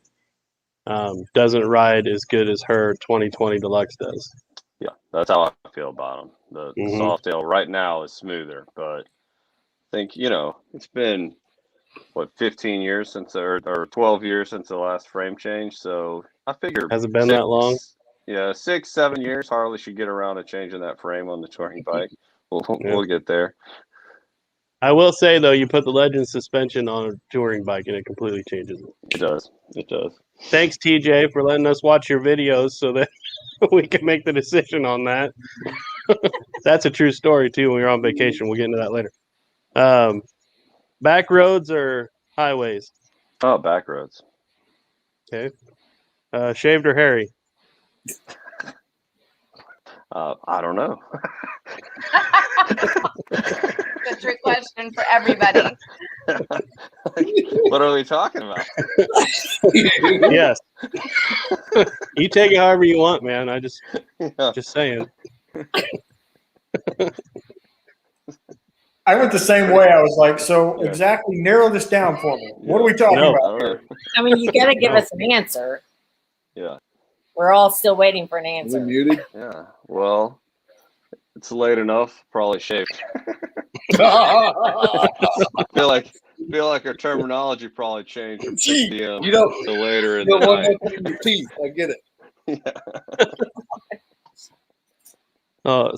doesn't ride as good as her 2020 Deluxe does. Yeah, that's how I feel about them. The Softail right now is smoother, but I think, you know, it's been, what, 15 years since, or 12 years since the last frame change. So I figure. Has it been that long? Yeah, 6-7 years. Harley should get around to changing that frame on the touring bike. We'll get there. I will say, though, you put the Legend suspension on a touring bike and it completely changes it. It does. It does. Thanks, TJ, for letting us watch your videos so that we can make the decision on that. That's a true story, too, when we were on vacation. We'll get into that later. Back roads or highways? Oh, back roads. Okay. Shaved or hairy? I don't know. It's a trick question for everybody. What are we talking about? Yes. You take it however you want, man. Just saying. I went the same way. I was like, so exactly narrow this down for me. What are we talking about here? I mean, you got to give us an answer. Yeah. We're all still waiting for an answer. Muted? Yeah. Well, it's late enough. Probably shaved. I feel like our terminology probably changed from 6 p.m. to later in the night. Your teeth. I get it.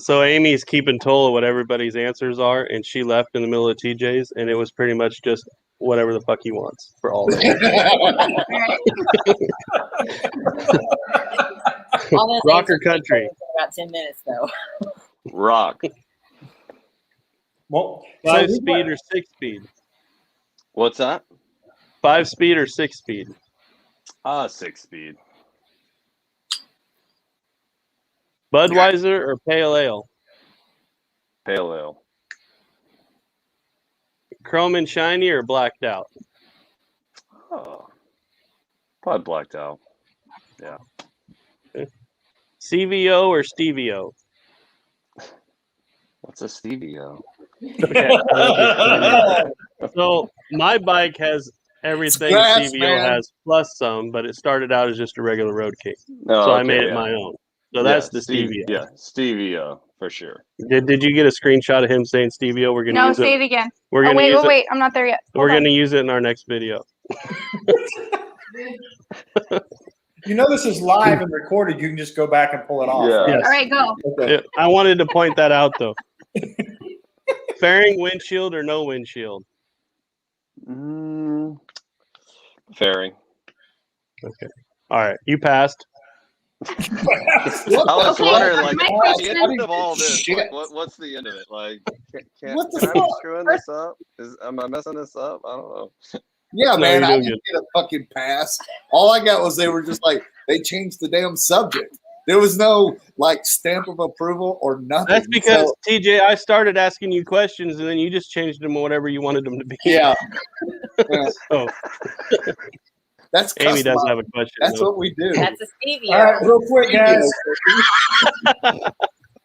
So Amy's keeping toll of what everybody's answers are, and she left in the middle of TJ's, and it was pretty much just whatever the fuck he wants for all of them. Rock or country? About 10 minutes, though. Rock. Well, 5-speed or 6-speed? What's that? 5-speed or 6-speed? 6-speed. Budweiser or pale ale? Pale ale. Chrome and shiny or blacked out? Oh, probably blacked out. Yeah. Okay. CVO or Stevio? What's a Stevio? So my bike has everything Grass, CVO man. has plus some, but it started out as just a regular Road King. Oh, So I okay, made it yeah. my own. So that's the Stevio. Yeah, Stevio for sure. Did you get a screenshot of him saying Stevio? We're gonna No, use say it. it again. We're Oh, gonna wait, use wait, it. wait. I'm not there yet. We're Hold gonna on. use it in our next video. You know this is live and recorded. You can just go back and pull it off. Yeah. Right? Yes. All right, go. Okay. Yeah, I wanted to point that out though. Fairing windshield or no windshield? Fairing. Okay. All right. You passed. I was Okay, wondering, like, my what's the question- end of all this? Shit. Like, what's the end of it? Like, can What the I be fuck? screwing this up? Am I messing this up? I don't know. Yeah, No, man, you're I doing didn't get a fucking pass. All I got was they were just like, they changed the damn subject. There was no like stamp of approval or nothing. That's because So, TJ, I started asking you questions and then you just changed them whatever you wanted them to be. yeah. Yeah. So That's Amy does customized. have a question. That's though. what we do. That's a Stevie. All right, real quick, guys.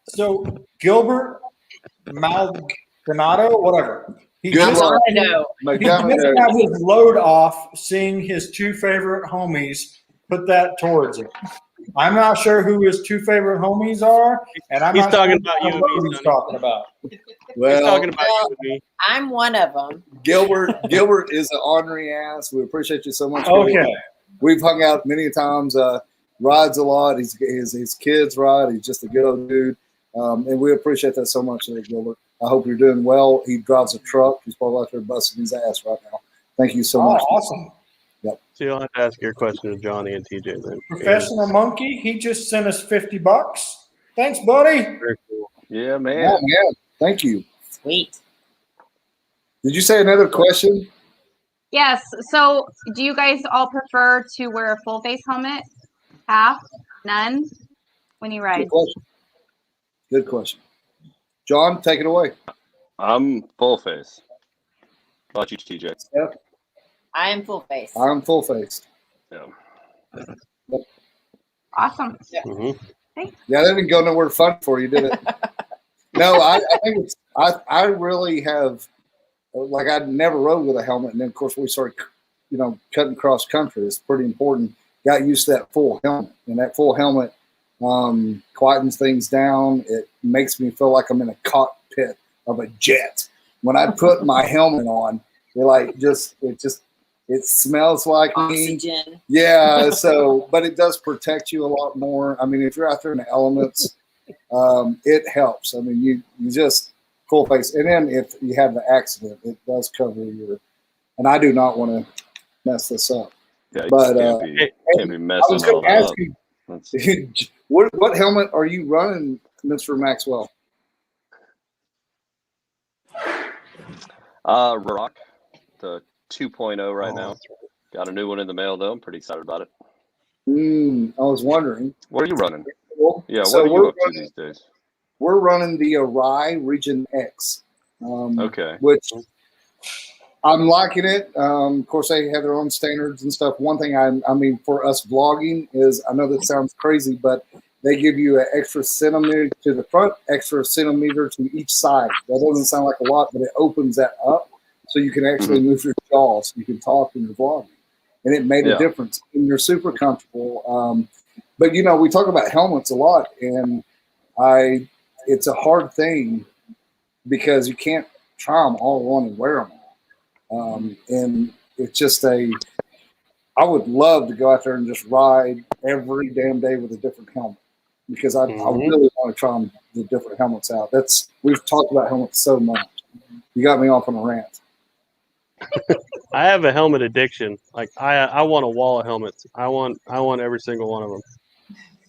So Gilbert Maldonado, whatever. He's Good just, luck. he's McDonald's. missing out his load off seeing his two favorite homies put that towards him. I'm not sure who his two favorite homies are, and I'm He's not talking sure about you and what me, he's Sonny. talking about. Well, He's talking about you and me. I'm one of them. Gilbert is an ornery ass. We appreciate you so much. Okay. We've hung out many times. Rides a lot. His kids ride. He's just a good old dude. And we appreciate that so much, Gilbert. I hope you're doing well. He drives a truck. He's probably out there busting his ass right now. Thank you so much. Awesome. Yep. So you'll have to ask your question to Johnny and TJ then. Professional Monkey, he just sent us $50. Thanks, buddy. Very cool. Yeah, man. Yeah, man. Thank you. Sweet. Did you say another question? Yes. So, do you guys all prefer to wear a full face helmet? Half? None? When you ride? Good question. Good question. John, take it away. I'm full face. How about you, TJ? Yep. I am full face. I'm full faced. Yeah. Awesome. Mm-hmm. Yeah, that didn't go nowhere fun for you, did it? No, I think it's I really have, like, I never rode with a helmet, and then of course we started, cutting cross country. It's pretty important. Got used to that full helmet, and that full helmet quietens things down. It makes me feel like I'm in a cockpit of a jet. When I put my helmet on, it smells like Oxygen. me. Yeah, so, but it does protect you a lot more. I mean, if you're out there in the elements, it helps. I mean, you just full face. And then if you have the accident, it does cover your, and I do not want to mess this up. Yeah, But can't be I messing was all going to that ask up. you, what helmet are you running, Mr. Maxwell? Rock, the 2.0 right now. Got a new one in the mail though. I'm pretty excited about it. I was wondering. What are you running? Yeah, So what are you up to these days? We're running the Rye Region X. Okay. Which I'm liking it. Of course, they have their own standards and stuff. One thing I mean, for us vlogging is, I know this sounds crazy, but they give you an extra centimeter to the front, extra centimeter to each side. That doesn't sound like a lot, but it opens that up so you can actually move your jaw so you can talk in your vlogging. And it made a difference. And you're super comfortable. But, we talk about helmets a lot, and it's a hard thing because you can't try them all on and wear them all. And it's just I would love to go out there and just ride every damn day with a different helmet, because I really want to try the different helmets out. We've talked about helmets so much. You got me off on a rant. I have a helmet addiction. Like I want a wall of helmets. I want every single one of them.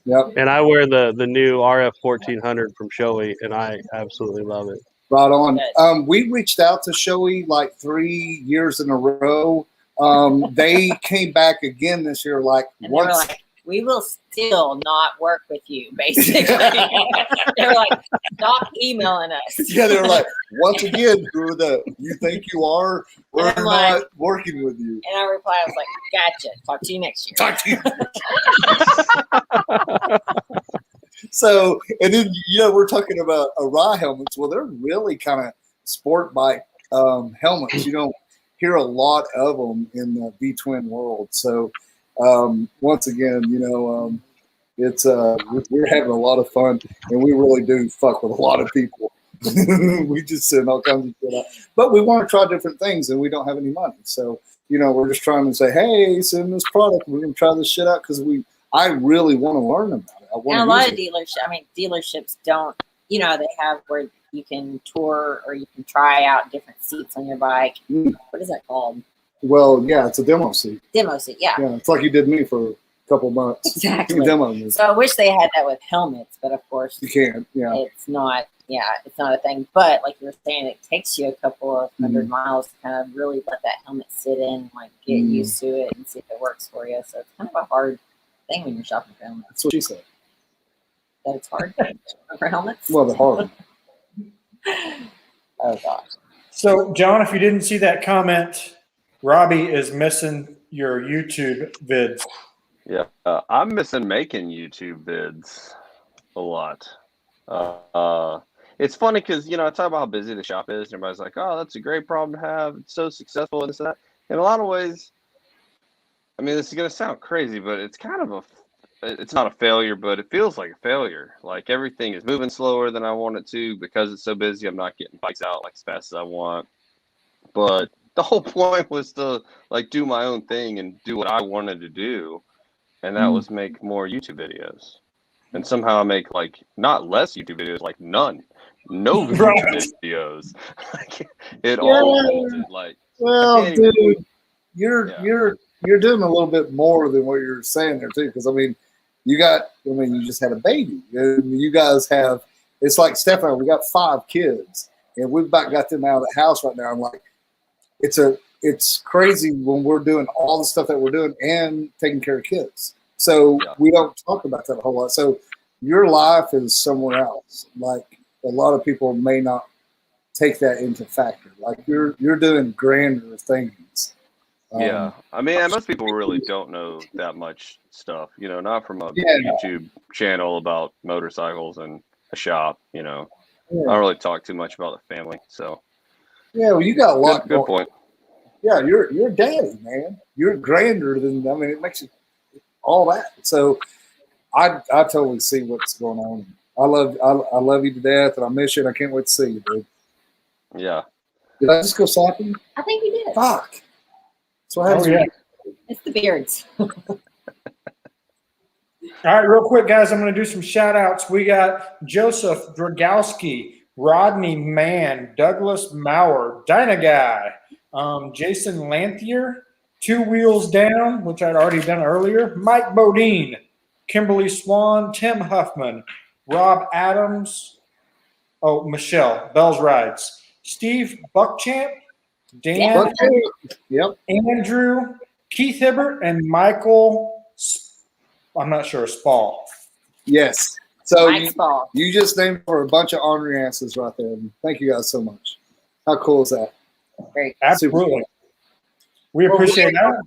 Yep. And I wear the new RF 1400 from Shoei, and I absolutely love it. Right on. We reached out to Shoei like 3 years in a row. They came back again this year, like And once. they were like, we will still not work with you, basically. They were like, stop emailing us. Yeah, they were like, once again, you think you are, we're And I'm not like- working with you. And I replied, I was like, gotcha. Talk to you next year. Talk to you. So, and then, we're talking about Rye helmets. Well, they're really kind of sport bike helmets. You don't hear a lot of them in the V-twin world. So, once again, it's we're having a lot of fun, and we really do fuck with a lot of people. We just send all kinds of shit out, but we want to try different things, and we don't have any money. So, we're just trying to say, hey, send this product. We're going to try this shit out because I really want to learn about it. And a lot of dealerships don't, they have where you can tour or you can try out different seats on your bike. What is that called? Well, yeah, it's a demo seat. Demo seat, yeah. Yeah, it's like you did me for a couple months. Exactly. Demos. So I wish they had that with helmets, but of course You can't. Yeah. it's not. Yeah, it's not a thing. But like you were saying, it takes you a couple of 100 miles to kind of really let that helmet sit in, like get used to it and see if it works for you. So it's kind of a hard thing when you're shopping for helmets. That's what she said. That it's hard for helmets. Well, they're hard. Oh gosh. So, John, if you didn't see that comment, Robbie is missing your YouTube vids. Yeah, I'm missing making YouTube vids a lot. It's funny because, I talk about how busy the shop is, and everybody's like, oh, that's a great problem to have. It's so successful and this and that. In a lot of ways, I mean, this is going to sound crazy, but it's kind of it's not a failure, but it feels like a failure. Like everything is moving slower than I want it to because it's so busy. I'm not getting bikes out like as fast as I want. But the whole point was to like do my own thing and do what I wanted to do. And that was make more YouTube videos. And somehow I make like not less YouTube videos, like none. No YouTube videos. It all halted, like Well, dude, even, you're doing a little bit more than what you're saying there too. Because I mean, you just had a baby. And you guys have. It's like Stefan. We got 5 kids, and we've about got them out of the house right now. I'm like, it's crazy when we're doing all the stuff that we're doing and taking care of kids. So we don't talk about that a whole lot. So your life is somewhere else. Like a lot of people may not take that into factor. Like you're doing grander things. Yeah, I mean, and most people really don't know that much stuff. Not from a YouTube channel about motorcycles and a shop. I don't really talk too much about the family. So yeah, well, you got a lot. Good point. Yeah, you're daddy, man. You're grander than. I mean, it makes you all that. So I totally see what's going on. I love you to death, and I miss you, and I can't wait to see you, dude. Yeah. Did I just go slapping? I think you did. Fuck. So how It's the beards. All right, real quick, guys, I'm going to do some shout outs. We got Joseph Dragowski, Rodney Mann, Douglas Maurer, Dyna Guy, Jason Lanthier, Two Wheels Down, which I'd already done earlier, Mike Bodine, Kimberly Swan, Tim Huffman, Rob Adams, Michelle, Bell's Rides, Steve Buckchamp, Dan, Andrew, Keith Hibbert, and Michael, I'm not sure, Spall. Yes. So Mike Spall. You just named for a bunch of ornery answers right there. Thank you guys so much. How cool is that? Great. Absolutely. We appreciate that.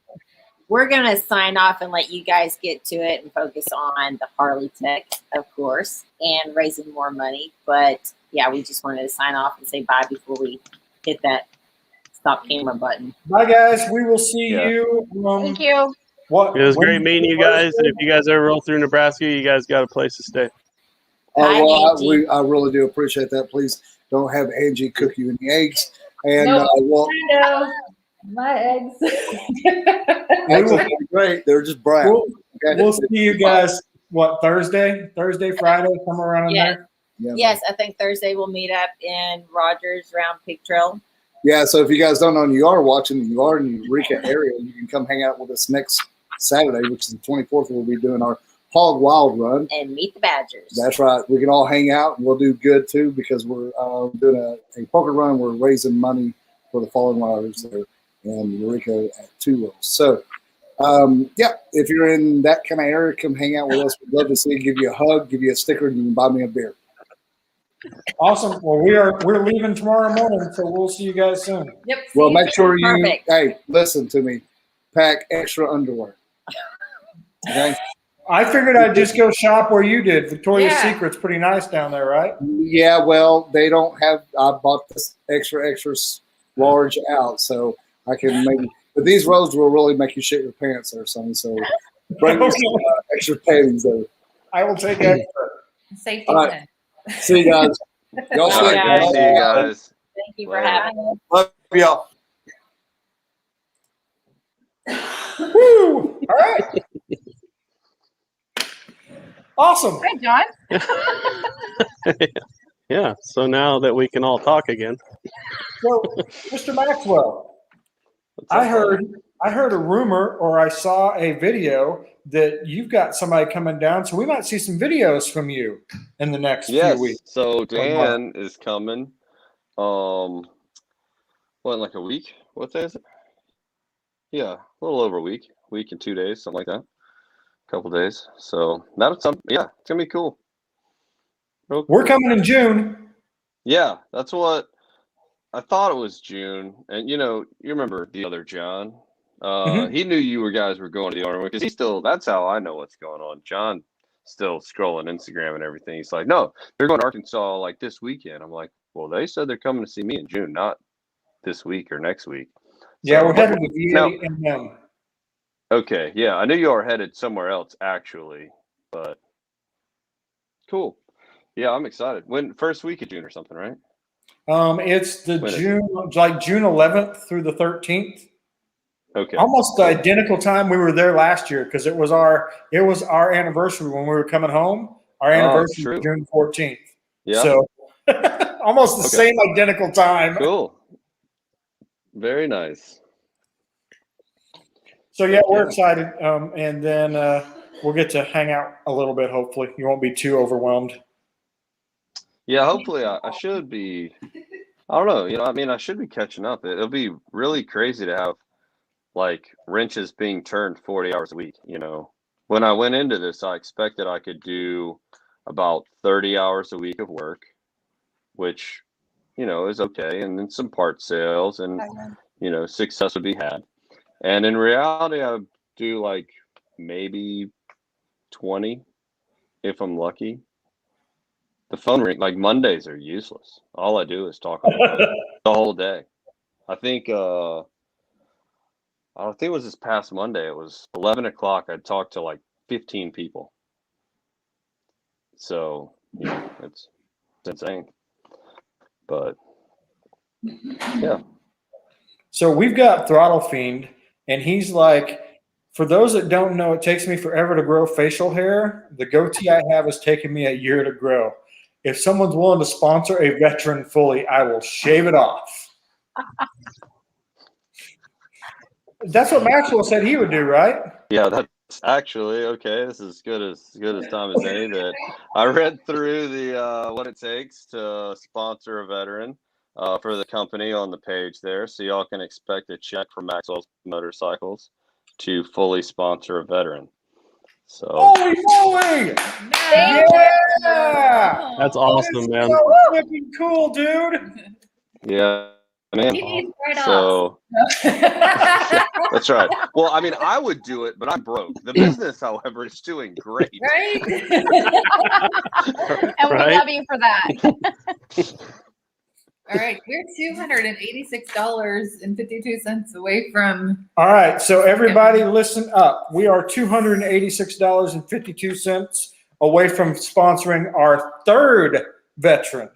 We're going to sign off and let you guys get to it and focus on the Harley Tech, of course, and raising more money. But yeah, we just wanted to sign off and say bye before we hit that stop camera button. Bye, guys. We will see you. Thank you. It was great meeting you guys. And if you guys ever roll through Nebraska, you guys got a place to stay. Well, I really do appreciate that. Please don't have Angie cook you any eggs. And my eggs. Eggs are great. They're just brown. We'll see you guys, Thursday, Friday, somewhere around in there? Yes, I think Thursday we'll meet up in Rogers around Pig Trail. Yeah, so if you guys don't know, and you are watching, you are in the Eureka area, you can come hang out with us next Saturday, which is the 24th. We'll be doing our Hog Wild Run. And meet the Badgers. That's right. We can all hang out, and we'll do good, too, because we're doing a poker run. We're raising money for the fallen riders there in Eureka at 2 Wells. So, if you're in that kind of area, come hang out with us. We'd love to see you, give you a hug, give you a sticker, and you can buy me a beer. Awesome. Well, we're leaving tomorrow morning, so we'll see you guys soon. Yep. Well, make sure you, Perfect. hey, listen to me, pack extra underwear. Okay? I figured I'd just go shop where you did. Victoria's Yeah. Secret's pretty nice down there, right? Yeah, well, they don't have, I bought this extra large out, so I can maybe, but these roads will really make you shit your pants there, son, so bring me some extra panties there. I will take extra. Safety All right. pin. See you guys. Y'all All right, stay see you guys. Thank you for having us. Love y'all. Woo! All right. Awesome. Hi, John. Yeah. So now that we can all talk again. So, Mr. Maxwell, I heard I heard a rumor, or I saw a video that you've got somebody coming down, so we might see some videos from you in the next few weeks. So Dan is coming. What, like a week? What day is it? Yeah, a little over a week and 2 days, something like that. A couple days. So that's something. Yeah, it's gonna be cool. We're coming in June. Yeah, that's what I thought it was June. And you remember the other John. He knew you guys were going to the Ornery because that's how I know what's going on. John still scrolling Instagram and everything. He's like, no, they're going to Arkansas like this weekend. I'm like, well, they said they're coming to see me in June, not this week or next week. Yeah, So, we're headed to VA and them. Okay, yeah, I knew you were headed somewhere else actually, but cool. Yeah, I'm excited. When first week of June or something, right? It's the June 11th through the 13th. Okay. Almost the identical time we were there last year because it was our anniversary when we were coming home. Our anniversary was June 14th. Yeah. So almost the same identical time. Cool. Very nice. So yeah, we're excited, and then we'll get to hang out a little bit. Hopefully, you won't be too overwhelmed. Yeah, hopefully I should be. I don't know. I should be catching up. It'll be really crazy to have like wrenches being turned 40 hours a week. When I went into this, I expected I could do about 30 hours a week of work, which is okay, and then some part sales, and success would be had. And in reality, I do like maybe 20 if I'm lucky. The phone ring, like Mondays are useless. All I do is talk on the phone the whole day. I think it was this past Monday. It was 11 o'clock. I talked to like 15 people. So it's insane. But yeah. So we've got Throttle Fiend, and he's like, for those that don't know, it takes me forever to grow facial hair. The goatee I have has taken me a year to grow. If someone's willing to sponsor a veteran fully, I will shave it off. That's what Maxwell said he would do, right? Yeah, that's actually okay. This is good as time as any. That I read through the what it takes to sponsor a veteran for the company on the page there, so y'all can expect a check from Maxwell's Motorcycles to fully sponsor a veteran. So holy moly! Yeah! That's awesome, man. So flipping cool, dude. Yeah, man. He needs So that's right. Well, I would do it, but I'm broke. The business, however, is doing great. Right? And we love you for that. All right, we're $286.52 away from. All right, so everybody listen up. We are $286.52 away from sponsoring our third veteran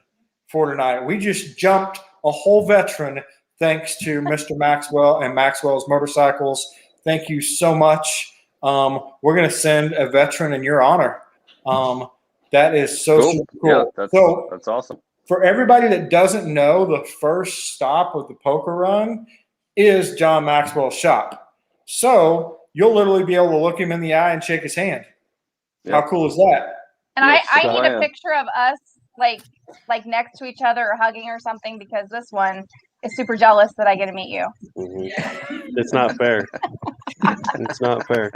for tonight. We just jumped a whole veteran thanks to Mr. Maxwell and Maxwell's Motorcycles. Thank you so much. We're going to send a veteran in your honor. That is so cool. super cool. Yeah, that's awesome. For everybody that doesn't know, the first stop of the poker run is John Maxwell's shop. So you'll literally be able to look him in the eye and shake his hand. Yeah. How cool is that? And I need a picture of us like next to each other or hugging or something, because this one is super jealous that I get to meet you. Mm-hmm. It's not fair. It's not fair.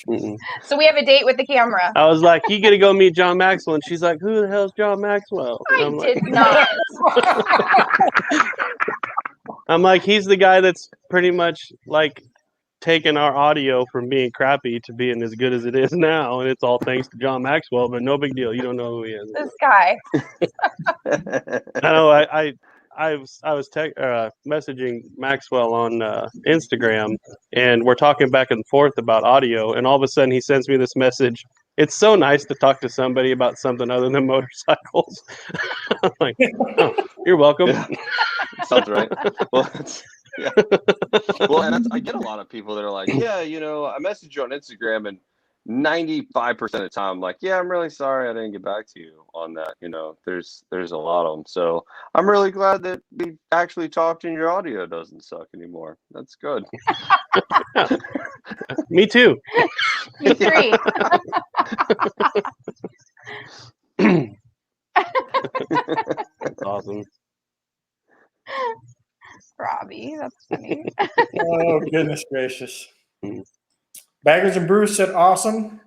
Mm-mm. So we have a date with the camera. I was like, you get to go meet John Maxwell. And she's like, who the hell's John Maxwell? And I did not. I'm like, he's the guy that's pretty much like taken our audio from being crappy to being as good as it is now. And it's all thanks to John Maxwell, but no big deal. You don't know who he is. This guy. I know. I was messaging Maxwell on Instagram, and we're talking back and forth about audio, and all of a sudden he sends me this message. It's so nice to talk to somebody about something other than motorcycles. I'm like, oh, you're welcome. Yeah. Sounds right. Well, yeah. Well, and I get a lot of people that are like, yeah, I messaged you on Instagram, and 95% of the time, I'm like, yeah, I'm really sorry I didn't get back to you on that. You know, there's a lot of them. So I'm really glad that we actually talked and your audio doesn't suck anymore. That's good. Me too. Me three. That's awesome. Robbie, that's funny. Oh, goodness gracious. Baggers and Brews said awesome.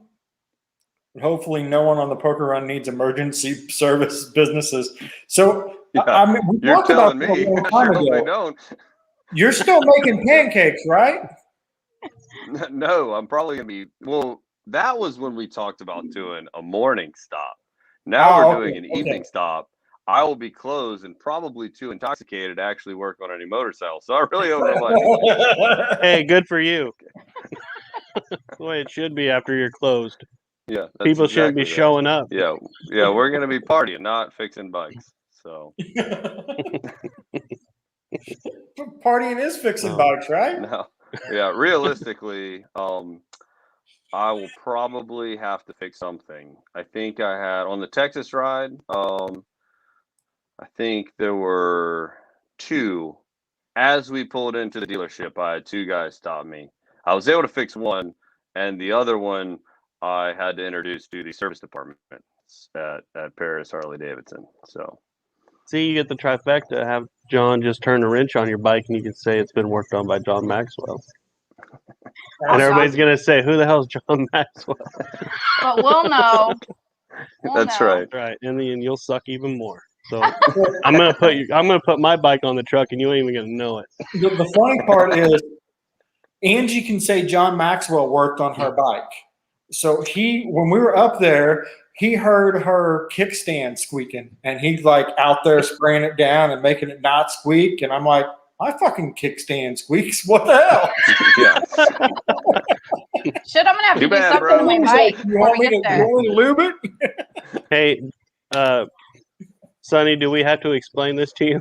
Hopefully no one on the poker run needs emergency service businesses. So Yeah, I mean, we you're talked about telling this a me. long I time sure hope they ago. don't. You're still making pancakes, right? No, I'm probably gonna be. Well, that was when we talked about doing a morning stop. Now Oh, we're okay, doing an okay. evening stop. I will be closed and probably too intoxicated to actually work on any motorcycle. So I really hope nobody. Hey, good for you. The way it should be after you're closed. Yeah, that's People shouldn't be exactly that. showing up. Yeah, yeah, we're gonna be partying, not fixing bikes. So Partying is fixing Oh. bikes, right? no, yeah, realistically, I will probably have to fix something. I think I had on the Texas ride. I think there were two. As we pulled into the dealership, I had two guys stop me. I was able to fix one, and the other one I had to introduce to the service department at Paris Harley Davidson. So See, you get the trifecta. Have John just turn a wrench on your bike, and you can say it's been worked on by John Maxwell. And everybody's gonna say, "Who the hell's John Maxwell?" But we'll know. that's right. Right, and then you'll suck even more. So I'm gonna put my bike on the truck, and you ain't even gonna know it. The funny part is Angie can say John Maxwell worked on her bike. So when we were up there, he heard her kickstand squeaking, and he's like out there spraying it down and making it not squeak. And I'm like, my fucking kickstand squeaks. What the hell? Yeah. Shit, I'm gonna have Too to do bad, something bro. with my He's bike like, you before want we me get to there. go and lube it? Hey, Sonny, do we have to explain this to you?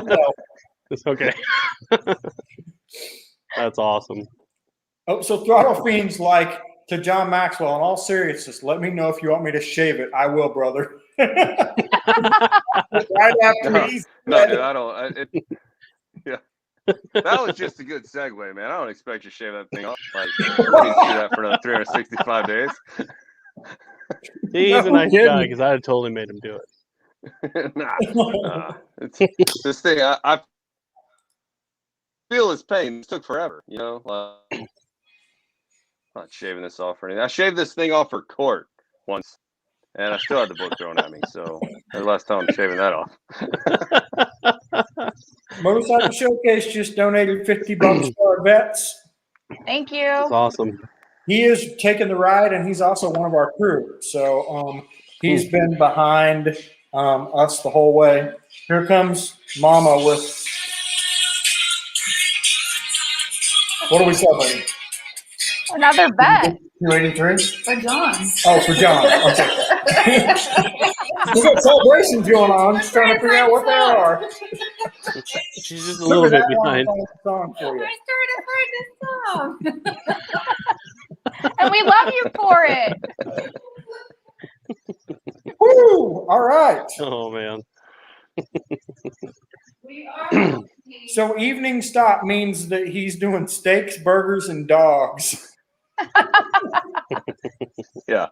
No. It's okay. That's awesome. Oh, so Throttle Fiend's like to John Maxwell, in all seriousness, let me know if you want me to shave it. I will, brother. Right after No, he's no, dude, I don't. Yeah, that was just a good segue, man. I don't expect you to shave that thing off. Like, you can see that for another 365 days. He's a nice guy because I had totally made him do it. Nah. It's, this thing, I feel his pain. It took forever, you know. Not shaving this off or anything. I shaved this thing off for court once, and I still had the book thrown at me. So the last time I'm shaving that off. Motorcycle Showcase just donated $50 for our vets. Thank you. That's awesome. He is taking the ride, and he's also one of our crew. So he's been behind us the whole way. Here comes Mama with. What are we celebrating? Another bet. 283? For John. Oh, for John. Okay. We got celebrations going on. Just trying to figure out what they are. She's just a little bit behind. Song for you. Song. And we love you for it. Woo! All right. Oh man. So evening stop means that he's doing steaks, burgers, and dogs. Yeah.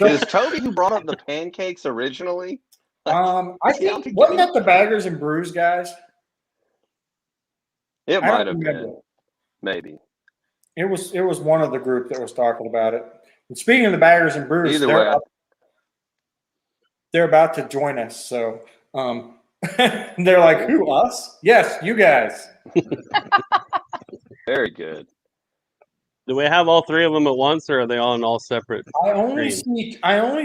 Is Toby who brought up the pancakes originally? I think wasn't that the Baggers and Brews guys? It I don't might have remember. been. Maybe. It was one of the group that was talking about it. And speaking of the Baggers and Brews, Either way, they're about to join us. So they're like, who, us? Yes, you guys. very good. Do we have all three of them at once, or are they on all separate? I only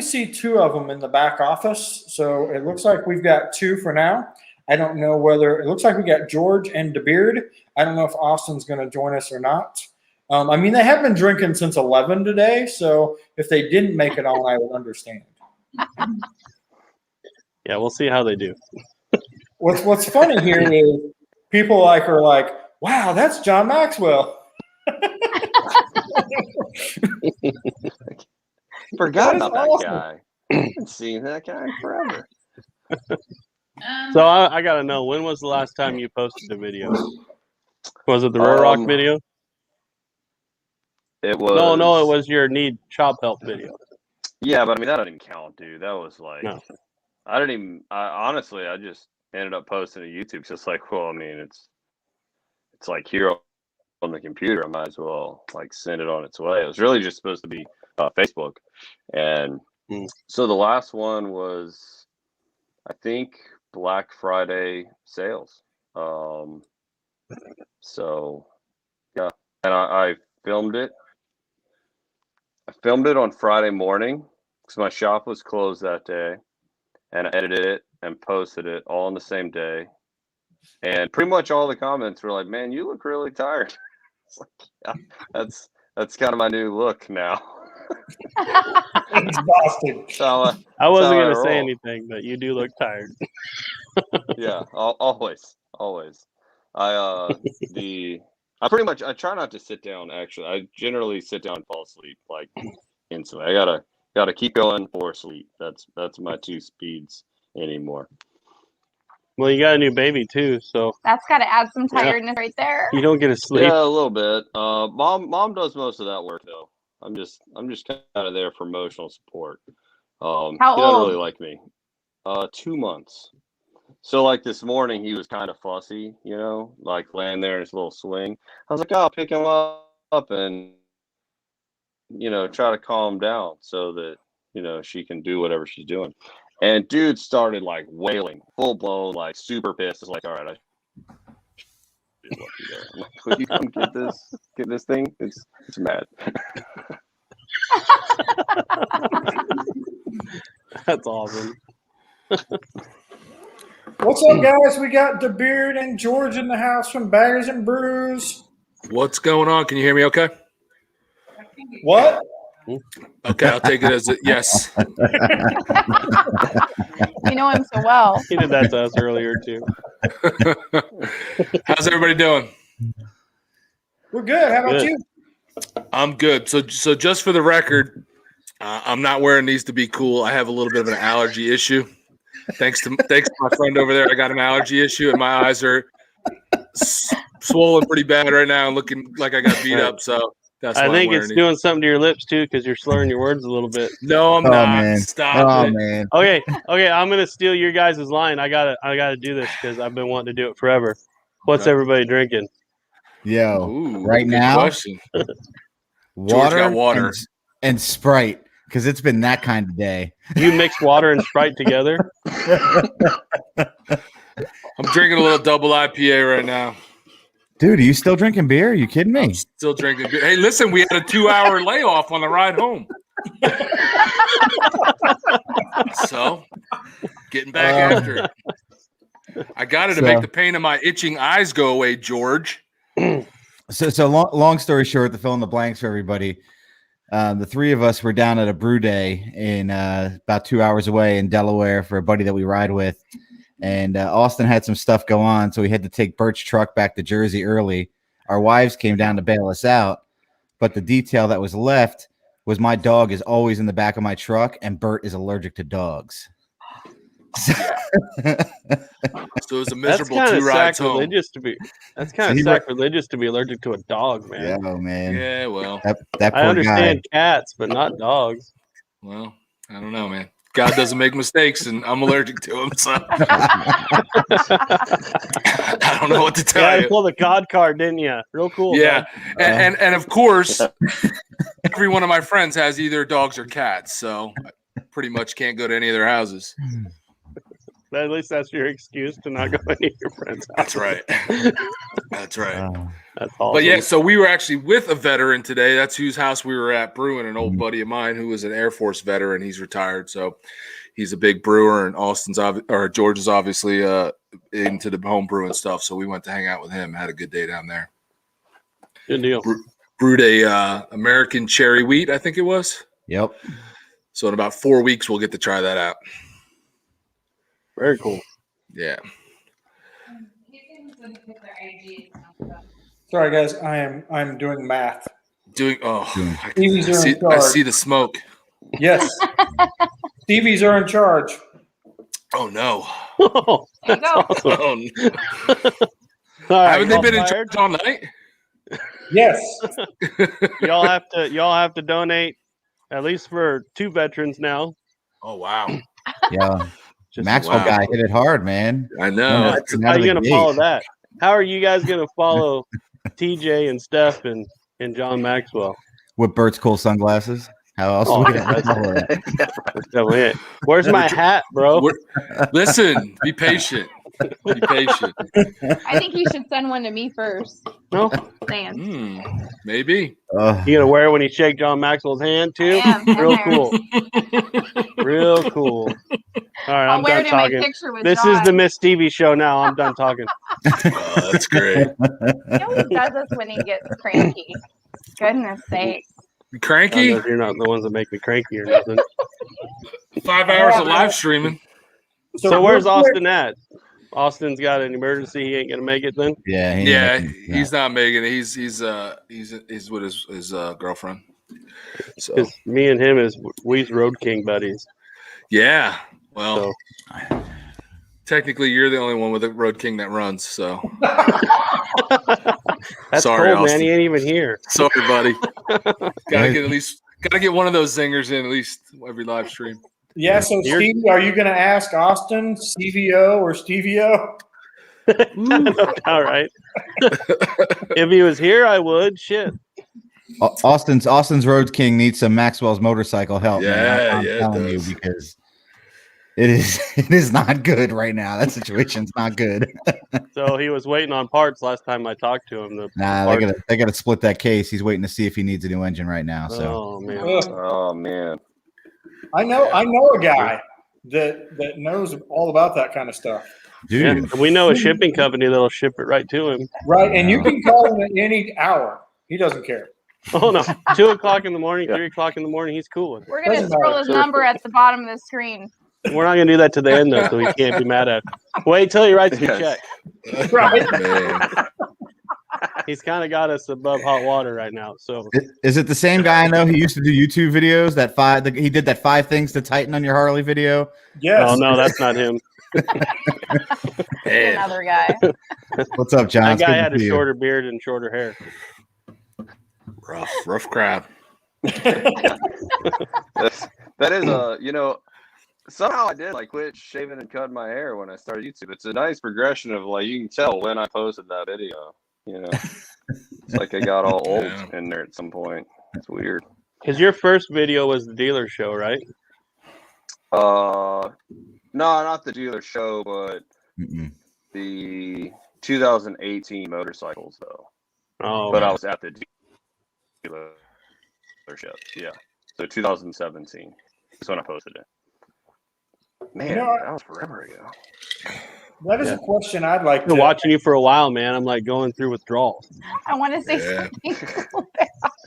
see two of them in the back office. So it looks like we've got two for now. I don't know whether it looks like we got George and DeBeard. I don't know if Austin's going to join us or not. I mean, they have been drinking since 11 today. So if they didn't make it on, I would understand. Yeah, we'll see how they do. What's funny here is people are like, wow, that's John Maxwell. Forgot That is about that awesome. guy. I haven't seen that guy in forever. So I gotta know, when was the last time you posted a video? Was it the Rare Rock video? It was. No, it was your need chop help video. Yeah, but I mean that didn't count, dude. That was like No. I didn't even. Honestly, I just ended up posting to YouTube. So it's like, well, I mean, it's like here on the computer. I might as well like send it on its way. It was really just supposed to be Facebook, and so the last one was, I think, Black Friday sales. So yeah, and I filmed it. I filmed it on Friday morning because my shop was closed that day, and I edited it and posted it all on the same day. And pretty much all the comments were like, "Man, you look really tired." It's like, yeah, that's kind of my new look now. Exhausted. I wasn't gonna say anything, but you do look tired. Yeah, always. I try not to sit down. Actually, I generally sit down and fall asleep like instantly. I gotta keep going or sleep. That's my two speeds anymore. Well, you got a new baby too, so That's got to add some tiredness right there. you don't get to sleep. Yeah, a little bit. Mom does most of that work though. I'm just kind of there for emotional support. How He doesn't old? really like me. 2 months. So like this morning, he was kind of fussy, like laying there in his little swing. I was like, oh, I'll pick him up and, try to calm him down so that, she can do whatever she's doing. And dude started like wailing, full blown, like super pissed. It's like, all right, I'm like, will you come get this thing? It's mad. That's awesome. What's up, guys? We got DeBeard and George in the house from Baggers and Brews. What's going on? Can you hear me okay? What? Okay, I'll take it as a yes. You know him so well. He did that to us earlier too. How's everybody doing? We're good. How about you? I'm good. So just for the record, I'm not wearing these to be cool. I have a little bit of an allergy issue. Thanks to my friend over there, I got an allergy issue, and my eyes are swollen pretty bad right now, and looking like I got beat up. So that's why I think I'm it's wearing doing something to your lips too, because you're slurring your words a little bit. No, I'm not. Man. Stop it. Man. Okay. I'm gonna steal your guys' line. I gotta do this because I've been wanting to do it forever. What's everybody drinking? Yo, Ooh, right good now, question. George got water and Sprite because it's been that kind of day. You mixed water and Sprite together? I'm drinking a little double IPA right now. Dude, are you still drinking beer? Are you kidding me? I'm still drinking beer. Hey, listen, we had a 2-hour layoff on the ride home. So, getting back after it. I got it to make the pain of my itching eyes go away, George. So long story short, to fill in the blanks for everybody, the three of us were down at a brew day in about 2 hours away in Delaware for a buddy that we ride with. And Austin had some stuff go on, so we had to take Bert's truck back to Jersey early. Our wives came down to bail us out, but the detail that was left was my dog is always in the back of my truck, and Bert is allergic to dogs. So it was a miserable 2 rides home. That's kind of sacrilegious to be allergic to a dog, man. Yeah, man. Yeah, well, that poor I understand guy. cats, but not dogs. Well, I don't know, man. God doesn't make mistakes, and I'm allergic to him, so I don't know what to tell you. Pull the God card, didn't you? Real cool. Yeah, and of course, every one of my friends has either dogs or cats, so I pretty much can't go to any of their houses. At least that's your excuse to not go to any of your friends' houses. That's right. That's right. That's awesome. But yeah, so we were actually with a veteran today. That's whose house we were at brewing. An old buddy of mine who was an Air Force veteran. He's retired, so he's a big brewer. And George is obviously into the home brewing stuff. So we went to hang out with him. Had a good day down there. Good deal. Brewed a American cherry wheat, I think it was. Yep. So in about 4 weeks, we'll get to try that out. Very cool. Yeah. Sorry, guys. I'm doing math. I see the smoke. Yes. Stevies are in charge. Oh no! There you go. All right, Haven't they y'all been in fired? charge all night? Yes. y'all have to donate at least for 2 veterans now. Oh wow! Yeah. Just Maxwell wow. guy hit it hard, man. I know. How are you going to follow that? How are you guys going to follow TJ and Steph and John Maxwell? With Bert's cool sunglasses. How else do we follow that? That's definitely it. Where's my hat, bro? Listen, be patient. Be patient. I think you should send one to me first. No, Saying. Maybe. You gonna wear it when you shake John Maxwell's hand too? I am. Real cool. Real cool. All right, I'll I'm wear done it in my talking. picture with This John. is the Miss Stevie show now. I'm done talking. That's great. He always does this when he gets cranky. Goodness sakes. Cranky? You're not the ones that make me cranky or nothing. 5 hours of live streaming. So where's Austin at? Austin's got an emergency. He ain't gonna make it then. Yeah. He's not making it. He's with his girlfriend. So me and him is we's Road King buddies. Yeah. Well, technically, you're the only one with a Road King that runs. So That's sorry, cold, Austin. man. He ain't even here. Sorry, buddy. Gotta get one of those zingers in at least every live stream. Yeah, so Stevie, are you going to ask Austin, CVO or Stevio? All right. If he was here, I would. Shit. Austin's Road King needs some Maxwell's motorcycle help. Yeah, man. I'm telling you, because it is not good right now. That situation's not good. So he was waiting on parts last time I talked to him. They gotta split that case. He's waiting to see if he needs a new engine right now. So Oh man. Oh man. I know a guy that knows all about that kind of stuff. Dude. Yeah, and we know a shipping company that'll ship it right to him. Right, and you can call him at any hour. He doesn't care. Oh no, 2 o'clock in the morning, 3 o'clock in the morning, he's cool. We're going to scroll his number at the bottom of the screen. We're not gonna do that to the end though, so he can't be mad at. Wait till he writes me a check. Right. He's kind of got us above hot water right now. So is it the same guy I know? He used to do YouTube videos. He did that 5 things to tighten on your Harley video. Yes. Oh no, that's not him. Another guy. What's up, John? That It's guy good had to a see you. shorter beard and shorter hair. Rough crowd. That is somehow I did quit shaving and cutting my hair when I started YouTube. It's a nice progression of you can tell when I posted that video. It's like I got all old in there at some point. It's weird. Because your first video was the dealer show, right? No, not the dealer show, but the 2018 motorcycles though. Oh, but I was at the dealership. Yeah, so 2017 is when I posted it. Man, that was forever ago. That is a question I'd like I've been watching you for a while, man. I'm going through withdrawals. I want to say something cool.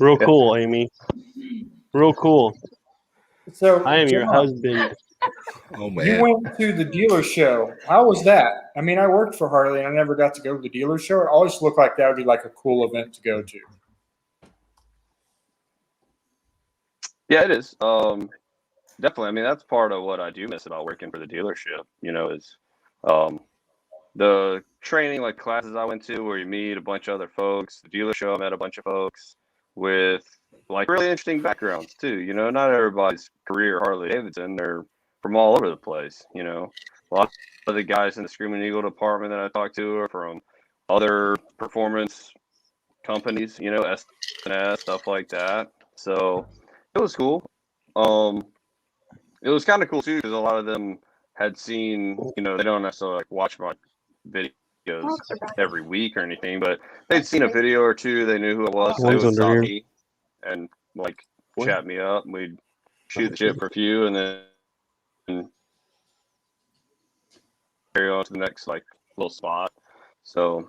Real cool, Amy. Real cool. So I am your John, husband. Oh man. You went to the dealer show. How was that? I mean, I worked for Harley and I never got to go to the dealer show. It always looked like that would be like a cool event to go to. Yeah, it is. Definitely. I mean, that's part of what I do miss about working for the dealership, is the training classes I went to where you meet a bunch of other folks. The dealer show, I met a bunch of folks with really interesting backgrounds too. Not everybody's career Harley Davidson. They're from all over the place. A lot of the guys in the Screaming Eagle department that I talked to are from other performance companies, S&S, stuff like that. So it was cool. It was kind of cool too because a lot of them had seen, they don't necessarily watch my videos every week or anything, but they'd seen a video or two. They knew who it was. So they would stop me and chat me up. And we'd shoot the shit for a few and then carry on to the next little spot. So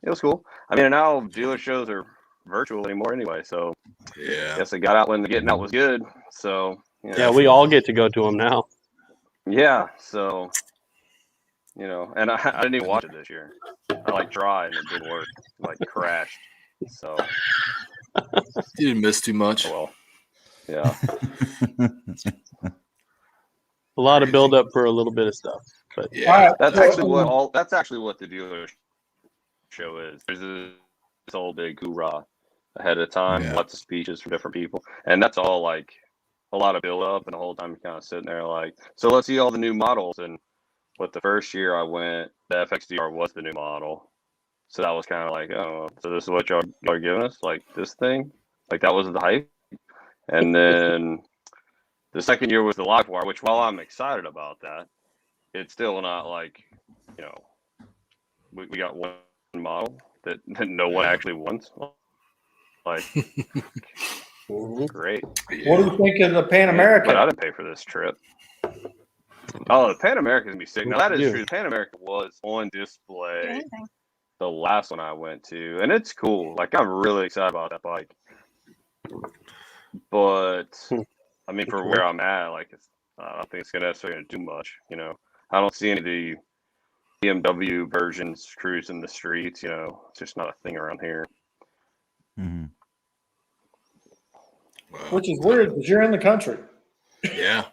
it was cool. I mean, now dealer shows are virtual anymore anyway. So yeah, I guess I got out when the getting out was good. So yeah, we all get to go to them now. Yeah, so and I didn't even watch it this year. I I like tried and it didn't work. Like crashed. So you didn't miss too much. Well, yeah. A lot of build up for a little bit of stuff. But yeah, that's actually what the dealer show is. There's this whole big hoorah ahead of time, lots of speeches from different people, and that's all like a lot of build up, and the whole time you're kind of sitting there like, so let's see all the new models. And what the first year I went, the FXDR was the new model, so that was kind of like, oh, so this is what y'all are giving us, like this thing, like that was the hype. And then the second year was the live wire, which while I'm excited about that, it's still not like, you know, we got one model that no one actually wants. Like, great. What do you think of the Pan American? But I didn't pay for this trip. Oh, the Pan American is gonna be sick. Now that is true. The Pan American was on display the last one I went to, and it's cool. Like, I'm really excited about that bike. But I mean, for where I'm at, like, I don't think it's necessarily gonna do much. You know, I don't see any of the BMW versions cruising the streets. You know, it's just not a thing around here. Mm-hmm. Which is weird because you're in the country. Yeah.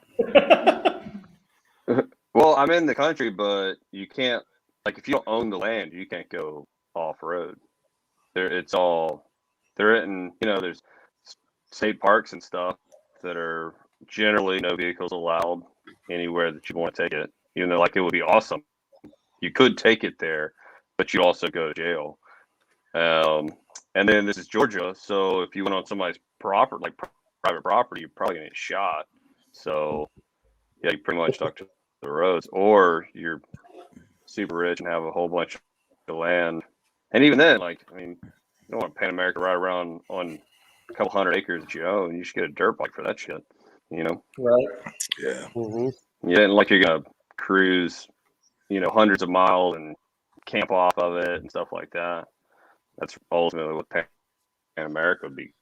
Well, I'm in the country, but you can't, like, if you don't own the land, you can't go off road. They're in, you know, there's state parks and stuff that are generally no vehicles allowed anywhere that you want to take it. Even though, like, it would be awesome. You could take it there, but you also go to jail. And then this is Georgia, so if you went on somebody's property, like private property, you're probably gonna get shot. So yeah, you pretty much stuck to the roads, or you're super rich and have a whole bunch of land. And even then, like, I mean, you don't want Pan America ride around on a couple hundred acres that you own. You should get a dirt bike for that shit, you know? Right. Yeah. Yeah, and like you're gonna cruise, you know, hundreds of miles and camp off of it and stuff like that. That's ultimately what Pan America would be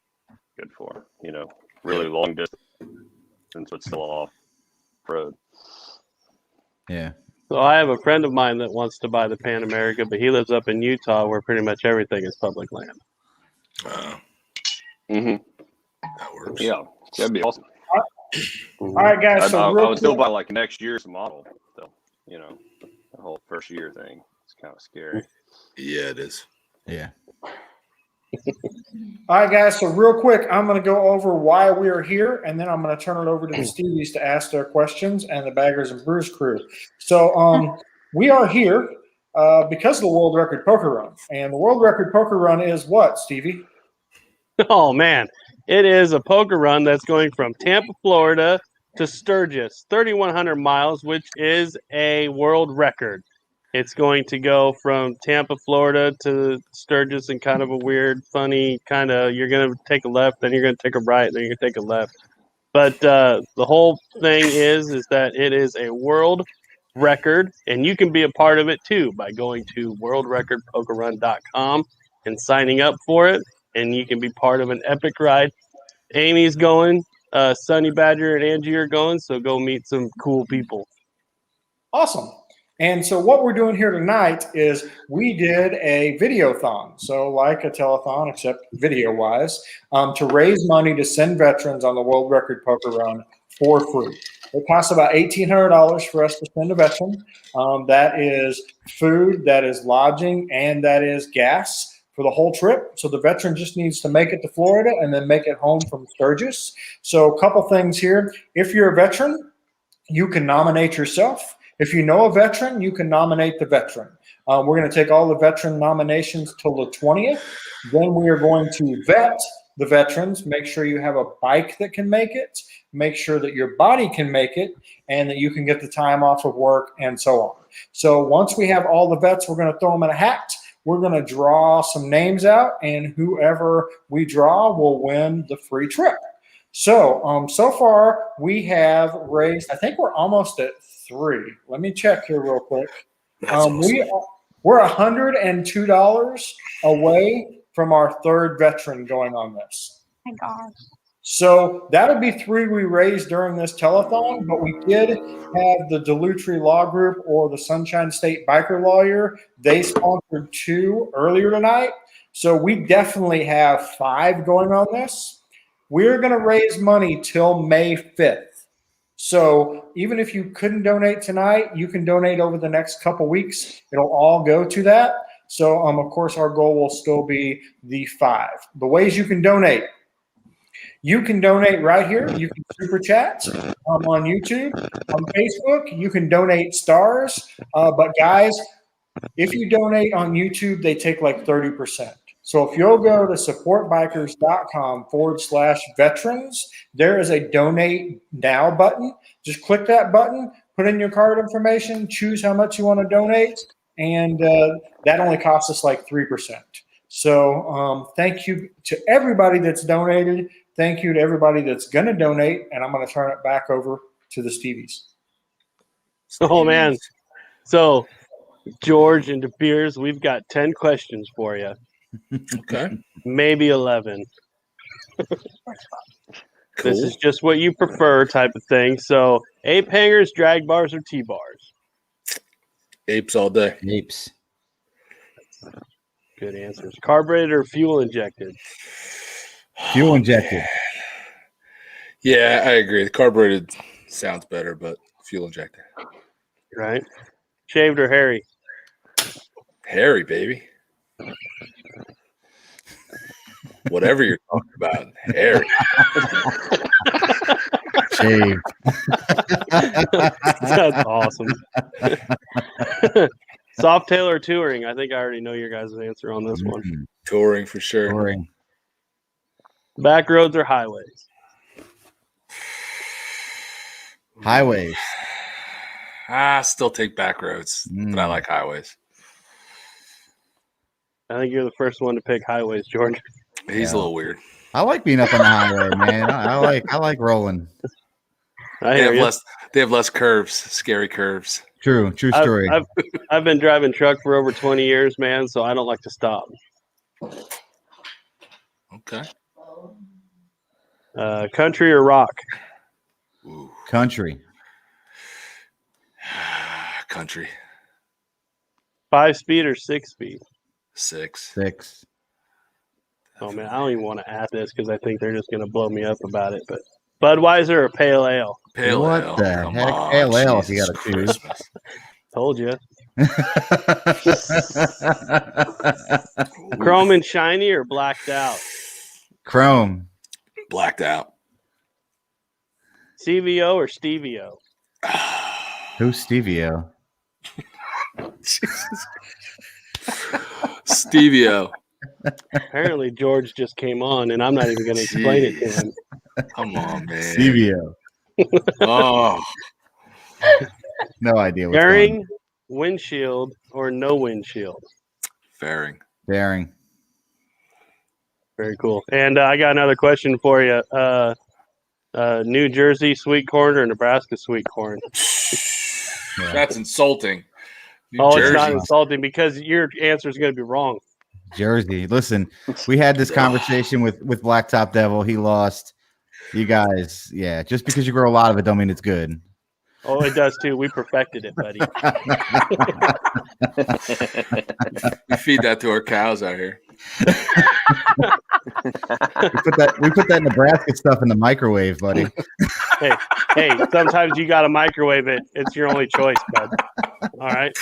good for, you know, really long distance, but still off road. Yeah. So I have a friend of mine that wants to buy the Pan America, but he lives up in Utah where pretty much everything is public land. That works. Yeah, that'd be awesome. All right, guys. I So would still buy like next year's model, though. You know, the whole first year thing. It's kind of scary. Yeah, it is. Yeah. All right, guys. So real quick, I'm going to go over why we are here, and then I'm going to turn it over to the Stevies to ask their questions and the Baggers and Brews crew. So we are here because of the World Record Poker Run, and the World Record Poker Run is what, Stevie? Oh man, it is a poker run that's going from Tampa, Florida to Sturgis, 3,100 miles, which is a world record. It's going to go from Tampa, Florida to Sturgis in kind of a weird, funny kind of, you're going to take a left, then you're going to take a right, then you're going to take a left. But the whole thing is that it is a world record, and you can be a part of it too by going to worldrecordpokerrun.com and signing up for it, and you can be part of an epic ride. Amy's going, Sunny Badger and Angie are going, so go meet some cool people. Awesome. And so what we're doing here tonight is we did a videothon, so like a telethon except video-wise, to raise money to send veterans on the World Record Poker Run for free. It costs about $1,800 for us to send a veteran. That is food, that is lodging, and that is gas for the whole trip. So the veteran just needs to make it to Florida and then make it home from Sturgis. So a couple things here. If you're a veteran, you can nominate yourself. If you know a veteran, you can nominate the veteran. We're going to take all the veteran nominations till the 20th. Then we are going to vet the veterans, make sure you have a bike that can make it, make sure that your body can make it, and that you can get the time off of work and so on. So once we have all the vets, we're going to throw them in a hat. We're going to draw some names out, and whoever we draw will win the free trip. So, so far we have raised, I think we're almost at 3. Let me check here real quick. We're $102 away from our third veteran going on this. My gosh. So that'll be 3 we raised during this telethon, but we did have the Duluth Law Group or the Sunshine State Biker Lawyer. They sponsored 2 earlier tonight. So we definitely have 5 going on this. We're going to raise money till May 5th. So even if you couldn't donate tonight, you can donate over the next couple weeks. It'll all go to that. So, of course, our goal will still be the 5. The ways you can donate. You can donate right here. You can super chat on YouTube, on Facebook. You can donate stars. But guys, if you donate on YouTube, they take like 30%. So if you'll go to supportbikers.com/veterans, there is a donate now button. Just click that button, put in your card information, choose how much you want to donate, and that only costs us like 3%. So thank you to everybody that's donated. Thank you to everybody that's going to donate, and I'm going to turn it back over to the Stevies. Oh, man. So, George and De Beers, we've got 10 questions for you. Okay. Maybe 11. Cool. This is just what you prefer type of thing. So, ape hangers, drag bars, or T-bars? Apes all day. Apes. Good answers. Carbureted or fuel injected? Fuel injected. Yeah, I agree. The carbureted sounds better, but fuel injected. Right. Shaved or hairy? Hairy, baby. Whatever you're talking about, hairy. Shave. That's awesome. Softail or touring? I think I already know your guys' answer on this one. Touring for sure. Touring. Back roads or highways? Highways. I still take back roads, but I like highways. I think you're the first one to pick highways, George. He's a little weird. I like being up on the highway, man. I like rolling. They have less curves, scary curves. True story. I've been driving truck for over 20 years, man, so I don't like to stop. Okay. Country or rock? Ooh. Country. Country. 5-speed or 6-speed? 6. Oh, man, I don't even want to ask this because I think they're just going to blow me up about it. But Budweiser or Pale Ale? Pale what Ale. the Come heck? on, Pale Ale if you Jesus got to choose. Christmas. Told you. Chrome and shiny or blacked out? Chrome. Blacked out. CVO or Stevio? Who's Stevio? Stevio. Apparently, George just came on, and I'm not even going to explain it to him. Come on, man. Stevio. Oh. No idea what's Fairing, windshield, or no windshield? Fairing. Fairing. Very cool. And I got another question for you. New Jersey sweet corn or Nebraska sweet corn? That's insulting. It's not insulting because your answer is going to be wrong. Jersey. Listen, we had this conversation with Blacktop Devil. He lost. You guys, yeah. Just because you grow a lot of it, don't mean it's good. Oh, it does too. We perfected it, buddy. We feed that to our cows out here. we put that Nebraska stuff in the microwave, buddy. Hey, sometimes you got to microwave it. It's your only choice, bud. All right.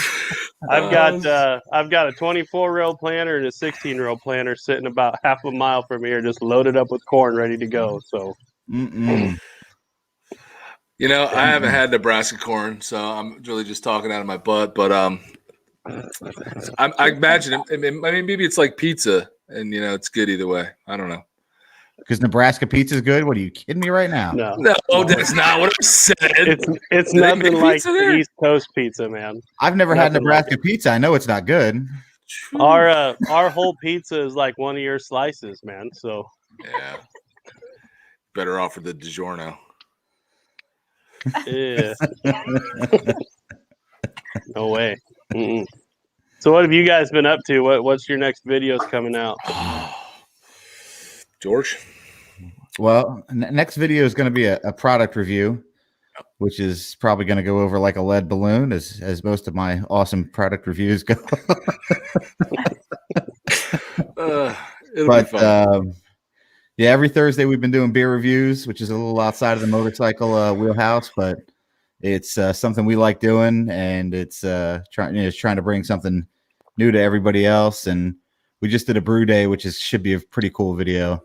I've got a 24-row planter and a 16-row planter sitting about half a mile from here, just loaded up with corn, ready to go. So. You know, I haven't had Nebraska corn, so I'm really just talking out of my butt. But I imagine I mean, maybe it's like pizza, and you know, it's good either way. I don't know. Because Nebraska pizza is good. What are you kidding me right now? No, that's not what I said. It's nothing like East Coast pizza, man. I've never had Nebraska pizza. I know it's not good. Our whole pizza is like one of your slices, man. So yeah, better off for the DiGiorno. Yeah. No way. Mm-mm. So what have you guys been up to? What's your next videos coming out? George? Well, next video is going to be a product review, which is probably going to go over like a lead balloon, as most of my awesome product reviews go. It'll be fun. Yeah, every Thursday we've been doing beer reviews, which is a little outside of the motorcycle wheelhouse, but it's something we like doing, and it's trying to bring something new to everybody else. And we just did a brew day, which should be a pretty cool video.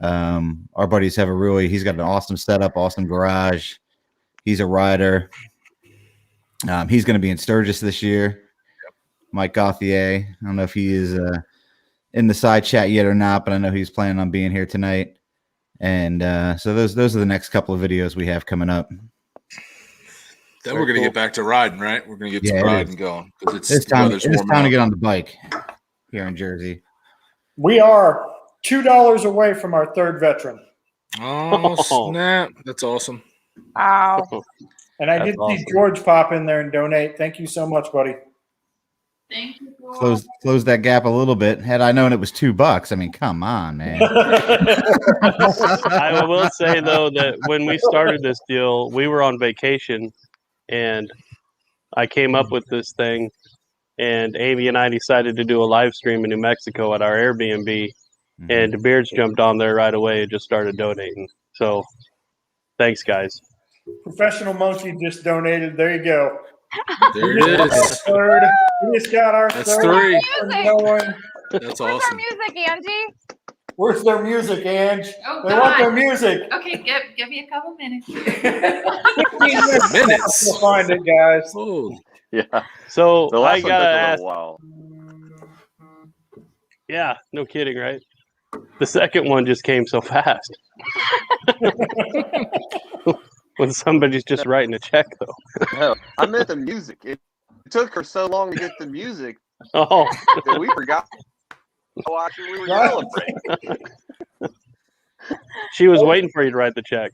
Our buddies have he's got an awesome setup, awesome garage. He's a rider. He's going to be in Sturgis this year. Mike Gauthier. I don't know if he is in the side chat yet or not, but I know he's planning on being here tonight. And so those are the next couple of videos we have coming up. Then we're going to get back to riding, right? We're going to get some riding going. It's time to get on the bike here in Jersey. We are $2 away from our third veteran. Oh, snap. That's awesome. Wow. And I did see George pop in there and donate. Thank you so much, buddy. Thank you. Close that gap a little bit. Had I known it was $2, I mean, come on, man. I will say, though, that when we started this deal, we were on vacation, and I came up with this thing, and Amy and I decided to do a live stream in New Mexico at our Airbnb, and the Beards jumped on there right away and just started donating. So thanks, guys. Professional Monkey just donated. There you go. There it is. We just got our That's third. 3. Where's That's our awesome. music, Angie? Where's their music, Ange? Oh, They want their God. music. Okay, give me a couple minutes. 15 minutes. We'll find it, guys. Oh. Yeah. So The I last one gotta took a ask. little while. Yeah, no kidding, right? The second one just came so fast. When somebody's just writing a check, though. No, I meant the music. It took her so long to get the music Oh, that we forgot how actually we were celebrating. she was waiting for you to write the check.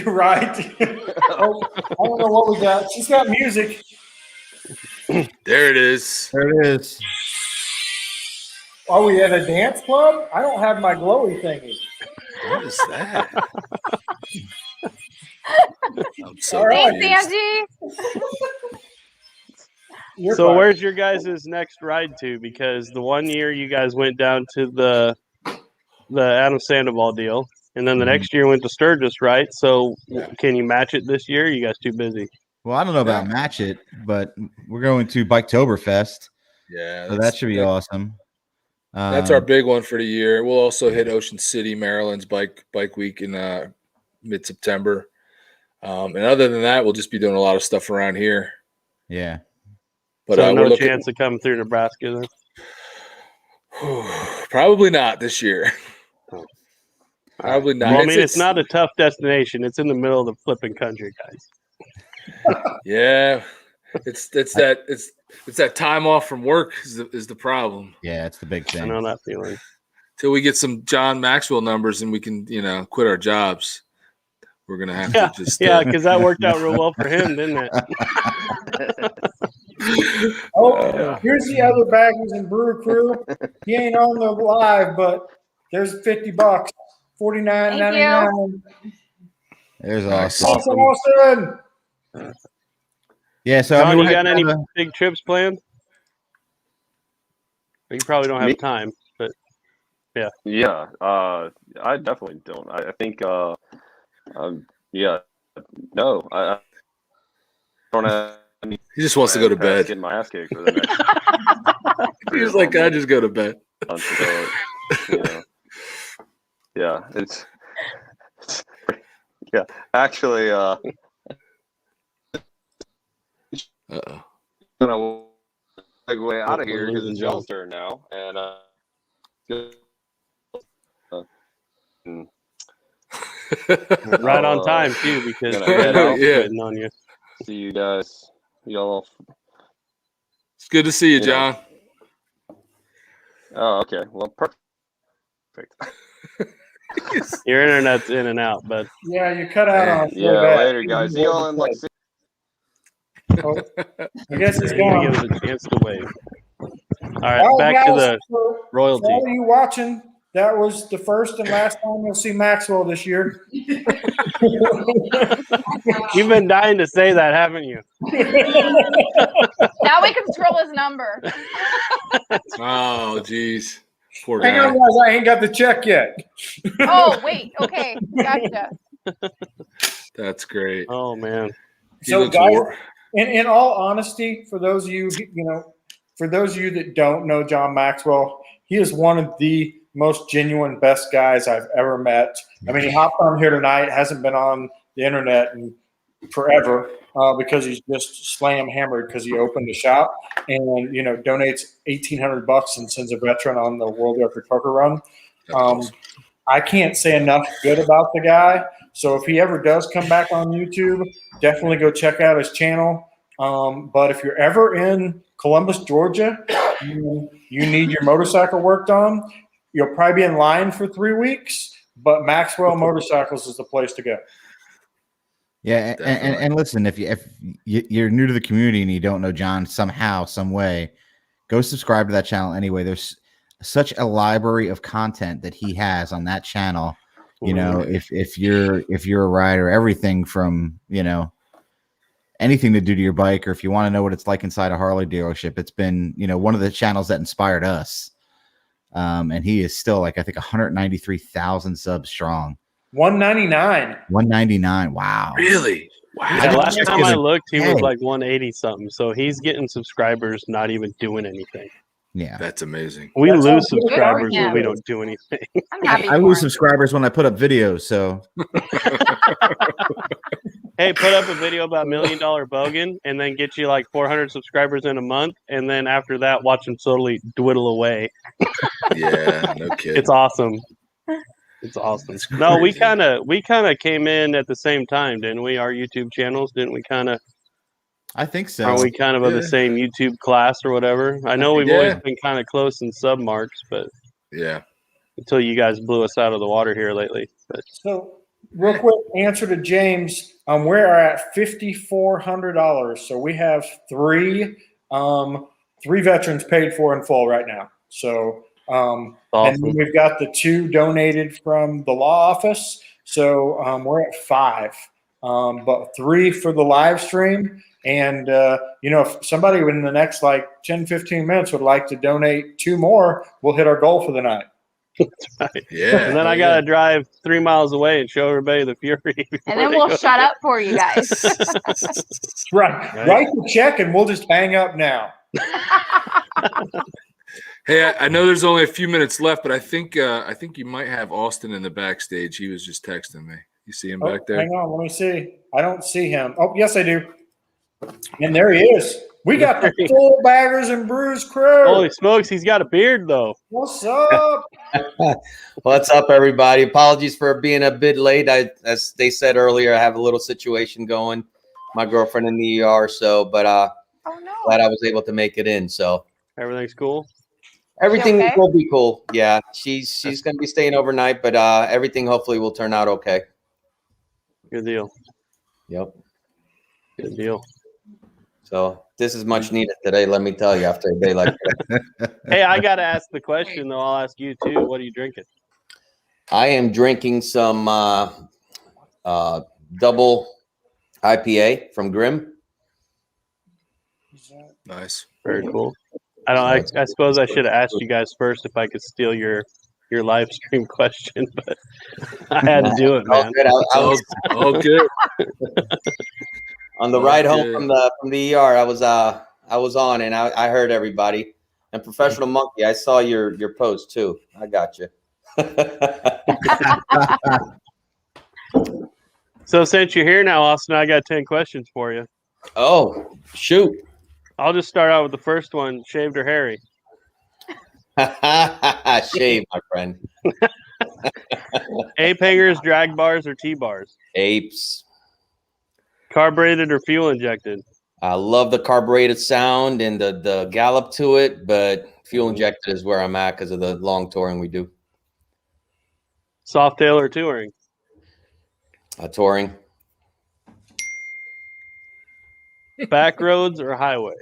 Right. Oh, I don't know what we got. She's got music. There it is. There it is. Are we at a dance club? I don't have my glowy thingy. What is that? I'm so All right. Thanks, confused. Angie. So where's your guys' next ride to? Because the one year you guys went down to the Adam Sandoval deal, and then the next year went to Sturgis, right? So can you match it this year? Or you guys too busy? Well, I don't know about match it, but we're going to Biketoberfest. Yeah. So that should be awesome. That's our big one for the year. We'll also hit Ocean City, Maryland's bike week in mid-September. And other than that, we'll just be doing a lot of stuff around here. Yeah. But so no we're chance of coming through Nebraska then? Probably not this year. Probably not. Well, I mean, it's not a tough destination. It's in the middle of the flipping country, guys. Yeah. It's that time off from work is the problem. Yeah, it's the big thing. I know that feeling. Till we get some John Maxwell numbers and we can, quit our jobs. We're gonna have to just because that worked out real well for him, didn't it? Oh, here's the other baggers and brew crew. He ain't on the live, but there's $50, $49.99. There's awesome. Awesome. Yeah, so John, I mean, you got any big trips planned? You probably don't have Me? time, but yeah. Yeah, I definitely don't. I think, no, I don't have any. He just wants to go to bed. Getting my ass kicked for the next. He's like, I just go to bed. So, yeah, it's yeah. Actually, Uh-oh. gonna segue out of here because it's y'all's turn now, and Right on time too, because waiting on you. See you guys. Y'all. It's good to see you, John. Oh, okay. Well, perfect. Your internet's in and out, but Yeah, you cut out on. Yeah, later, guys. See y'all in like 6. Oh, I guess he's give gone. us a chance to wave. All right, back to the For royalty. all of you watching, that was the first and last time you'll see Maxwell this year. You've been dying to say that, haven't you? Now we can scroll his number. Oh, geez. Poor Hang guy. on, guys. I ain't got the check yet. Oh, wait. Okay. Gotcha. That's great. Oh, man. So, guys, in all honesty, for those of you, for those of you that don't know John Maxwell, he is one of the most genuine, best guys I've ever met. I mean, he hopped on here tonight, hasn't been on the internet in forever because he's just slam hammered because he opened a shop and, donates $1,800 and sends a veteran on the world record poker run. I can't say enough good about the guy. So if he ever does come back on YouTube, definitely go check out his channel. But if you're ever in Columbus, Georgia, you need your motorcycle worked on, you'll probably be in line for 3 weeks, but Maxwell Motorcycles is the place to go. Yeah, and listen, if you're new to the community and you don't know John somehow, some way, go subscribe to that channel anyway. There's such a library of content that he has on that channel. If you're a rider, everything from anything to do to your bike, or if you want to know what it's like inside a Harley dealership, it's been one of the channels that inspired us. And he is still I think 193,000 subs strong. 199. 199. Wow. Really? Wow. Yeah, last time I looked, he was like 180 something. So he's getting subscribers, not even doing anything. Yeah, that's amazing. We lose subscribers when we don't do anything. I lose subscribers when I put up videos. So hey, put up a video about $1 Million Bogan and then get you like 400 subscribers in a month, and then after that, watch him slowly dwindle away. Yeah, no kidding. It's awesome. It's awesome. No, we kind of came in at the same time, didn't we? Our YouTube channels, didn't we? Kind of. I think so. Are we kind of the same YouTube class or whatever? I know we've always been kind of close in sub marks, but until you guys blew us out of the water here lately. But so, real quick answer to James. We're at $5,400. So we have three veterans paid for in full right now. So awesome. And then we've got the 2 donated from the law office. So we're at 5, but 3 for the live stream. And, if somebody in the next 10, 15 minutes would like to donate 2 more, we'll hit our goal for the night. That's right. Yeah. And then I got to drive 3 miles away and show everybody the Fury. And then we'll shut up for you guys. Right. Write the check and we'll just hang up now. Hey, I know there's only a few minutes left, but I think you might have Austin in the backstage. He was just texting me. You see him back there? Hang on, let me see. I don't see him. Oh, yes, I do. And there he is. We got the full baggers and Brews crew. Holy smokes, he's got a beard though. What's up? What's up, everybody? Apologies for being a bit late. As they said earlier, I have a little situation going. My girlfriend in the ER, glad I was able to make it in. So everything's cool. Everything will be cool. Yeah, she's gonna be staying overnight, but everything hopefully will turn out okay. Good deal. Yep. Good deal. So this is much needed today, let me tell you, after a day like that. Hey, I got to ask the question, though. I'll ask you, too. What are you drinking? I am drinking some double IPA from Grimm. Nice. Very cool. I suppose I should have asked you guys first if I could steal your live stream question, but I had to do it, man. All good. On the ride home from the ER, I was on and I heard everybody. And Professional Monkey, I saw your post too. I got you. So since you're here now, Austin, I got 10 questions for you. Oh, shoot. I'll just start out with the first one. Shaved or hairy? Shave, my friend. Ape hangers, drag bars, or T-bars? Apes. Carbureted or fuel injected? I love the carbureted sound and the gallop to it, but fuel injected is where I'm at because of the long touring we do. Softail or touring? Touring. Back roads or highway?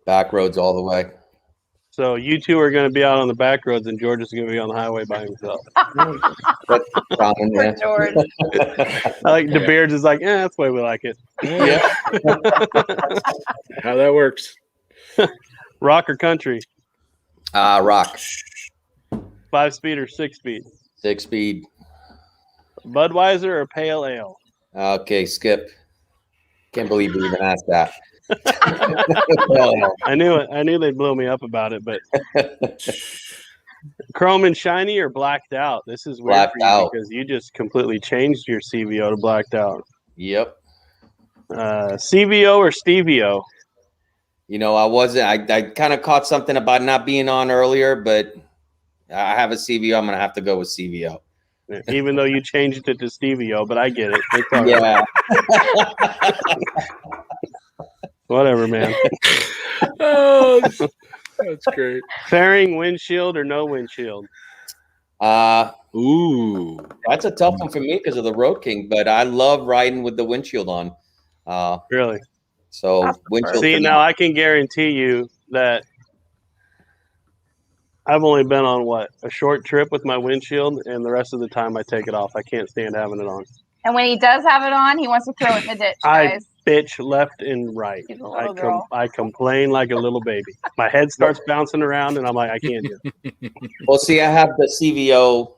Back roads all the way. So you two are going to be out on the back roads, and George is going to be on the highway by himself. That's common, yeah. George. I like the Beards is like, that's the way we like it. Yeah. How that works. Rock or country? Rock. 5-speed or 6-speed? 6-speed. Budweiser or pale ale? Okay, skip. Can't believe you even asked that. I knew it. I knew they'd blow me up about it, but chrome and shiny or blacked out? This is weird Blacked for you out. because you just completely changed your CVO to blacked out. Yep. CVO or Stevio? You know, I kind of caught something about not being on earlier, but I have a CVO. I'm going to have to go with CVO. Even though you changed it to Stevio, but I get it. It's all Yeah. Whatever, man. Oh, that's great. Fairing, windshield, or no windshield? Ooh, that's a tough one for me because of the Road King, but I love riding with the windshield on. Really? So windshield. See, for me. now I can guarantee you that I've only been on a short trip with my windshield, and the rest of the time I take it off. I can't stand having it on. And when he does have it on, he wants to throw it in the ditch, guys. I bitch left and right. He's a little girl. I complain like a little baby. My head starts bouncing around, and I'm like, I can't do it. Well, see, I have the CVO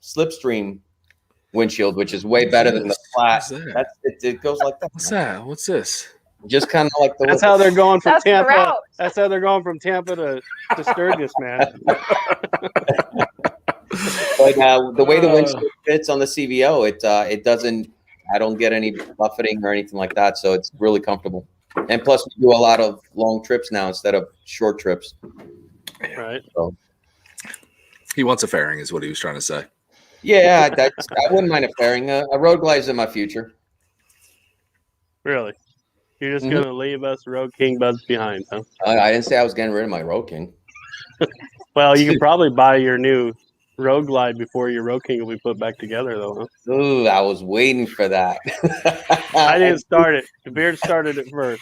Slipstream windshield, which is way better than the flat. It goes like that. What's that? What's this? Just kind of like the. That's how they're going from That's the Tampa. route. That's how they're going from Tampa to Sturgis, man. But the way the windshield fits on the CVO, it doesn't. I don't get any buffeting or anything like that, so it's really comfortable. And plus, we do a lot of long trips now instead of short trips. Right. So, He wants a fairing, is what he was trying to say. yeah, I wouldn't mind a fairing. A road glide's in my future. Really? You're just Mhm. going to leave us Road King buds behind, huh? I didn't say I was getting rid of my Road King. Well, you can probably buy your new Road Glide before your Road King will be put back together, though, huh? Ooh, I was waiting for that. I didn't start it. The Beard started it first.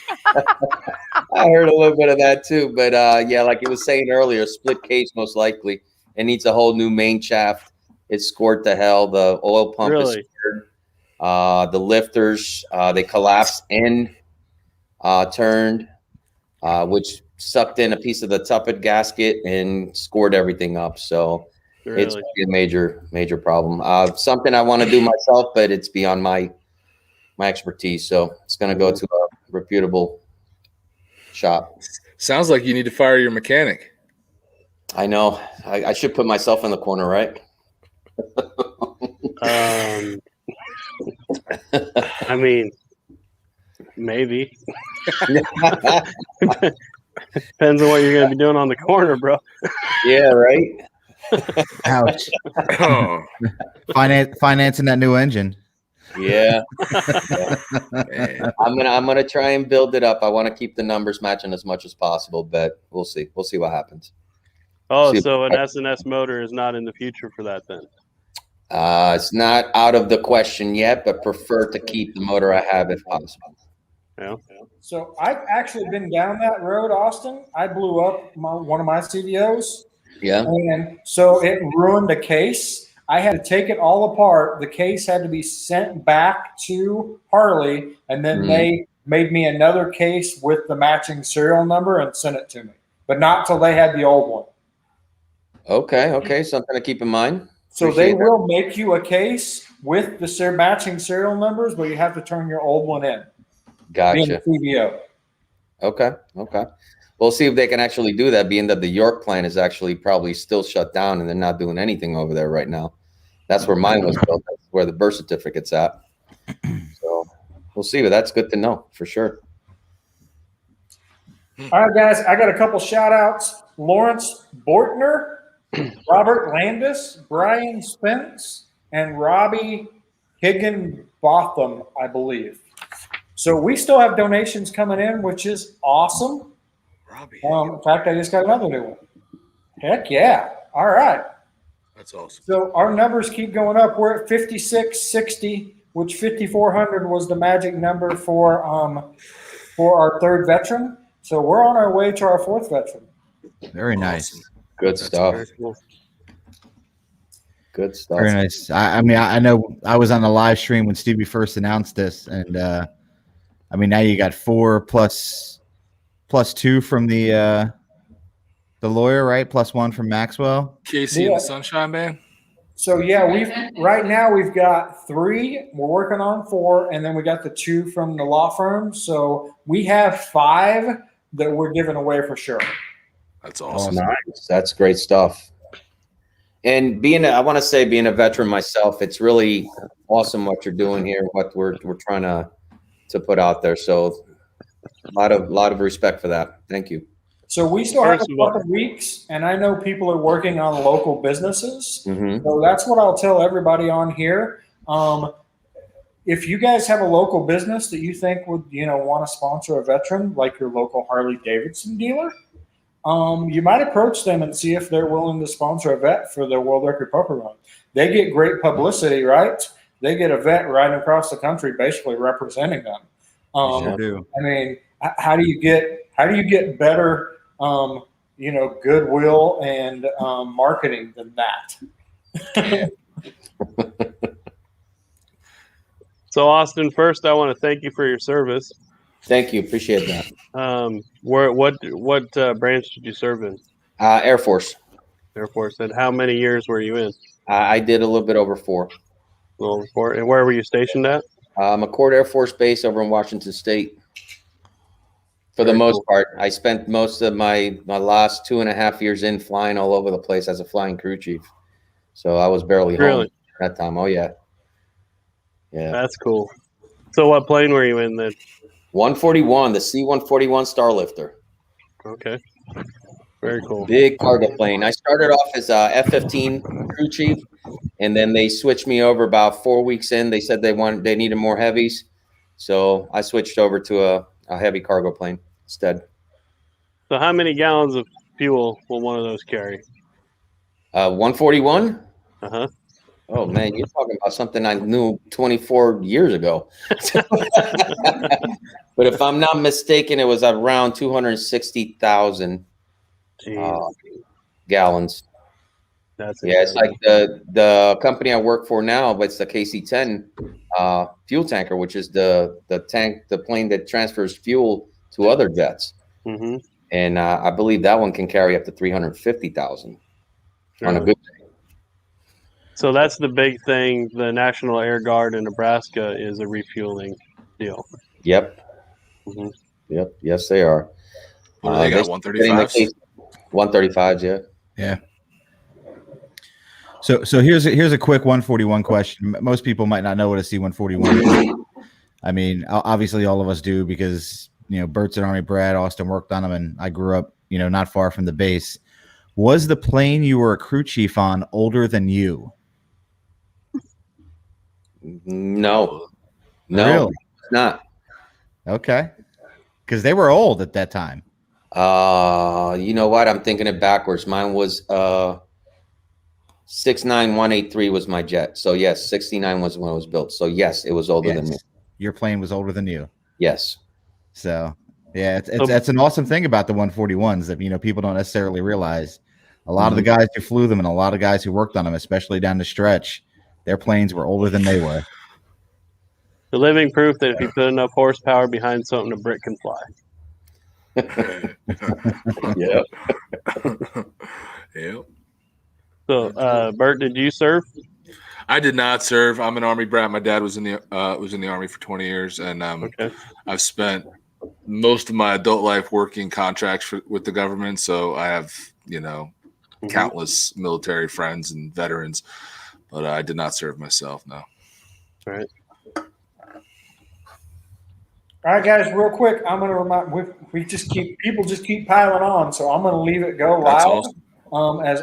I heard a little bit of that too, but yeah, like he was saying earlier, split case most likely. It needs a whole new main shaft. It's scored to hell. The oil pump is Really? scared. The lifters they collapsed and turned, which sucked in a piece of the tuppet gasket and scored everything up. So it's Really? a major problem. Something I want to do myself, but it's beyond my expertise. So it's going to go to a reputable shop. Sounds like you need to fire your mechanic. I know. I should put myself in the corner, right? I mean, maybe. Depends on what you're going to be doing on the corner, bro. Yeah, right. Ouch. Oh, Financing that new engine. Yeah. man. I'm gonna try and build it up. I want to keep the numbers matching as much as possible, but we'll see. We'll see what happens. Oh, See- so an SNS motor is not in the future for that then? It's not out of the question yet, but prefer to keep the motor I have if possible. Yeah. So I've actually been down that road, Austin. I blew up one of my CVOs. Yeah. And so it ruined a case. I had to take it all apart. The case had to be sent back to Harley, and then they made me another case with the matching serial number and sent it to me. But not till they had the old one. Okay. Something to keep in mind. So Appreciate they that. will make you a case with the matching serial numbers, but you have to turn your old one in. Being Gotcha. a CVO. Okay. We'll see if they can actually do that, being that the York plant is actually probably still shut down and they're not doing anything over there right now. That's where mine was built. That's where the birth certificate's at. So we'll see, but that's good to know for sure. All right, guys, I got a couple shout outs. Lawrence Bortner, Robert Landis, Brian Spence, and Robbie Higginbotham, I believe. So we still have donations coming in, which is awesome. In fact, I just got another new one. Heck yeah. All right. That's awesome. So our numbers keep going up. We're at 5660, which 5400 was the magic number for our third veteran. So we're on our way to our fourth veteran. Very nice. Good stuff. Very cool. Good stuff. Very nice. I mean, I know I was on the live stream when Stevie first announced this, and I mean, now you got 4 plus 2 from the lawyer, right? Plus 1 from Maxwell. Casey and the Sunshine Band. So yeah, right now we've got 3. We're working on 4, and then we got the 2 from the law firm. So we have 5 that we're giving away for sure. That's awesome. Nice. That's great stuff. And I want to say, being a veteran myself, it's really awesome what you're doing here, what we're trying to put out there. So a lot of respect for that. Thank you. So we still have a couple of weeks, and I know people are working on local businesses. So that's what I'll tell everybody on here. If you guys have a local business that you think would, want to sponsor a veteran, like your local Harley Davidson dealer, you might approach them and see if they're willing to sponsor a vet for their World Record Poker Run. They get great publicity, right? They get a vet riding across the country, basically representing them. Sure do. I mean, how do you get better, goodwill and marketing than that? So Austin, first I want to thank you for your service. Thank you. Appreciate that. What branch did you serve in? Air Force. Air Force. And how many years were you in? I did a little bit over 4. A little over 4. And where were you stationed at? McCord Air Force Base over in Washington State. For the most part, I spent most of my last 2.5 years in flying all over the place as a flying crew chief. So I was barely home that time. Oh yeah. Yeah. That's cool. So what plane were you in then? 141, the C-141 Starlifter. Okay. Very cool. Big cargo plane. I started off as a F-15 crew chief, and then they switched me over about 4 weeks in. They said they needed more heavies, so I switched over to a heavy cargo plane instead. So how many gallons of fuel will one of those carry? 141? Uh-huh. Oh, man, you're talking about something I knew 24 years ago. But if I'm not mistaken, it was around 260,000 gallons. It's like the company I work for now, but it's the KC-10 fuel tanker, which is the plane that transfers fuel to other jets. And I believe that one can carry up to 350,000 on a good day. So that's the big thing. The National Air Guard in Nebraska is a refueling deal. Yep. Yep. Yes, they are. They got 135s. 135s, yeah. Yeah. So here's a quick 141 question. Most people might not know what a C-141 is. I mean, obviously all of us do because, Bert's an Army brat, Austin worked on them, and I grew up, not far from the base. Was the plane you were a crew chief on older than you? No, Really? not. Okay. Because they were old at that time. You know what? I'm thinking it backwards. Mine was 69183 was my jet. So yes, 69 was when it was built. So yes, it was older than me. Your plane was older than you. Yes. So yeah, it's an awesome thing about the 141s that people don't necessarily realize. A lot of the guys who flew them and a lot of guys who worked on them, especially down the stretch, their planes were older than they were. The living proof that if you put enough horsepower behind something, a brick can fly. Yep. Yep. So, Bert, did you serve? I did not serve. I'm an Army brat. My dad was in the Army for 20 years, and I've spent most of my adult life working contracts with the government. So I have, countless military friends and veterans, but I did not serve myself. No. All right. All right, guys, real quick, I'm going to remind people just keep piling on, so I'm going to leave it go live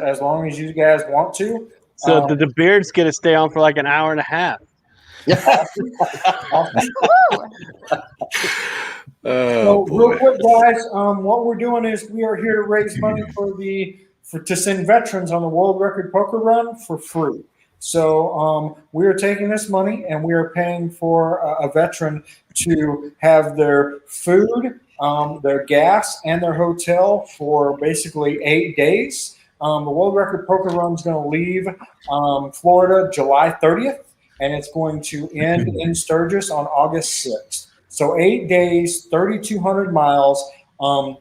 as long as you guys want to. So the beard's going to stay on for like an hour and a half. So real quick, guys, what we're doing is we are here to raise money to send veterans on the World Record Poker Run for free. So we are taking this money and we are paying for a veteran to have their food, their gas and their hotel for basically 8 days. The World Record Poker Run is going to leave Florida July 30th, and it's going to end in Sturgis on August 6th. So 8 days, 3,200 miles, an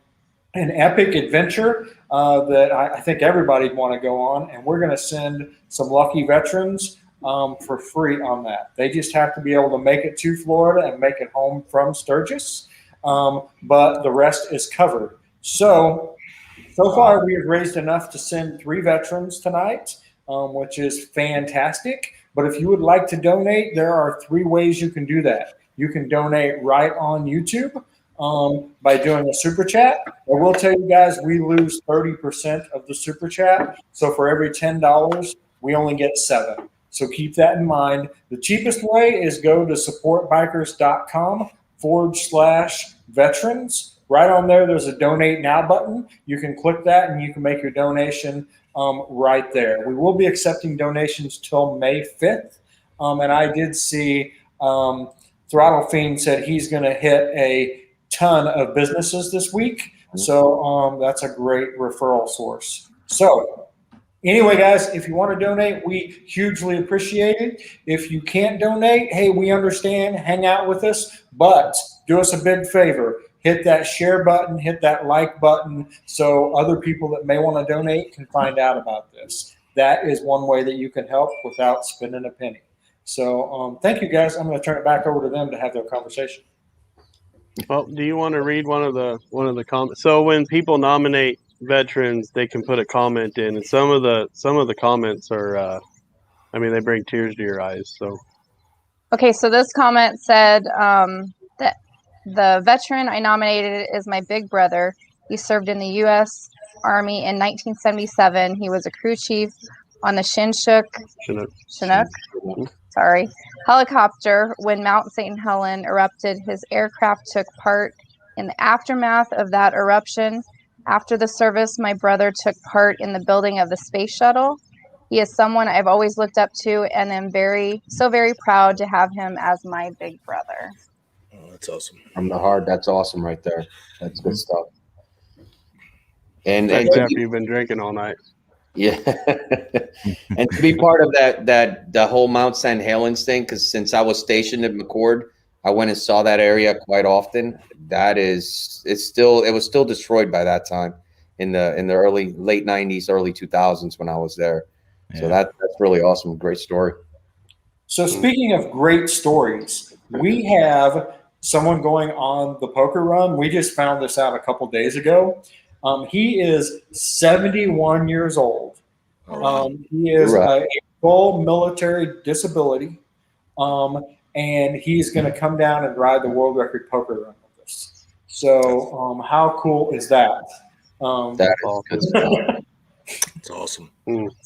epic adventure that I think everybody'd want to go on. And we're going to send some lucky veterans for free on that. They just have to be able to make it to Florida and make it home from Sturgis. But the rest is covered. So far we have raised enough to send 3 veterans tonight, which is fantastic. But if you would like to donate, there are 3 ways you can do that. You can donate right on YouTube by doing a super chat. I will tell you guys, we lose 30% of the super chat. So for every $10, we only get 7. So keep that in mind. The cheapest way is go to supportbikers.com/veterans. Right on there, there's a donate now button. You can click that and you can make your donation right there. We will be accepting donations till May 5th. And I did see Throttle Fiend said he's going to hit a ton of businesses this week. So that's a great referral source. So anyway, guys, if you want to donate, we hugely appreciate it. If you can't donate, hey, we understand. Hang out with us. But do us a big favor. Hit that share button, hit that like button so other people that may want to donate can find out about this. That is one way that you can help without spending a penny. So thank you, guys. I'm going to turn it back over to them to have their conversation. Well, do you want to read one of the comments? So when people nominate veterans, they can put a comment in, and some of the comments are, they bring tears to your eyes. So Okay, so this comment said that the veteran I nominated is my big brother. He served in the U.S. Army in 1977. He was a crew chief on the Chinook helicopter when Mount St. Helen erupted. His aircraft took part in the aftermath of that eruption. After the service, my brother took part in the building of the space shuttle. He is someone I've always looked up to, and am very proud to have him as my big brother. Oh, that's awesome. From the heart, that's awesome right there. That's good stuff. And after you've been drinking all night. Yeah. And to be part of the whole Mount St. Helens thing, because since I was stationed at McCord, I went and saw that area quite often. It was still destroyed by that time in the late 90s, early 2000s when I was there. Yeah. So that's really awesome. Great story. So speaking of great stories, we have someone going on the poker run. We just found this out a couple days ago. He is 71 years old. He is a full military disability. And he's going to come down and ride the world record poker run with us. So how cool is that? That's awesome.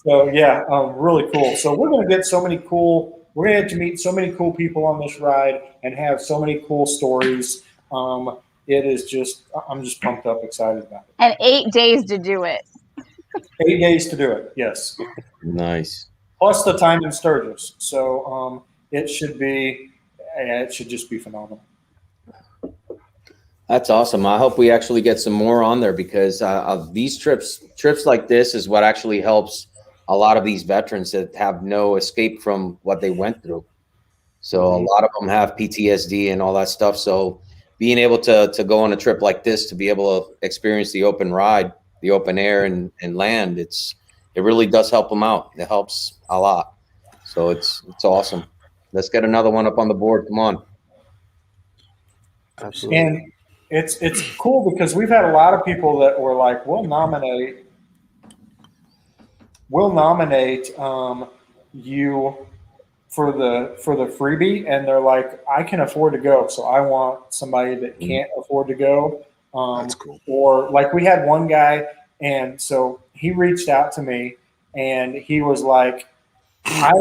So yeah, really cool. So we're going to get we're going to get to meet so many cool people on this ride and have so many cool stories. It is I'm just pumped up, excited about it. And 8 days to do it. 8 days to do it. Yes. Nice. Plus the time in Sturgis. So it should just be phenomenal. That's awesome. I hope we actually get some more on there because these trips like this is what actually helps a lot of these veterans that have no escape from what they went through. So a lot of them have PTSD and all that stuff. So being able to go on a trip like this, to be able to experience the open ride, the open air and land, it really does help them out. It helps a lot. So it's awesome. Let's get another one up on the board. Come on. Absolutely. And it's cool because we've had a lot of people that were like, we'll nominate you for the freebie, and they're like, I can afford to go, so I want somebody that can't afford to go. That's cool. Or like we had one guy, and so he reached out to me, and he was like, I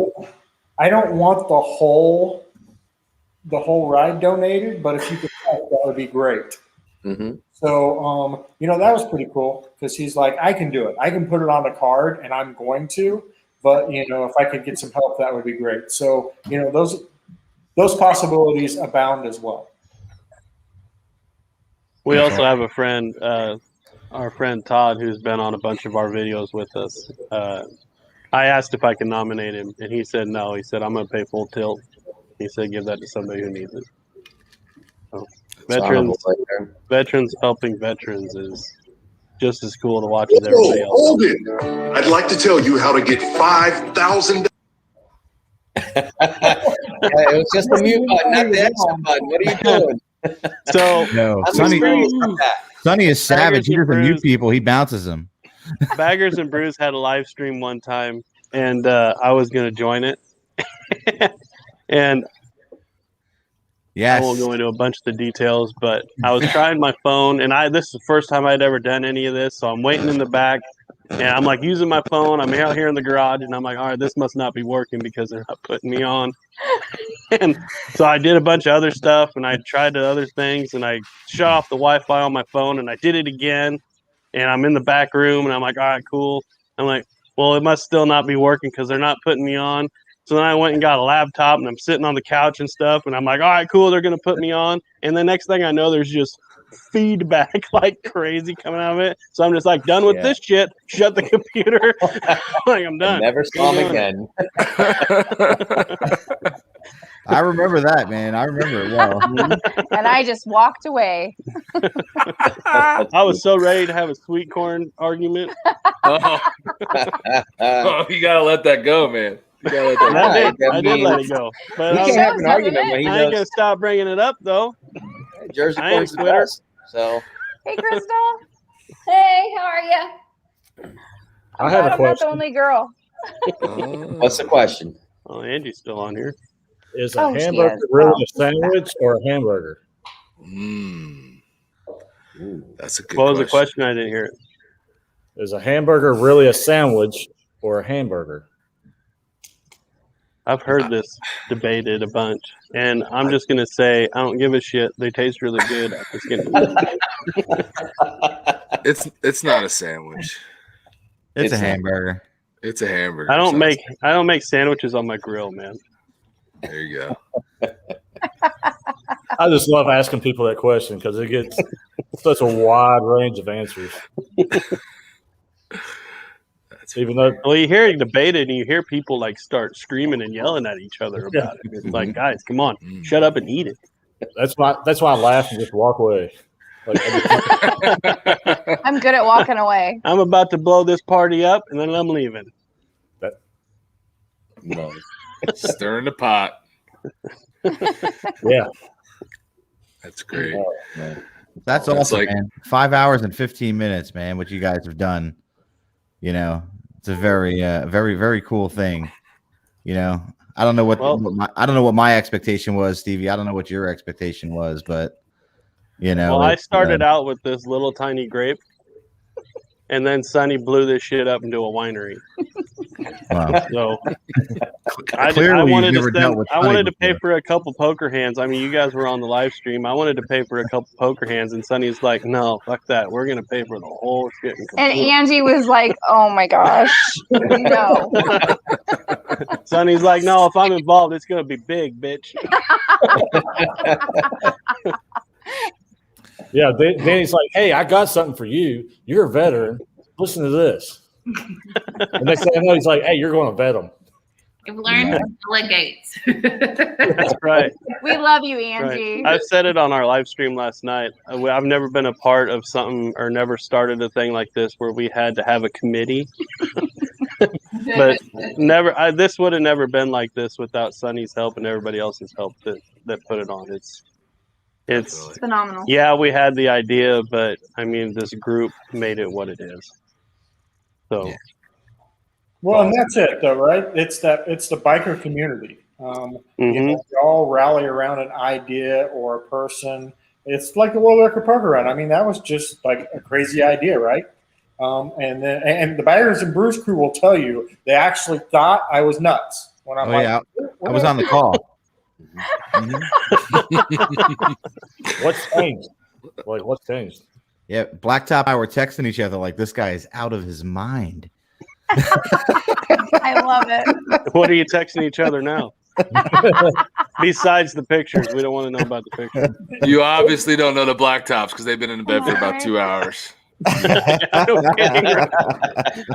don't want the whole ride donated, but if you could help, that would be great. Mm-hmm. So, that was pretty cool because he's like, I can do it. I can put it on a card, and I'm going to. But, if I could get some help, that would be great. So, those possibilities abound as well. We also have a friend, our friend Todd, who's been on a bunch of our videos with us. I asked if I could nominate him, and he said no. He said, I'm going to pay full tilt. He said, give that to somebody who needs it. So, veterans helping veterans is just as cool to watch as everybody else. Hold it. I'd like to tell you how to get $5,000. It was just the mute button, not the exit button. What are you doing? So No, Sonny is savage. He doesn't mute people. He bounces them. Baggers and Brews had a live stream one time, and I was going to join it. And yes, I won't go into a bunch of the details, but I was trying my phone, and this is the first time I'd ever done any of this, so I'm waiting in the back, and I'm like using my phone. I'm out here in the garage, and I'm like, all right, this must not be working because they're not putting me on. And so I did a bunch of other stuff, and I tried the other things, and I shut off the Wi-Fi on my phone, and I did it again, and I'm in the back room, and I'm like, all right, cool. I'm like, well, it must still not be working because they're not putting me on. So then I went and got a laptop, and I'm sitting on the couch and stuff, and I'm like, all right, cool, they're going to put me on. And the next thing I know, there's just feedback like crazy coming out of it. So I'm just like, done with this shit. Shut the computer. Like, I'm done. Never saw him again. I remember that, man. I remember it well. And I just walked away. I was so ready to have a sweet corn argument. Oh, you got to let that go, man. You gotta let that go. I did let it go. But I have an argument when he I ain't knows. going to stop bringing it up, though. Jersey I ain't Corn's the Twitter. best. So Hey, Crystal. Hey, how are you? I have a I'm not the question. only girl. what's the question? Oh, Angie's still on here. Is a Oh, she hamburger is. really Oh. a sandwich or a hamburger? That's a good What was the question. question? I didn't hear it. Is a hamburger really a sandwich or a hamburger? I've heard this debated a bunch, and I'm just going to say I don't give a shit. They taste really good. I'm just gonna... It's not a sandwich. It's a hamburger. It's a hamburger. I don't It's not make sandwiches on my grill, man. There you go. I just love asking people that question because it gets such a wide range of answers. Even though, well, you hear it debated, and you hear people like start screaming and yelling at each other about it. It's like, guys, come on, shut up and eat it. That's why I laugh and just walk away. Like, I'm good at walking away. I'm about to blow this party up, and then I'm leaving. Stirring the pot. Yeah, that's great. That's It's awesome, like- man. 5 hours and 15 minutes, man. What you guys have done, it's a very, very cool thing. I don't know what my expectation was, Stevie. I don't know what your expectation was, but Well, I started out with this little tiny grape, and then Sonny blew this shit up into a winery. Wow. So I Clearly, wanted you've never dealt to with I wanted to Sonny pay for a couple poker hands. I mean, you guys were on the live stream. I wanted to pay for a couple poker hands, and Sonny's like, "No, fuck that. We're gonna pay for the whole shit." And Angie was like, oh my gosh. No. Sonny's like, "No, if I'm involved, it's gonna be big, bitch." yeah. Danny's like, "Hey, I got something for you. You're a veteran. Listen to this." And next thing I know, he's like, "Hey, you're going to vet him." I've learned to delegate. That's right. We love you, Angie. Right. I said it on our live stream last night. I've never been a part of something or never started a thing like this where we had to have a committee. But this would have never been like this without Sonny's help and everybody else's help that put it on. It's phenomenal. Yeah, we had the idea, but I mean, this group made it what it is. So. Yeah. Well, and that's it, though, right? It's the biker community. You all rally around an idea or a person. It's like the World Record Poker Run. I mean, that was just like a crazy idea, right? And the Baggers and Brews crew will tell you they actually thought I was nuts when I'm I was on the call. What's changed? Like, what's changed? Yeah, Blacktop and I were texting each other like, this guy is out of his mind. I love it. What are you texting each other now? Besides the pictures, we don't want to know about the pictures. You obviously don't know the blacktops because they've been in bed for about 2 hours. No kidding, right?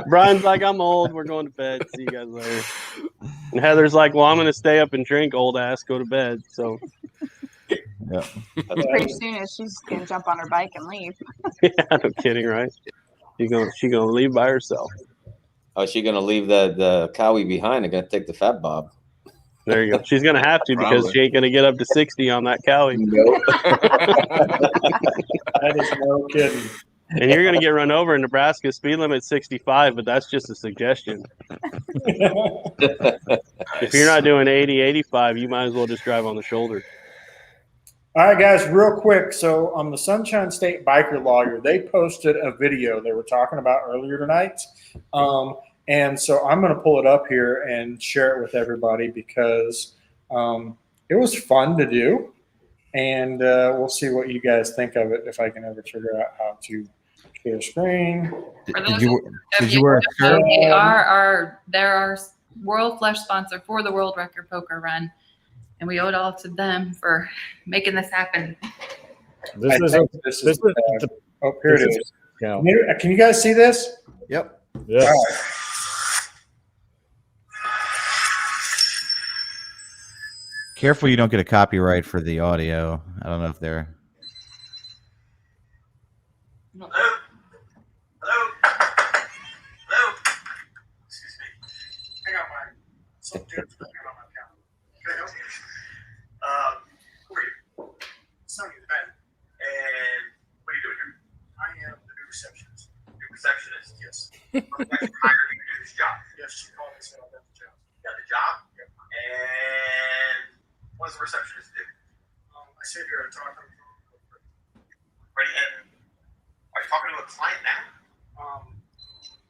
Brian's like, I'm old. We're going to bed. See you guys later. And Heather's like, well, I'm going to stay up and drink, old ass. Go to bed. So, yeah. Pretty soon as she's gonna jump on her bike and leave. Yeah, no kidding, right? She gonna leave by herself. Oh, she's gonna leave the cowie behind and gonna take the fat bob. There you go. She's gonna have to because Probably. she ain't gonna get up to 60 on that cowie. Nope. That is no kidding. And you're gonna get run over in Nebraska. Speed limit 65, but that's just a suggestion. If you're not doing 80, 85, you might as well just drive on the shoulder. All right, guys, real quick. So on the Sunshine State Biker Lawyer, they posted a video they were talking about earlier tonight. And so I'm going to pull it up here and share it with everybody because it was fun to do. And we'll see what you guys think of it if I can ever figure out how to share screen. Did you wear a shirt? They're our World Flush sponsor for the World Record Poker Run. And we owe it all to them for making this happen. Oh, here it is. Can you guys see this? Yep. Yeah. All right. Careful you don't get a copyright for the audio. I don't know if they're. Hang on, Mike. Some dude's working on my account. Can I help you? Who are you? Sonny, the band. And what are you doing here? I am the new receptionist. New receptionist? Yes. I'm hired you to do this job. Yes, she called me and said I got the job. You got the job? Yep. And what does the receptionist do? I sit here and talk on the phone. Ready? And are you talking to a client now?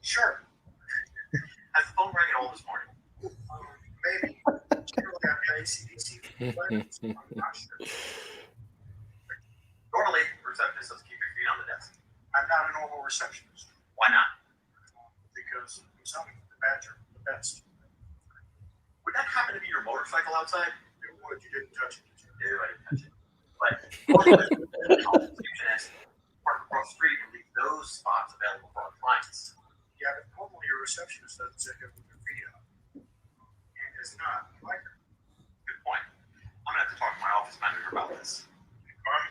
Sure. Has the phone ringing all this morning? Maybe. I'm not sure. Normally, receptionists doesn't keep your feet on the desk. I'm not a normal receptionist. Why not? Because I'm selling the Badger, the best. Would that happen to be your motorcycle outside? It would. You didn't touch it. Yeah, I didn't touch it. But receptionists park across the street and leave those spots available for our clients. Yeah, but normally your receptionist doesn't sit here with their feet up. And it's not like her. Good point. I'm gonna have to talk to my office manager about this.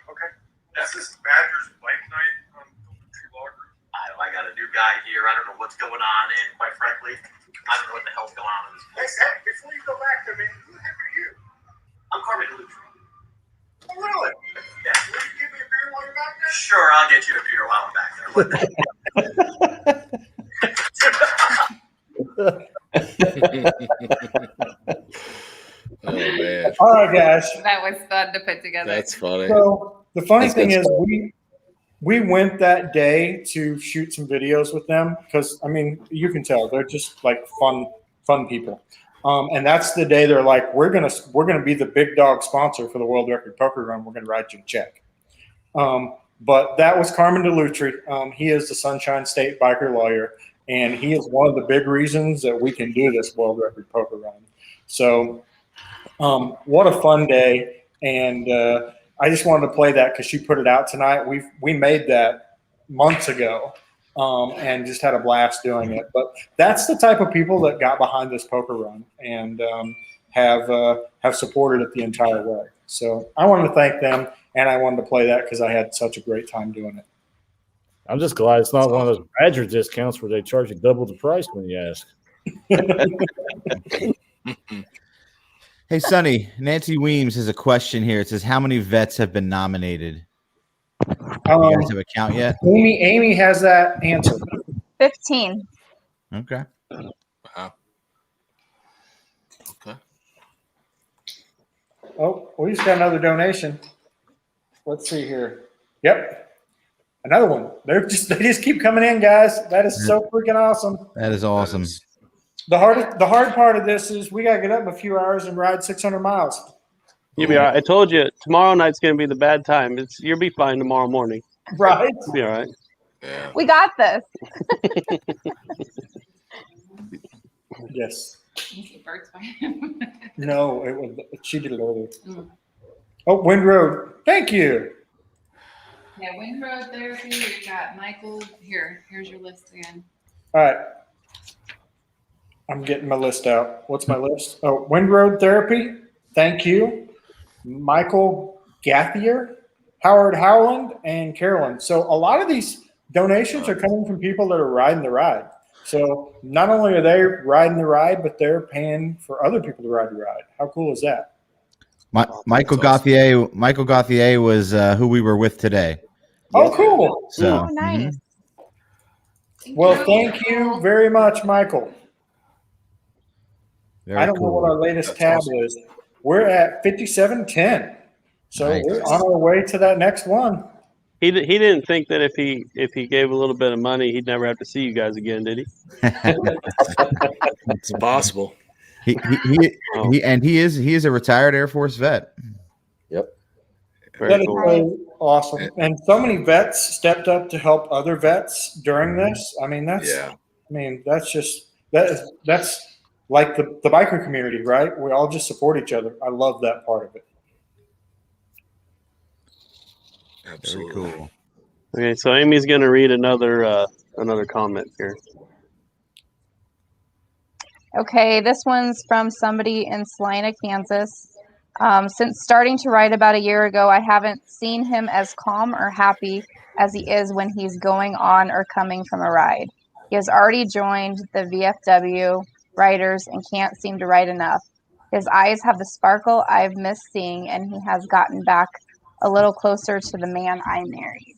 Okay. This is Badger's bike night on Tree Logger. I got a new guy here. I don't know what's going on, and quite frankly, I don't know what the hell's going on in this place. Hey, before you go back to me, who the heck are you? I'm Carmen DeLucia. Oh, really? Yeah. Will you give me a beer while you're back there? Sure, I'll get you a beer while I'm back there. Oh man! All right, guys. That was fun to put together. That's funny. So the funny thing is, we went that day to shoot some videos with them because I mean you can tell they're just like fun people. And that's the day they're like, we're gonna be the big dog sponsor for the World Record Poker Run. We're gonna write you a check. But that was Carmen DeLutri. He is the Sunshine State Biker Lawyer, and he is one of the big reasons that we can do this World Record Poker Run. So what a fun day. And I just wanted to play that because she put it out tonight. We made that months ago and just had a blast doing it. But that's the type of people that got behind this poker run and have supported it the entire way. So I wanted to thank them, and I wanted to play that because I had such a great time doing it. I'm just glad it's not one of those Badger discounts where they charge you double the price when you ask. Hey, Sonny, Nancy Weems has a question here. It says, how many vets have been nominated? Do you guys have a count yet? Amy has that answer. 15. Okay. Wow. Okay. Oh, we just got another donation. Let's see here. Yep. Another one. They just keep coming in, guys. That is so freaking awesome. That is awesome. The hard part of this is we gotta get up in a few hours and ride 600 miles. You'll be all right. I told you tomorrow night's gonna be the bad time. You'll be fine tomorrow morning. Right? You'll be all right. We got this. Yes. Bert's by him. No, it was she did it earlier. Mm. Oh, Wind Road. Thank you. Yeah, Wind Road Therapy. We got Michael. Here's your list again. All right. I'm getting my list out. What's my list? Oh, Wind Road Therapy. Thank you. Michael Gathier, Howard Howland, and Carolyn. So a lot of these donations are coming from people that are riding the ride. So not only are they riding the ride, but they're paying for other people to ride the ride. How cool is that? Michael Gauthier. Michael Gauthier was who we were with today. Oh, cool. So, nice. Well, thank you very much, Michael. Very I don't know cool. what our latest tab is. We're at 5710. So Nice. we're on our way to that next one. He didn't think that if he gave a little bit of money, he'd never have to see you guys again, did he? It's possible. He is a retired Air Force vet. Yep. That is so awesome. And so many vets stepped up to help other vets during this. I mean, that's like the biker community, right? We all just support each other. I love that part of it. Absolutely. Very cool. Okay, so Amy's going to read another comment here. Okay, this one's from somebody in Salina, Kansas. Since starting to ride about a year ago, I haven't seen him as calm or happy as he is when he's going on or coming from a ride. He has already joined the VFW riders and can't seem to ride enough. His eyes have the sparkle I've missed seeing, and he has gotten back a little closer to the man I married.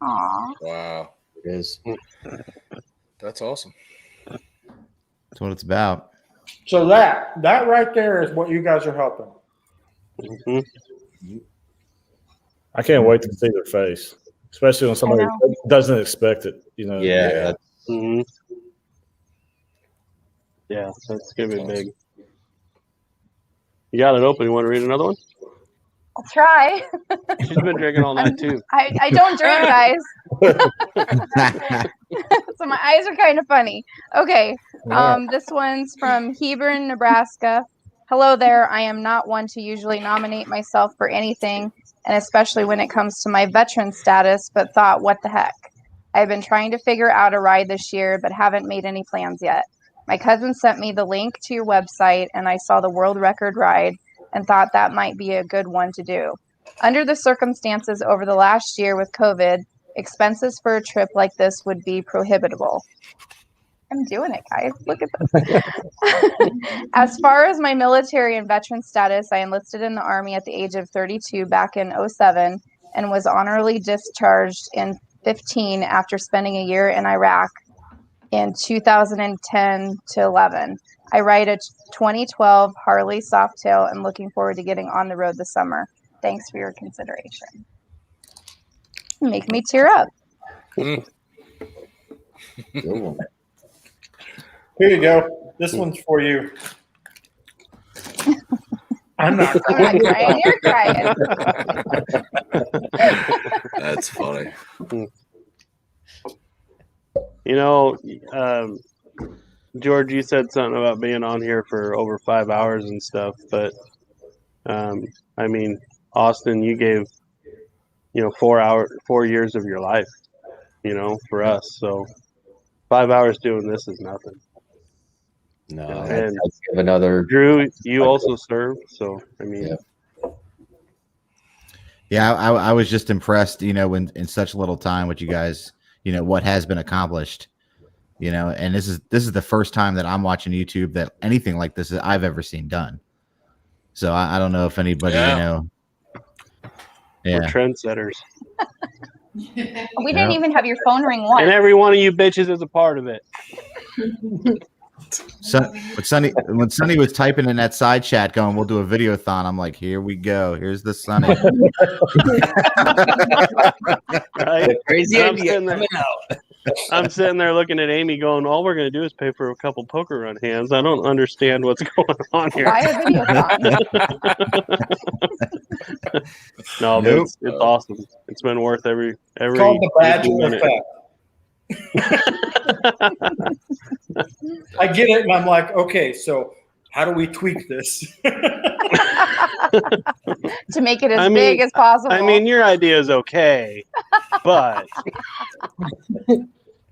Aww. Wow. It is. That's awesome. That's what it's about. So that right there is what you guys are helping. I can't wait to see their face, especially when somebody doesn't expect it. You know. Yeah. Yeah, that's gonna be big. You got it open. You want to read another one? I'll try. She's been drinking all night too. I don't drink, guys. So my eyes are kind of funny. Okay. This one's from Hebron, Nebraska. Hello there. I am not one to usually nominate myself for anything, and especially when it comes to my veteran status, but thought, what the heck? I've been trying to figure out a ride this year, but haven't made any plans yet. My cousin sent me the link to your website, and I saw the world record ride and thought that might be a good one to do. Under the circumstances over the last year with COVID, expenses for a trip like this would be prohibitable. I'm doing it, guys. Look at this. As far as my military and veteran status, I enlisted in the Army at the age of 32 back in 2007 and was honorably discharged in 2015 after spending a year in Iraq in 2010 to 11. I ride a 2012 Harley Softail and looking forward to getting on the road this summer. Thanks for your consideration. Make me tear up. Here you go. This one's for you. I'm not crying. You're crying. That's funny. You know, George, you said something about being on here for over 5 hours and stuff, but I mean, Austin, you gave 4 years of your life, for us. So 5 hours doing this is nothing. No, and I'd give another. Drew, you also served, so I mean. Yeah, I was just impressed, in such little time with you guys, what has been accomplished, and this is the first time that I'm watching YouTube that anything like this I've ever seen done. So I don't know if anybody, We're trendsetters. We didn't even have your phone ring once. And every one of you bitches is a part of it. So, when Sonny was typing in that side chat going, we'll do a videothon, I'm like, here we go. Here's the Sonny. Right? Crazy idea coming out. I'm sitting there looking at Amy going, all we're going to do is pay for a couple poker run hands. I don't understand what's going on here. Buy a videothon. No, but it's awesome. It's been worth every called the Badger effect. I get it, and I'm like, okay, so how do we tweak this? To make it as big as possible. I mean, your idea is okay, but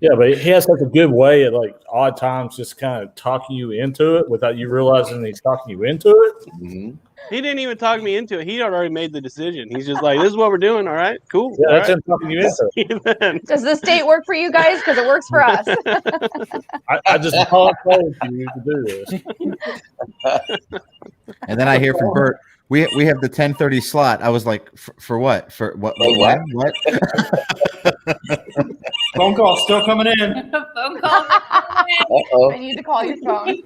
Yeah, but he has such a good way at like odd times just kind of talking you into it without you realizing he's talking you into it. he didn't even talk me into it. He had already made the decision. He's just like, "This is what we're doing. All right, cool." Yeah, all that's right. him talking you into it. Does this date work for you guys? Because it works for us. I just told you to do this. And then I hear from Bert, we have the 10:30 slot. I was like, for what? For what? What? What? Phone call still coming in. Phone call. I need to call your phone.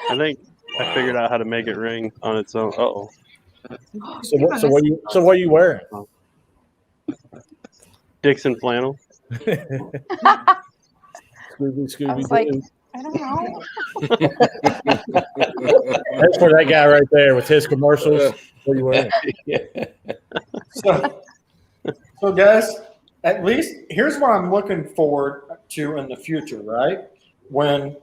I think I figured out how to make it ring on its own. Uh-oh. So what are you wearing? Dixon flannel. Scooby, I was like, I don't know. That's for that guy right there with his commercials. What are you wearing? So guys, at least here's what I'm looking forward to in the future, right? When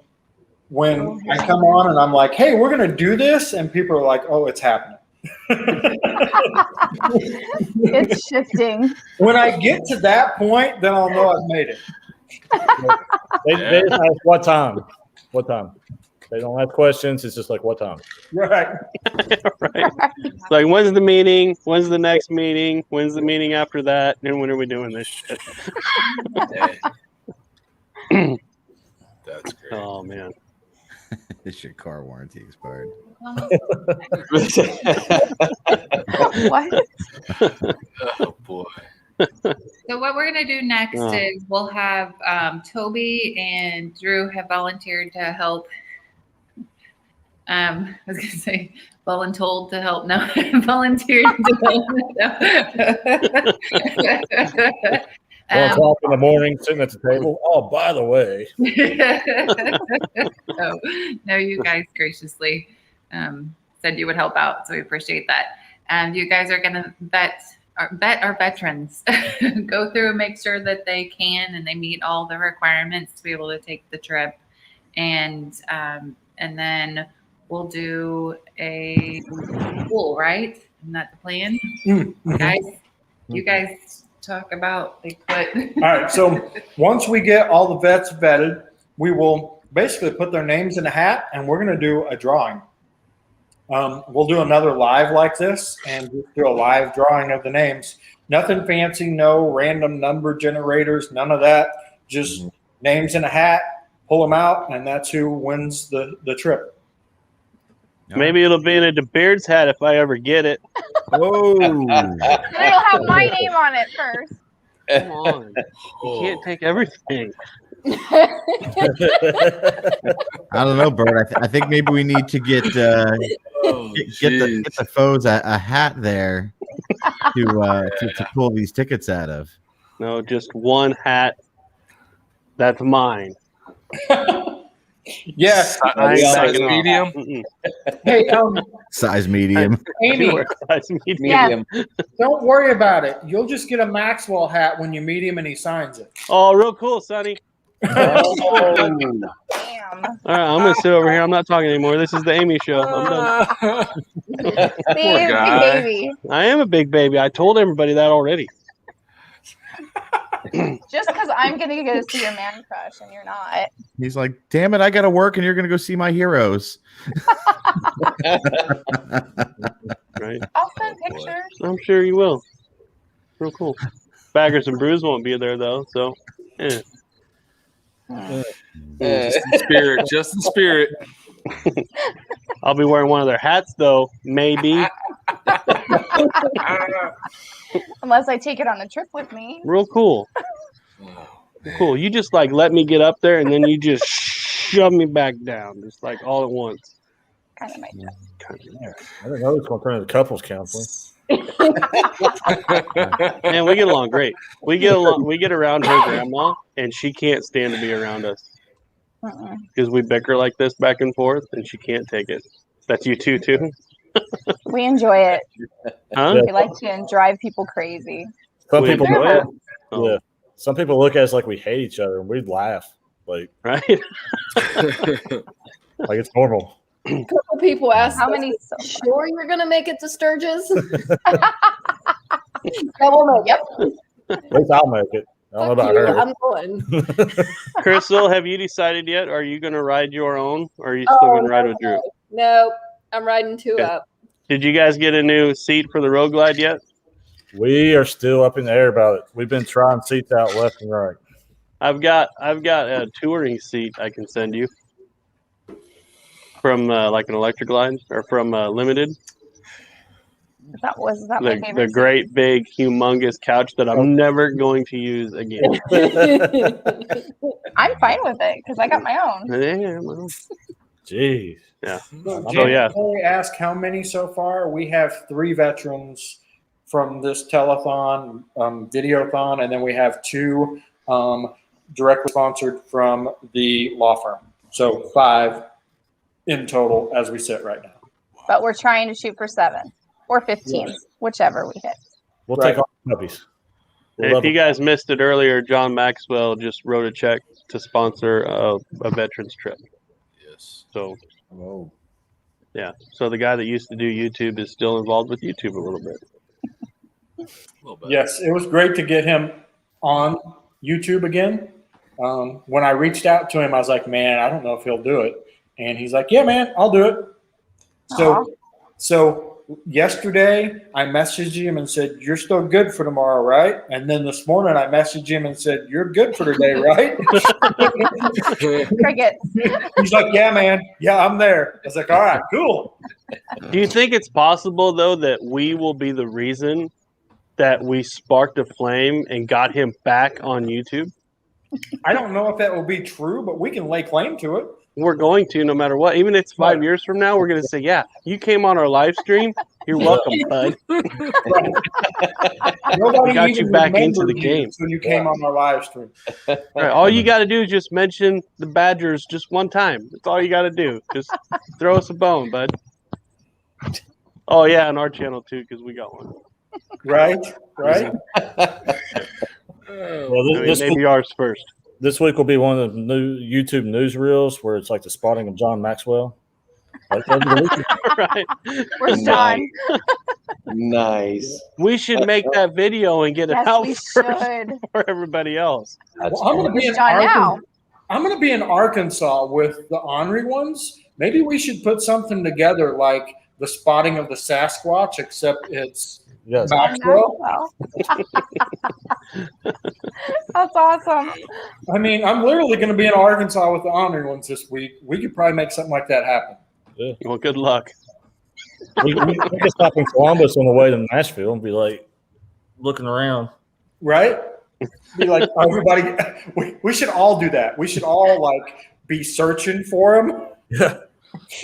I come on and I'm like, hey, we're gonna do this, and people are like, oh, it's happening. It's shifting. When I get to that point, then I'll know I've made it. They just ask what time. What time? They don't have questions. It's just like what time. Right. Right. It's like, when's the meeting? When's the next meeting? When's the meeting after that? And when are we doing this shit? That's great. Oh man. Is your car warranty expired? What? Oh boy. So what we're gonna do next Oh. is we'll have Toby and Drew have volunteered to help. I was gonna say voluntold to help. No, volunteered to help. 1 o'clock in the morning, sitting at the table. Oh, by the way. No, you guys graciously said you would help out, so we appreciate that. And you guys are gonna vet our veterans. Go through and make sure that they can and they meet all the requirements to be able to take the trip, and then we'll do a pool, right? Isn't that the plan? Mm-hmm. Guys, you guys talk about like what? All right. So once we get all the vets vetted, we will basically put their names in a hat, and we're going to do a drawing. We'll do another live like this and just do a live drawing of the names. Nothing fancy, no random number generators, none of that. Just names in a hat, pull them out, and that's who wins the trip. Maybe it'll be in a DeBeard's hat if I ever get it. Oh. And it'll have my name on it first. Come on. You can't take everything. I don't know, Bert. I think maybe we need to get the foes a hat there to pull these tickets out of. No, just one hat. That's mine. Yes. Size medium. Hey, Size medium. Amy, Size medium. don't worry about it. You'll just get a Maxwell hat when you meet him and he signs it. Oh, real cool, Sonny. Damn. All right, I'm gonna sit over here. I'm not talking anymore. This is the Amy show. I'm done. See, big baby. I am a big baby. I told everybody that already. Just because I'm gonna go see your man crush and you're not. He's like, damn it, I gotta work and you're gonna go see my heroes. Right. I'll send pictures. I'm sure you will. Real cool. Baggers and Brews won't be there though, so Just in spirit. Just in spirit. I'll be wearing one of their hats though, maybe. Unless I take it on a trip with me. Real cool. Cool. You just like let me get up there and then you just shove me back down, just like all at once. Kind of my trip. I don't know. It's going to turn into couples counseling. Man, we get along great. We get around her grandma, and she can't stand to be around us because we bicker like this back and forth, and she can't take it. That's you too. We enjoy it. Huh? We like to drive people crazy. Some people enjoy it. Yeah. Some people look at us like we hate each other, and we'd laugh. Like, right? like it's normal. A couple people asked, How many so sure you're going to make it to Sturgis? Yeah, we'll make it. At least I'll make it. I don't know about her. I'm going. Crystal, have you decided yet? Are you going to ride your own, or are you still going to ride with Drew? No, I'm riding two Okay. up. Did you guys get a new seat for the Road Glide yet? We are still up in the air about it. We've been trying seats out left and right. I've got a touring seat I can send you from like an electric line or from Limited. That my favorite. The great big humongous couch that I'm never going to use again. I'm fine with it because I got my own. Yeah, well, jeez. Yeah. So yeah. Ask how many so far. We have 3 veterans from this telethon, videothon, and then we have 2 directly sponsored from the law firm. So 5 in total as we sit right now. But we're trying to shoot for 7 or 15, whichever we hit. We'll take all the puppies. And if you guys missed it earlier, John Maxwell just wrote a check to sponsor a veterans trip. Yes. So, yeah. So the guy that used to do YouTube is still involved with YouTube a little bit. Yes, it was great to get him on YouTube again. When I reached out to him, I was like, man, I don't know if he'll do it. And he's like, yeah, man, I'll do it. So yesterday I messaged him and said, you're still good for tomorrow, right? And then this morning I messaged him and said, you're good for today, right? Cricket. He's like, yeah, man. Yeah, I'm there. I was like, all right, cool. Do you think it's possible, though, that we will be the reason that we sparked a flame and got him back on YouTube? I don't know if that will be true, but we can lay claim to it. We're going to, no matter what. Even if it's 5 years from now, we're going to say, yeah, you came on our live stream. You're welcome, bud. Nobody We got even you back into remembered the you game. when you came on our live stream. Right, all you got to do is just mention the Badgers just one time. That's all you got to do. Just throw us a bone, bud. Oh, yeah, on our channel, too, because we got one. Right. Well, Maybe ours first. This week will be one of the new YouTube newsreels where it's like the spotting of John Maxwell. Like Right. Where's John? Nice. We should make that video and get it Yes, out we first should. for everybody else. Well, I'm going to be in John now. I'm going to be in Arkansas with the Ornery Ones. Maybe we should put something together like the spotting of the Sasquatch, except it's Maxwell. That's awesome. I mean, I'm literally going to be in Arkansas with the Ornery Ones this week. We could probably make something like that happen. Yeah. Well, good luck. We can stop in Columbus on the way to Nashville and be like looking around. Right? Be like, everybody, we should all do that. We should all like be searching for him. Yeah.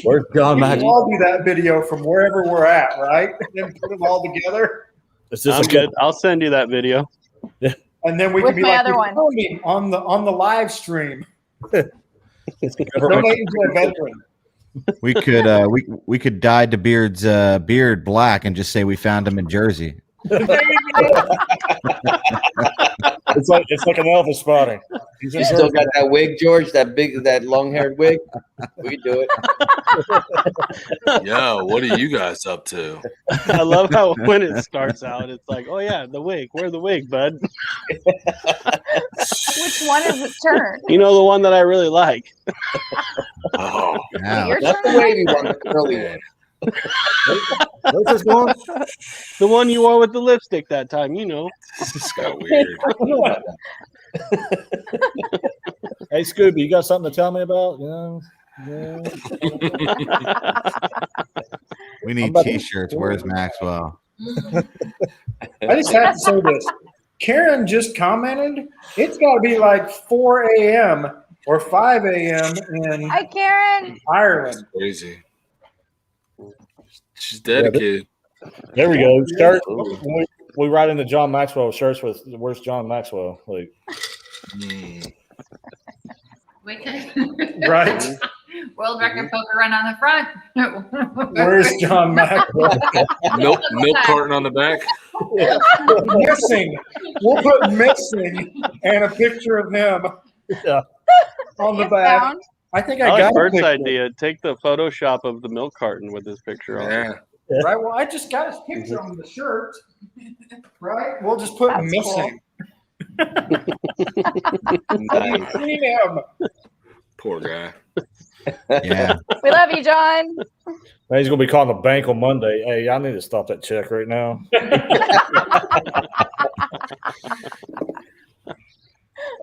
Where's John We should Maxwell? all do that video from wherever we're at, right? And then put them all together. I'm good. I'll send you that video. Yeah. And then we With can be my like other one. recording on the live stream. Donating to a veteran. We could we could dye DeBeard's beard black and just say we found him in Jersey. It's like an Elvis spotting. He's in You still got that wig, George? That long-haired wig? We can do it. Yo, what are you guys up to? I love how when it starts out, it's like, oh yeah, the wig. Wear the wig, bud. Which one is it turn? You know the one that I really like. Oh, Your That's the turn? wavy one, the curly one. What's this one? The one you wore with the lipstick that time, you know. this got weird. Hey, Scooby, you got something to tell me about? You know? Yeah. We need T-shirts. Where's Maxwell? I just have to say this. Karen just commented, it's got to be like 4 a.m. or 5 a.m. in Hi, Karen. Ireland. Crazy. She's dedicated. There we go. Start. We write into John Maxwell shirts with "Where's John Maxwell?" Like, We can. Right? World record poker run on the front. Where's John Maxwell? Milk carton on the back. Missing. We'll put missing and a picture of him on the back. Found. I think I I like got a Bert's picture. idea. Take the Photoshop of the milk carton with his picture on it. Right. Well, I just got his picture on the shirt. Right. We'll just put That's missing. Nice. Have you seen him? Poor guy. Yeah. We love you, John. Man, he's gonna be calling the bank on Monday. Hey, I need to stop that check right now.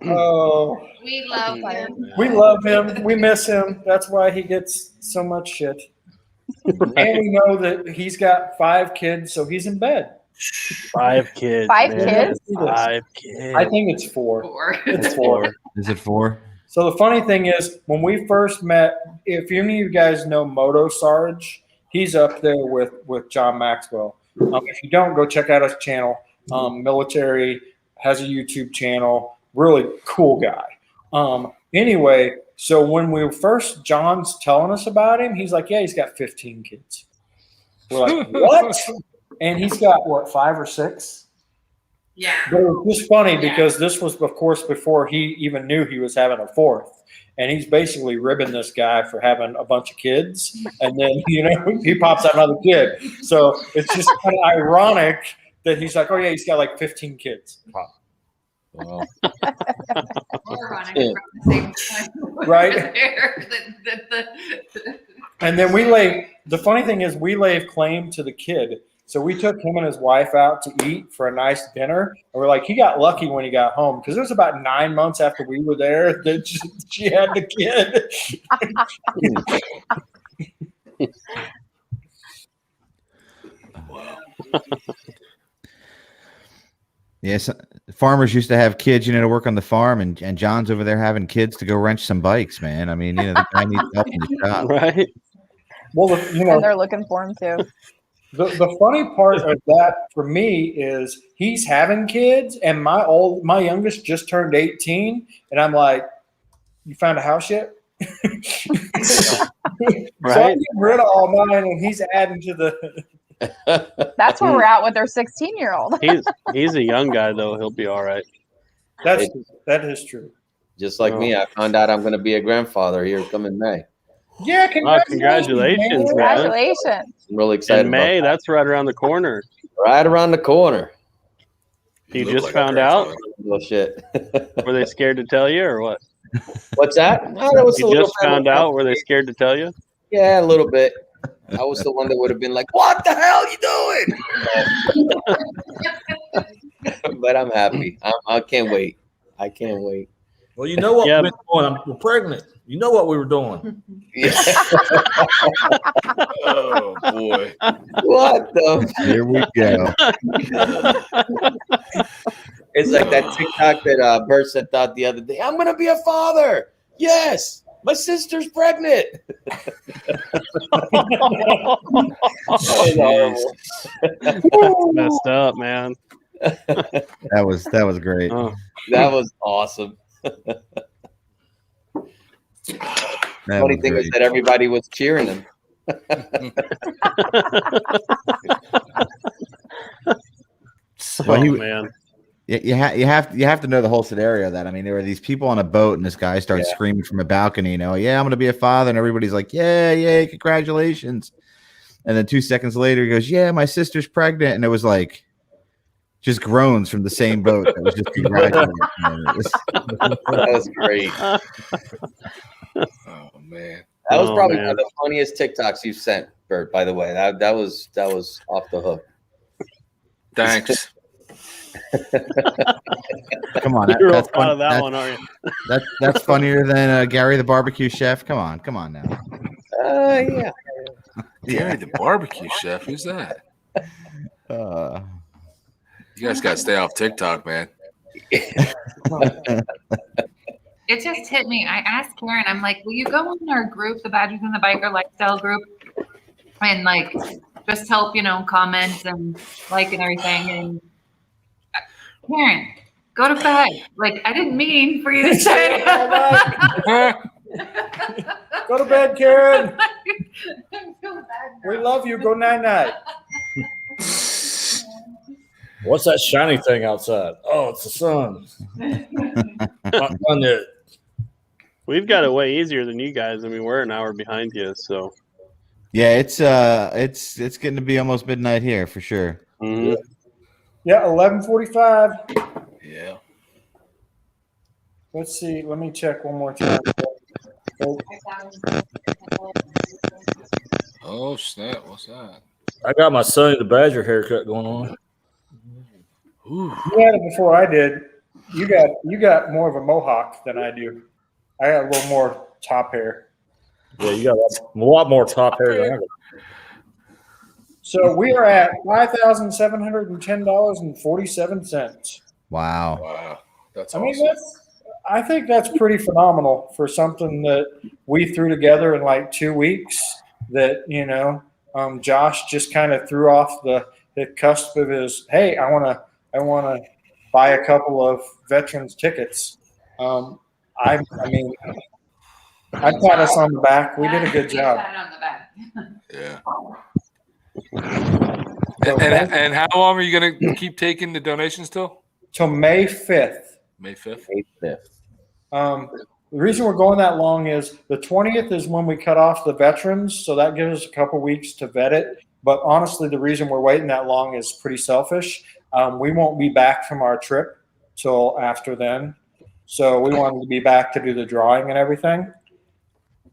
Oh, We love him. we love him. We miss him. That's why he gets so much shit. And we know that he's got 5 kids, so he's in bed. 5 kids. 5 man. kids? 5 kids. I think it's 4. 4. It's 4. Is it 4? So the funny thing is, when we first met, if any of you guys know Moto Sarge, he's up there with John Maxwell. If you don't, go check out his channel. Military, has a YouTube channel. Really cool guy. Anyway, so when we were first, John's telling us about him, he's like, yeah, he's got 15 kids. We're like, what? And he's got, what, 5 or 6? Yeah. But it was just funny because this was, of course, before he even knew he was having a 4th. And he's basically ribbing this guy for having a bunch of kids. And then, he pops out another kid. So it's just kind of ironic that he's like, oh, yeah, he's got like 15 kids. Wow. Right? And then the funny thing is we laid claim to the kid. So we took him and his wife out to eat for a nice dinner. And we're like, he got lucky when he got home because it was about 9 months after we were there that she had the kid. Yes, farmers used to have kids, to work on the farm, and John's over there having kids to go wrench some bikes, man. I mean, the guy needs help in the shop. Right. Well, And they're looking for him too. The funny part of that for me is he's having kids, and my youngest just turned 18, and I'm like, you found a house yet? So I'm getting rid of all mine, and he's adding to the. That's where we're at with their 16-year-old. He's a young guy though. He'll be all right. That is true. Just like me, I found out I'm going to be a grandfather here coming May. Yeah, congratulations, man. Congratulations. I'm really excited. In May, about that. that's right around the corner. Right around the corner. You just found out? Well, shit. Were they scared to tell you or what? What's that? Oh, that was You just found out. Were they scared to tell you? Yeah, a little bit. I was the one that would have been like, "What the hell you doing?" But I'm happy. I can't wait. I can't wait. Well, you know what we've been doing. We're pregnant. You know what we were doing. Yeah. Oh boy. What the? Here we go. It's like that TikTok that Bert sent out the other day. I'm gonna be a father. Yes. My sister's pregnant. That's messed up, man. That was great. That was awesome. Funny thing is that everybody was cheering him. Man. You have to know the whole scenario of that. I mean, there were these people on a boat, and this guy starts screaming from a balcony, yeah, I'm going to be a father. And everybody's like, yeah, congratulations. And then 2 seconds later, he goes, yeah, my sister's pregnant. And it was like just groans from the same boat. That was just congratulating. That was great. Oh man. That was probably one of the funniest TikToks you've sent, Bert, by the way. That was off the hook. Thanks. Come on, You're that's proud of that that's, one, aren't you? That's funnier than Gary the barbecue chef. Come on now. Yeah. Gary the barbecue chef. Who's that? You guys got to stay off TikTok, man. It just hit me. I asked Karen, I'm like, will you go in our group, the Badgers and the Biker Lifestyle group, and just help, comment and and everything. And Karen, go to bed. I didn't mean for you to say that. Go to bed, Karen. We love you. Go night-night. What's that shiny thing outside? Oh, it's the sun. Not done yet. We've got it way easier than you guys. I mean, we're an hour behind you, so. Yeah, it's getting to be almost midnight here for sure. Mm-hmm. Yeah, 11:45. Yeah. Let's see. Let me check one more time. Oh snap! What's that? I got my Sonny the Badger haircut going on. You had it before I did. You got more of a mohawk than I do. I got a little more top hair. Yeah, you got a lot more top hair than I do. So we are at $5,710.47. Wow. Wow. That's I awesome. mean, I think that's pretty phenomenal for something that we threw together in like 2 weeks. That Josh just kind of threw off the cusp of his. Hey, I want to buy a couple of veterans tickets. I mean, I pat us on the back. We did a good job. Yeah. And how long are you going to keep taking the donations till? Till May 5th. May 5th? May 5th. The reason we're going that long is the 20th is when we cut off the veterans, so that gives us a couple weeks to vet it. But honestly, the reason we're waiting that long is pretty selfish. We won't be back from our trip till after then. So we wanted to be back to do the drawing and everything.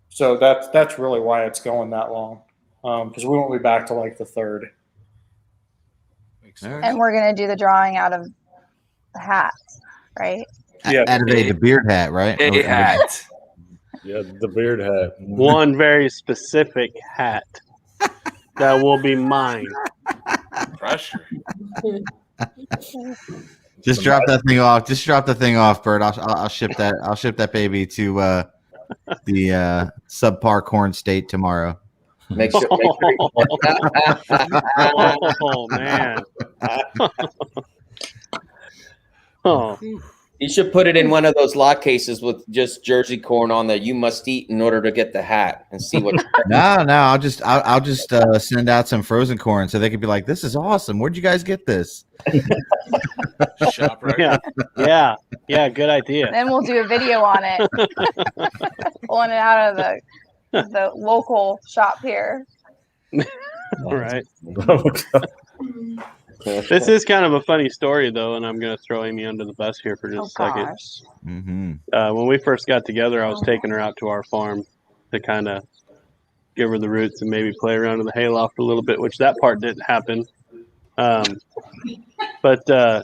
So that's really why it's going that long, because we won't be back till like the 3rd. And we're going to do the drawing out of the hats, right? Yeah, Out of the beard hat, right? A hat. Yeah, the beard hat. One very specific hat that will be mine. Pressure. Just drop that thing off. Just drop the thing off, Bert. I'll ship that. I'll ship that baby to the subpar corn state tomorrow. Make sure. Oh man. Oh. You should put it in one of those lock cases with just Jersey corn on that you must eat in order to get the hat and see what. No. I'll just send out some frozen corn so they could be like, "This is awesome. Where'd you guys get this?" Shop right. Yeah. Good idea. Then we'll do a video on it, pulling it out of the local shop here. Right. This is kind of a funny story, though, and I'm going to throw Amy under the bus here for just a second. Mm-hmm. When we first got together, I was taking her out to our farm to kind of give her the roots and maybe play around in the hayloft a little bit, which that part didn't happen. But I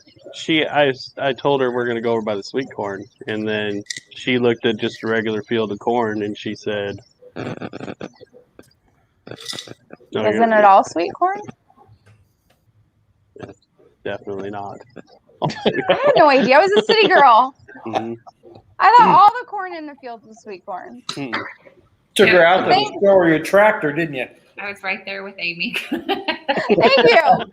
told her we're going to go over by the sweet corn, and then she looked at just a regular field of corn, and she said, Isn't it all sweet corn? Definitely not. I had no idea. I was a city girl. Mm-hmm. I thought all the corn in the fields was sweet corn. Took her out to the store with your tractor, didn't you? I was right there with Amy. Thank you.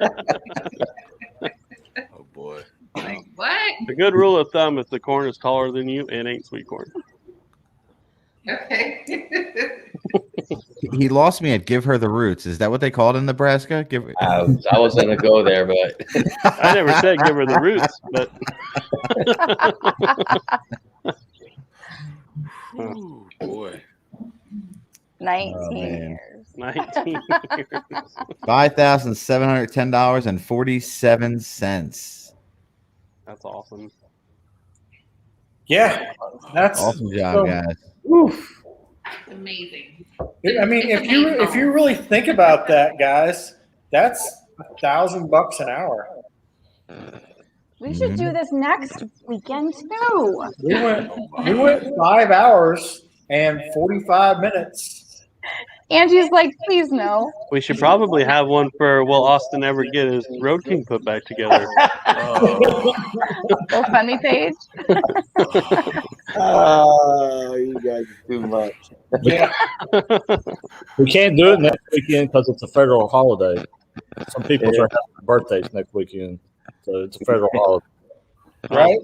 Oh boy. Like, what? The good rule of thumb: if the corn is taller than you, it ain't sweet corn. Okay. He lost me at give her the roots. Is that what they call it in Nebraska? Give. I was going to go there, but I never said give her the roots, but. Oh boy. 19 years. 19 years. $5,710.47. That's awesome. Yeah, that's Awesome job, guys. Oof. That's amazing. I mean, if you really think about that, guys, that's $1,000 an hour. We should do this next weekend too. We went 5 hours and 45 minutes. Angie's like, please no. We should probably have one for will Austin ever get his Road King put back together? GoFundMe page. oh, you guys are too much. Yeah. We can't do it next weekend because it's a federal holiday. Some people are having birthdays next weekend, so it's a federal holiday. Right?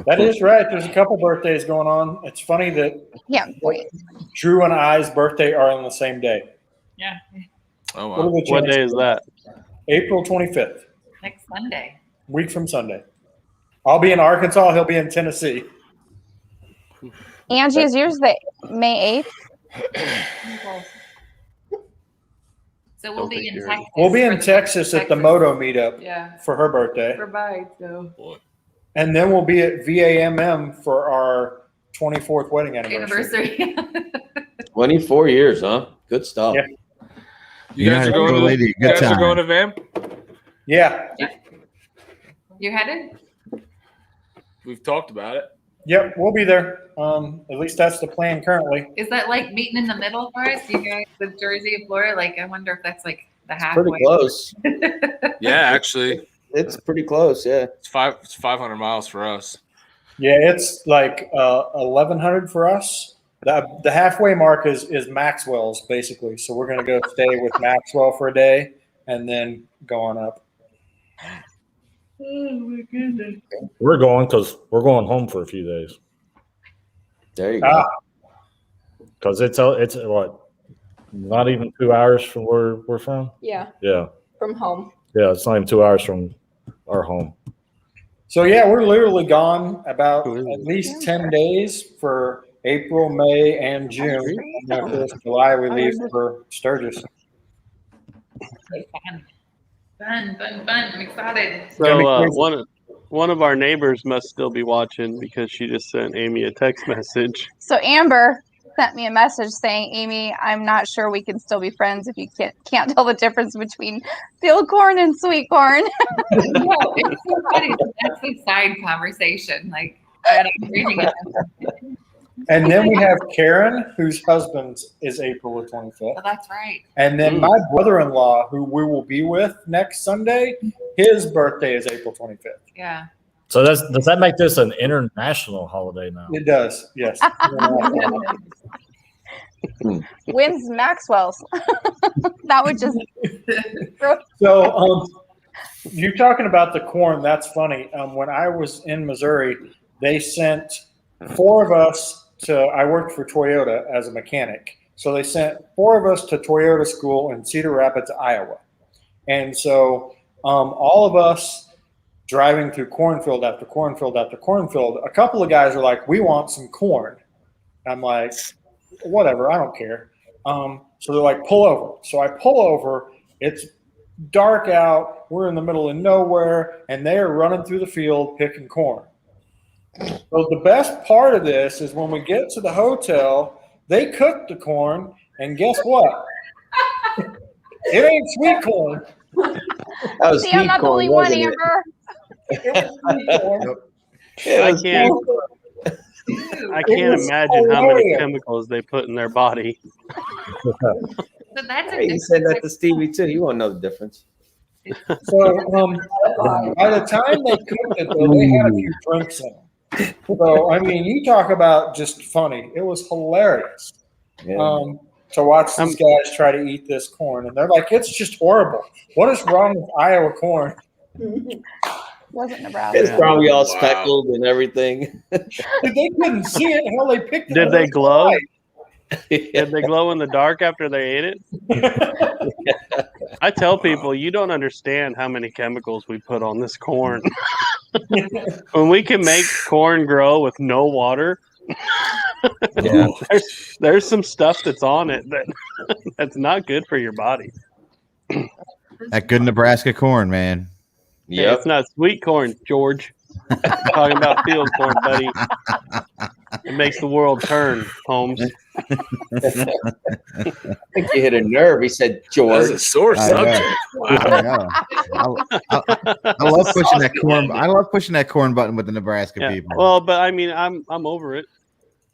That is right. There's a couple birthdays going on. It's funny that Drew and I's birthday are on the same day. Yeah. Oh What are wow. the What day chances? is that? April 25th, Next Sunday. week from Sunday. I'll be in Arkansas. He'll be in Tennessee. Angie, is yours the May 8th? So we'll be in Texas. We'll be in Texas at the Moto meetup Yeah. for her birthday. For mine, so. And then we'll be at VAMM for our 24th wedding anniversary. 24 years, huh? Good stuff. Yeah. You guys are going to lady, you guys are going to VAM? Yeah. You headed? We've talked about it. Yep, we'll be there. At least that's the plan currently. Is that like meeting in the middle for us? You guys with Jersey and Florida? Like, I wonder if that's like the halfway. Pretty close. Yeah, actually. It's pretty close, yeah. It's 500 miles for us. Yeah, it's like 1,100 for us. The halfway mark is Maxwell's basically. So we're gonna go stay with Maxwell for a day and then go on up. Oh my goodness. We're going because we're going home for a few days. There you go. Because it's what, not even 2 hours from where we're from. Yeah. Yeah. From home. Yeah, it's not even 2 hours from our home. So yeah, we're literally gone about at least 10 days for April, May, and June. And then of course, July we leave for Sturgis. Fun. I'm excited. So one of our neighbors must still be watching because she just sent Amy a text message. So Amber sent me a message saying, Amy, I'm not sure we can still be friends if you can't tell the difference between field corn and sweet corn. No, it's so funny. That's a side conversation. Like, I'm reading it. And then we have Karen, whose husband is April the 25th. Oh, that's right. And then my brother-in-law, who we will be with next Sunday, his birthday is April 25th. Yeah. So does that make this an international holiday now? It does, yes. When's Maxwell's? That would just. So you're talking about the corn. That's funny. When I was in Missouri, they sent 4 of us I worked for Toyota as a mechanic. So they sent 4 of us to Toyota school in Cedar Rapids, Iowa. And so all of us driving through cornfield after cornfield after cornfield, a couple of guys are like, we want some corn. I'm like, whatever, I don't care. So they're like, pull over. So I pull over. It's dark out. We're in the middle of nowhere, and they are running through the field picking corn. So the best part of this is when we get to the hotel, they cook the corn, and guess what? It ain't sweet corn. That was See, I'm not the only one, Amber. I can't imagine how many chemicals they put in their body. So that's Hey, you said that to Stevie too. You won't know the difference. So by the time they cooked it, though, they had a few drinks in them. So, I mean, you talk about just funny. It was hilarious to watch these guys try to eat this corn. And they're like, it's just horrible. What is wrong with Iowa corn? Wasn't Nebraska. It's probably all speckled and everything. They couldn't see it. Hell, they picked it. Did they glow? Did they glow in the dark after they ate it? I tell people, you don't understand how many chemicals we put on this corn. When we can make corn grow with no water, there's some stuff that's on it that's not good for your body. That good Nebraska corn, man. Yeah, it's not sweet corn, George. I'm talking about field corn, buddy. It makes the world turn, Holmes. I think you hit a nerve. He said, George. That's a sore subject. I love pushing that corn. I love pushing that corn button with the Nebraska people. Well, but I mean, I'm over it.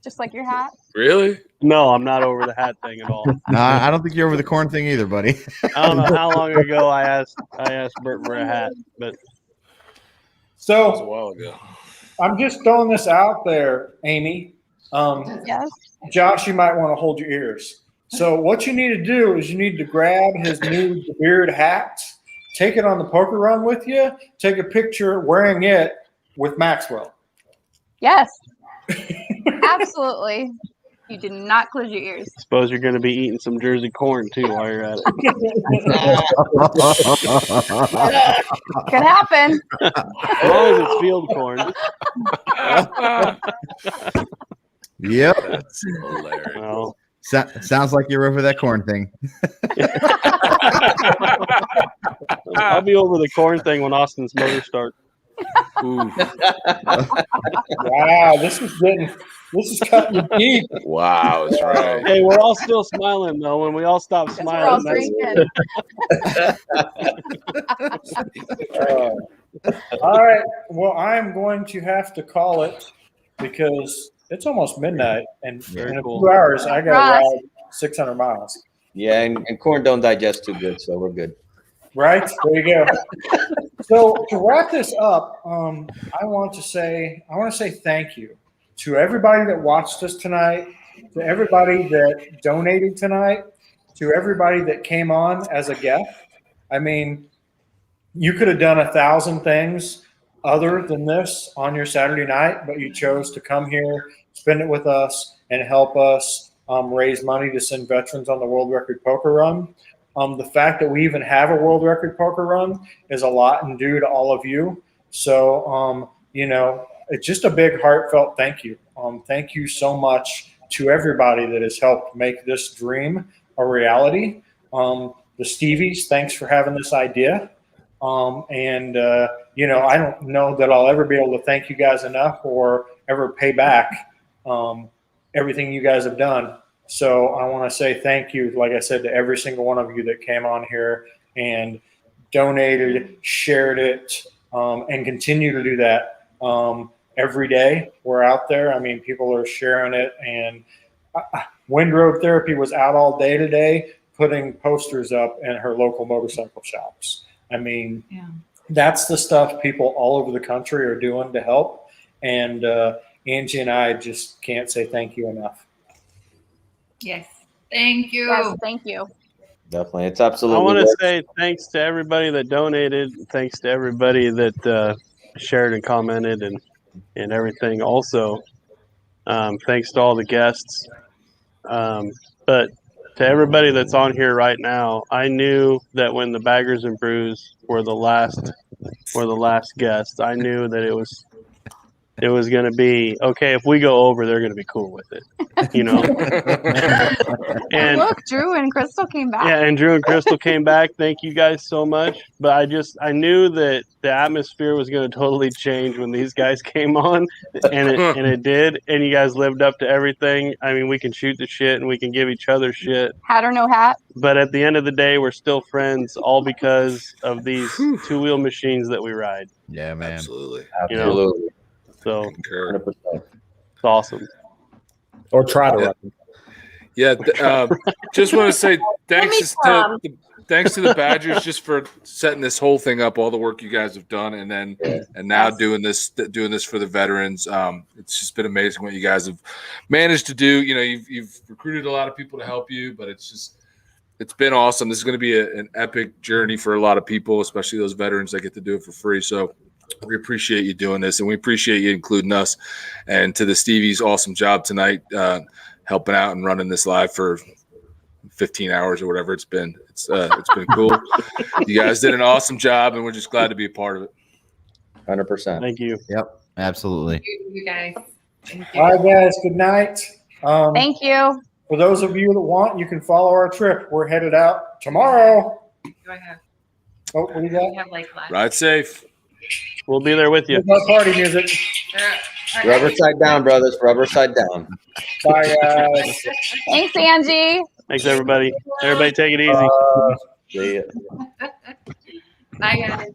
Just like your hat. Really? No, I'm not over the hat thing at all. I don't think you're over the corn thing either, buddy. I don't know how long ago I asked Bert for a hat, but so that was a while ago. I'm just throwing this out there, Amy. Yes. Josh, you might want to hold your ears. So what you need to do is you need to grab his new beard hat, take it on the poker run with you, take a picture wearing it with Maxwell. Yes. Absolutely. You did not close your ears. suppose you're going to be eating some Jersey corn too while you're at it. Could happen. As long as it's field corn. Yep. That's hilarious. Well, Sounds like you're over that corn thing. I'll be over the corn thing when Austin's motor starts. Ooh. Wow, this is cutting you deep. Wow, that's right. Hey, we're all still smiling though. When we all stop smiling, all right. Well, I'm going to have to call it because it's almost midnight, and in a few hours I got to ride 600 miles. Yeah, and corn don't digest too good, so we're good. Right? There you go. So to wrap this up, I want to say thank you to everybody that watched us tonight, to everybody that donated tonight, to everybody that came on as a guest. I mean, you could have done 1,000 things other than this on your Saturday night, but you chose to come here, spend it with us, and help us raise money to send veterans on the World Record Poker Run. The fact that we even have a World Record Poker Run is a lot and due to all of you. So, it's just a big heartfelt thank you. Thank you so much to everybody that has helped make this dream a reality. The Stevies, thanks for having this idea. I don't know that I'll ever be able to thank you guys enough or ever pay back everything you guys have done. So I want to say thank you, like I said, to every single one of you that came on here and donated, shared it, and continue to do that. Every day we're out there. I mean, people are sharing it. And Wind Road Therapy was out all day today putting posters up in her local motorcycle shops. I mean, that's the stuff people all over the country are doing to help. And Angie and I just can't say thank you enough. Yes. Thank you. Yes, thank you. Definitely. It's absolutely. I want to say thanks to everybody that donated. Thanks to everybody that shared and commented and everything. Also, thanks to all the guests. But to everybody that's on here right now, I knew that when the Baggers and Brews were the last guests, I knew that it was going to be okay. If we go over, they're going to be cool with it, And look, Drew and Crystal came back. Yeah, and Drew and Crystal came back. Thank you guys so much. But I knew that the atmosphere was going to totally change when these guys came on, and it did. And you guys lived up to everything. I mean, we can shoot the shit and we can give each other shit. Hat or no hat. But at the end of the day, we're still friends, all because of these two-wheel machines that we ride. Yeah, man. Absolutely. Absolutely. So Concur. it's awesome. Or try to ride. Yeah, just want to say thanks to the Badgers just for setting this whole thing up, all the work you guys have done, and now doing this for the veterans. It's just been amazing what you guys have managed to do. You've recruited a lot of people to help you, but it's been awesome. This is going to be an epic journey for a lot of people, especially those veterans that get to do it for free. So we appreciate you doing this, and we appreciate you including us. And to the Stevies, awesome job tonight, helping out and running this live for 15 hours or whatever it's been. It's been cool. You guys did an awesome job, and we're just glad to be a part of it. 100%. Thank you. Yep, absolutely. You guys. Thank you. All right, guys. Good night. Thank you. For those of you that want, you can follow our trip. We're headed out tomorrow. Do I have? Oh, what do you got? We have like last. Ride safe. We'll be there with you. There's no party music. Rubber side down, brothers. Rubber side down. Bye, guys. Thanks, Angie. Thanks, everybody. Everybody take it easy. See ya. Bye, guys.